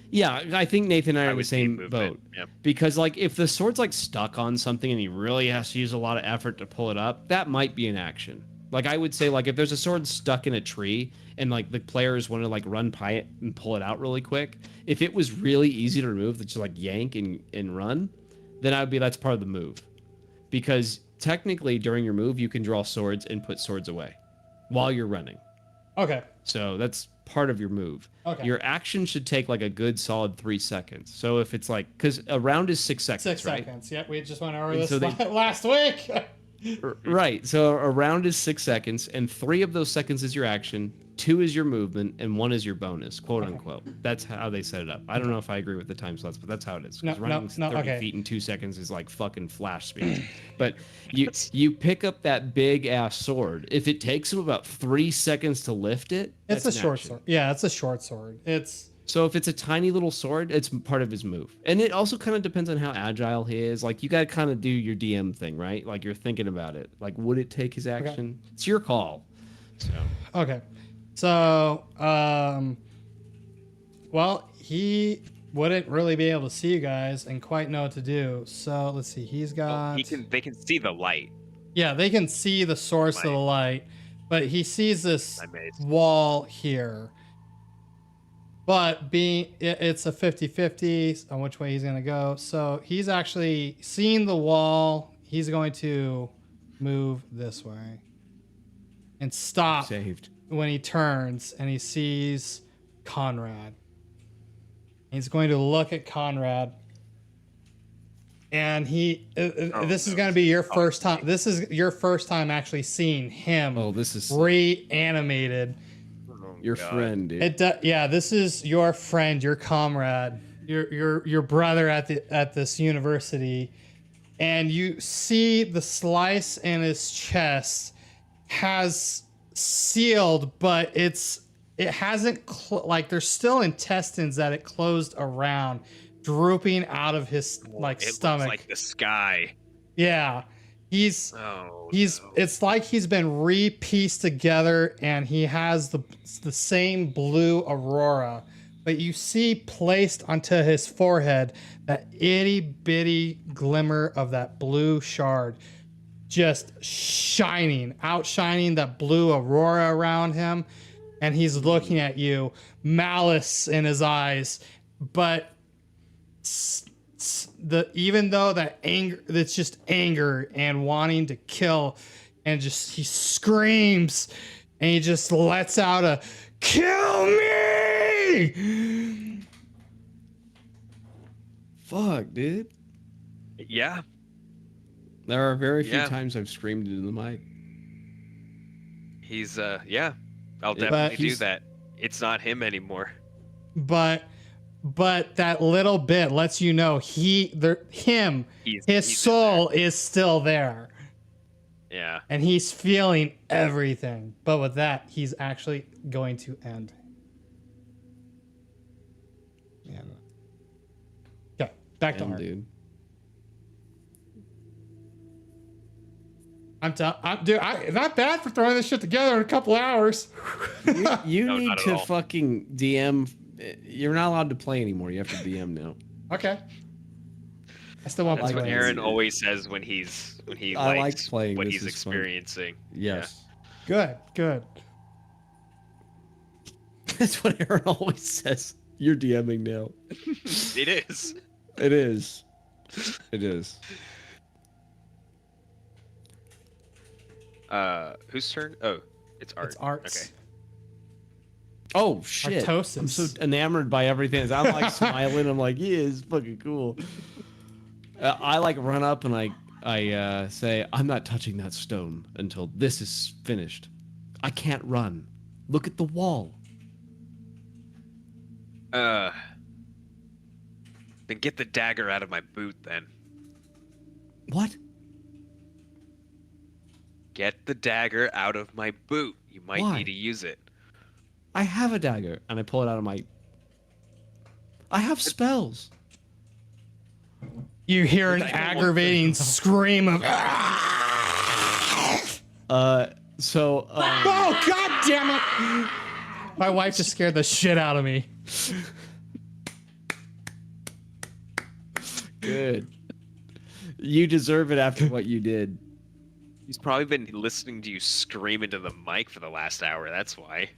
Yeah, I think Nathan and I are in the would be same movement, boat. yeah. Because like if the sword's like stuck on something and he really has to use a lot of effort to pull it up, that might be an action. Like I would say like if there's a sword stuck in a tree and like the players want to like run by it and pull it out really quick, if it was really easy to remove, that just like yank and run, then I would be that's part of the move. Because technically during your move you can draw swords and put swords away while you're running. Okay. So that's part of your move. Okay. Your action should take like a good solid 3 seconds. So if it's like, because a round is 6 seconds, 6 right? seconds. Yep, we just went over And this so they- last week. Right. So a round is 6 seconds, and 3 of those seconds is your action, 2 is your movement, and 1 is your bonus, quote unquote. That's how they set it up. I don't know if I agree with the time slots, but that's how it is. Because running 30 okay. feet in 2 seconds is like fucking flash speed. But you pick up that big ass sword. If it takes him about 3 seconds to lift it, It's that's a an short action. sword. Yeah, it's a short sword. It's So if it's a tiny little sword, it's part of his move. And it also kind of depends on how agile he is. Like you got to kind of do your DM thing, right? Like you're thinking about it. Like would it take his action? It's your call. So okay. So, well, he wouldn't really be able to see you guys and quite know what to do. So let's see. He's got. They can see the light. Yeah, they can see the source of the light, but he sees this Amazed. wall here. But it's a 50-50 on which way he's going to go. So he's actually seeing the wall. He's going to move this way and stop saved. when he turns and he sees Conrad. He's going to look at Conrad. And this is going to be your first time. This is your first time actually seeing him Oh, this is reanimated. your friend, dude. Yeah, this is your friend, your comrade, your brother at this university, and you see the slice in his chest has sealed, but it hasn't like there's still intestines that it closed around, drooping out of his It stomach. looks like the sky. Yeah, he's No. it's like he's been re-pieced together and he has the same blue aurora, but you see placed onto his forehead that itty bitty glimmer of that blue shard just outshining that blue aurora around him, and he's looking at you, malice in his eyes, but even though that anger, that's just anger and wanting to kill, and just he screams and he just lets out a "kill me." Fuck, dude. Yeah. There are very few Yeah. times I've screamed into the mic. He's yeah. I'll But definitely do he's- that. It's not him anymore. But that little bit lets you know his He's soul is still there, Yeah. and he's feeling everything. But with that, he's actually going to end. Yeah. Okay, back to Damn, Art. dude. Dude, not bad for throwing this shit together in a couple hours. You No, need not at to all. fucking DM. You're not allowed to play anymore. You have to DM now. Okay. I still want That's to what play. Aaron always says when he I like likes playing. what This he's is fun. experiencing. Yes. Good. That's what Aaron always says. You're DMing now. It is. It is. It is. Whose turn? Oh, it's Art. It's Art's. Okay. Oh shit! Artosis. I'm so enamored by everything. I'm like smiling. I'm like, yeah, it's fucking cool. I like run up and I say, I'm not touching that stone until this is finished. I can't run. Look at the wall. Then get the dagger out of my boot. Then What? get the dagger out of my boot. You might Why? need to use it. I have a dagger, and I pull it out of my. I have spells. You hear an aggravating scream of. So. Oh god damn it! My wife just scared the shit out of me. Good. You deserve it after what you did. He's probably been listening to you scream into the mic for the last hour. That's why.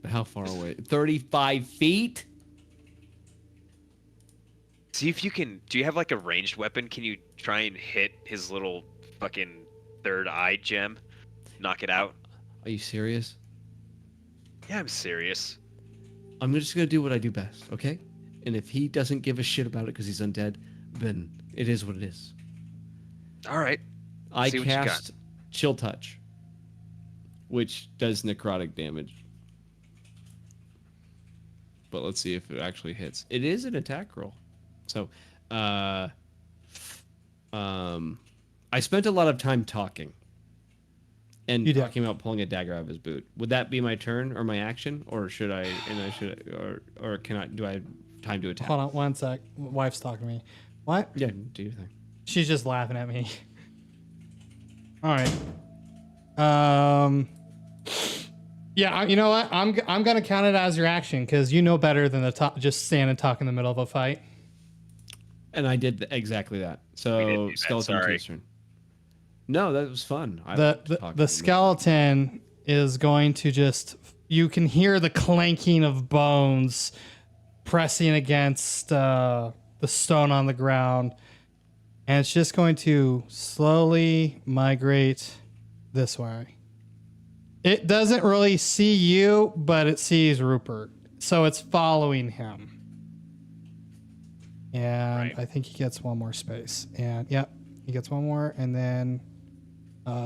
How far away? 35 feet? See if you can. Do you have like a ranged weapon? Can you try and hit his little fucking third eye gem? Knock it out? Are you serious? Yeah, I'm serious. I'm just gonna do what I do best, okay? And if he doesn't give a shit about it because he's undead, then it is what it is. All right. I See what you got. cast Chill Touch, which does necrotic damage. But let's see if it actually hits. It is an attack roll. So, I spent a lot of time talking. And You did. talking about pulling a dagger out of his boot. Would that be my turn or my action, or should I? Or can I? Do I have time to attack? Hold on one sec. Wife's talking to me. What? Yeah, do your thing. She's just laughing at me. All right. Yeah, you know what? I'm gonna count it as your action because you know better than just stand and talk in the middle of a fight. And I did exactly that. We didn't So do that, skeleton sorry. takes turn. No, that was fun. I liked talking The to him. skeleton is going to just. You can hear the clanking of bones pressing against the stone on the ground, and it's just going to slowly migrate this way. It doesn't really see you, but it sees Rupert, so it's following him. And Right. I think he gets one more space. And yep, he gets one more, and then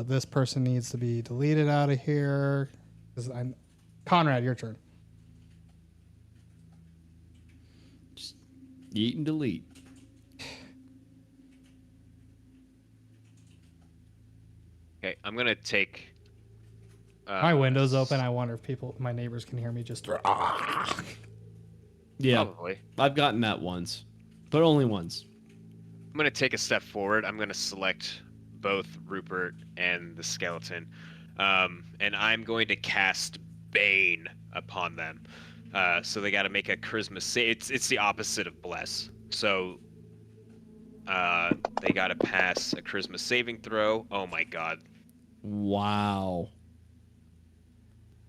this person needs to be deleted out of here. Conrad, your turn. Eat and delete. Okay, I'm gonna take. My window's open. I wonder if my neighbors can hear me just. Yeah, Probably. I've gotten that once, but only once. I'm gonna take a step forward. I'm gonna select both Rupert and the skeleton, and I'm going to cast Bane upon them. So they got to make a charisma save. It's the opposite of bless. So they got to pass a charisma saving throw. Oh my god. Wow.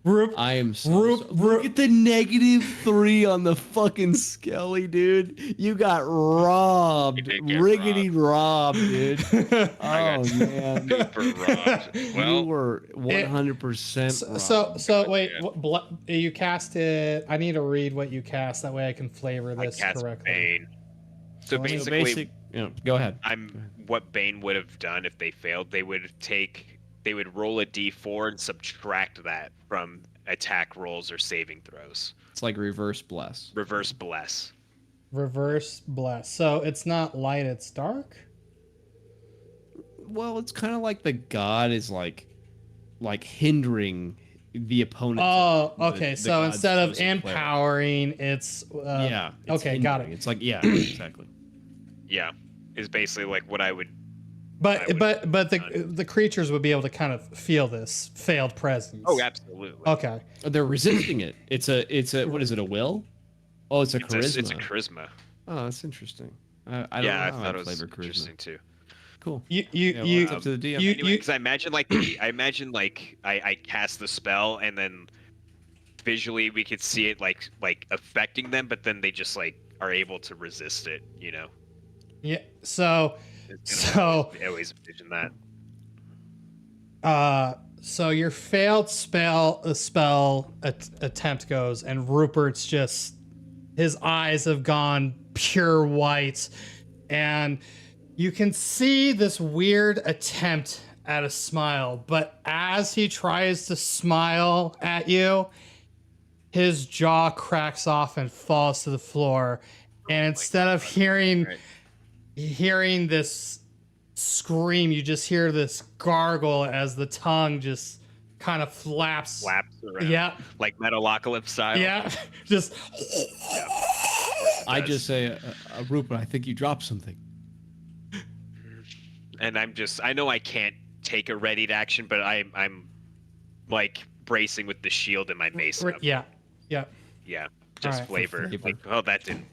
Roop, I am so, Roop, so look at the -3 on the fucking Skelly, dude. You got robbed. You did get Riggedy robbed, dude. I Oh got man. super robbed. You Well, were 100% so wait, Yeah. you cast it. I need to read what you cast. That way I can flavor I this cast correctly. Bane. So So basically, go ahead. what Bane would have done if they failed. They would roll a d4 and subtract that from attack rolls or saving throws. It's like reverse bless. Reverse bless. Reverse bless. So it's not light, it's dark. Well, it's kind of like the god is like hindering the opponent. Oh, The- okay. the So god's instead of chosen cleric. empowering, it's Yeah. it's okay, got hindering. it. It's like, yeah, exactly. Yeah, is basically like what I would But would've but done. the creatures would be able to kind of feel this failed presence. Oh, absolutely. Okay. They're resisting it. It's a what is it? A will? Oh, it's a charisma. It's a charisma. Oh, that's interesting. I don't Yeah, know I how thought I'd it was flavor charisma. interesting too. Cool. You Yeah, well, it's up to the DM. Anyway, because I imagine I cast the spell and then visually we could see it like affecting them, but then they just like are able to resist it. You know. yeah. So I always envision that. So your failed spell attempt goes, and Rupert's just, his eyes have gone pure white, and you can see this weird attempt at a smile, but as he tries to smile at you, his jaw cracks off and falls to the floor, and instead of hearing this scream, you just hear this gargle as the tongue just kind of flaps Around. Yeah. Like Metalocalypse style. Yeah. Just I just say, Rupert, I think you dropped something. And I know I can't take a readied action, but I'm like bracing with the shield and my mace up. yeah. Yeah. Just Alright. flavor. Like, oh, that didn't.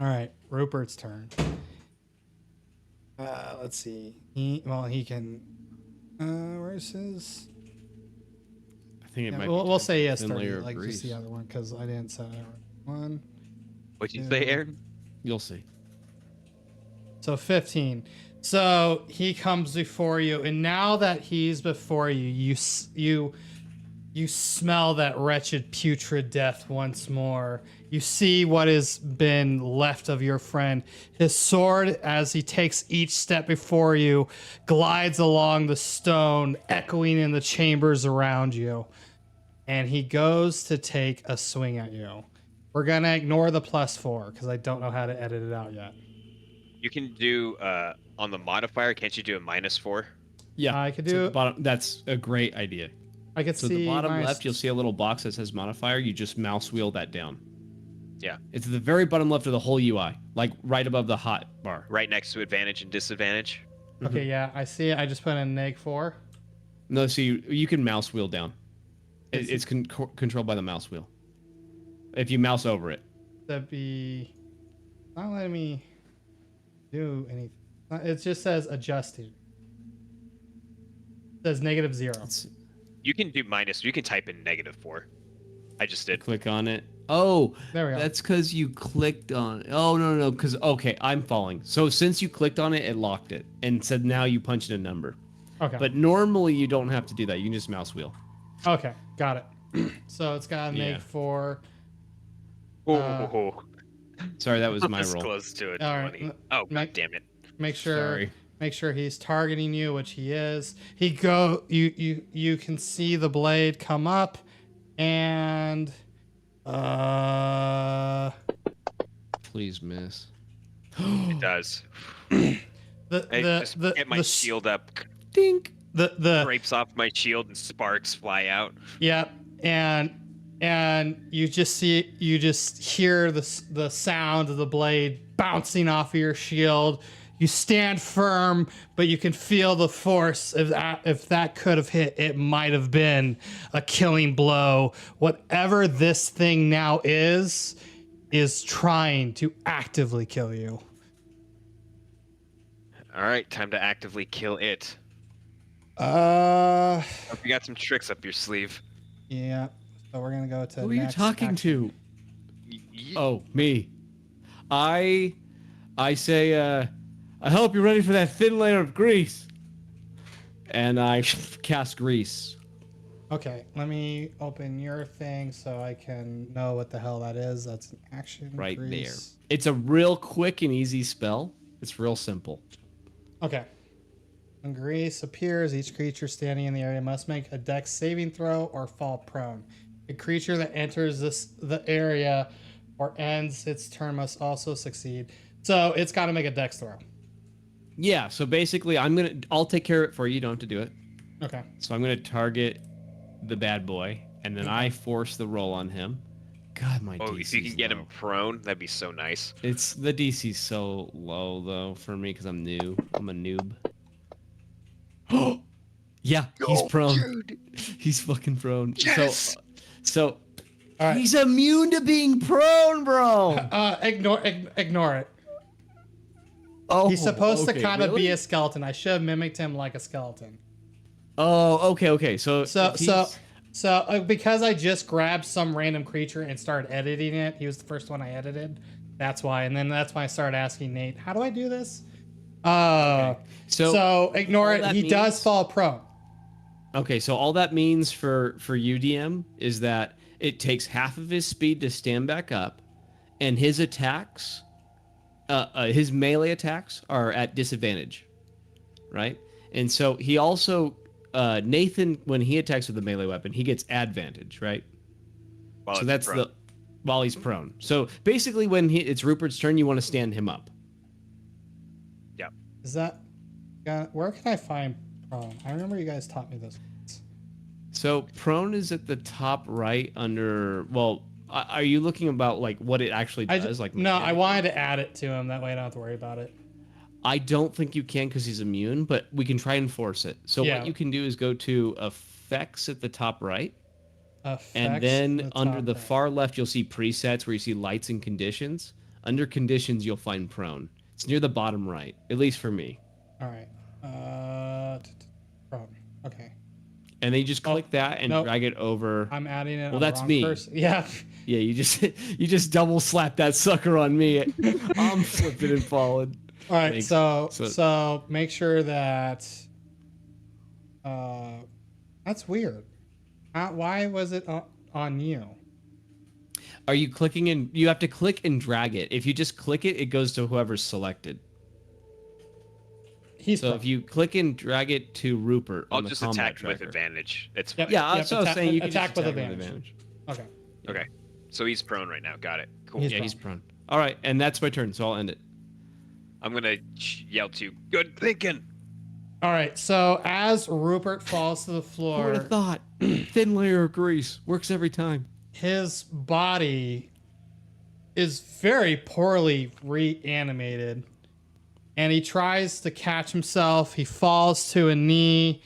All right, Rupert's turn. Let's see. He can. Where's his? I think it Yeah, might. we'll say yes, thin 30, layer of like grease. just the other one, because I didn't set it right. One. What'd you say, Aaron? You'll see. So 15. So he comes before you, and now that he's before you, you smell that wretched putrid death once more. You see what has been left of your friend. His sword, as he takes each step before you, glides along the stone, echoing in the chambers around you. And he goes to take a swing at you. We're gonna ignore the +4 because I don't know how to edit it out yet. You can do on the modifier. Can't you do a -4? Yeah, I could so do- the bottom. That's a great idea. I could So see at the bottom my- left, you'll see a little box that says modifier. You just mouse wheel that down. Yeah. It's at the very bottom left of the whole UI, like right above the hot bar. Right next to advantage and disadvantage. Okay, yeah, I see it. I just put in -4. No, so you can mouse wheel down. It's controlled by the mouse wheel. If you mouse over it. That'd be not letting me do anything. It just says adjusting. It says -0. You can do minus. You can type in -4. I just did. Click on it. Oh, There we go. that's because you clicked on. Oh no, because okay, I'm falling. So since you clicked on it, it locked it and said now you punch in a number. Okay. But normally you don't have to do that. You can just mouse wheel. Okay, got it. So it's got a Yeah. -4. Oh, Sorry, that was my this roll. close to it. All right. 20. Oh, god Make- damn it. Make sure Sorry. make sure he's targeting you, which he is. You can see the blade come up, and Please miss. It does. the I the just the get my the, shield up, Dink. the scrapes off my shield, and sparks fly out. yeah, and you just hear the sound of the blade bouncing off of your shield. You stand firm, but you can feel the force. If that could have hit, it might have been a killing blow. Whatever this thing now is trying to actively kill you. All right, time to actively kill it. Uh, Hope you got some tricks up your sleeve. yeah. So we're gonna go to. Who are you next talking action. to? Oh, me. I say, I hope you're ready for that thin layer of grease. And I cast grease. Okay, let me open your thing so I can know what the hell that is. That's an action. Right grease. there. It's a real quick and easy spell. It's real simple. Okay. When grease appears, each creature standing in the area must make a dex saving throw or fall prone. A creature that enters the area or ends its turn must also succeed. So it's got to make a dex throw. Yeah, so basically I'll take care of it for you. You don't have to do it. Okay. So I'm gonna target the bad boy, and then I force the roll on him. God, my Oh, DC's if you can get low. him prone, that'd be so nice. It's the DC's so low though for me because I'm new. I'm a noob. Yeah, he's Go, prone. dude. He's fucking prone. Yes! So All right. he's immune to being prone, bro. Ignore it. Oh, He's supposed to okay, kind of be really? a skeleton. I should have mimicked him like a skeleton. Oh, okay. So Because I just grabbed some random creature and started editing it, he was the first one I edited. That's why. And then that's why I started asking Nate, how do I do this? So ignore all it. that He does means- fall prone. Okay, so all that means for UDM is that it takes half of his speed to stand back up, and his attacks, his melee attacks are at disadvantage, right? And so he also, Nathan, when he attacks with a melee weapon, he gets advantage, right? While So it's that's prone. while he's prone. So basically, when it's Rupert's turn, you want to stand him up. Is that... Where can I find prone? I remember you guys taught me this. So prone is at the top right under. Well, are you looking about like what it actually does? No, I wanted to add it to him. That way I don't have to worry about it. I don't think you can because he's immune, but we can try and force it. So Yeah. what you can do is go to effects at the top right, Effects and then in under top the right. far left you'll see presets where you see lights and conditions. Under conditions you'll find prone. It's near the bottom right, at least for me. All right. Prone. Okay. And then you just click that and nope. drag it over. I'm adding it. Well, on the that's wrong me. person. Yeah. Yeah, you just double slap that sucker on me. I'm flipping and falling. All right. Thanks. So make sure that. That's weird. Why was it on you? Are you clicking and you have to click and drag it? If you just click it, it goes to whoever's selected. So if you click and drag it to Rupert I'll on the just combat attack with tracker. advantage. It's Yep. fine. Yeah, that's what I was saying. You can attack just with attack advantage. Okay. Okay. So he's prone right now. Got it. Cool. He's Yeah, prone. he's prone. All right, and that's my turn, so I'll end it. I'm gonna yell to good thinking. All right. So as Rupert falls to the Who would floor, have thought? Thin layer of grease works every time. his body is very poorly reanimated, and he tries to catch himself. He falls to a knee,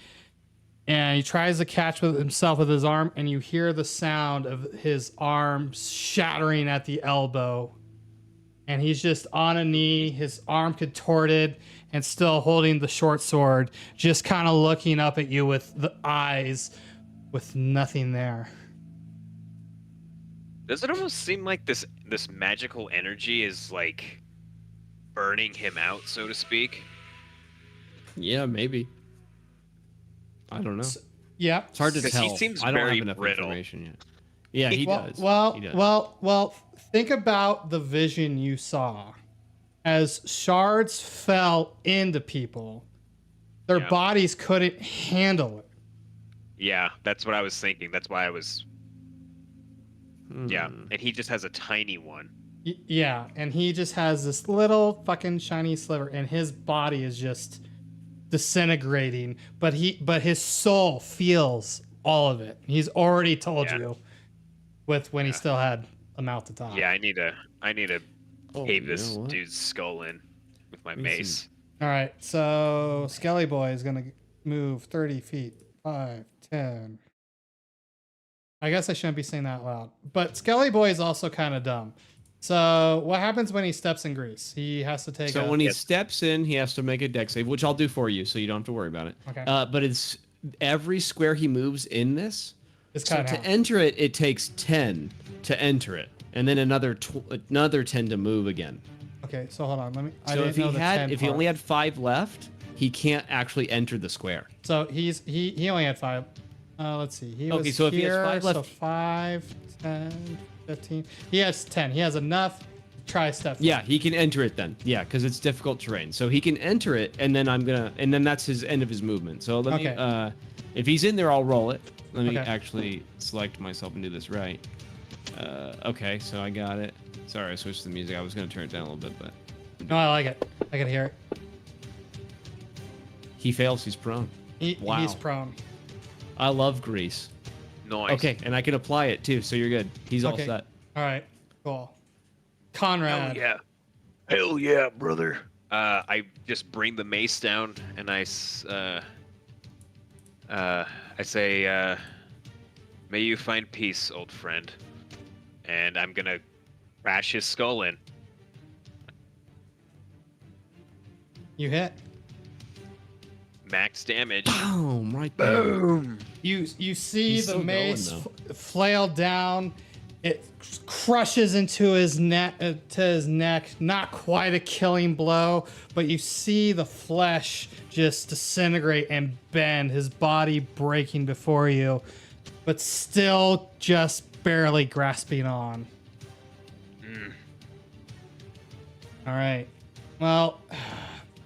and he tries to catch with himself with his arm, and you hear the sound of his arm shattering at the elbow. And he's just on a knee, his arm contorted, and still holding the short sword, just kind of looking up at you with the eyes, with nothing there. Does it almost seem like this magical energy is like burning him out, so to speak? Yeah, maybe. I don't know. Yeah. It's hard to 'Cause he tell. seems I don't very have enough brittle. information yet. Yeah, he does. He does. Well, think about the vision you saw. As shards fell into people, their Yeah. bodies couldn't handle it. Yeah, that's what I was thinking. That's why I was. Yeah, Hmm. and he just has a tiny one. Yeah, and he just has this little fucking shiny sliver, and his body is just disintegrating. But his soul feels all of it. He's already told Yeah. you, with when he still had a mouth to talk. Yeah, I need to Oh, cave you this know what? dude's skull in with my Me mace. All right, so Skelly Boy is gonna move 30 feet. 5, 10. I guess I shouldn't be saying that loud. But Skelly Boy is also kind of dumb. So what happens when he steps in grease? He has to take So a... when he steps in, he has to make a dex save, which I'll do for you, so you don't have to worry about it. Okay. But it's every square he moves in this. It's So cut to down. enter it, it takes 10 to enter it, and then another 10 to move again. Okay, so hold on. Let me... I So didn't if he know the 10 had, if he part. only had 5 left, he can't actually enter the square. So he only had 5. Let's see. He Okay, was so if he has here, 5 so left- 5, 10, 15. He has 10. He has enough to try step. Yeah, he can enter it then. Yeah, because it's difficult terrain. So he can enter it, and then and then that's his end of his movement. So let me, Okay. if he's in there, I'll roll it. Let me Okay. actually select myself and do this right. Okay, so I got it. Sorry, I switched the music. I was gonna turn it down a little bit, but No, I like it. I can hear it. he fails. He's prone. Wow. He's prone. I love grease. Nice. Okay, and I can apply it too, so you're good. He's all Okay. set. All right. Cool. Conrad. Hell yeah, brother. I just bring the mace down and I I say, may you find peace, old friend. And I'm gonna crash his skull in. You hit. Max damage. Boom! Right there. Boom. You see He's the still mace going, flail down. It crushes into his neck, Not quite a killing blow, but you see the flesh just disintegrate and bend. His body breaking before you, but still just barely grasping on. All right. Well,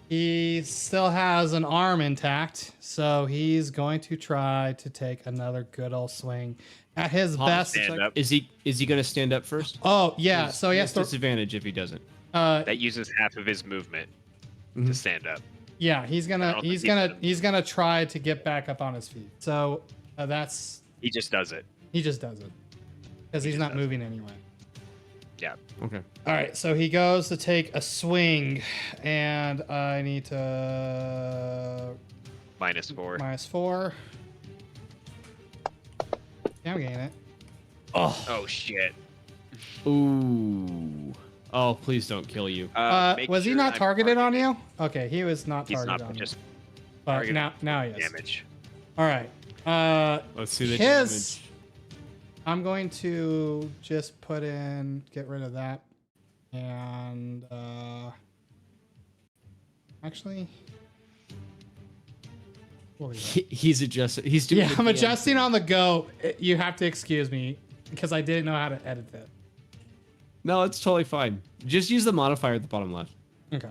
he still has an arm intact, so he's going to try to take another good old swing at his best. Stand up. Is he going to stand up first? Oh yeah, so he has to. Disadvantage if he doesn't. That uses half of his movement to stand up. Yeah, he's I gonna don't he's think he gonna can. he's gonna try to get back up on his feet. So that's He just does it. he just does it because he's just not does it. moving anyway. Yeah. Okay. All right, so he goes to take a swing, and I need to -4. -4. Yeah, I'm getting it. Oh shit. Ooh. Oh, please don't kill you. Make Was he sure not I'm targeted on targeted. you? Okay, he was not He's targeted not, on you. just But targeted now he is. damage. All right. Let's see the his. damage. I'm going to just get rid of that, and actually, we'll leave it. He's adjusting. He's doing. Yeah, the I'm DM adjusting thing. on the go. You have to excuse me because I didn't know how to edit it. No, it's totally fine. Just use the modifier at the bottom left. Okay.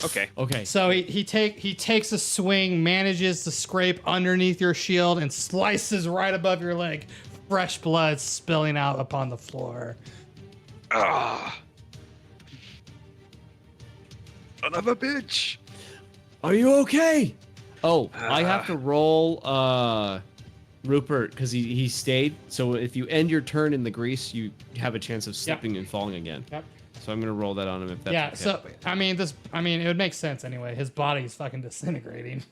Okay. Okay. So he takes a swing, manages to scrape underneath your shield, and slices right above your leg. Fresh blood spilling out upon the floor. Ah. Son of a bitch. Are you okay? Oh, I have to roll Rupert because he stayed. So if you end your turn in the grease, you have a chance of slipping and falling again. Yep. So I'm gonna roll that on him if that's Yeah. okay. So I mean, it would make sense anyway. His body's fucking disintegrating.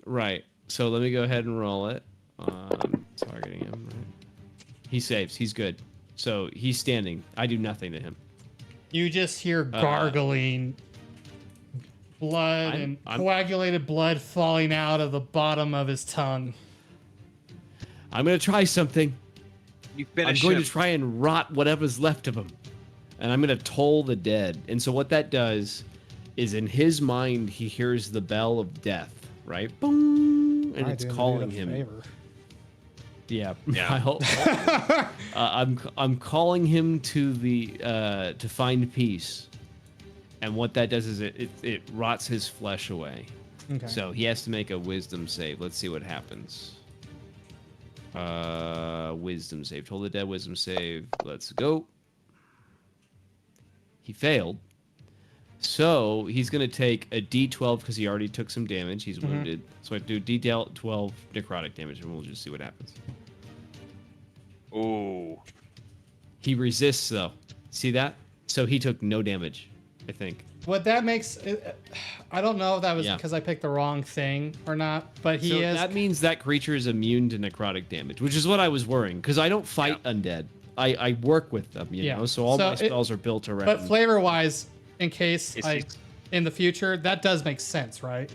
Right. So let me go ahead and roll it. Targeting him. Right. He saves. He's good. So he's standing. I do nothing to him. You just hear gargling, blood and coagulated blood falling out of the bottom of his tongue. I'm gonna try something. You I'm finish going him. to try and rot whatever's left of him. And I'm going to toll the dead. And so what that does is in his mind, he hears the bell of death, right? Boom! And it's calling him. Yeah. Yeah. I'm calling him to the to find peace. And what that does is it rots his flesh away. Okay. So he has to make a wisdom save. Let's see what happens. Wisdom save. Toll the dead wisdom save. Let's go. He failed. So he's going to take a D12 because he already took some damage. He's wounded. So I do D12 necrotic damage, and we'll just see what happens. Ooh. He resists, though. See that? So he took no damage, I think. What that makes, I don't know if that was Yeah. because I picked the wrong thing or not, but he So is. that means that creature is immune to necrotic damage, which is what I was worrying, because I don't fight undead. I work with them, you know, so all my spells are built around. But flavor wise, in case It's- in the future, that does make sense, right?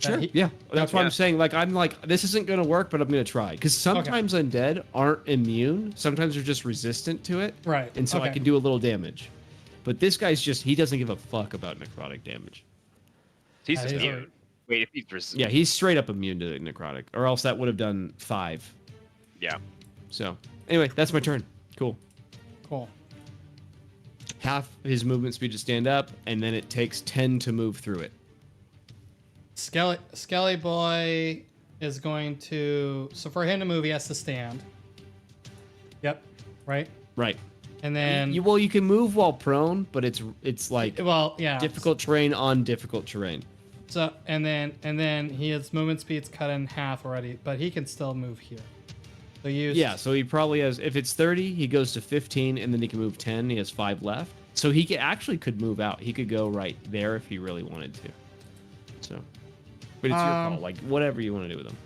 Sure. he- Yeah. That's what Yeah. I'm saying. Like, I'm like, this isn't going to work, but I'm going to try. Because sometimes undead aren't immune. Sometimes they're just resistant to it. Right. And so I okay. can do a little damage. But this guy's just, he doesn't give a fuck about necrotic damage. He's That is immune. alright. Wait, if he's Yeah, he's straight up immune to necrotic. Or else that would have done 5. Yeah. So, anyway, that's my turn. Cool. Cool. Half his movement speed to stand up, and then it takes 10 to move through it. Skelly Boy is going to. So for him to move, he has to stand. Yep. Right. Right. And then. You can move while prone, but it's like Well, yeah. difficult terrain on difficult terrain. So and then his movement speed's cut in half already, but he can still move here. So Yeah, so he probably has, if it's 30, he goes to 15, and then he can move 10. He has 5 left. So he actually could move out. He could go right there if he really wanted to. So, But it's your call. Like whatever you want to do with him.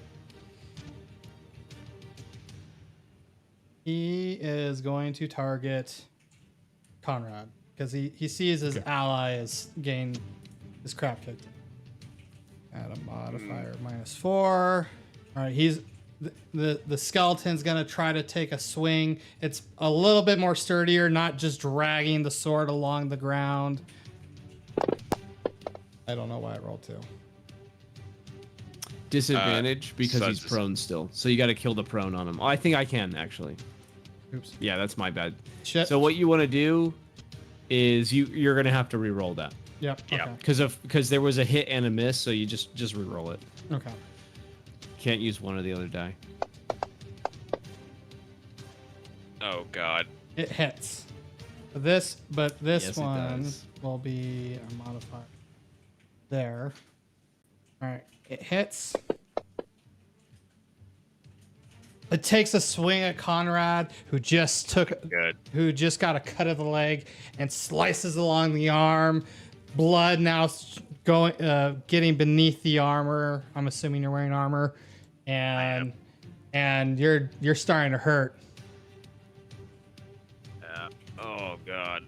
He is going to target Conrad because he sees his ally is gain his crap kicked. Add a modifier -4. All right, he's the skeleton's gonna try to take a swing. It's a little bit more sturdier, not just dragging the sword along the ground. I don't know why I rolled 2. Disadvantage because he's Suds. prone still. So you got to kill the prone on him. Oh, I think I can actually. Oops. Yeah, that's my bad. Shit. So what you want to do is you're gonna have to re-roll that Yep. Yeah. Okay. because there was a hit and a miss, so you just re-roll it. Okay. Can't use one or the other die. Oh God. It hits. This Yes, it one does. will be a modifier. There. All right. It hits. It takes a swing at Conrad, who just got a cut of the leg and slices along the arm. Blood now getting beneath the armor. I'm assuming you're wearing armor, and you're starting to hurt. Oh God.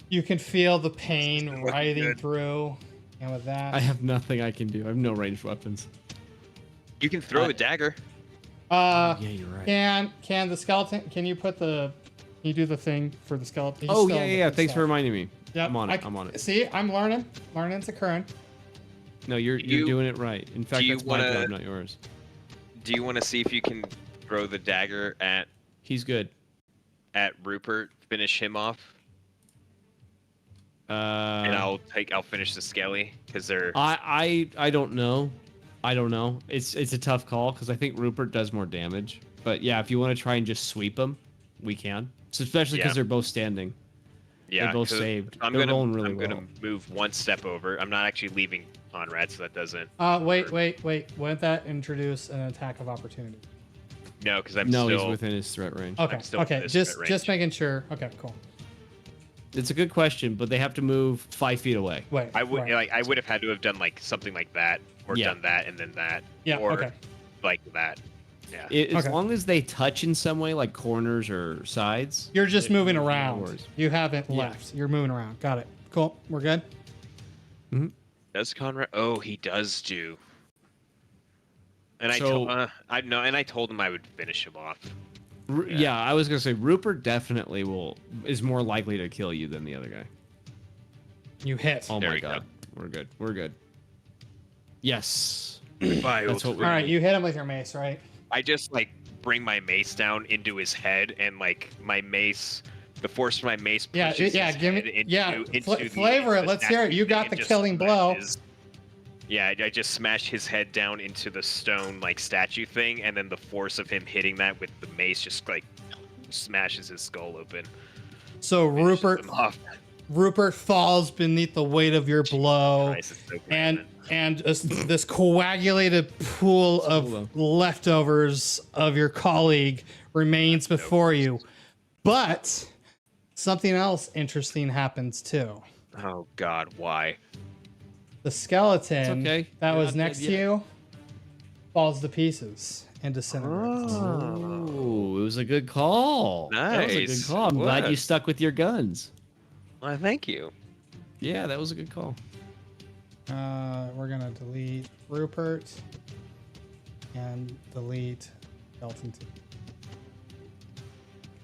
You can feel the pain This isn't looking writhing good. through, and with that, I have nothing I can do. I have no ranged weapons. You can throw a dagger. Yeah, you're right. Can the skeleton? Can you put the? Can you do the thing for the skeleton? He's Oh still yeah. with Thanks for stuff. reminding me. Yep, I'm on it. I'm on it. See, I'm learning. Learning's occurring. No, you're doing it right. In fact, you that's my wanna- job, not yours. Do you want to see if you can throw the dagger He's good. at Rupert? Finish him off, and I'll finish the skelly because they're. I don't know. I don't know. It's a tough call because I think Rupert does more damage. But yeah, if you want to try and just sweep them, we can. So especially because Yeah. they're both standing. Yeah, They're both 'cause saved. I'm They're gonna rolling really I'm well. gonna move one step over. I'm not actually leaving Conrad, so that doesn't. Wait. Wouldn't that introduce an attack of opportunity? No, because I'm No, still. he's within his threat range. Okay. I'm still Okay. within his Just threat just range. making sure. Okay. Cool. It's a good question, but they have to move 5 feet away. Wait. I would right. I would have had to have done like something like that, or Yeah. done that and then that, Yeah. or Okay. like that. Yeah. As Okay. long as they touch in some way, like corners or sides. You're just moving no around. worries. You haven't Yeah. left. You're moving around. Got it. Cool. We're good. Does Conrad? Oh, he does do. And So- I told him I would finish him off. Yeah, I was gonna say Rupert definitely is more likely to kill you than the other guy. You hit. Oh There my we go. god, we're good. We're good. Yes. That's what All right. You hit him with your mace, right? I just like bring my mace down into his head, and like my mace, the force of my mace Yeah, pushes yeah, his give me- head into, yeah, into the, flavor it. the Let's hear it. statue You got thing the and just killing blow. smashes- Yeah, I just smash his head down into the stone like statue thing, and then the force of him hitting that with the mace just like smashes his skull open. So finishes Rupert him off. Rupert falls beneath the weight of your blow. Christ, it's so and grand. and this coagulated pool of leftovers of your colleague remains before you. But something else interesting happens too. Oh God, why? The skeleton It's okay. that You're was not next dead to yet. you falls to pieces and disintegrates. Oh, it was a good call. That was a good Nice. call. I'm glad What? you stuck with your guns. Well, thank you. Yeah, that was a good call. We're gonna delete Rupert and delete skeleton 2.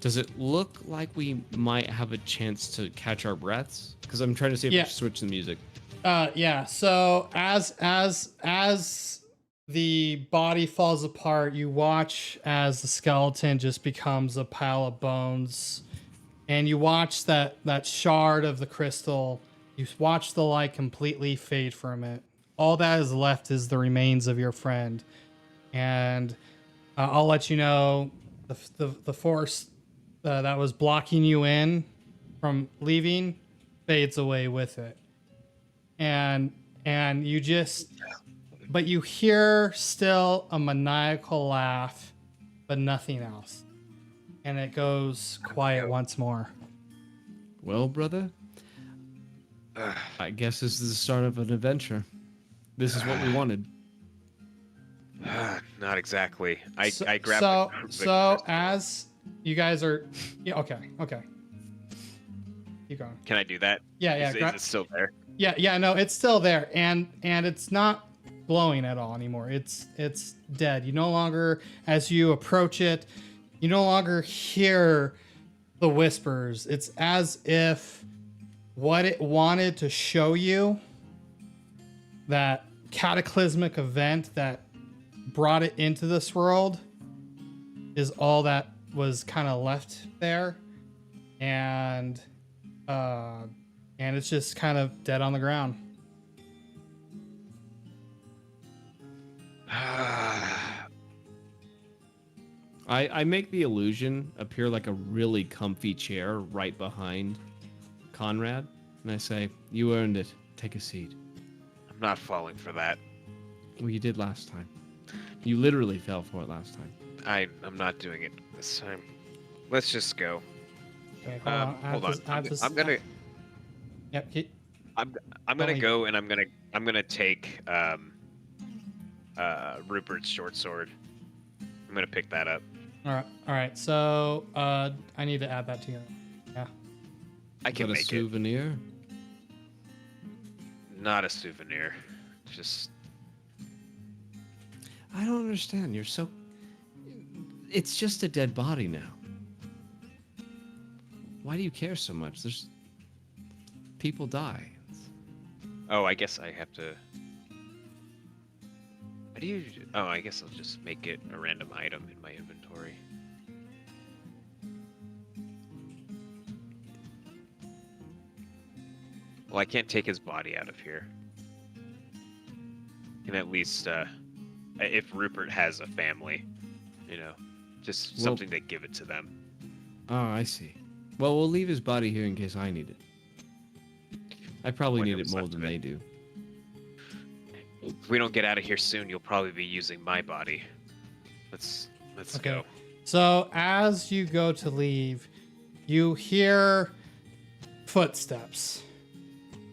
Does it look like we might have a chance to catch our breaths? Because I'm trying to see if Yeah. we should switch the music. Yeah. So as the body falls apart, you watch as the skeleton just becomes a pile of bones, and you watch that shard of the crystal. You watch the light completely fade from it. All that is left is the remains of your friend, and I'll let you know the force that was blocking you in from leaving fades away with it. And you just, but you hear still a maniacal laugh, but nothing else. And it goes quiet once more. Well, brother, I guess this is the start of an adventure. This is what we wanted. Not exactly. I So, grabbed so, the so crystal. as you guys are, yeah, okay. Keep going. Can I do that? Yeah. Is it still there? Yeah. No, it's still there, and it's not glowing at all anymore. It's dead. You no longer, as you approach it, you no longer hear the whispers. It's as if what it wanted to show you, that cataclysmic event that brought it into this world, is all that was kind of left there, and it's just kind of dead on the ground. I make the illusion appear like a really comfy chair right behind Conrad, and I say, "You earned it. Take a seat." I'm not falling for that. Well, you did last time. You literally fell for it last time. I'm not doing it this time. Let's just go. Okay, hold on. I'm gonna Yep. I'm Don't gonna leave. go and I'm gonna take Rupert's short sword. I'm gonna pick that up. All right. So I need to add that together. Yeah. I Is can that a make it. souvenir? Not a souvenir. Just I don't understand. You're so. It's just a dead body now. Why do you care so much? There's people die. oh, I guess I have to. How do you? Oh, I guess I'll just make it a random item in my inventory. Well, I can't take his body out of here. And at least, if Rupert has a family, just Well- something to give it to them. Oh, I see. Well, we'll leave his body here in case I need it. I probably need it Whatever's more left than of it. they do. If we don't get out of here soon, you'll probably be using my body. Let's Okay. go. So as you go to leave, you hear footsteps,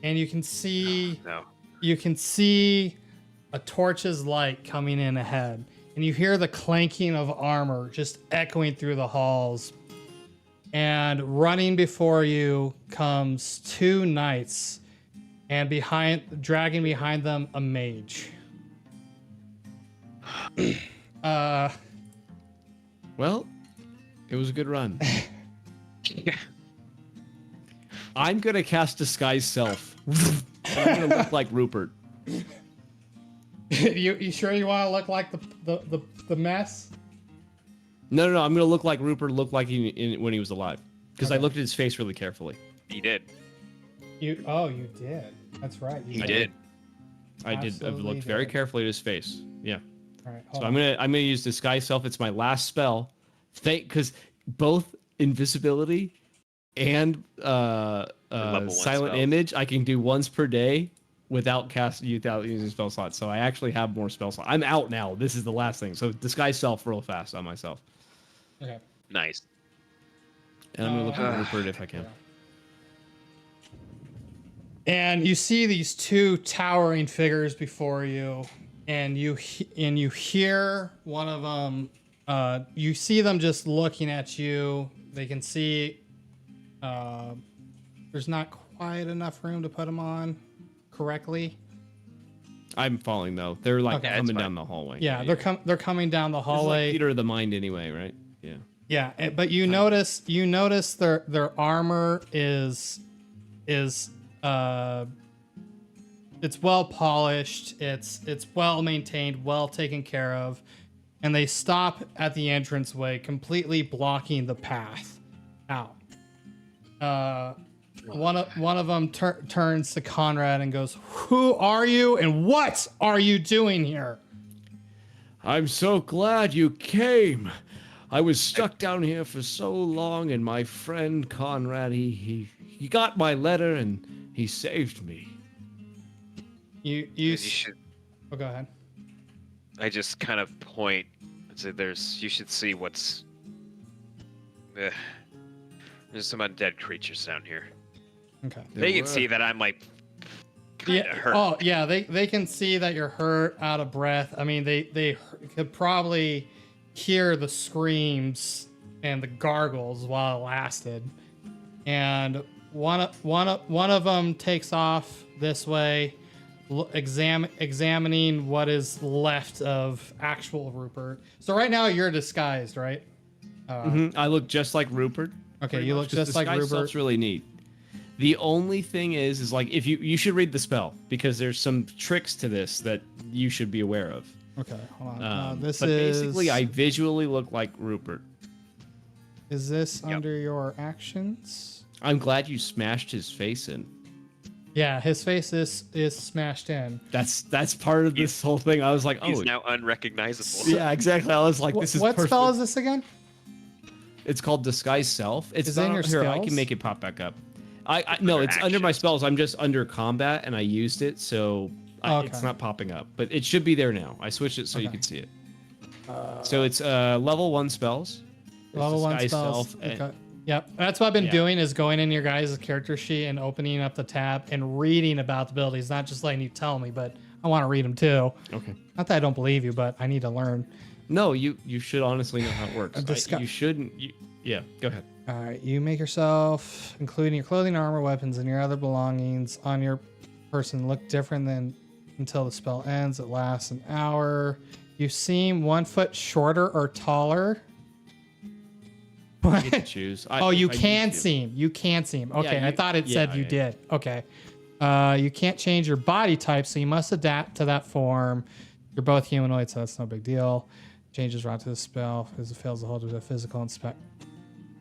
and you can see No. a torch's light coming in ahead, and you hear the clanking of armor just echoing through the halls. And running before you comes two knights, and dragging behind them a mage. Well, it was a good run. I'm gonna cast Disguise Self. I'm gonna look like Rupert. You sure you want to look like the mess? No. I'm gonna look like Rupert. Look like when he was alive, because I Okay. looked at his face really carefully. He did. You did. That's right. He did. I did. I've Absolutely looked very did. carefully at his face. Yeah. All right. So Hold I'm on. gonna use Disguise Self. It's my last spell. Because both invisibility and level one silent spells. image I can do once per day without using spell slots. So I actually have more spell slots. I'm out now. This is the last thing. So Disguise Self real fast on myself. Okay. Nice. And I'm gonna look at Uh, Rupert if I can. And you see these two towering figures before you, and you hear one of them. You see them just looking at you. They can see. There's not quite enough room to put them on correctly. I'm falling though. They're like Okay. coming That's down the hallway. Yeah, they're coming down the This is like hallway. theater of the mind anyway, right? Yeah. Yeah, but you notice their armor is it's well polished, it's well maintained, well taken care of, and they stop at the entranceway, completely blocking the path out. One of them turns to Conrad and goes, "Who are you, and what are you doing here?" I'm so glad you came. I was stuck down here for so long, and my friend Conrad, he got my letter and he saved me. You should. Oh, go ahead. I just kind of point and say, You should see what's. There's some undead creatures down here. Okay. There They can were. see that I'm like kind of hurt. Oh yeah, they can see that you're hurt, out of breath. I mean, they could probably hear the screams and the gargles while it lasted. And one of them takes off this way, examining what is left of actual Rupert. So right now you're disguised, right? I look just like Rupert. Okay, pretty you much, look just 'cause like disguise Rupert. stuff's really neat. The only thing is like if you should read the spell because there's some tricks to this that you should be aware of. Okay, hold on. But basically, I visually look like Rupert. Is this under your actions? I'm glad you smashed his face in. Yeah, his face is smashed in. That's part of this whole thing. I was like, He's oh, now unrecognizable. yeah, exactly. I was like, this is What perfect. spell is this again? It's called Disguise Self. It's Is it in not your here. I spells? can make it pop back up. No, it's under my actions. spells. I'm just under combat, and I used it, so Okay. it's not popping up. But it should be there now. I switched it so you Okay. can see it. So it's level 1 spells. It's Level 1 Disguise spells. Self, and- Okay. Yep. That's what I've been Yeah. doing is going in your guys' character sheet and opening up the tab and reading about the abilities, not just letting you tell me, but I want to read them too. Okay. Not that I don't believe you, but I need to learn. No, you should honestly know how it works. Disgu- You shouldn't. Yeah, go ahead. All right. You make yourself, including your clothing, armor, weapons, and your other belongings on your person, look different than until the spell ends. It lasts an hour. You seem 1 foot shorter or taller. You get to choose. Oh, you I can used to. seem. You can seem. Okay, I you- thought it said you yeah. did. Okay. You can't change your body type, so you must adapt to that form. You're both humanoid, so that's no big deal. Changes wrought to the spell as it fails to hold to the physical inspect.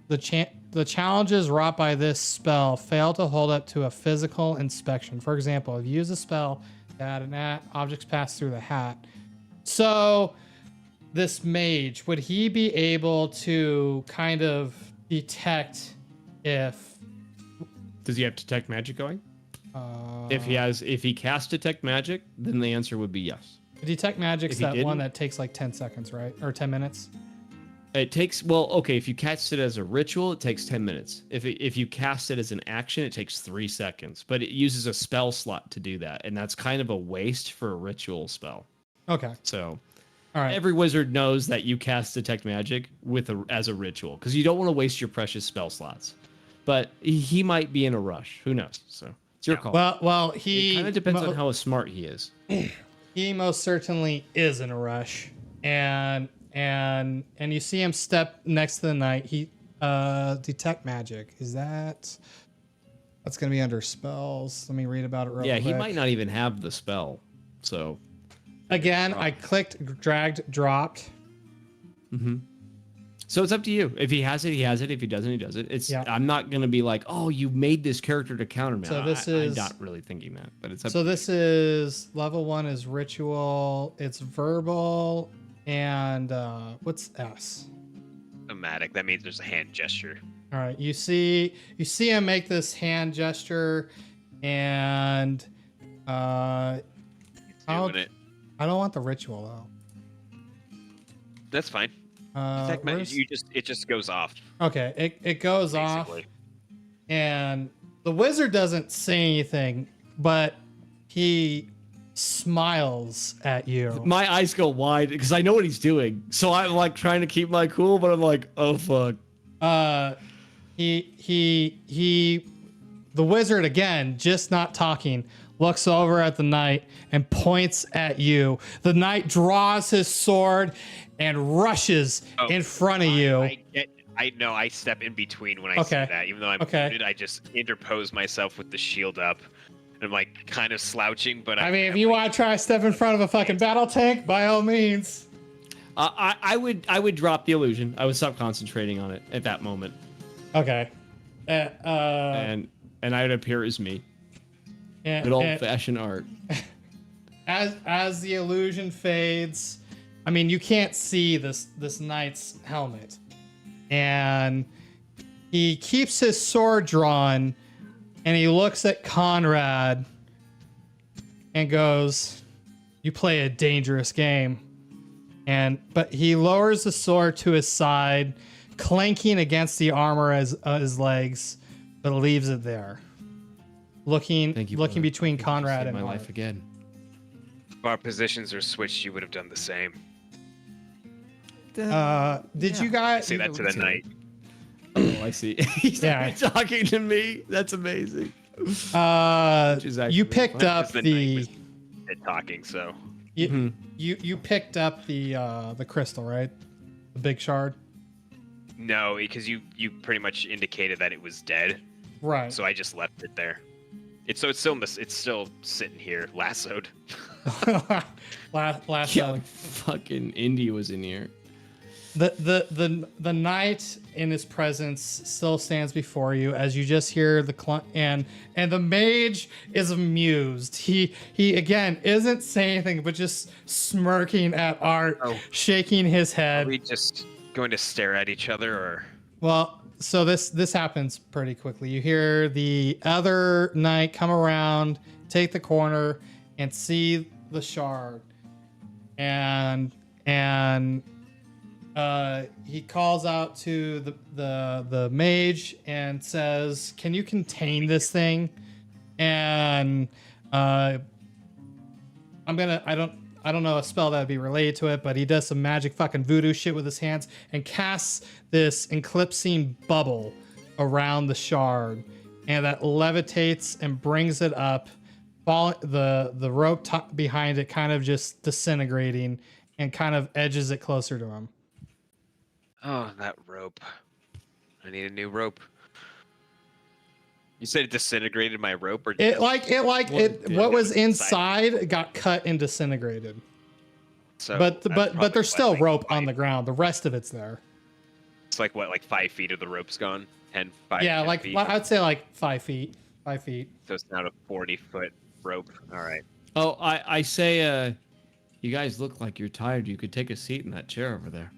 The challenges wrought by this spell fail to hold up to a physical inspection. For example, if you use a spell that objects pass through the hat. So this mage, would he be able to kind of detect if Does he have detect magic going? uh, If he casts detect magic, then the answer would be yes. detect magic's if he that one didn't- that takes like 10 seconds, right? Or 10 minutes? It takes if you cast it as a ritual, it takes 10 minutes. If you cast it as an action, it takes 3 seconds. But it uses a spell slot to do that, and that's kind of a waste for a ritual spell. Okay. So All right. every wizard knows that you cast detect magic as a ritual because you don't want to waste your precious spell slots. But he might be in a rush. Who knows? So it's your call. Well, it he kind of depends on how smart he is. he most certainly is in a rush, and you see him step next to the knight. He detect magic. That's gonna be under spells. Let me read about it real Yeah, quick. he might not even have the spell. So Again, I clicked, dragged, dropped. So it's up to you. If he has it, he has it. If he doesn't, he does it. Yeah. I'm not gonna be like, oh, you made this character to counter me. So this I'm is- not really thinking that, but it's up So to this is level 1 is ritual. It's verbal, and what's S? Somatic. That means there's a hand gesture. All right, you see him make this hand gesture, and He's I'll- doing it. I don't want the ritual though. That's fine. Detect Where's- it just goes off. Okay, it goes off, Basically. and the wizard doesn't say anything, but he smiles at you. My eyes go wide because I know what he's doing. So I'm like trying to keep my cool, but I'm like, oh fuck. The wizard again, just not talking, looks over at the knight and points at you. The knight draws his sword and rushes in front of you. I step in between when I see Okay. that. Even though I'm muted, I just interpose myself with the shield up. I'm like kind of slouching, but I mean, if you want to try to step in front of a fucking battle tank, by all means. I would drop the illusion. I would stop concentrating on it at that moment, Okay. and I would appear as me. Good old fashioned art. As the illusion fades, I mean, you can't see this knight's helmet, and he keeps his sword drawn, and he looks at Conrad and goes, "You play a dangerous game." But he lowers the sword to his side, clanking against the armor as his legs, but leaves it there. looking Thank you. looking brother. between Thank you for Conrad saving and my Art. life again. If our positions are switched, you would have done the same. Did you I guys? say that to the knight. Oh, I see. He's Yeah. talking to me. That's amazing. Which is actually You really picked funny. up Because the the knight was talking, so you, Mhm. you picked up the crystal, right? The big shard. no, because you pretty much indicated that it was dead, Right. so I just left it there. It's still sitting here, lassoed. last Yeah, like fucking Indy was in here. the knight in his presence still stands before you as you just hear the and the mage is amused. He again isn't saying anything but just smirking at Art, Oh. shaking his Are head. we just going to stare at each other, or Well, so this happens pretty quickly. You hear the other knight come around, take the corner, and see the shard, and he calls out to the mage and says, "Can you contain this thing?" And I don't know a spell that would be related to it, but he does some magic fucking voodoo shit with his hands and casts this eclipsing bubble around the shard, and that levitates and brings it up. The rope behind it kind of just disintegrating and kind of edges it closer to him. oh, that rope. I need a new rope. You said it disintegrated my rope, or What was inside got cut and disintegrated. So But that's probably there's what, still like, rope on five- the ground. The rest of it's there. It's like what, like 5 feet of the rope's gone? 10, 5, Yeah, 10 like feet? I'd say like 5 feet. 5 feet. So it's not a 40-foot rope. All right. Oh, I say, you guys look like you're tired. You could take a seat in that chair over there.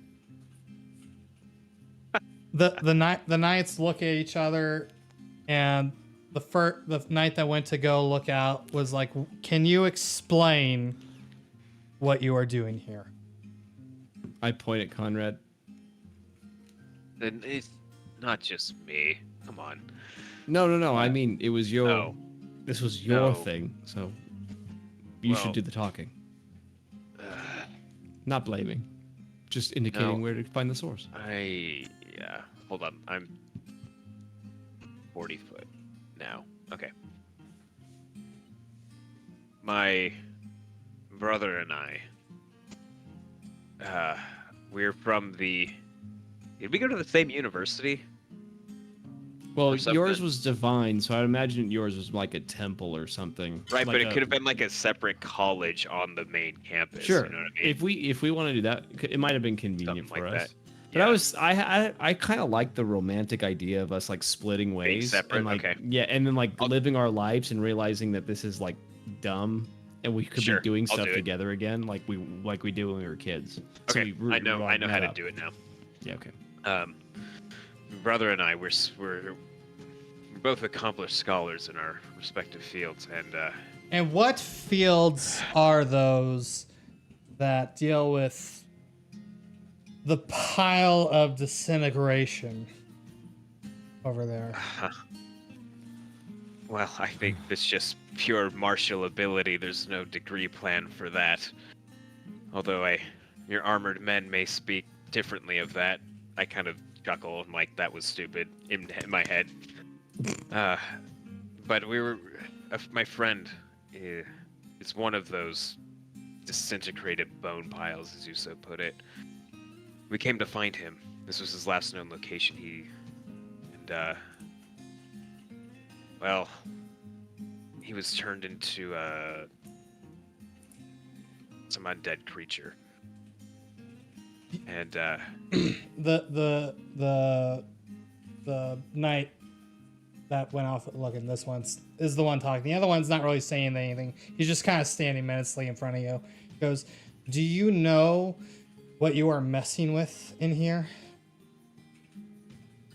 The knights look at each other, and the knight that went to go look out was like, "Can you explain what you are doing here?" I point at Conrad. Then it's not just me. Come on. No. I mean, it was your. Oh. This was your No. thing, so you Well- should do the talking. Not blaming, just indicating No. where to find the source. Yeah. Hold on. I'm 40 foot now. Okay. My brother and I. We're from the. Did we go to the same university? Well, Or yours something. was divine, so I imagine yours was like a temple or something. Right, like but it could have been like a separate college on the main campus. Sure. You know what I mean? If we want to do that, it might have been convenient Something for like us. that. But Yeah. I kind of like the romantic idea of us like splitting ways, separate, and like okay. yeah, and then like I'll- living our lives and realizing that this is like dumb, and we could Sure, be doing I'll stuff do it. together again, like we do when we were kids. So Okay, we I know met how to up. do it now. Yeah, okay. My brother and I, we're both accomplished scholars in our respective fields, and And what fields are those that deal with the pile of disintegration over there? well, I think it's just pure martial ability. There's no degree plan for that. Although your armored men may speak differently of that. I kind of chuckle and like that was stupid in my head. But my friend is one of those disintegrated bone piles, as you so put it. We came to find him. This was his last known location. He was turned into some undead creature. And The knight that went off looking, this one's is the one talking. The other one's not really saying anything. He's just kind of standing menacingly in front of you. He goes, "Do you know what you are messing with in here?"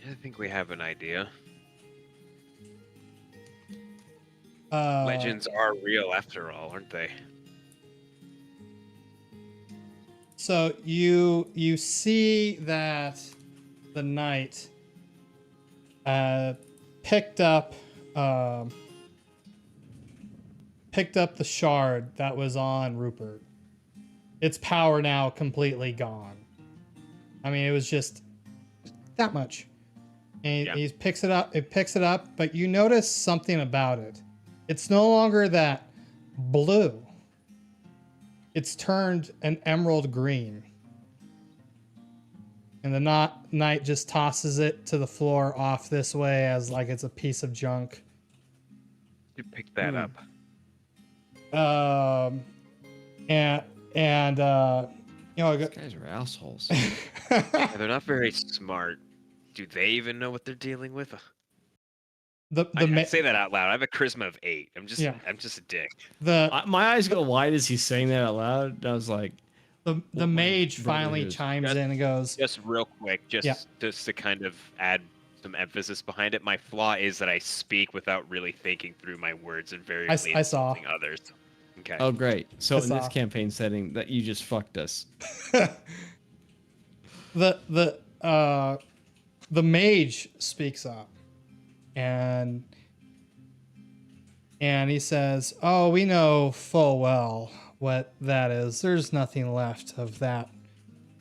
I think we have an idea. Uh, Legends are real after all, aren't they? So you see that the knight picked up picked up the shard that was on Rupert. Its power now completely gone. I mean, it was just that much. And he picks it up. It picks it up, but you notice something about it. It's no longer that blue. It's turned an emerald green. And the knight just tosses it to the floor off this way as like it's a piece of junk. You picked that up. You know, These guys are assholes. Yeah, they're not very smart. Do they even know what they're dealing with? I say that out loud. I have a charisma of 8. I'm just a dick. My eyes go wide as he's saying that out loud. I was like, the mage finally chimes in and goes, just real quick, just to kind of add some emphasis behind it. My flaw is that I speak without really thinking through my words and very insulting others. Okay. Oh, great. So in this campaign setting, that you just fucked us. The mage speaks up, and he says, "Oh, we know full well what that is. There's nothing left of that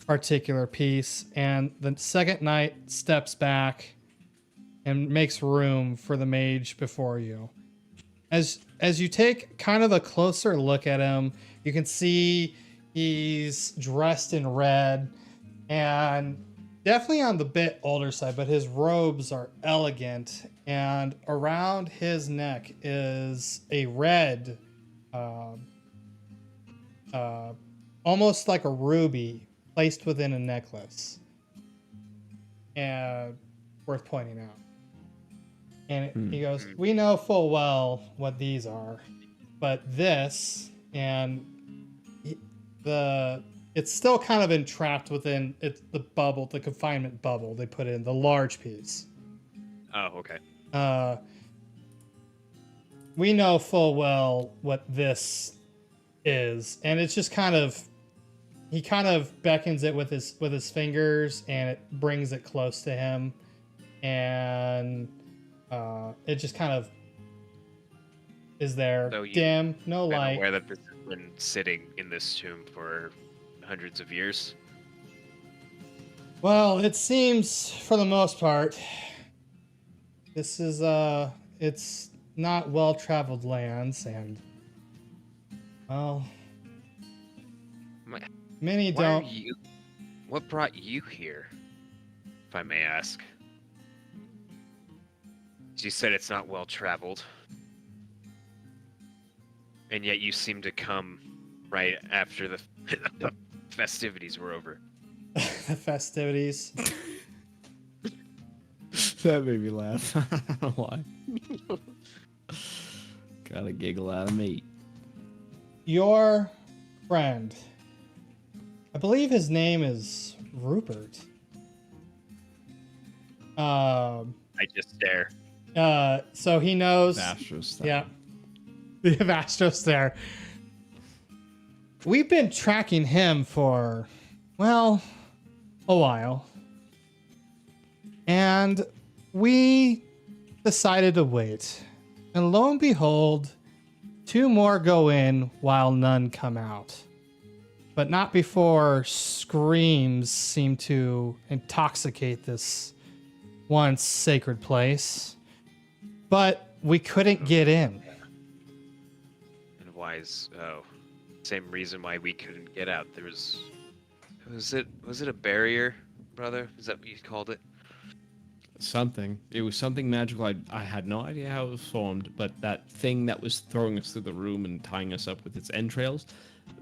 particular piece." And the second knight steps back and makes room for the mage before you. As you take kind of a closer look at him, you can see he's dressed in red and definitely on the bit older side, but his robes are elegant, and around his neck is a red, almost like a ruby placed within a necklace, and worth pointing out. And he goes, "We know full well what these are, but this," and it's still kind of entrapped within the bubble, the confinement bubble they put in, the large piece. Oh, okay. We know full well what this is, and it's just he kind of beckons it with his fingers, and it brings it close to him, and it just kind of is there, so dim, no light. Aware that this has been sitting in this tomb for hundreds of years? Well, it seems for the most part, this is it's not well-traveled lands, and well, many don't. What brought you here, if I may ask? You said it's not well-traveled, and yet you seem to come right after the festivities were over. The festivities. That made me laugh. I don't know why. Got a giggle out of me. Your friend, I believe his name is Rupert. I just stare. So he knows. Astros. Yeah. The Astros there. We've been tracking him for, well, a while. And we decided to wait. And lo and behold, 2 more go in while none come out. But not before screams seem to intoxicate this once sacred place. But we couldn't get in. And why is same reason why we couldn't get out? There was it a barrier, brother? Is that what you called it? Something. It was something magical. I had no idea how it was formed, but that thing that was throwing us through the room and tying us up with its entrails,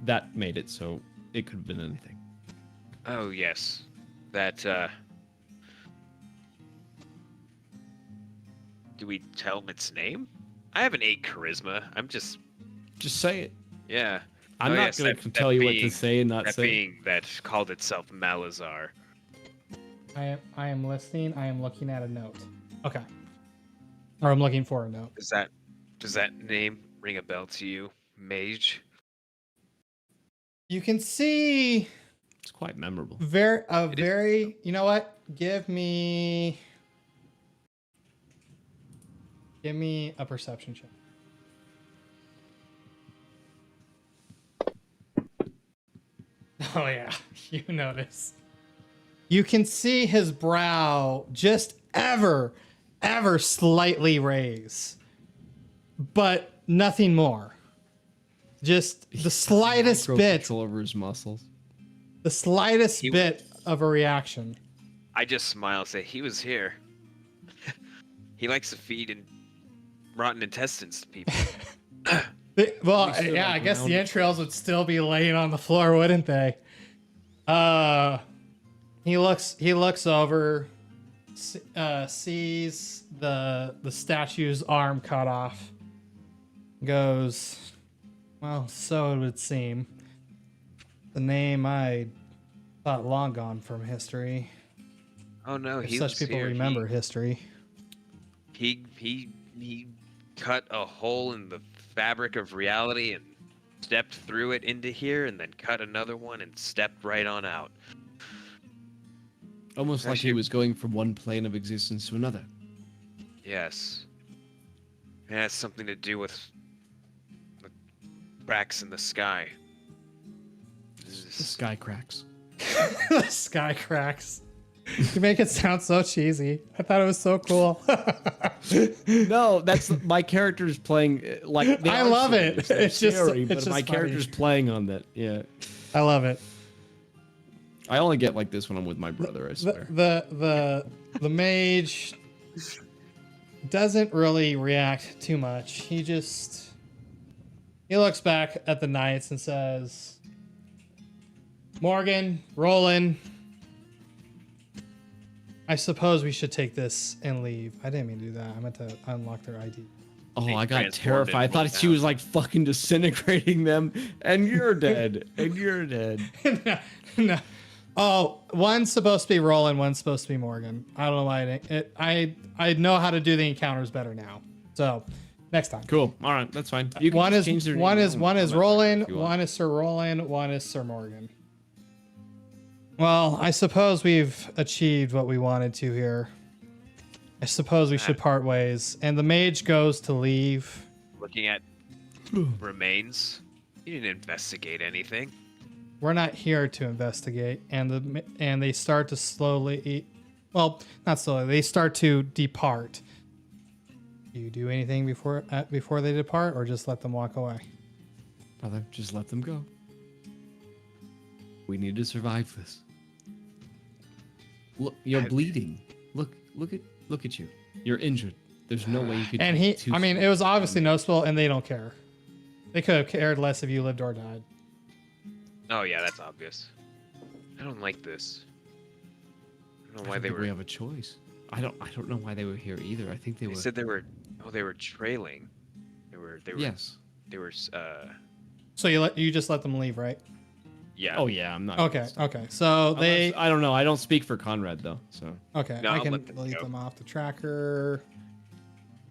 that made it so it could have been anything. Oh yes, that. Do we tell him its name? I have an 8 charisma. I'm just say it. Yeah. I'm not going to tell you what to say and not that say. Being that called itself Malazar. I am listening. I am looking at a note. Okay. Or I'm looking for a note. Does that name ring a bell to you, mage? You can see. It's quite memorable. Very. You know what? Give me a perception check. Oh yeah, you notice. You can see his brow just ever slightly raise, but nothing more. Just the slightest bit, Control over his muscles. the slightest He bit of a reaction. I just smile and say, he was here. He likes to feed and rotten intestines to people. Well, We still, yeah, like, I guess the round- entrails would still be laying on the floor, wouldn't they? He looks over, sees the statue's arm cut off, goes, well, so it would seem. The name I thought long gone from history. Oh no, If he such was people here. remember history. He cut a hole in the fabric of reality and stepped through it into here, and then cut another one and stepped right on out. Almost like he Actually- was going from one plane of existence to another. Yes. It has something to do with the cracks in the sky. The sky cracks. The sky cracks. You make it sound so cheesy. I thought it was so cool. No, that's my character's playing like they I are love it. serious. They're It's just- scary, it's but just my funny. character's playing on that. Yeah, I love it. I only get like this when I'm with my brother. I swear. The mage doesn't really react too much. He looks back at the knights and says, Morgan, Roland, I suppose we should take this and leave. I didn't mean to do that. I meant to unlock their ID. Oh, They I got transformed terrified. I into thought one she was like fucking disintegrating them, and you're dead, and you're dead. No. Oh, one's supposed to be Roland, one's supposed to be Morgan. I don't know why I know how to do the encounters better now. So, next time. Cool. All right, that's fine. You can One just is change their one name is now one and is come back Roland, if you want. one is Sir Roland, one is Sir Morgan. Well, I suppose we've achieved what we wanted to here. I suppose we should part ways. And the mage goes to leave. Looking at remains. You didn't investigate anything. We're not here to investigate, and they start to slowly, well, not slowly. They start to depart. Do you do anything before they depart, or just let them walk away? Brother, just let them go. We need to survive this. Look, you're bleeding. Look at you. You're injured. There's no way you could. And take two I mean, it was obviously noticeable, and they don't care. They could have cared less if you lived or died. Oh yeah, that's obvious. I don't like this. I don't know why they were. We have a choice. I don't know why they were here either. I think they They were. said they were. Oh, they were trailing. They were. Yes. They were. So you just let them leave, right? Yeah. Oh yeah, I'm not. Okay, okay. So they I don't know. I don't speak for Conrad though. So. okay. No, I I'll can let them delete go. them off the tracker,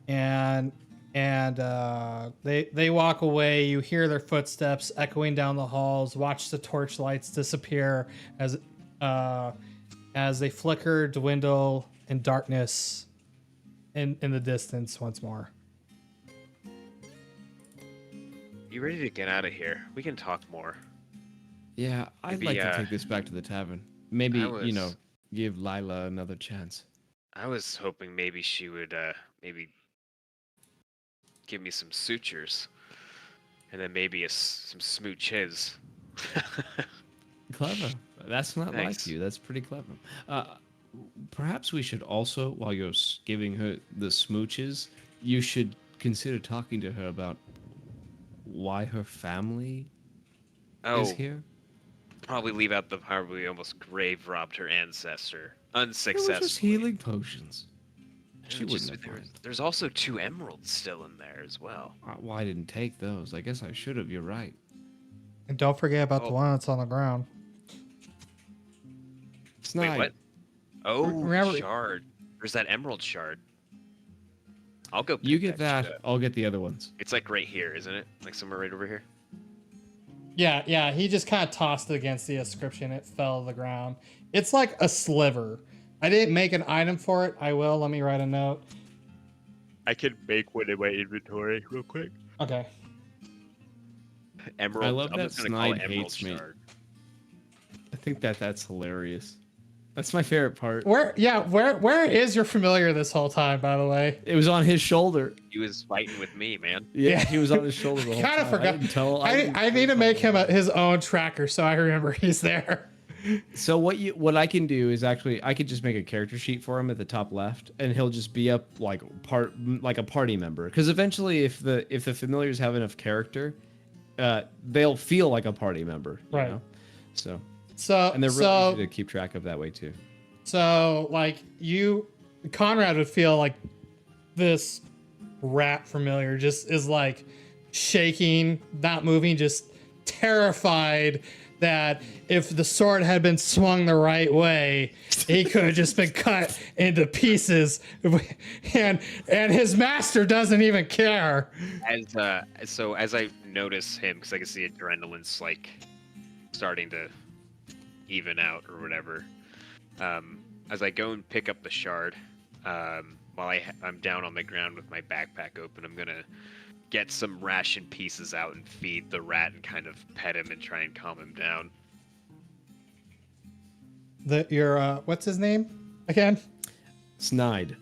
and they walk away. You hear their footsteps echoing down the halls. Watch the torchlights disappear as they flicker, dwindle in darkness in the distance once more. You ready to get out of here? We can talk more. Yeah, I'd Maybe, like to take this back to the tavern. Maybe I was- give Lila another chance. I was hoping maybe she would maybe give me some sutures, and then maybe some smooches. Clever. That's not Thanks. like you. That's pretty clever. Perhaps we should also, while you're giving her the smooches, you should consider talking to her about why her family is Oh, here. probably leave out the part where we almost grave robbed her ancestor It was unsuccessfully. just healing potions. She Just- wouldn't have mind. there's also 2 emeralds still in there as well. Well, I didn't take those. I guess I should have. You're right. And don't forget about the Oh. one that's on the ground. It's Wait, not. what? Oh, Remember- shard. There's that emerald shard. I'll go. You pick get shit that. up. I'll get the other ones. It's like right here, isn't it? Like somewhere right over here. Yeah. He just kind of tossed it against the inscription. It fell to the ground. It's like a sliver. I didn't make an item for it. I will. Let me write a note. I can make one in my inventory real quick. Okay. Emerald. I love I'm that just gonna call it Snide emerald hates me. shard. I think that's hilarious. That's my favorite part. Where is your familiar this whole time, by the way? It was on his shoulder. He was fighting with me, man. Yeah, he was on his shoulder the whole time. Kind of forgot. I didn't tell. I need to make him his own tracker so I remember he's there. So what I can do is actually I could just make a character sheet for him at the top left, and he'll just be up like a party member. Because eventually, if the familiars have enough character, they'll feel like a party member. You know? So and they're really easy to keep track of that way too. So like Conrad would feel like this rat familiar just is like shaking, not moving, just terrified that if the sword had been swung the right way, he could have just been cut into pieces, and his master doesn't even care. As I notice him, because I can see adrenaline's like starting to even out or whatever. As I go and pick up the shard, while I'm down on the ground with my backpack open, I'm gonna get some ration pieces out and feed the rat and kind of pet him and try and calm him down. What's his name again? Snide.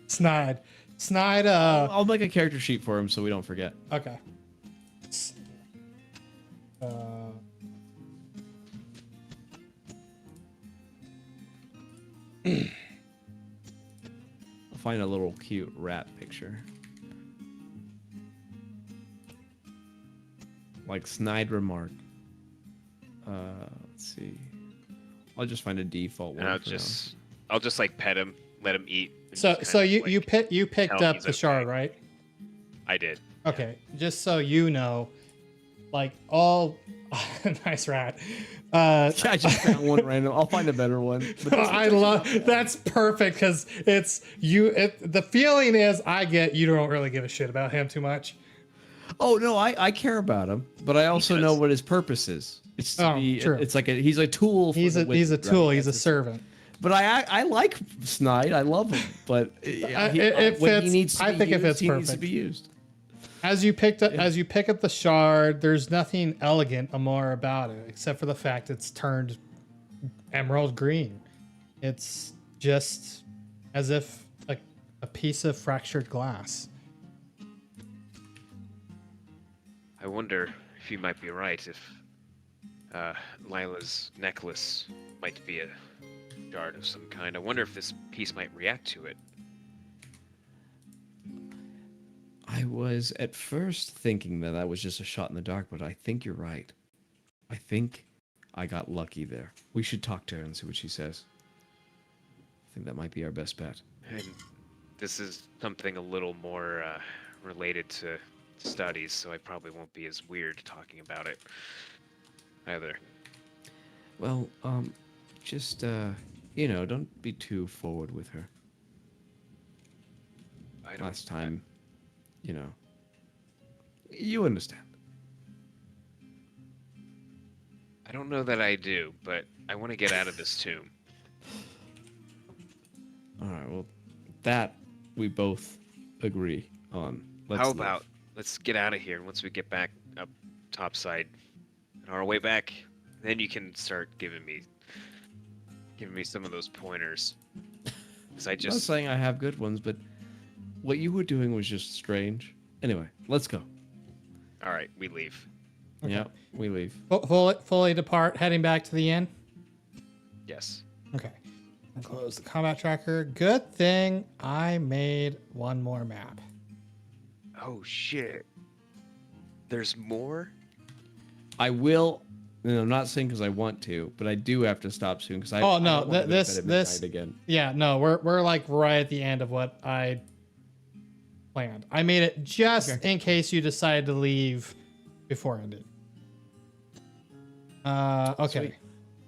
I'll make a character sheet for him so we don't forget. Okay. I'll find a little cute rat picture. Like snide remark. Let's see. I'll just find a default one. And I'll just like pet him, let him eat. So you picked up the shard, right? I did. Okay, just so you know, like all nice rat. I just found one random. I'll find a better one. I love that's perfect because it's you. The feeling is I get you don't really give a shit about him too much. Oh no, I care about him, but I also know what his purpose is. It's to be. True. It's like he's a tool. He's a tool. He's a servant. But I like Snide. I love him. But it fits. He needs to I think it fits he perfect. needs to be used. As you pick up the shard, there's nothing elegant more about it except for the fact it's turned emerald green. It's just as if a piece of fractured glass. I wonder if you might be right, if Lila's necklace might be a shard of some kind. I wonder if this piece might react to it. I was at first thinking that was just a shot in the dark, but I think you're right. I think I got lucky there. We should talk to her and see what she says. I think that might be our best bet. And this is something a little more related to studies, so I probably won't be as weird talking about it either. Well, just, don't be too forward with her. Last time, you understand. I don't know that I do, but I want to get out of this tomb. All right, well, that we both agree on. How about let's get out of here once we get back up topside on our way back, then you can start giving me some of those pointers. Because I'm not saying I have good ones, but what you were doing was just strange. Anyway, let's go. All right, we leave. Okay. Yeah, we leave. Fully depart, heading back to the inn. Yes. Okay. I'll close the combat tracker. Good thing I made one more map. Oh shit. There's more? I will. And I'm not saying because I want to, but I do have to stop soon because I. Oh no! I don't want to This go to bed at midnight again. Yeah, no, we're like right at the end of what I planned. I made it just in case you decide to leave before it did. Okay. Sweet.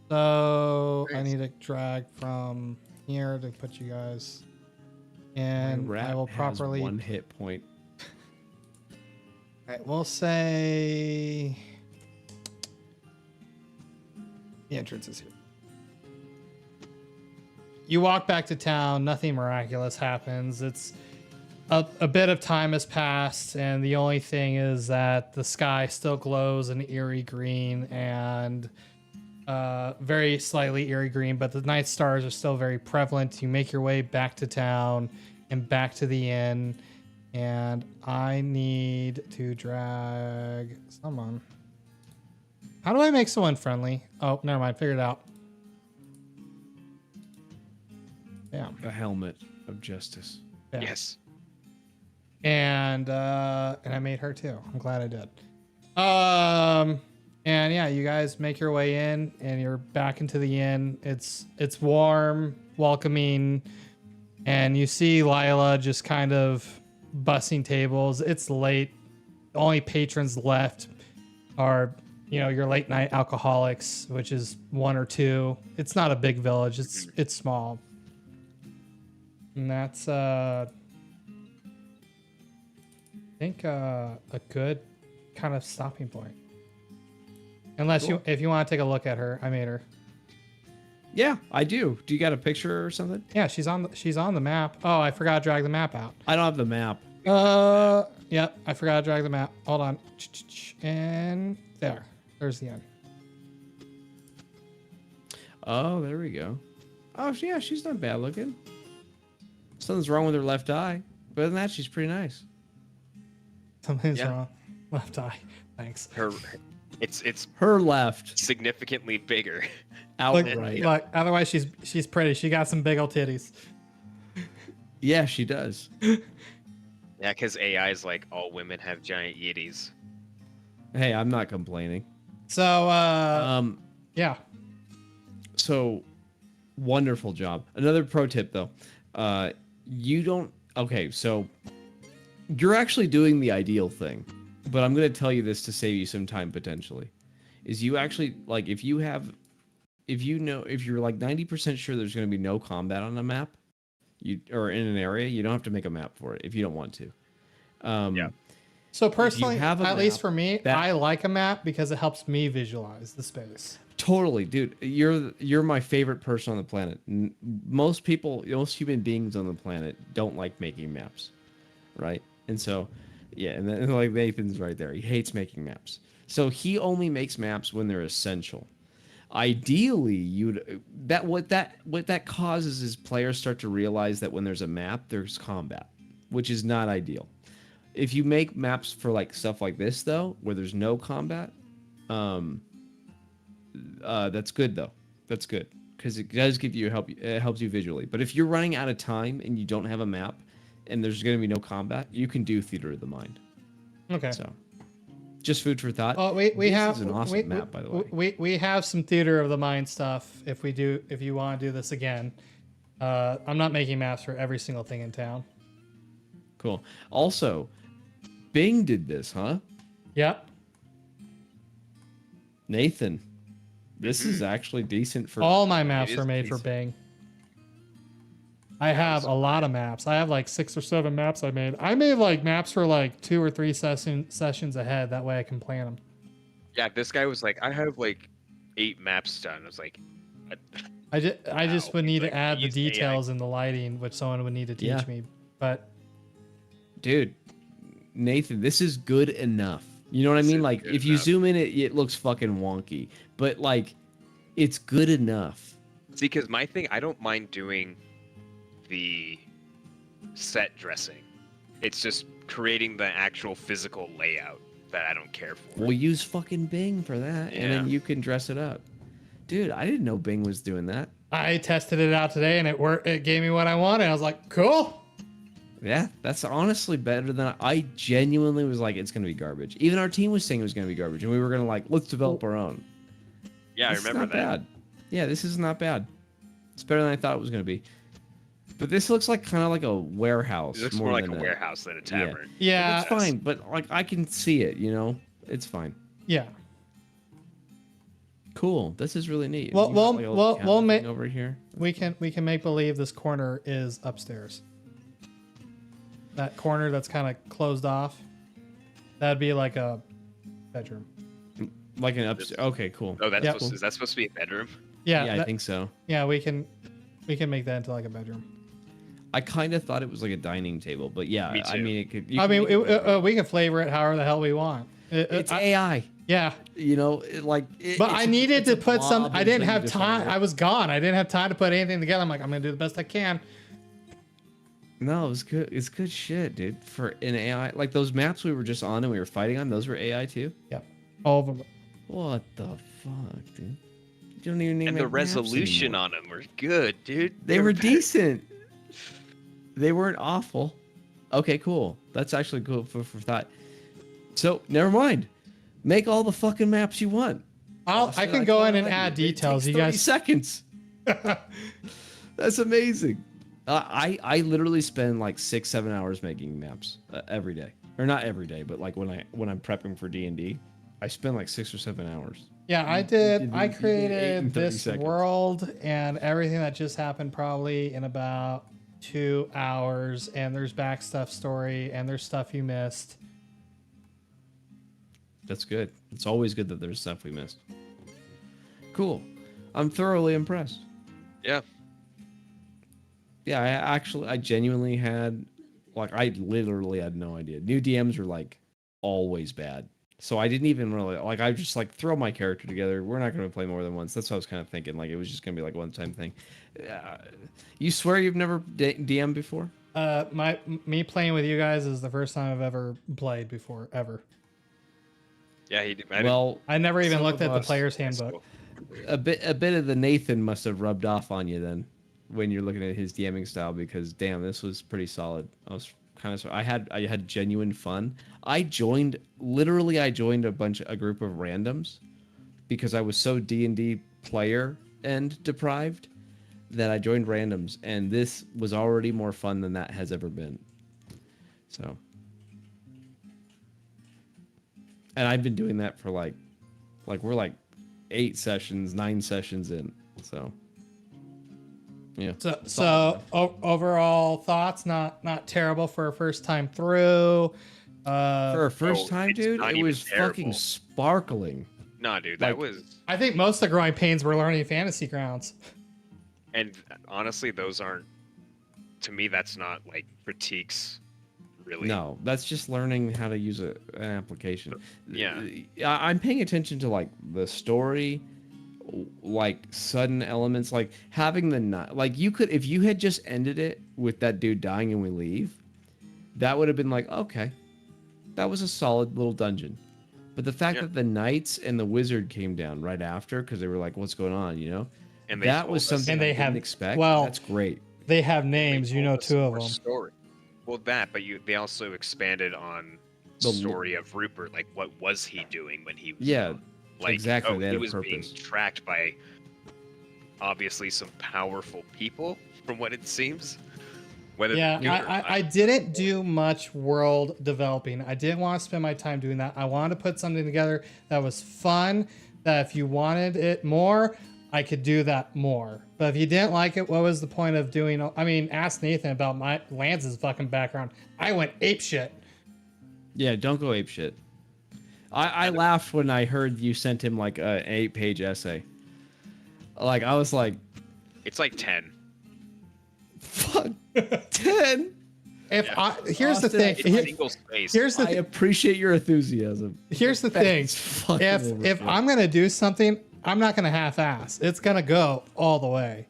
So I need to drag from here to put you guys in. I will properly. Has 1 hit point. All right, we'll say the entrance is here. You walk back to town. Nothing miraculous happens. It's a bit of time has passed, and the only thing is that the sky still glows an eerie green, and very slightly eerie green, but the night stars are still very prevalent. You make your way back to town and back to the inn, and I need to drag someone. How do I make someone friendly? Oh, never mind. Figured it out. Yeah. The helmet of justice. Yeah. Yes. And I made her too. I'm glad I did. And yeah, you guys make your way in, and you're back into the inn. It's warm, welcoming, and you see Lila just kind of bussing tables. It's late. The only patrons left are, your late night alcoholics, which is one or two. It's not a big village. It's small. And that's I think a good kind of stopping point. Unless if you want to take a look at her, I made her. Yeah, I do. Do you got a picture or something? Yeah, she's on the map. Oh, I forgot to drag the map out. I don't have the map. Yep, I forgot to drag the map. Hold on. And there's the end. Oh, there we go. Oh, yeah, she's not bad looking. Something's wrong with her left eye. But other than that, she's pretty nice. Something's wrong. Left eye. Thanks. It's Her left. significantly bigger. Outright. Look, otherwise she's pretty. She got some big old titties. Yeah, she does. Yeah, because AI is like all women have giant yiddies. Hey, I'm not complaining. So yeah. So wonderful job. Another pro tip though. You don't okay, so you're actually doing the ideal thing. But I'm going to tell you this to save you some time potentially. Is you actually like if you're like 90% sure there's going to be no combat on a map, or in an area, you don't have to make a map for it if you don't want to. Yeah. So personally, at least map for me, I like a map because it helps me visualize the space. Totally, dude. You're my favorite person on the planet. Most human beings on the planet don't like making maps, right? And so, yeah, and then like Nathan's right there. He hates making maps. So he only makes maps when they're essential. Ideally, what that causes is players start to realize that when there's a map, there's combat, which is not ideal. If you make maps for like stuff like this though, where there's no combat, that's good though. That's good because it does give you it helps you visually. But if you're running out of time and you don't have a map, and there's going to be no combat, you can do Theater of the Mind. Okay. So, just food for thought. Oh, this is an awesome map, by the way. We have some Theater of the Mind stuff. If you want to do this again, I'm not making maps for every single thing in town. Cool. Also, Bing did this, huh? Yep. Nathan, this is actually decent for all my maps are made for Bing. I have a lot of maps. I have like 6 or 7 maps I made. I made like maps for like 2 or 3 sessions ahead. That way I can plan them. Yeah, this guy was like, I have like 8 maps done. I was like, I just would need to add the use AI. details and the lighting, which someone would need to teach me. But dude, Nathan, this is good enough. You know what I mean? Like if you zoom in, it looks fucking wonky, but like it's good enough. See, because my thing, I don't mind doing the set dressing. It's just creating the actual physical layout that I don't care for. We'll use fucking Bing for that, and then Yeah. you can dress it up. Dude, I didn't know Bing was doing that. I tested it out today and it worked. It gave me what I wanted. I was like, cool. Yeah, that's honestly better than I genuinely was like, it's going to be garbage. Even our team was saying it was going to be garbage, and we were going to like, let's develop our own. Yeah, This I is remember not that. bad. Yeah, this is not bad. It's better than I thought it was going to be. But this looks like kind of like a warehouse. It looks more like than a warehouse than a yeah. tavern. Yeah. It's fine, but like I can see it, you know? It's fine. Yeah. Cool. This is really neat. Well, You got, like, a little we'll counter make thing over here. we can make believe this corner is upstairs. That corner that's kind of closed off. That'd be like a bedroom. Like an upstairs. Okay, cool. Oh, that's Yeah. is that supposed to be a bedroom? Yeah. Yeah, I think so. Yeah, we can make that into like a bedroom. I kind of thought it was like a dining table, but yeah, Me I too. mean, it could. I mean, we can flavor it however the hell we want. It's AI. Yeah. You know, But I needed to put some. I didn't have time. time. I was gone. I didn't have time to put anything together. I'm like, I'm gonna do the best I can. No, it was good. It's good shit, dude. For an AI, like those maps we were just on and we were fighting on, those were AI too. Yep, all of them. What the fuck, dude? You don't even need. And the resolution on them were good, dude. They were decent. They weren't awful. Okay, cool. That's actually cool for thought. So never mind. Make all the fucking maps you want. I can go in and add details. You guys. 30 seconds. That's amazing. I literally spend like 6-7 hours making maps every day, or not every day, but like when I'm prepping for D&D, I spend like 6 or 7 hours. Yeah, I did. I created 30 this seconds. world and everything that just happened probably in about 2 hours. And there's back stuff story and there's stuff you missed. That's good. It's always good that there's stuff we missed. Cool. I'm thoroughly impressed. Yeah. Yeah, I genuinely had, like, I literally had no idea. New DMs are, like, always bad. So I didn't even really, like, I just, like, throw my character together. We're not going to play more than once. That's what I was kind of thinking. Like, it was just going to be, like, one-time thing. You swear you've never DM'd before? Me playing with you guys is the first time I've ever played before, ever. Yeah, he did. I never even some looked of at the us- player's handbook. A bit of the Nathan must have rubbed off on you then, when you're looking at his DMing style, because damn, this was pretty solid. I was kind of, I had genuine fun. I joined a group of randoms because I was so D&D player and deprived that I joined randoms, and this was already more fun than that has ever been. So, and I've been doing that for like we're like 9 sessions in. So, yeah. So overall thoughts, not terrible for a first time through. For a first time, it's dude, not it even was terrible. fucking sparkling. Nah, dude, like- that was. I think most of the growing pains were learning Fantasy Grounds. And honestly, those aren't. To me, that's not like critiques. Really. No, that's just learning how to use an application. Yeah. I'm paying attention to like the story, like sudden elements, like having the like you could, if you had just ended it with that dude dying and we leave, that would have been like, okay, that was a solid little dungeon. But the fact that the knights and the wizard came down right after because they were like, what's going on, you know? And they that told was us- something And they I didn't have- expect. well, that's great. They have they names, you told know, us 2 of more them. Story. Well, that, but they also expanded on the The- story of Rupert. Like, what was he doing when he was Yeah, gone? Like, exactly, they he had a was being purpose. tracked by obviously some powerful people, from what it seems. Whether Yeah, I didn't do much world developing. I didn't want to spend my time doing that. I wanted to put something together that was fun, that if you wanted it more, I could do that more. But if you didn't like it, what was the point of doing? I mean, ask Nathan about my Lance's fucking background. I went apeshit. Yeah, don't go apeshit. I laughed when I heard you sent him like an 8-page essay. Like I was like, it's like 10. fuck, 10. Here's the Austin, thing. It's single space. Here's the I appreciate your enthusiasm. Here's the thing. It's fucking If overkill. I'm gonna do something, I'm not gonna half-ass. It's gonna go all the way.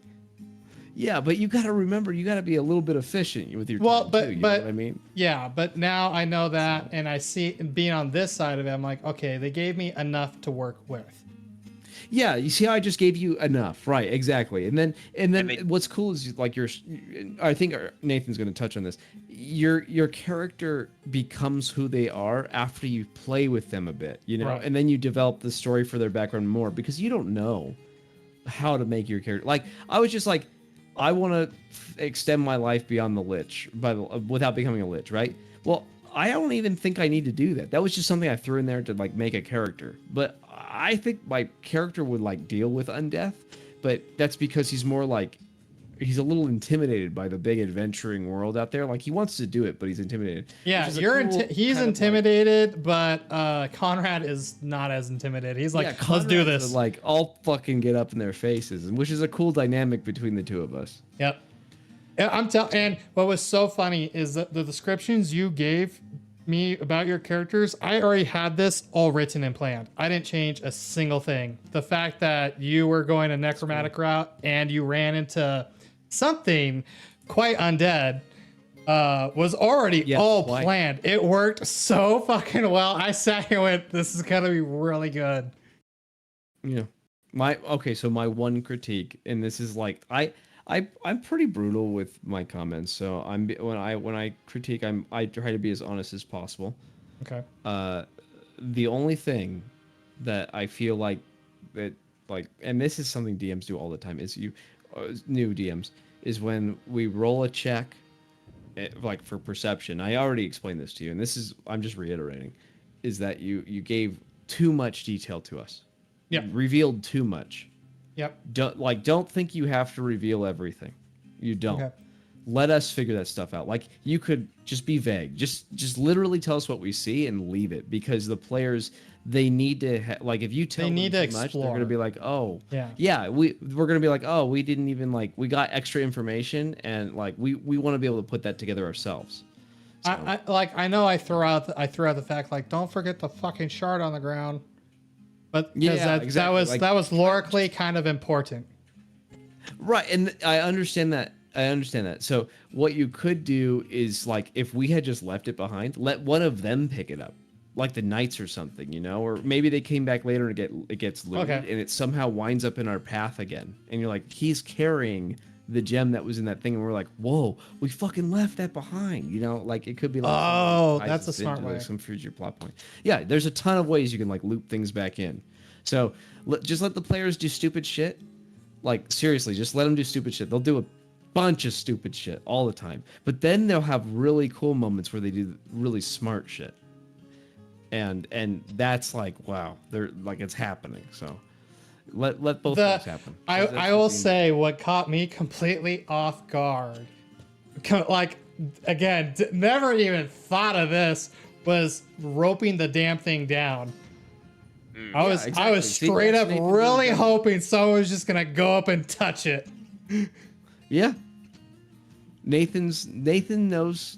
Yeah, but you got to remember, you got to be a little bit efficient with your Well, time but- too, you but- know what I mean? Yeah, but now I know that, and I see being on this side of it. I'm like, okay, they gave me enough to work with. Yeah, you see how I just gave you enough, right? Exactly. And then they- what's cool is like I think Nathan's going to touch on this. Your character becomes who they are after you play with them a bit, you know, Right. and then you develop the story for their background more because you don't know how to make your character. Like I was just like, I want to extend my life beyond the lich without becoming a lich, right? Well, I don't even think I need to do that. That was just something I threw in there to like make a character. But I think my character would like deal with undeath, but that's because he's more like he's a little intimidated by the big adventuring world out there. Like he wants to do it, but he's intimidated. Yeah, Which is a cool he's kind of, like- intimidated, but Conrad is not as intimidated. He's like, Yeah, let's do Conrad's this. Like I'll fucking get up in their faces, and which is a cool dynamic between the two of us. Yep. And I'm telling. And what was so funny is that the descriptions you gave me about your characters, I already had this all written and planned. I didn't change a single thing. The fact that you were going a necromantic route and you ran into something quite undead was already all planned. It worked so fucking well. I sat here and went, this is gonna be really good. Yeah. So my one critique, and this is like I'm pretty brutal with my comments. So when I critique, I try to be as honest as possible. Okay. The only thing that I feel like that and this is something DMs do all the time, is new DMs, is when we roll a check, like for perception. I already explained this to you, and I'm just reiterating, is that you gave too much detail to us. Yep. You revealed too much. Yep. Don't think you have to reveal everything. You don't. Okay. Let us figure that stuff out. Like, you could just be vague. Just literally tell us what we see and leave it, because the players, they need to if you tell them too much, they're going to be like, "Oh, yeah, we're going to be like, "Oh, we didn't even we got extra information, and we want to be able to put that together ourselves." So. I know I threw out the fact, don't forget the fucking shard on the ground. But exactly. that was lorically kind of important. Right, and I understand that. So what you could do is, if we had just left it behind, let one of them pick it up, like the knights or something, or maybe they came back later and it gets looted, and it somehow winds up in our path again, and you're like, he's carrying the gem that was in that thing, and we're like, whoa, we fucking left that behind, it could be that's a smart way. Some future plot point. Yeah, there's a ton of ways you can loop things back in. So just let the players do stupid shit. Seriously, just let them do stupid shit. They'll do a bunch of stupid shit all the time, but then they'll have really cool moments where they do really smart shit, and that's wow, they're it's happening. So let both things happen. I will say what caught me completely off guard, again, never even thought of this, was roping the damn thing down. I was straight up really hoping someone was just gonna go up and touch it. Yeah. Nathan knows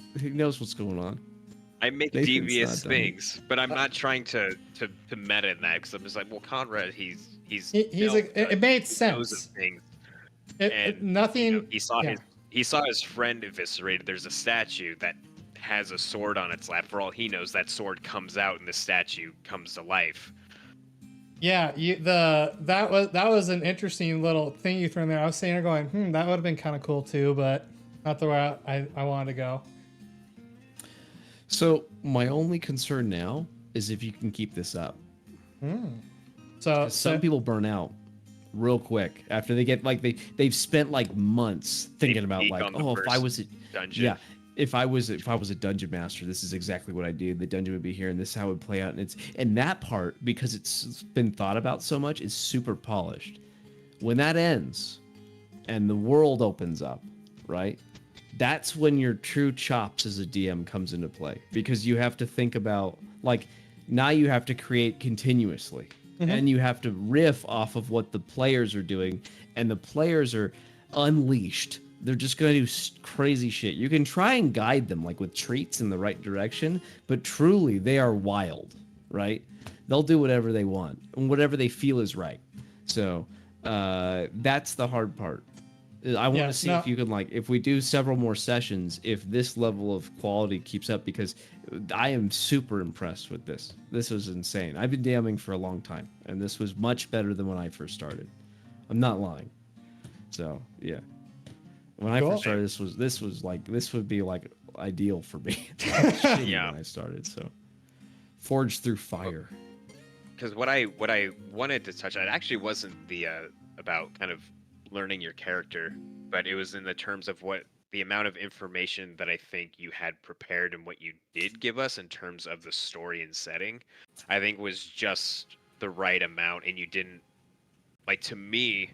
what's going on. I make devious things, but I'm not trying to meta in that, because I'm just like, well, Conrad, it made sense. Nothing. He saw his friend eviscerated. There's a statue that has a sword on its lap. For all he knows, that sword comes out and the statue comes to life. Yeah, that was an interesting little thing you threw in there. I was sitting there going, that would have been kind of cool too, but not the way I wanted to go. So my only concern now is if you can keep this up. So some people burn out real quick after they get they've spent months thinking about if I was a dungeon. Yeah. If I was a dungeon master, this is exactly what I do. The dungeon would be here, and this is how it would play out. And that part, because it's been thought about so much, is super polished. When that ends, and the world opens up, right? That's when your true chops as a DM comes into play, because you have to think about now you have to create continuously, and you have to riff off of what the players are doing, and the players are unleashed. They're just going to do crazy shit. You can try and guide them with treats in the right direction, but truly they are wild, right? They'll do whatever they want and whatever they feel is right. So that's the hard part. I want to see if you can if we do several more sessions, if this level of quality keeps up, because I am super impressed with this. This was insane. I've been DMing for a long time, and this was much better than when I first started. I'm not lying. So yeah. When I first started, this would be ideal for me. Yeah. When I started, so forged through fire. Because what I wanted to touch on, it actually wasn't about kind of learning your character, but it was in the terms of the amount of information that I think you had prepared and what you did give us in terms of the story and setting. I think was just the right amount, and you didn't to me.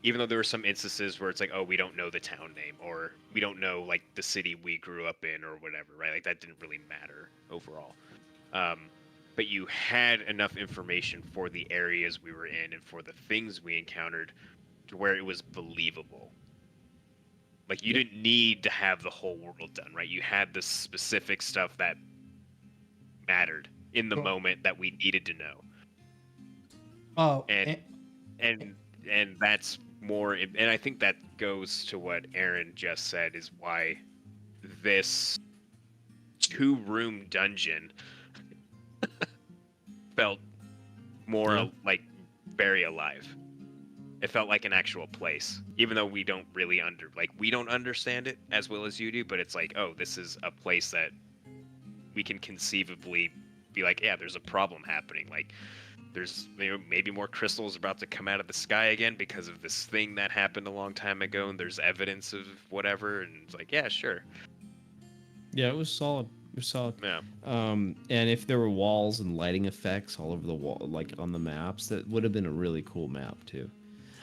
Even though there were some instances where it's we don't know the town name, or we don't know the city we grew up in, or whatever, right? That didn't really matter overall. But you had enough information for the areas we were in and for the things we encountered to where it was believable. You didn't need to have the whole world done, right? You had the specific stuff that mattered in the Cool. moment that we needed to know. Oh, And and that's more, and I think that goes to what Aaron just said, is why this 2-room dungeon felt more Yeah. like very alive. It felt like an actual place, even though we don't really we don't understand it as well as you do, but it's like, oh, this is a place that we can conceivably be like, yeah, there's a problem happening. Like, there's maybe more crystals about to come out of the sky again because of this thing that happened a long time ago, and there's evidence of whatever, and it's like, yeah, sure. Yeah, it was solid. It was solid. Yeah. And if there were walls and lighting effects all over the wall, like on the maps, that would have been a really cool map too.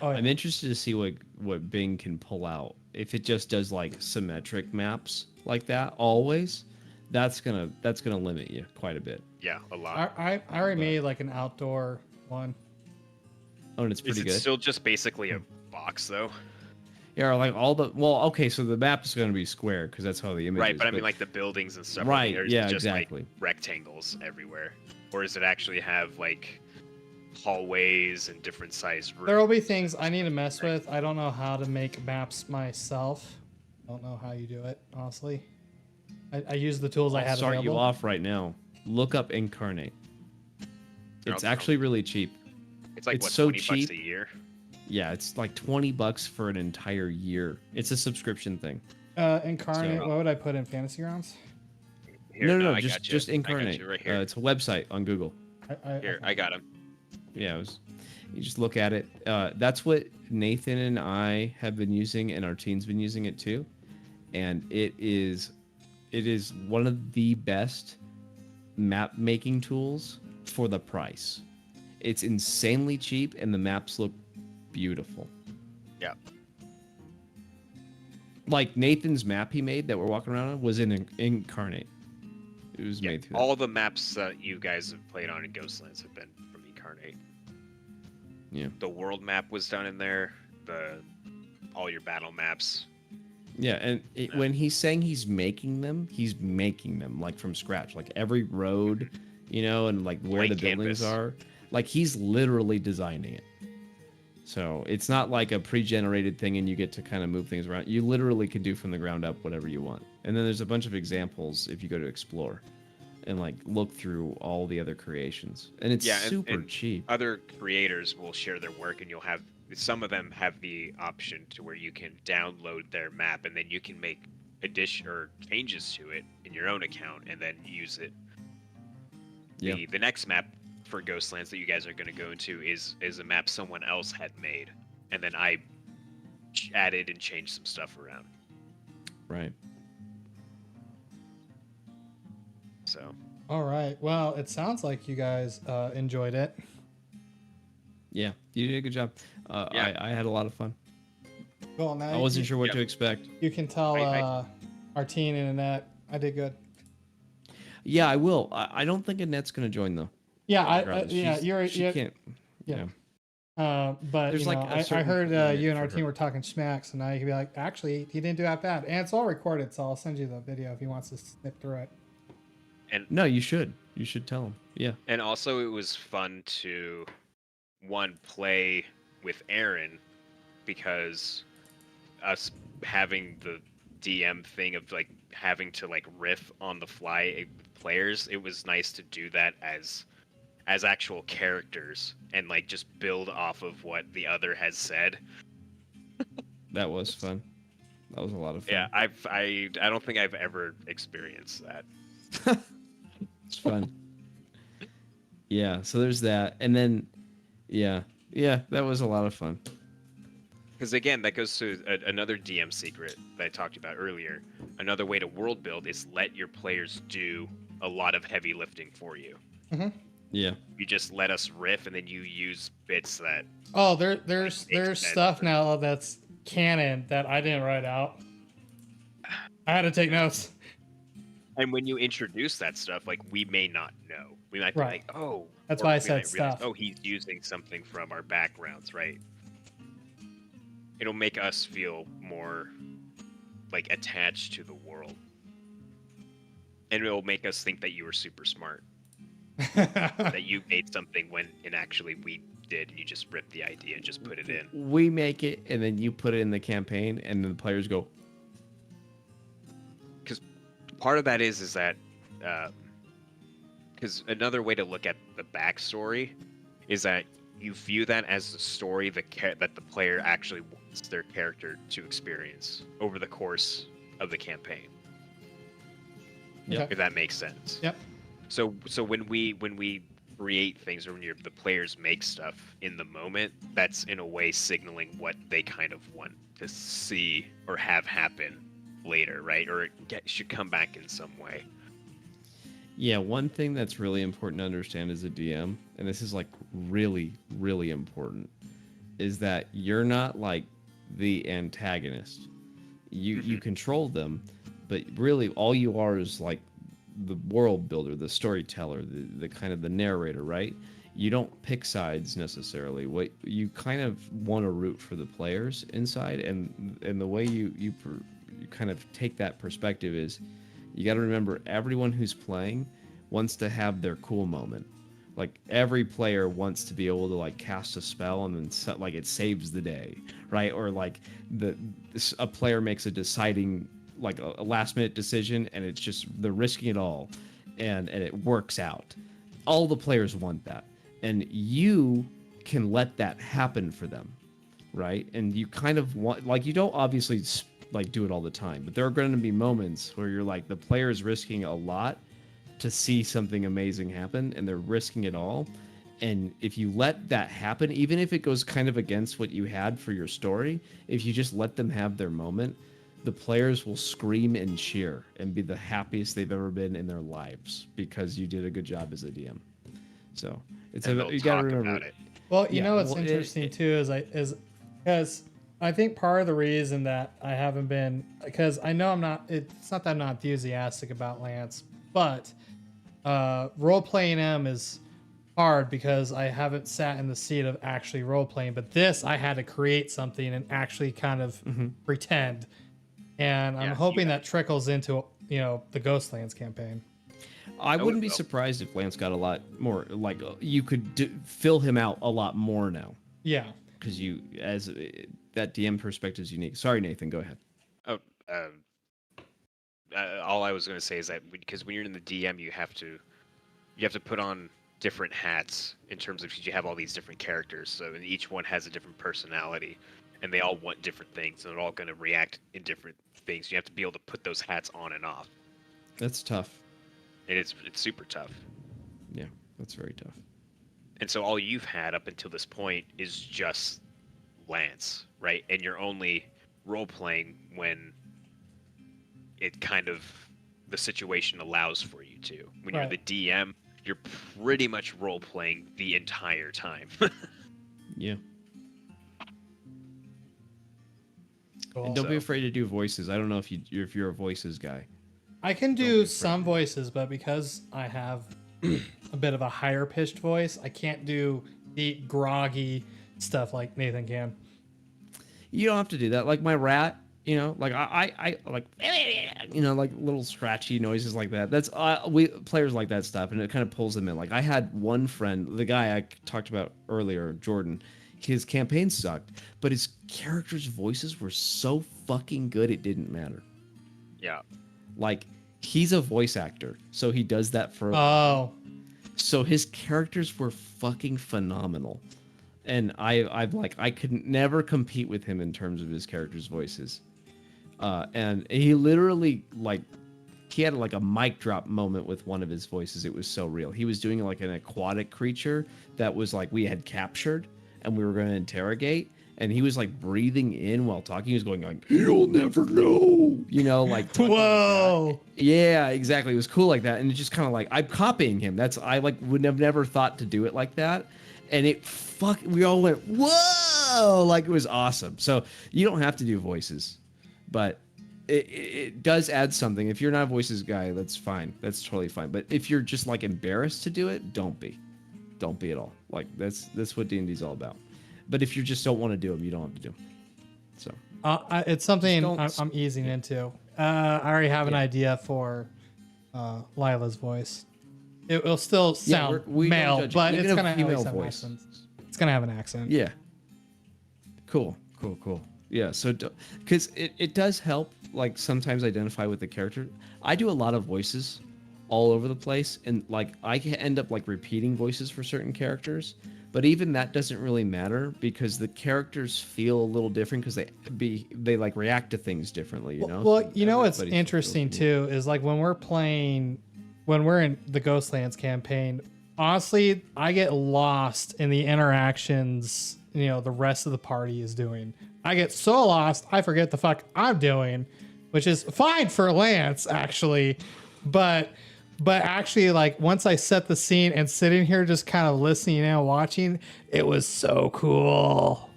oh, yeah. I'm interested to see what Bing can pull out. If it just does like symmetric maps like that always, that's gonna limit you quite a bit. Yeah, a lot. I already made like an outdoor one. Oh, and it's Is pretty it good. still just basically a box, though? Yeah, like all the okay, so the map is going to be square because that's how the image Right, is. but I mean, like the buildings and stuff. Right, Or is yeah, it just exactly. like rectangles everywhere, or does it actually have like hallways and different sized rooms? There will be things I need to mess with. I don't know how to make maps myself. I don't know how you do it, honestly. I use the tools I I'll had start available. you off right now. Look up Incarnate. It's Okay. actually really cheap. It's like it's what, so $20 cheap. a year? Yeah, it's like $20 for an entire year. It's a subscription thing. Incarnate, So- what would I put in Fantasy Grounds? Here, no, I just got you. just I got Incarnate. you right here. It's a website on Google. Here, I got him. Yeah, you just look at it. That's what Nathan and I have been using, and our team's been using it too. And it is one of the best map making tools for the price. It's insanely cheap, and the maps look beautiful. Yeah. Like Nathan's map he made that we're walking around on was in Incarnate. It was Yeah, made through all the maps that you guys have played on in Ghostlands have been from Incarnate. Yeah. The world map was done in there. All your battle maps. Yeah, and when he's saying he's making them like from scratch, like every road, and like where Blank the buildings canvas. are. Like he's literally designing it. So it's not like a pre-generated thing and you get to kind of move things around. You literally can do from the ground up whatever you want. And then there's a bunch of examples if you go to explore and like look through all the other creations. And it's super cheap. Other creators will share their work, and you'll have some of them have the option to where you can download their map, and then you can make addition or changes to it in your own account and then use it. Yeah. The next map for Ghostlands that you guys are going to go into is a map someone else had made, and then I added and changed some stuff around. Right. So. All right. Well, it sounds like you guys enjoyed it. Yeah, you did a good job. Yeah. I had a lot of fun. Well, now I wasn't sure what to expect. You can tell I- our teen and Annette, I did good. Yeah, I will. I don't think Annette's going to join though. Yeah, Regardless. She can't. Yeah. Yeah. But There's like a I certain heard limit you and for our team her. were talking schmack, so now you can be like, actually, he didn't do that bad, and it's all recorded, so I'll send you the video if he wants to snip through it. No, you should. You should tell him. Yeah. And also, it was fun to play with Aaron, because us having the DM thing of like having to like riff on the fly players, it was nice to do that as actual characters and like just build off of what the other has said. That was fun. That was a lot of fun. Yeah, I don't think I've ever experienced that. It's fun. Yeah, so there's that. And then yeah, that was a lot of fun. Because again, that goes to another DM secret that I talked about earlier. Another way to world build is let your players do a lot of heavy lifting for you. Mm-hmm. Yeah. You just let us riff, and then you use bits that. Oh, there's sense stuff for- now that's canon that I didn't write out. I had to take notes. And when you introduce that stuff, like, we may not know. We might be Right. like, oh. That's or why I we said might realize, stuff. oh, he's using something from our backgrounds, right? It'll make us feel more like attached to the world. And it'll make us think that you were super smart that you made something when actually we did, and you just ripped the idea and just put it in. We make it, and then you put it in the campaign, and then the players go, Because part of that is that because another way to look at the backstory is that you view that as the story that the player actually wants their character to experience over the course of the campaign. Yep. If that makes sense. Yep. So when we create things, or when the players make stuff in the moment, that's in a way signaling what they kind of want to see or have happen later, right? Or it should come back in some way. yeah, one thing that's really important to understand as a DM, and this is like really, really important, is that you're not like the antagonist. You control them, but really all you are is like the world builder, the storyteller, the kind of the narrator, right? You don't pick sides necessarily. What you kind of want to root for the players inside, and the way you kind of take that perspective is you got to remember everyone who's playing wants to have their cool moment. Like every player wants to be able to like cast a spell and then like it saves the day, right? Or like a player makes a deciding like a last minute decision and it's just they're risking it all and it works out. All the players want that. And you can let that happen for them, right? And you kind of want, like, you don't obviously like do it all the time, but there are going to be moments where you're like the player's risking a lot to see something amazing happen and they're risking it all. And if you let that happen, even if it goes kind of against what you had for your story, if you just let them have their moment, the players will scream and cheer and be the happiest they've ever been in their lives because you did a good job as a DM. So it's you got to remember about it. Well, you Yeah, know what's well, interesting too is because I think part of the reason that I haven't been, because I know I'm not, it's not that I'm not enthusiastic about Lance, but role playing him is hard because I haven't sat in the seat of actually role playing. But this, I had to create something and actually kind of pretend, and I'm Yeah, hoping that trickles into the Ghostlands campaign. I wouldn't be will. surprised if Lance got a lot more, like you could fill him out a lot more now Yeah. because you as that DM perspective is unique. Sorry, Nathan, go ahead. Oh, all I was going to say is that because when you're in the DM, you have to put on different hats in terms of you have all these different characters. So and each one has a different personality, and they all want different things, and they're all going to react in different things. You have to be able to put those hats on and off. That's tough. And it's super tough. Yeah, that's very tough. And so all you've had up until this point is just Lance, right? And you're only role playing when it kind of the situation allows for you to. When you're the DM, you're pretty much role playing the entire time. Yeah. Cool. And don't be So- afraid to do voices. I don't know if you're a voices guy. I can be do afraid. some voices, but because I have a bit of a higher pitched voice, I can't do deep, groggy stuff like Nathan can. You don't have to do that. Like my rat, like I like, like little scratchy noises like that. That's we players like that stuff, and it kind of pulls them in. Like I had one friend, the guy I talked about earlier, Jordan. His campaign sucked, but his characters' voices were so fucking good it didn't matter. Yeah. Like he's a voice actor, so he does that for. Oh, So his characters were fucking phenomenal. And I could never compete with him in terms of his characters' voices. And he literally he had like a mic drop moment with one of his voices. It was so real. He was doing like an aquatic creature that was like we had captured and we were going to interrogate. And he was like breathing in while talking. He was going like, "You'll never know," like. whoa! Yeah, exactly. It was cool like that, and it's just kind of like I'm copying him. I would have never thought to do it like that, and we all went whoa, like it was awesome. So you don't have to do voices, but it does add something. If you're not a voices guy, that's fine. That's totally fine. But if you're just like embarrassed to do it, don't be at all. Like that's what D&D's all about. But if you just don't want to do them, you don't have to do them. So It's something Just I'm easing into. I already have an idea for Lila's voice. It will still sound we don't male, judge it. but Even it's a gonna at female least have an voice. accent. It's gonna have an accent. Yeah. Cool. Yeah, so because it does help, like, sometimes identify with the character. I do a lot of voices all over the place, and like I can end up like repeating voices for certain characters, but even that doesn't really matter because the characters feel a little different because they like react to things differently, you know. Well, So you know what's everybody still interesting feels too is like when we're in the Ghostlands campaign. Honestly, I get lost in the interactions. The rest of the party is doing. I get so lost, I forget the fuck I'm doing, which is fine for Lance actually, but actually, like once I set the scene and sitting here just kind of listening and watching, it was so cool.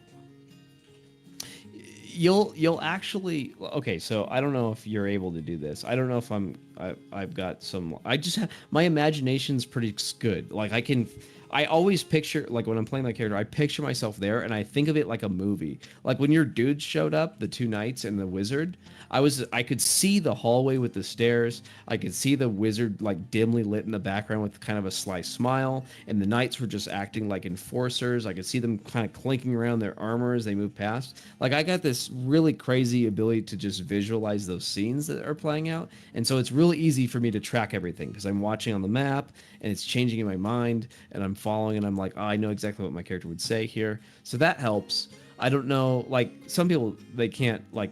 You'll actually, okay, so I don't know if you're able to do this. I don't know if I've got some, I just have, my imagination's pretty good. Like I always picture, like when I'm playing my character, I picture myself there and I think of it like a movie. Like when your dudes showed up, the two knights and the wizard, I could see the hallway with the stairs. I could see the wizard like dimly lit in the background with kind of a sly smile, and the knights were just acting like enforcers. I could see them kind of clinking around their armor as they move past. Like I got this really crazy ability to just visualize those scenes that are playing out, and so it's really easy for me to track everything because I'm watching on the map and it's changing in my mind, and I'm following, and I'm like, oh, I know exactly what my character would say here. So that helps. I don't know, like some people, they can't like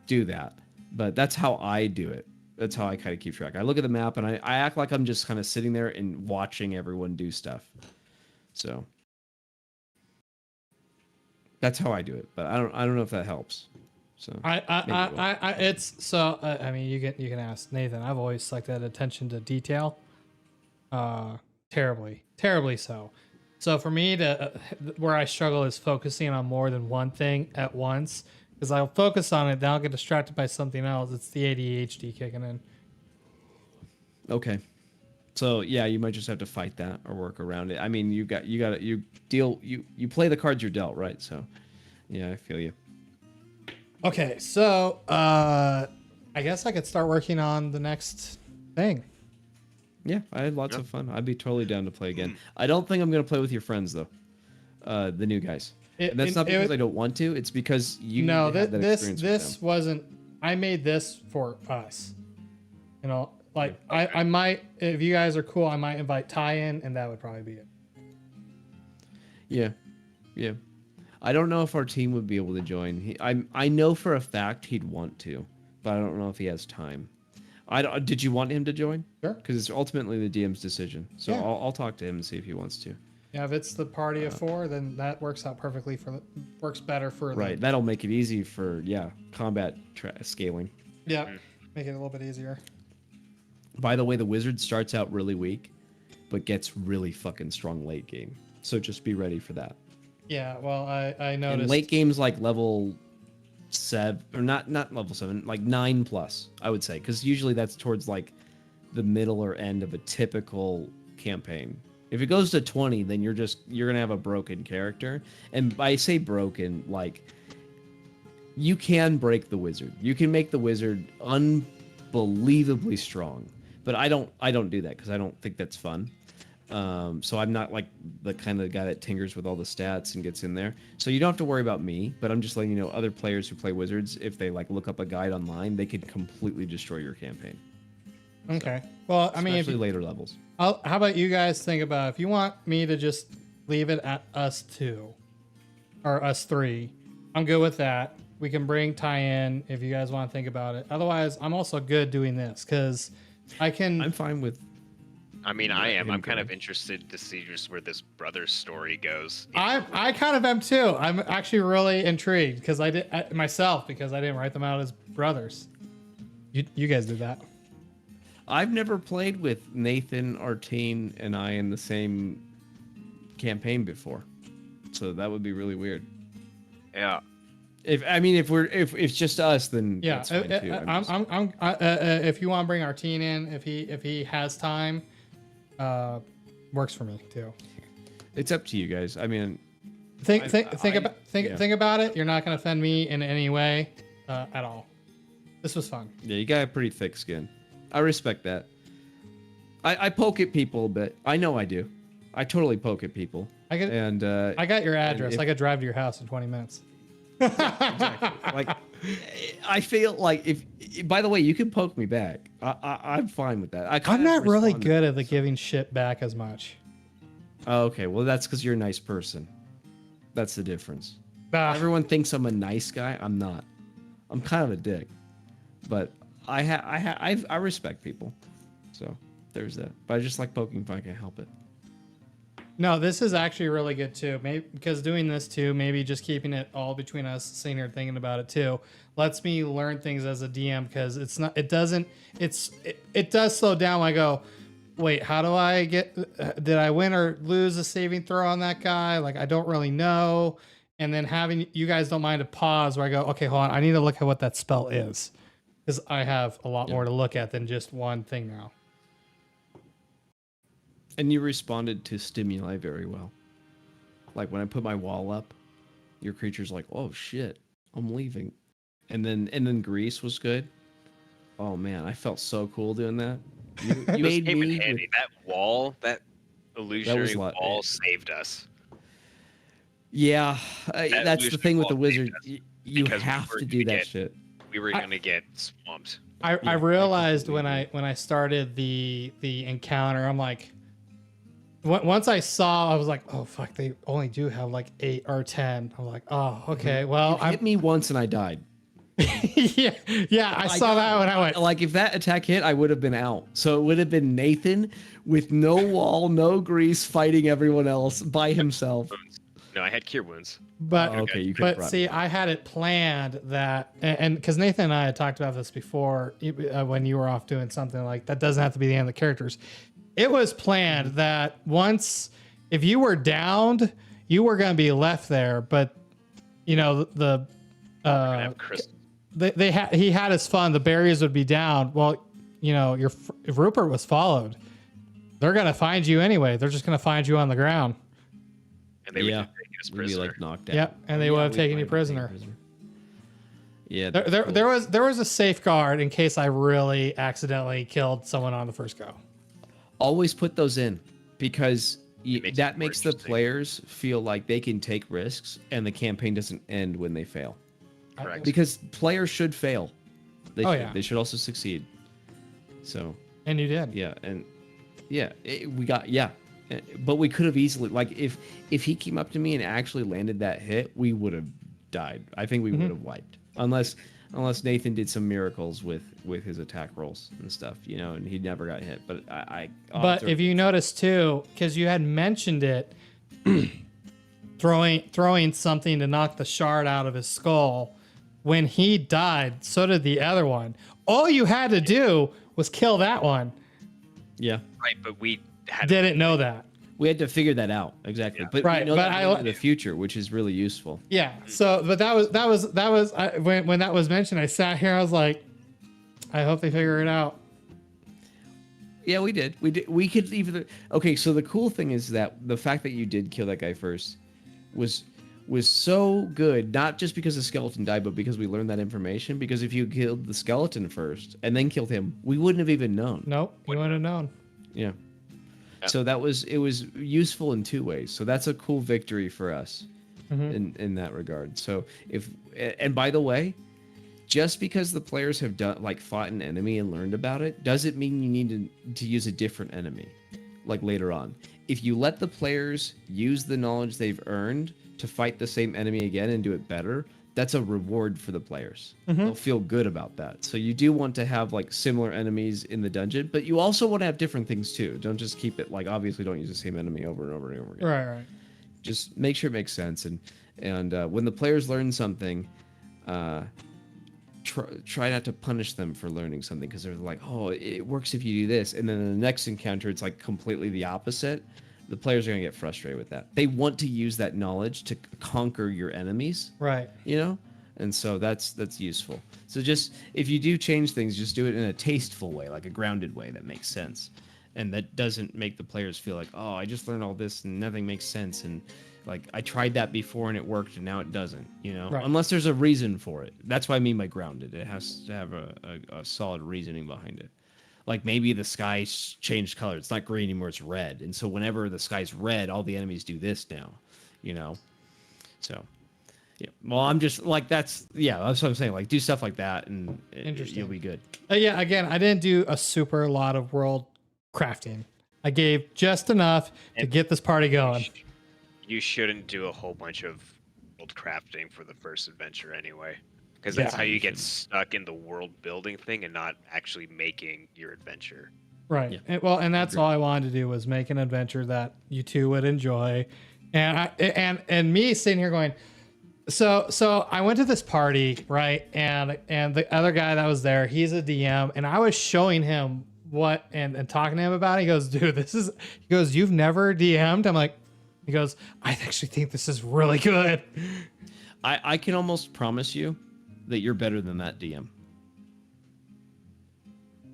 do that, but that's how I do it. That's how I kind of keep track. I look at the map and I act like I'm just kind of sitting there and watching everyone do stuff. So that's how I do it, but I don't know if that helps. So I mean, you can ask Nathan. I've always liked that attention to detail. Terribly so. So for me where I struggle is focusing on more than one thing at once, because I'll focus on it, then I'll get distracted by something else. It's the ADHD kicking in. Okay. So yeah, you might just have to fight that or work around it. I mean, you play the cards you're dealt, right? So yeah, I feel you. Okay, so I guess I could start working on the next thing. Yeah, I had lots of fun. I'd be totally down to play again. I don't think I'm going to play with your friends, though. The new guys. And that's not because I don't want to. It's because you no, had that experience with this them. wasn't... I made this for us. Like, I might... If you guys are cool, I might invite Ty in, and that would probably be it. Yeah. I don't know if our team would be able to join. I know for a fact he'd want to, but I don't know if he has time. Did you want him to join? Sure. Because it's ultimately the DM's decision. So Yeah. I'll talk to him and see if he wants to. Yeah, if it's the party of 4, then that works out perfectly works better for Right. That'll make it easy for combat scaling. Yeah, make it a little bit easier. By the way, the wizard starts out really weak, but gets really fucking strong late game. So just be ready for that. Yeah, well, I noticed. And late game's like level 7, or not level 7, like 9+, I would say, because usually that's towards like the middle or end of a typical campaign. If it goes to 20, then you're gonna have a broken character. And I say broken, like you can break the wizard. You can make the wizard unbelievably strong. But I don't do that because I don't think that's fun. So I'm not like the kind of guy that tinkers with all the stats and gets in there. So you don't have to worry about me, but I'm just letting you know other players who play wizards, if they like look up a guide online, they could completely destroy your campaign. Okay. Well, I mean, especially later levels. How about you guys think about if you want me to just leave it at us 2 or us 3, I'm good with that. We can bring Ty in if you guys want to think about it. Otherwise, I'm also good doing this because I'm fine with. I mean, I am. I'm kind of interested to see just where this brother story goes. I kind of am too. I'm actually really intrigued because I didn't write them out as brothers. You guys did that. I've never played with Nathan, Artine, and I in the same campaign before, so that would be really weird. Yeah. If it's just us, then yeah. that's fine too. If you want to bring Artine in, if he has time, works for me too. It's up to you guys. I mean, think about it. You're not going to offend me in any way at all. This was fun. Yeah, you got a pretty thick skin. I respect that. I poke at people a bit. I know I do. I totally poke at people. I got your address. I could drive to your house in 20 minutes. Exactly. Like, I feel like if. By the way, you can poke me back. I'm fine with that. I'm not really good at the giving shit back as much. Oh, okay, well that's because you're a nice person. That's the difference. Ah, Everyone thinks I'm a nice guy. I'm not. I'm kind of a dick, but I respect people. So there's that. But I just like poking if I can help it. no, this is actually really good too. Maybe because doing this too, maybe just keeping it all between us, sitting here thinking about it too, lets me learn things as a DM because it's not. It doesn't. It does slow down when I go. Wait, how do I get? Did I win or lose a saving throw on that guy? Like I don't really know. And then having you guys don't mind a pause where I go, okay, hold on, I need to look at what that spell is because I have a lot more to look at than just one thing now. And you responded to stimuli very well. Like when I put my wall up, your creature's like, "Oh shit, I'm leaving," and then Grease was good. Oh man, I felt so cool doing that. You made Came in me. handy. That wall, that illusionary wall, saved us. Yeah, that's the thing with the wall saved wizard. us You because we have were to gonna do that get- shit. We were gonna get swamped. I realized when I started the encounter, I'm like, once I saw, I was like, oh fuck, they only do have like 8 or 10. I'm like, oh okay, well, You hit me once and I died. yeah, I saw that when I went. Like if that attack hit, I would have been out. So it would have been Nathan with no wall, no Grease, fighting everyone else by himself. No, I had cure wounds. But Okay, you could. but see, I had it planned that, and because Nathan and I had talked about this before when you were off doing something like that, doesn't have to be the end of the characters. It was planned that once, if you were downed, you were going to be left there. But you know he had his fun. The barriers would be down. Well, you know, if Rupert was followed, they're going to find you anyway. They're just going to find you on the ground. And they would just take us We'd be prisoner. like knocked out. Yep, and they would have we'd taken you probably prisoner. take Yeah, There was a safeguard in case I really accidentally killed someone on the first go. always put those in because makes that it more makes the interesting. players feel like they can take risks and the campaign doesn't end when they fail. Correct. Because players should fail. They Oh, should. yeah. They should also succeed. So And you did. yeah, and yeah, but we could have easily if he came up to me and actually landed that hit, we would have died. I think we would have wiped unless Nathan did some miracles with his attack rolls and stuff, you know, and he never got hit. But But if you notice too, because you had mentioned it, throwing something to knock the shard out of his skull, when he died, so did the other one. All you had to do was kill that one. yeah, Right, but we had Didn't know that. we had to figure that out exactly. Yeah. But Right, we know but that going into the future, which is really useful. Yeah. So, but that was when that was mentioned. I sat here. I was like, I hope they figure it out. Yeah, we did. We could even. Okay, so the cool thing is that the fact that you did kill that guy first was so good, not just because the skeleton died, but because we learned that information. Because if you killed the skeleton first and then killed him, we wouldn't have even known. Nope. You wouldn't have known. Yeah. So it was useful in 2 ways. So that's a cool victory for us in that regard. So and by the way, just because the players have fought an enemy and learned about it, doesn't mean you need to use a different enemy like later on. If you let the players use the knowledge they've earned to fight the same enemy again and do it better, that's a reward for the players. They'll feel good about that. So you do want to have similar enemies in the dungeon, but you also want to have different things too. Don't just keep it obviously don't use the same enemy over and over and over again. Right. Just make sure it makes sense. And when the players learn something, try not to punish them for learning something because they're like, oh, it works if you do this. And then in the next encounter, it's completely the opposite. The players are going to get frustrated with that. They want to use that knowledge to conquer your enemies. Right. You know? And so that's useful. So just, if you do change things, just do it in a tasteful way, like a grounded way that makes sense. And that doesn't make the players feel like, oh, I just learned all this and nothing makes sense. And I tried that before and it worked and now it doesn't, you know? Right. Unless there's a reason for it. That's what I mean by grounded. It has to have a solid reasoning behind it. Like maybe the sky's changed color. It's not green anymore, it's red. And so whenever the sky's red, all the enemies do this now, you know? So, yeah. Well, I'm just like, that's what I'm saying. Like do stuff like that and you'll be good. Yeah, again, I didn't do a super lot of world crafting. I gave just enough to get this party going. You shouldn't do a whole bunch of world crafting for the first adventure anyway. Because that's how you get stuck in the world building thing and not actually making your adventure. Right. Yeah. And that's all I wanted to do was make an adventure that you two would enjoy. And me sitting here going, so I went to this party, right? And the other guy that was there, he's a DM, and I was showing him what and talking to him about it. He goes, dude, you've never DM'd? I'm like, he goes, I actually think this is really good. I can almost promise you that you're better than that DM.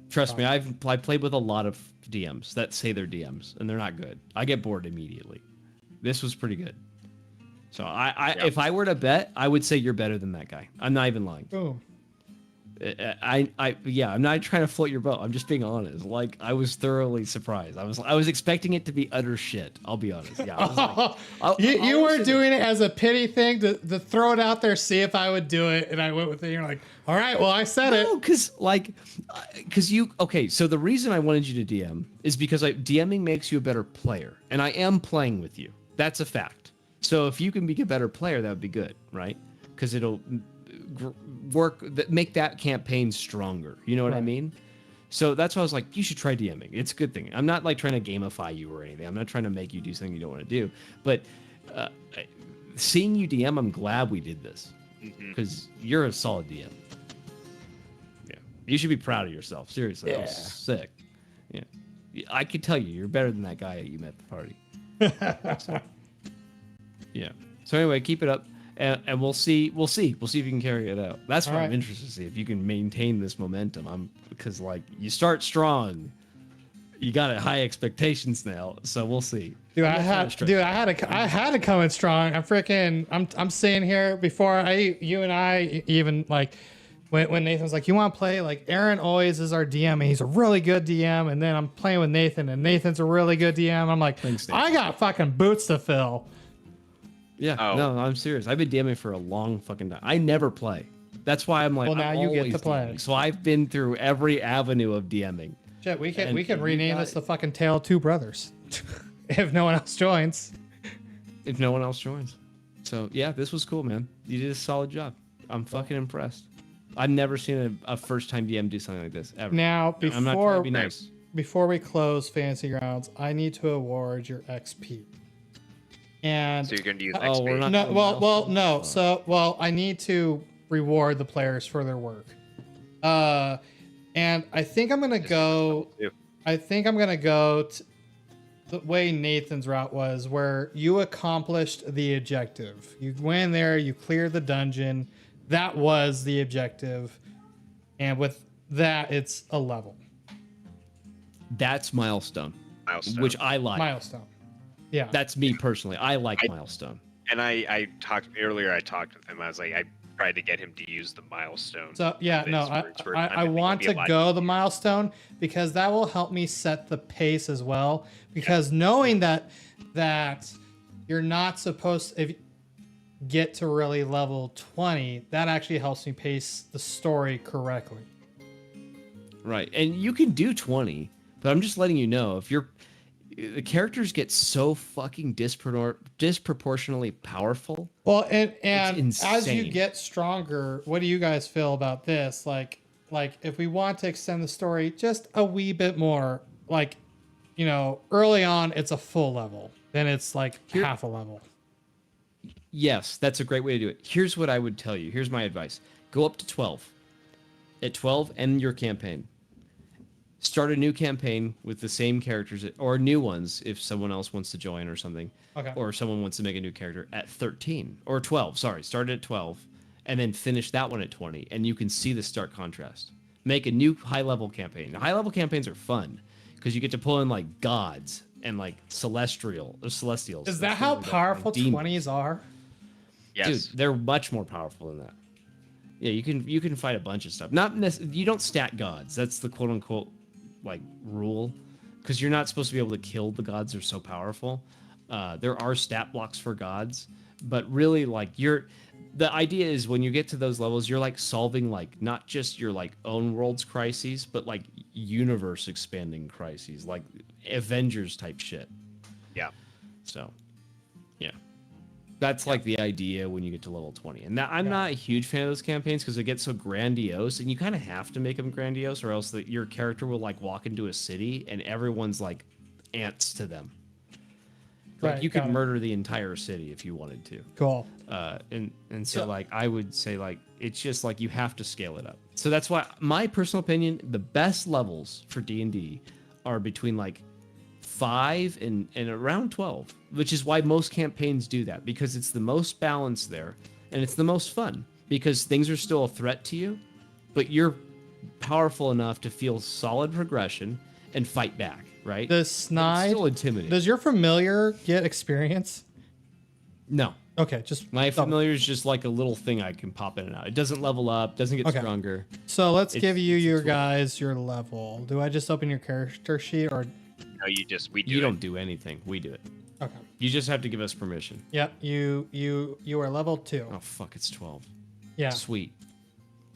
Trust me, I've played with a lot of DMs that say they're DMs, and they're not good. I get bored immediately. This was pretty good. So if I were to bet, I would say you're better than that guy. I'm not even lying. Boom. I'm not trying to float your boat. I'm just being honest. Like I was thoroughly surprised. I was expecting it to be utter shit. I'll be honest. Yeah. I was like, you weren't doing it as a pity thing to throw it out there, see if I would do it, and I went with it. And you're like, all right, well, I said it. No, because you okay. So the reason I wanted you to DM is because DMing makes you a better player, and I am playing with you. That's a fact. So if you can be a better player, that would be good, right? Because it'll make that campaign stronger. You know what I mean? So that's why I was like, you should try DMing. It's a good thing. I'm not like trying to gamify you or anything. I'm not trying to make you do something you don't want to do. But seeing you DM, I'm glad we did this because you're a solid DM. Yeah, you should be proud of yourself. Seriously, that was sick. Yeah, I could tell you're better than that guy that you met at the party. Yeah. So anyway, keep it up. And we'll see if you can carry it out. That's what I'm interested to see, if you can maintain this momentum. Because like you start strong, you got high expectations now, so we'll see. Dude, I had to come in strong. I'm sitting here before you and I even like when Nathan's like, you want to play? Like Aaron always is our DM, and he's a really good DM. And then I'm playing with Nathan, and Nathan's a really good DM. I'm like, thanks, I got fucking boots to fill. Yeah, no, I'm serious. I've been DMing for a long fucking time. I never play. That's why I'm like, well, now I'm you get always to play. DMing. So I've been through every avenue of DMing. Shit, we can rename this the fucking Tale of Two Brothers. If no one else joins. If no one else joins. So yeah, this was cool, man. You did a solid job. I'm fucking impressed. I've never seen a first time DM do something like this ever. Now, I'm not trying to be nice. Before we close Fantasy Grounds, I need to award your XP. And so you're going to use XP? We're not no. I need to reward the players for their work. And I think I'm gonna go. I think I'm gonna go the way Nathan's route was, where you accomplished the objective. You went in there, you cleared the dungeon. That was the objective, and with that, it's a level. That's milestone, which I like. Milestone. Yeah, that's me personally. I like milestone. And I talked earlier. I talked with him. I was like, I tried to get him to use the milestone. So yeah, no, I want to go the milestone because that will help me set the pace as well. Because knowing that you're not supposed to get to really level 20, that actually helps me pace the story correctly. Right, and you can do 20, but I'm just letting you know the characters get so fucking disproportionately powerful. Well, and as you get stronger, what do you guys feel about this? Like if we want to extend the story just a wee bit more, like, you know, early on it's a full level, then it's like half a level. Yes, that's a great way to do it. Here's what I would tell you. Here's my advice. Go up to 12. At 12, end your campaign. Start a new campaign with the same characters, or new ones if someone else wants to join or something. Okay. Or someone wants to make a new character at 13 or 12. Sorry, start at 12 and then finish that one at 20, and you can see the stark contrast. Make a new high-level campaign. Now, high-level campaigns are fun because you get to pull in like gods and like celestials. Is that how powerful 20s are? Yes. Dude, they're much more powerful than that. Yeah, you can fight a bunch of stuff. You don't stat gods. That's the quote-unquote like rule, because you're not supposed to be able to kill the gods. They're so powerful. There are stat blocks for gods, but really, like, the idea is when you get to those levels, you're like solving like not just your like own world's crises, but like universe expanding crises, like Avengers type shit. Yeah. So, yeah. That's like the idea when you get to level 20. And I'm not a huge fan of those campaigns because they get so grandiose, and you kind of have to make them grandiose, or else your character will like walk into a city and everyone's like ants to them. Like you could murder the entire city if you wanted to. Cool. And so like I would say like it's just like you have to scale it up. So that's why my personal opinion, the best levels for D&D are between like 5 and around 12, which is why most campaigns do that, because it's the most balanced there and it's the most fun because things are still a threat to you, but you're powerful enough to feel solid progression and fight back, right? The snide, still intimidating. Does your familiar get experience? No. Okay, just my familiar is just like a little thing I can pop in and out. It doesn't level up, doesn't get stronger. So let's give you your guys your level. Do I just open your character sheet or? No, you don't do anything. We do it. Okay. You just have to give us permission. Yep. You are level 2. Oh fuck! It's 12. Yeah. Sweet.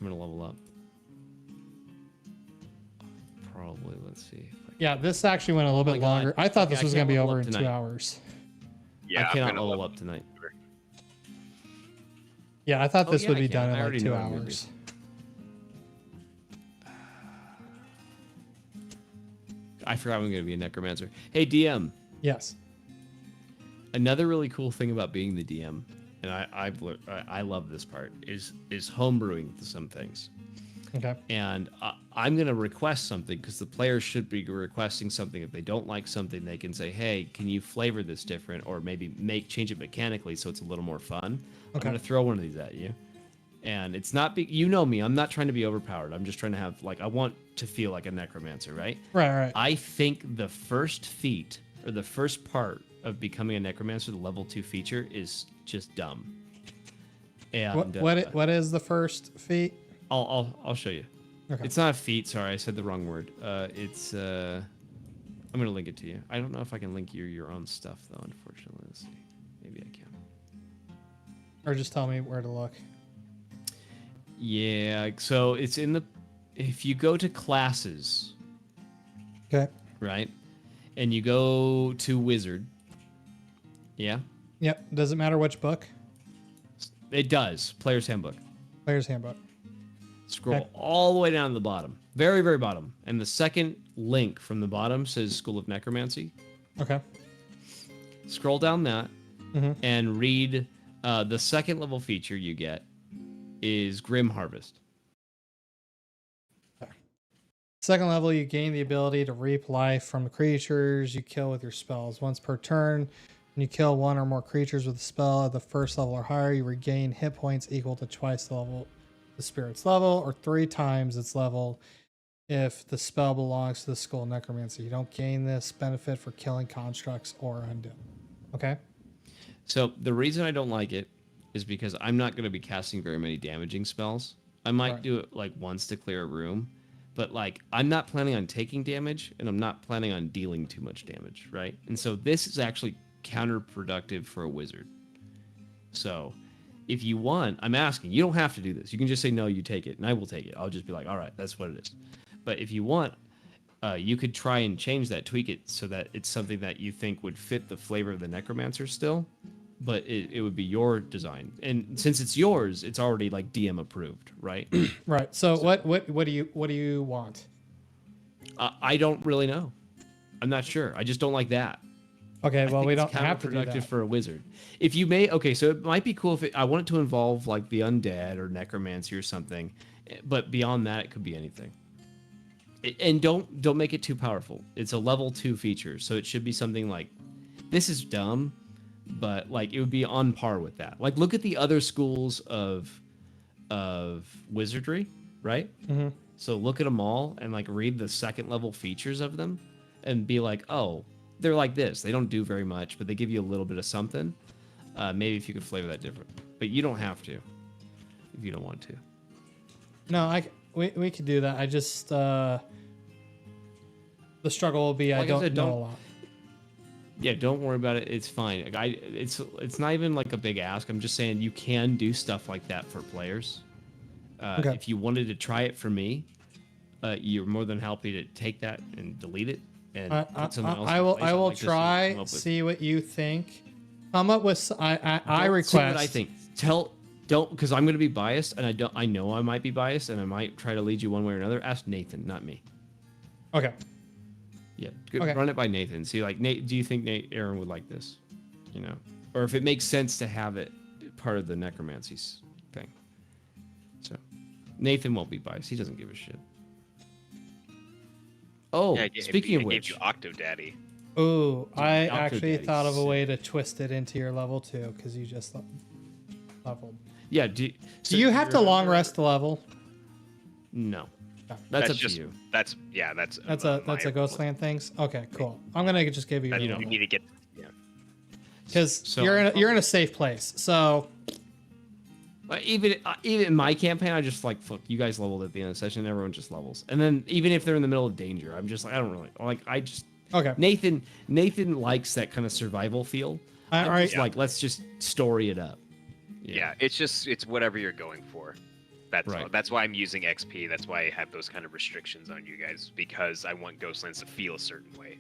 I'm gonna level up. Probably. Let's see. Yeah, this actually went a little bit longer. I thought this was going to be over in tonight. 2 hours. Yeah, I cannot level up tonight. Yeah, I thought this would be done I in like already 2 know I'm hours. I forgot I'm going to be a necromancer. Hey, DM. Yes. Another really cool thing about being the DM, and I love this part, is homebrewing some things. Okay. And I'm going to request something because the players should be requesting something. If they don't like something, they can say, hey, can you flavor this different, or maybe change it mechanically so it's a little more fun. I'm going to throw one of these at you. And it's not, you know me, I'm not trying to be overpowered. I'm just trying to have, like, I want to feel like a necromancer, right? Right. I think the first feat, or the first part of becoming a necromancer, the level 2 feature, is just dumb. And what is the first feat? I'll show you. Okay. It's not a feat. Sorry, I said the wrong word. It's I'm gonna link it to you. I don't know if I can link your own stuff though. Unfortunately, let's see. Maybe I can. Or just tell me where to look. Yeah. So it's in the. If you go to classes. Okay. Right. And you go to wizard. Yeah. Yep. Does it matter which book? It does. Player's Handbook. Player's Handbook. Scroll all the way down to the bottom. Very, very bottom. And the second link from the bottom says School of Necromancy. Okay. Scroll down that and read the second level feature you get is Grim Harvest. Okay. Second level, you gain the ability to reap life from the creatures you kill with your spells. Once per turn, when you kill one or more creatures with a spell at the first level or higher, you regain hit points equal to twice the spirit's level, or 3 times its level if the spell belongs to the School of Necromancy. You don't gain this benefit for killing constructs or undead. Okay? So the reason I don't like it is because I'm not going to be casting very many damaging spells. I might do it like once to clear a room, but like I'm not planning on taking damage, and I'm not planning on dealing too much damage, right? And so this is actually counterproductive for a wizard. So if you want, I'm asking, you don't have to do this. You can just say, no, you take it, and I will take it. I'll just be like, all right, that's what it is. But if you want, you could try and change that, tweak it so that it's something that you think would fit the flavor of the necromancer still, but it would be your design. And since it's yours, it's already like DM approved, right? Right. So what do you want? I don't really know. I'm not sure. I just don't like that. Okay, well, we don't have to do that. For a wizard. If you may, okay, so it might be cool if I want it to involve like the undead or necromancy or something, but beyond that, it could be anything. And don't make it too powerful. It's a level 2 feature, so it should be something like, this is dumb, but like it would be on par with that. Like look at the other schools of wizardry, right? Mm-hmm. So look at them all and like read the second level features of them, and be like, oh, they're like this. They don't do very much, but they give you a little bit of something. Maybe if you could flavor that different. But you don't have to if you don't want to. No, we could do that. I just the struggle will be. I Like I don't said, know don't- a lot. Yeah, don't worry about it. It's fine. Like, it's not even like a big ask. I'm just saying you can do stuff like that for players. Okay. If you wanted to try it for me, you're more than happy to take that and delete it and put something else. I in will. place. I I'd will like to see what you try. come up with. See what you think. Come up with. I Don't request. say what I think. Don't because I'm going to be biased, and I know I might be biased, and I might try to lead you one way or another. Ask Nathan, not me. Okay. Yeah, Okay. run it by Nathan. See, like, Nate, do you think Aaron would like this? You know, or if it makes sense to have it part of the necromancy thing. So, Nathan won't be biased. He doesn't give a shit. Oh, Yeah, speaking of I which, gave you Octodaddy. Ooh, I Doctor actually Daddy's thought of a sick. way to twist it into your level 2 because you just leveled. yeah, Do you have to long rest the level? No, Okay. that's up just to you. that's That's a Ghostland things. Okay, cool. I'm gonna just give you That, your you level need to get. because So you're in a safe place. So Even in my campaign, I just like, fuck, you guys leveled at the end of the session. Everyone just levels, and then even if they're in the middle of danger, I'm just like, I don't really like. I just okay. Nathan likes that kind of survival feel. All right. Like, let's just story it up. Yeah, it's whatever you're going for. That's Right. all. That's why I'm using XP. That's why I have those kind of restrictions on you guys because I want Ghostlands to feel a certain way,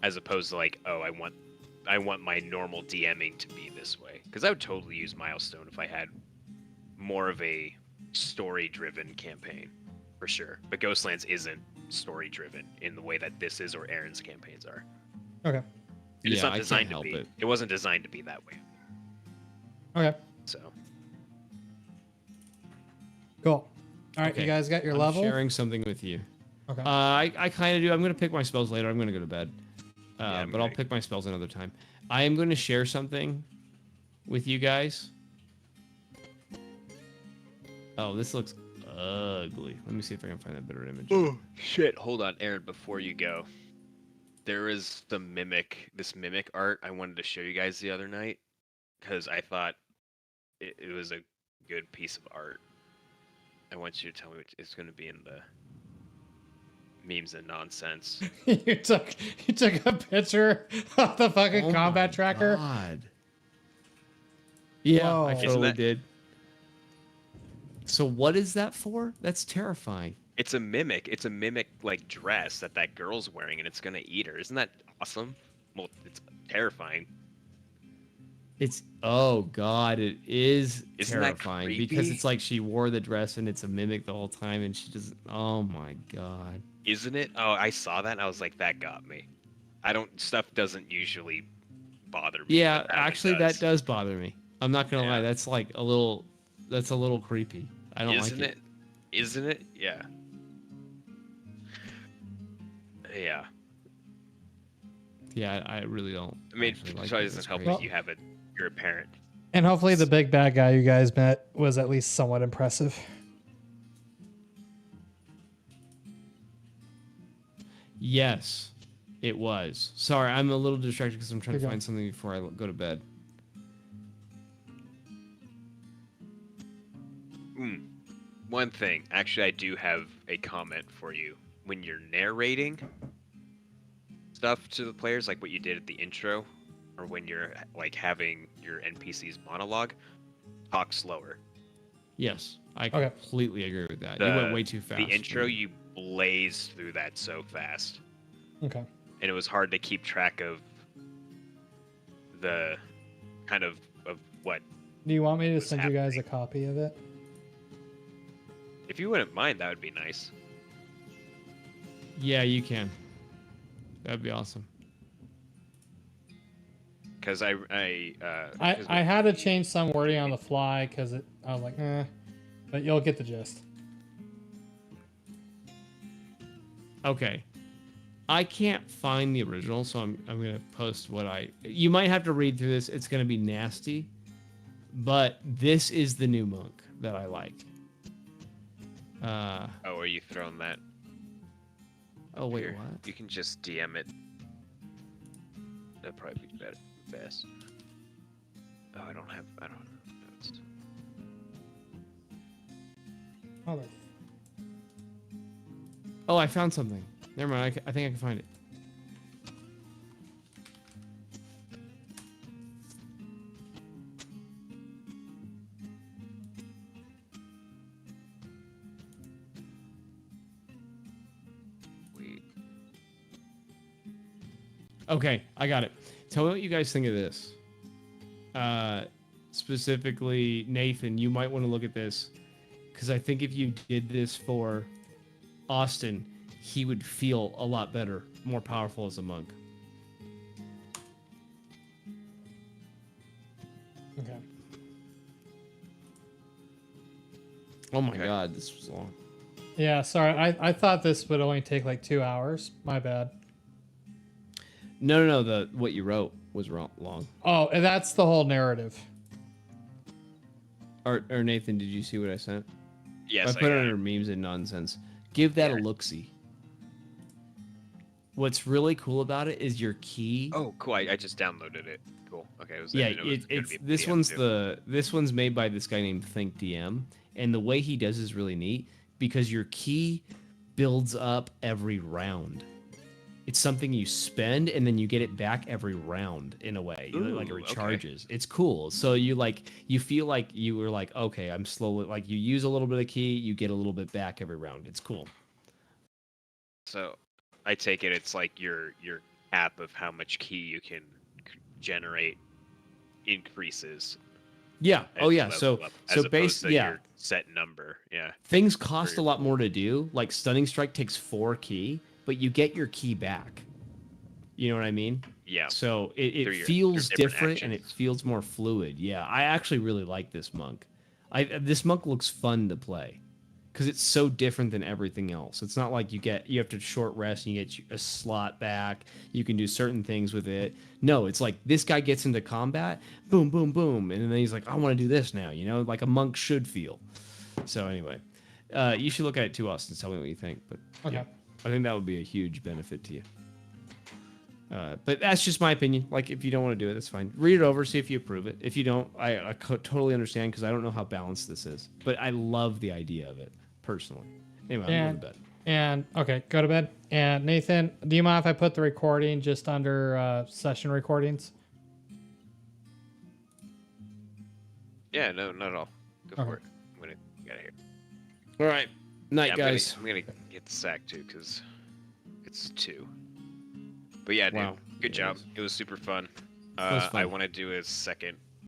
as opposed to like, oh, I want my normal DMing to be this way. Because I would totally use Milestone if I had more of a story-driven campaign, for sure. But Ghostlands isn't story-driven in the way that this is or Aaron's campaigns are. Okay. And it's Yeah, not I designed can't to help be. it. It wasn't designed to be that way. Okay. So Cool. All right, Okay. you guys got your I'm level. sharing something with you. Okay. I kind of do. I'm gonna pick my spells later. I'm gonna go to bed. I'm But I'll gonna- pick my spells another time. I am going to share something with you guys. Oh, this looks ugly. Let me see if I can find a better image. Oh shit! Hold on, Aaron. Before you go, there is this mimic art I wanted to show you guys the other night because I thought it was a good piece of art. I want you to tell me what it's going to be in the memes and nonsense. you took a picture of the fucking Oh combat my tracker. God. Yeah, I Whoa. totally that- did. So what is that for? That's terrifying. It's a mimic. It's a mimic like dress that girl's wearing, and it's gonna eat her. Isn't that awesome? Well, it's terrifying. It's oh god, it is Isn't that terrifying because creepy? it's like she wore the dress and it's a mimic the whole time and she just oh my god. Isn't it? Oh, I saw that and I was like, that got me. Stuff doesn't usually bother me. Yeah, but that one actually that does bother me. I'm not gonna lie, Yeah. that's a little creepy. I don't Isn't like it. Isn't it? Yeah. Yeah. Yeah, I really don't. I mean, actually like so it it. doesn't It's help crazy. that you're a parent. And hopefully the big bad guy you guys met was at least somewhat impressive. Yes, it was. Sorry, I'm a little distracted because I'm trying You're to good. find something before I go to bed. One thing, actually, I do have a comment for you. When you're narrating stuff to the players, like what you did at the intro, or when you're like having your NPCs monologue, talk slower. Yes, I Okay. completely agree with that. You went way too fast. The for intro, me. you blazed through that so fast, Okay. and it was hard to keep track of the kind of what. Do you want me to What's send you guys a happening? copy of it? If you wouldn't mind, that would be nice. Yeah, you can. That'd be awesome. Because I had to change some wording on the fly because I was like, but you'll get the gist. Okay. I can't find the original, so I'm gonna post what you might have to read through this. It's gonna be nasty. But this is the new monk that I like. Oh, are you throwing that? Oh wait, Here, what? You can just DM it. That'd probably be better. Best. Oh, I don't have notes. Oh, there- Oh, I found something. Never mind. I think I can find it. Wait. Okay, I got it. Tell me what you guys think of this. Specifically, Nathan, you might want to look at this because I think if you did this for Austin, he would feel a lot better, more powerful as a monk. Okay. Oh my Okay. god, this was long. Yeah, sorry. I thought this would only take like 2 hours. My bad. No. What you wrote was long. Oh, and that's the whole narrative. Or Nathan, did you see what I sent? Yes, I put it got under memes and nonsense. Give that Yeah. a look-see. What's really cool about it is your key. Oh, cool. I just downloaded it. Cool. Okay. I Yeah, didn't know it was gonna it's be a this PDF one's too. this one's made by this guy named Think DM, and the way he does is really neat because your key builds up every round. It's something you spend and then you get it back every round in a way. Like it Ooh, okay. recharges. It's cool. So you feel like you were like, okay, I'm slowly like you use a little bit of key, you get a little bit back every round. It's cool. So, I take it it's like your app of how much key you can generate increases. Yeah. as Oh you yeah. level So up, as opposed to yeah. your set number. Yeah. Things cost a your- lot more to do. Like Stunning Strike takes 4 key, but you get your key back. You know what I mean? Yeah. So Through it your feels different different and it actions. feels more fluid. Yeah, I actually really like this monk. This monk looks fun to play because it's so different than everything else. It's not like you have to short rest and you get a slot back. You can do certain things with it. No, it's like this guy gets into combat, boom, boom, boom, and then he's like, I want to do this now. You know, like a monk should feel. So anyway, you should look at it too, Austin. Tell me what you think. But Okay. yeah, I think that would be a huge benefit to you. But that's just my opinion. Like, if you don't want to do it, that's fine. Read it over, see if you approve it. If you don't, I totally understand because I don't know how balanced this is. But I love the idea of it, personally. Anyway, I'm going to bed. And okay, go to bed. And Nathan, do you mind if I put the recording just under session recordings? Yeah. No, not at all. Go Okay. for it. I'm gonna get out of here. All right. Night, Yeah, guys. I'm gonna get the sack too because it's 2. But yeah, dude, Wow. good It job. is. It was super fun. was I fun. want to do a second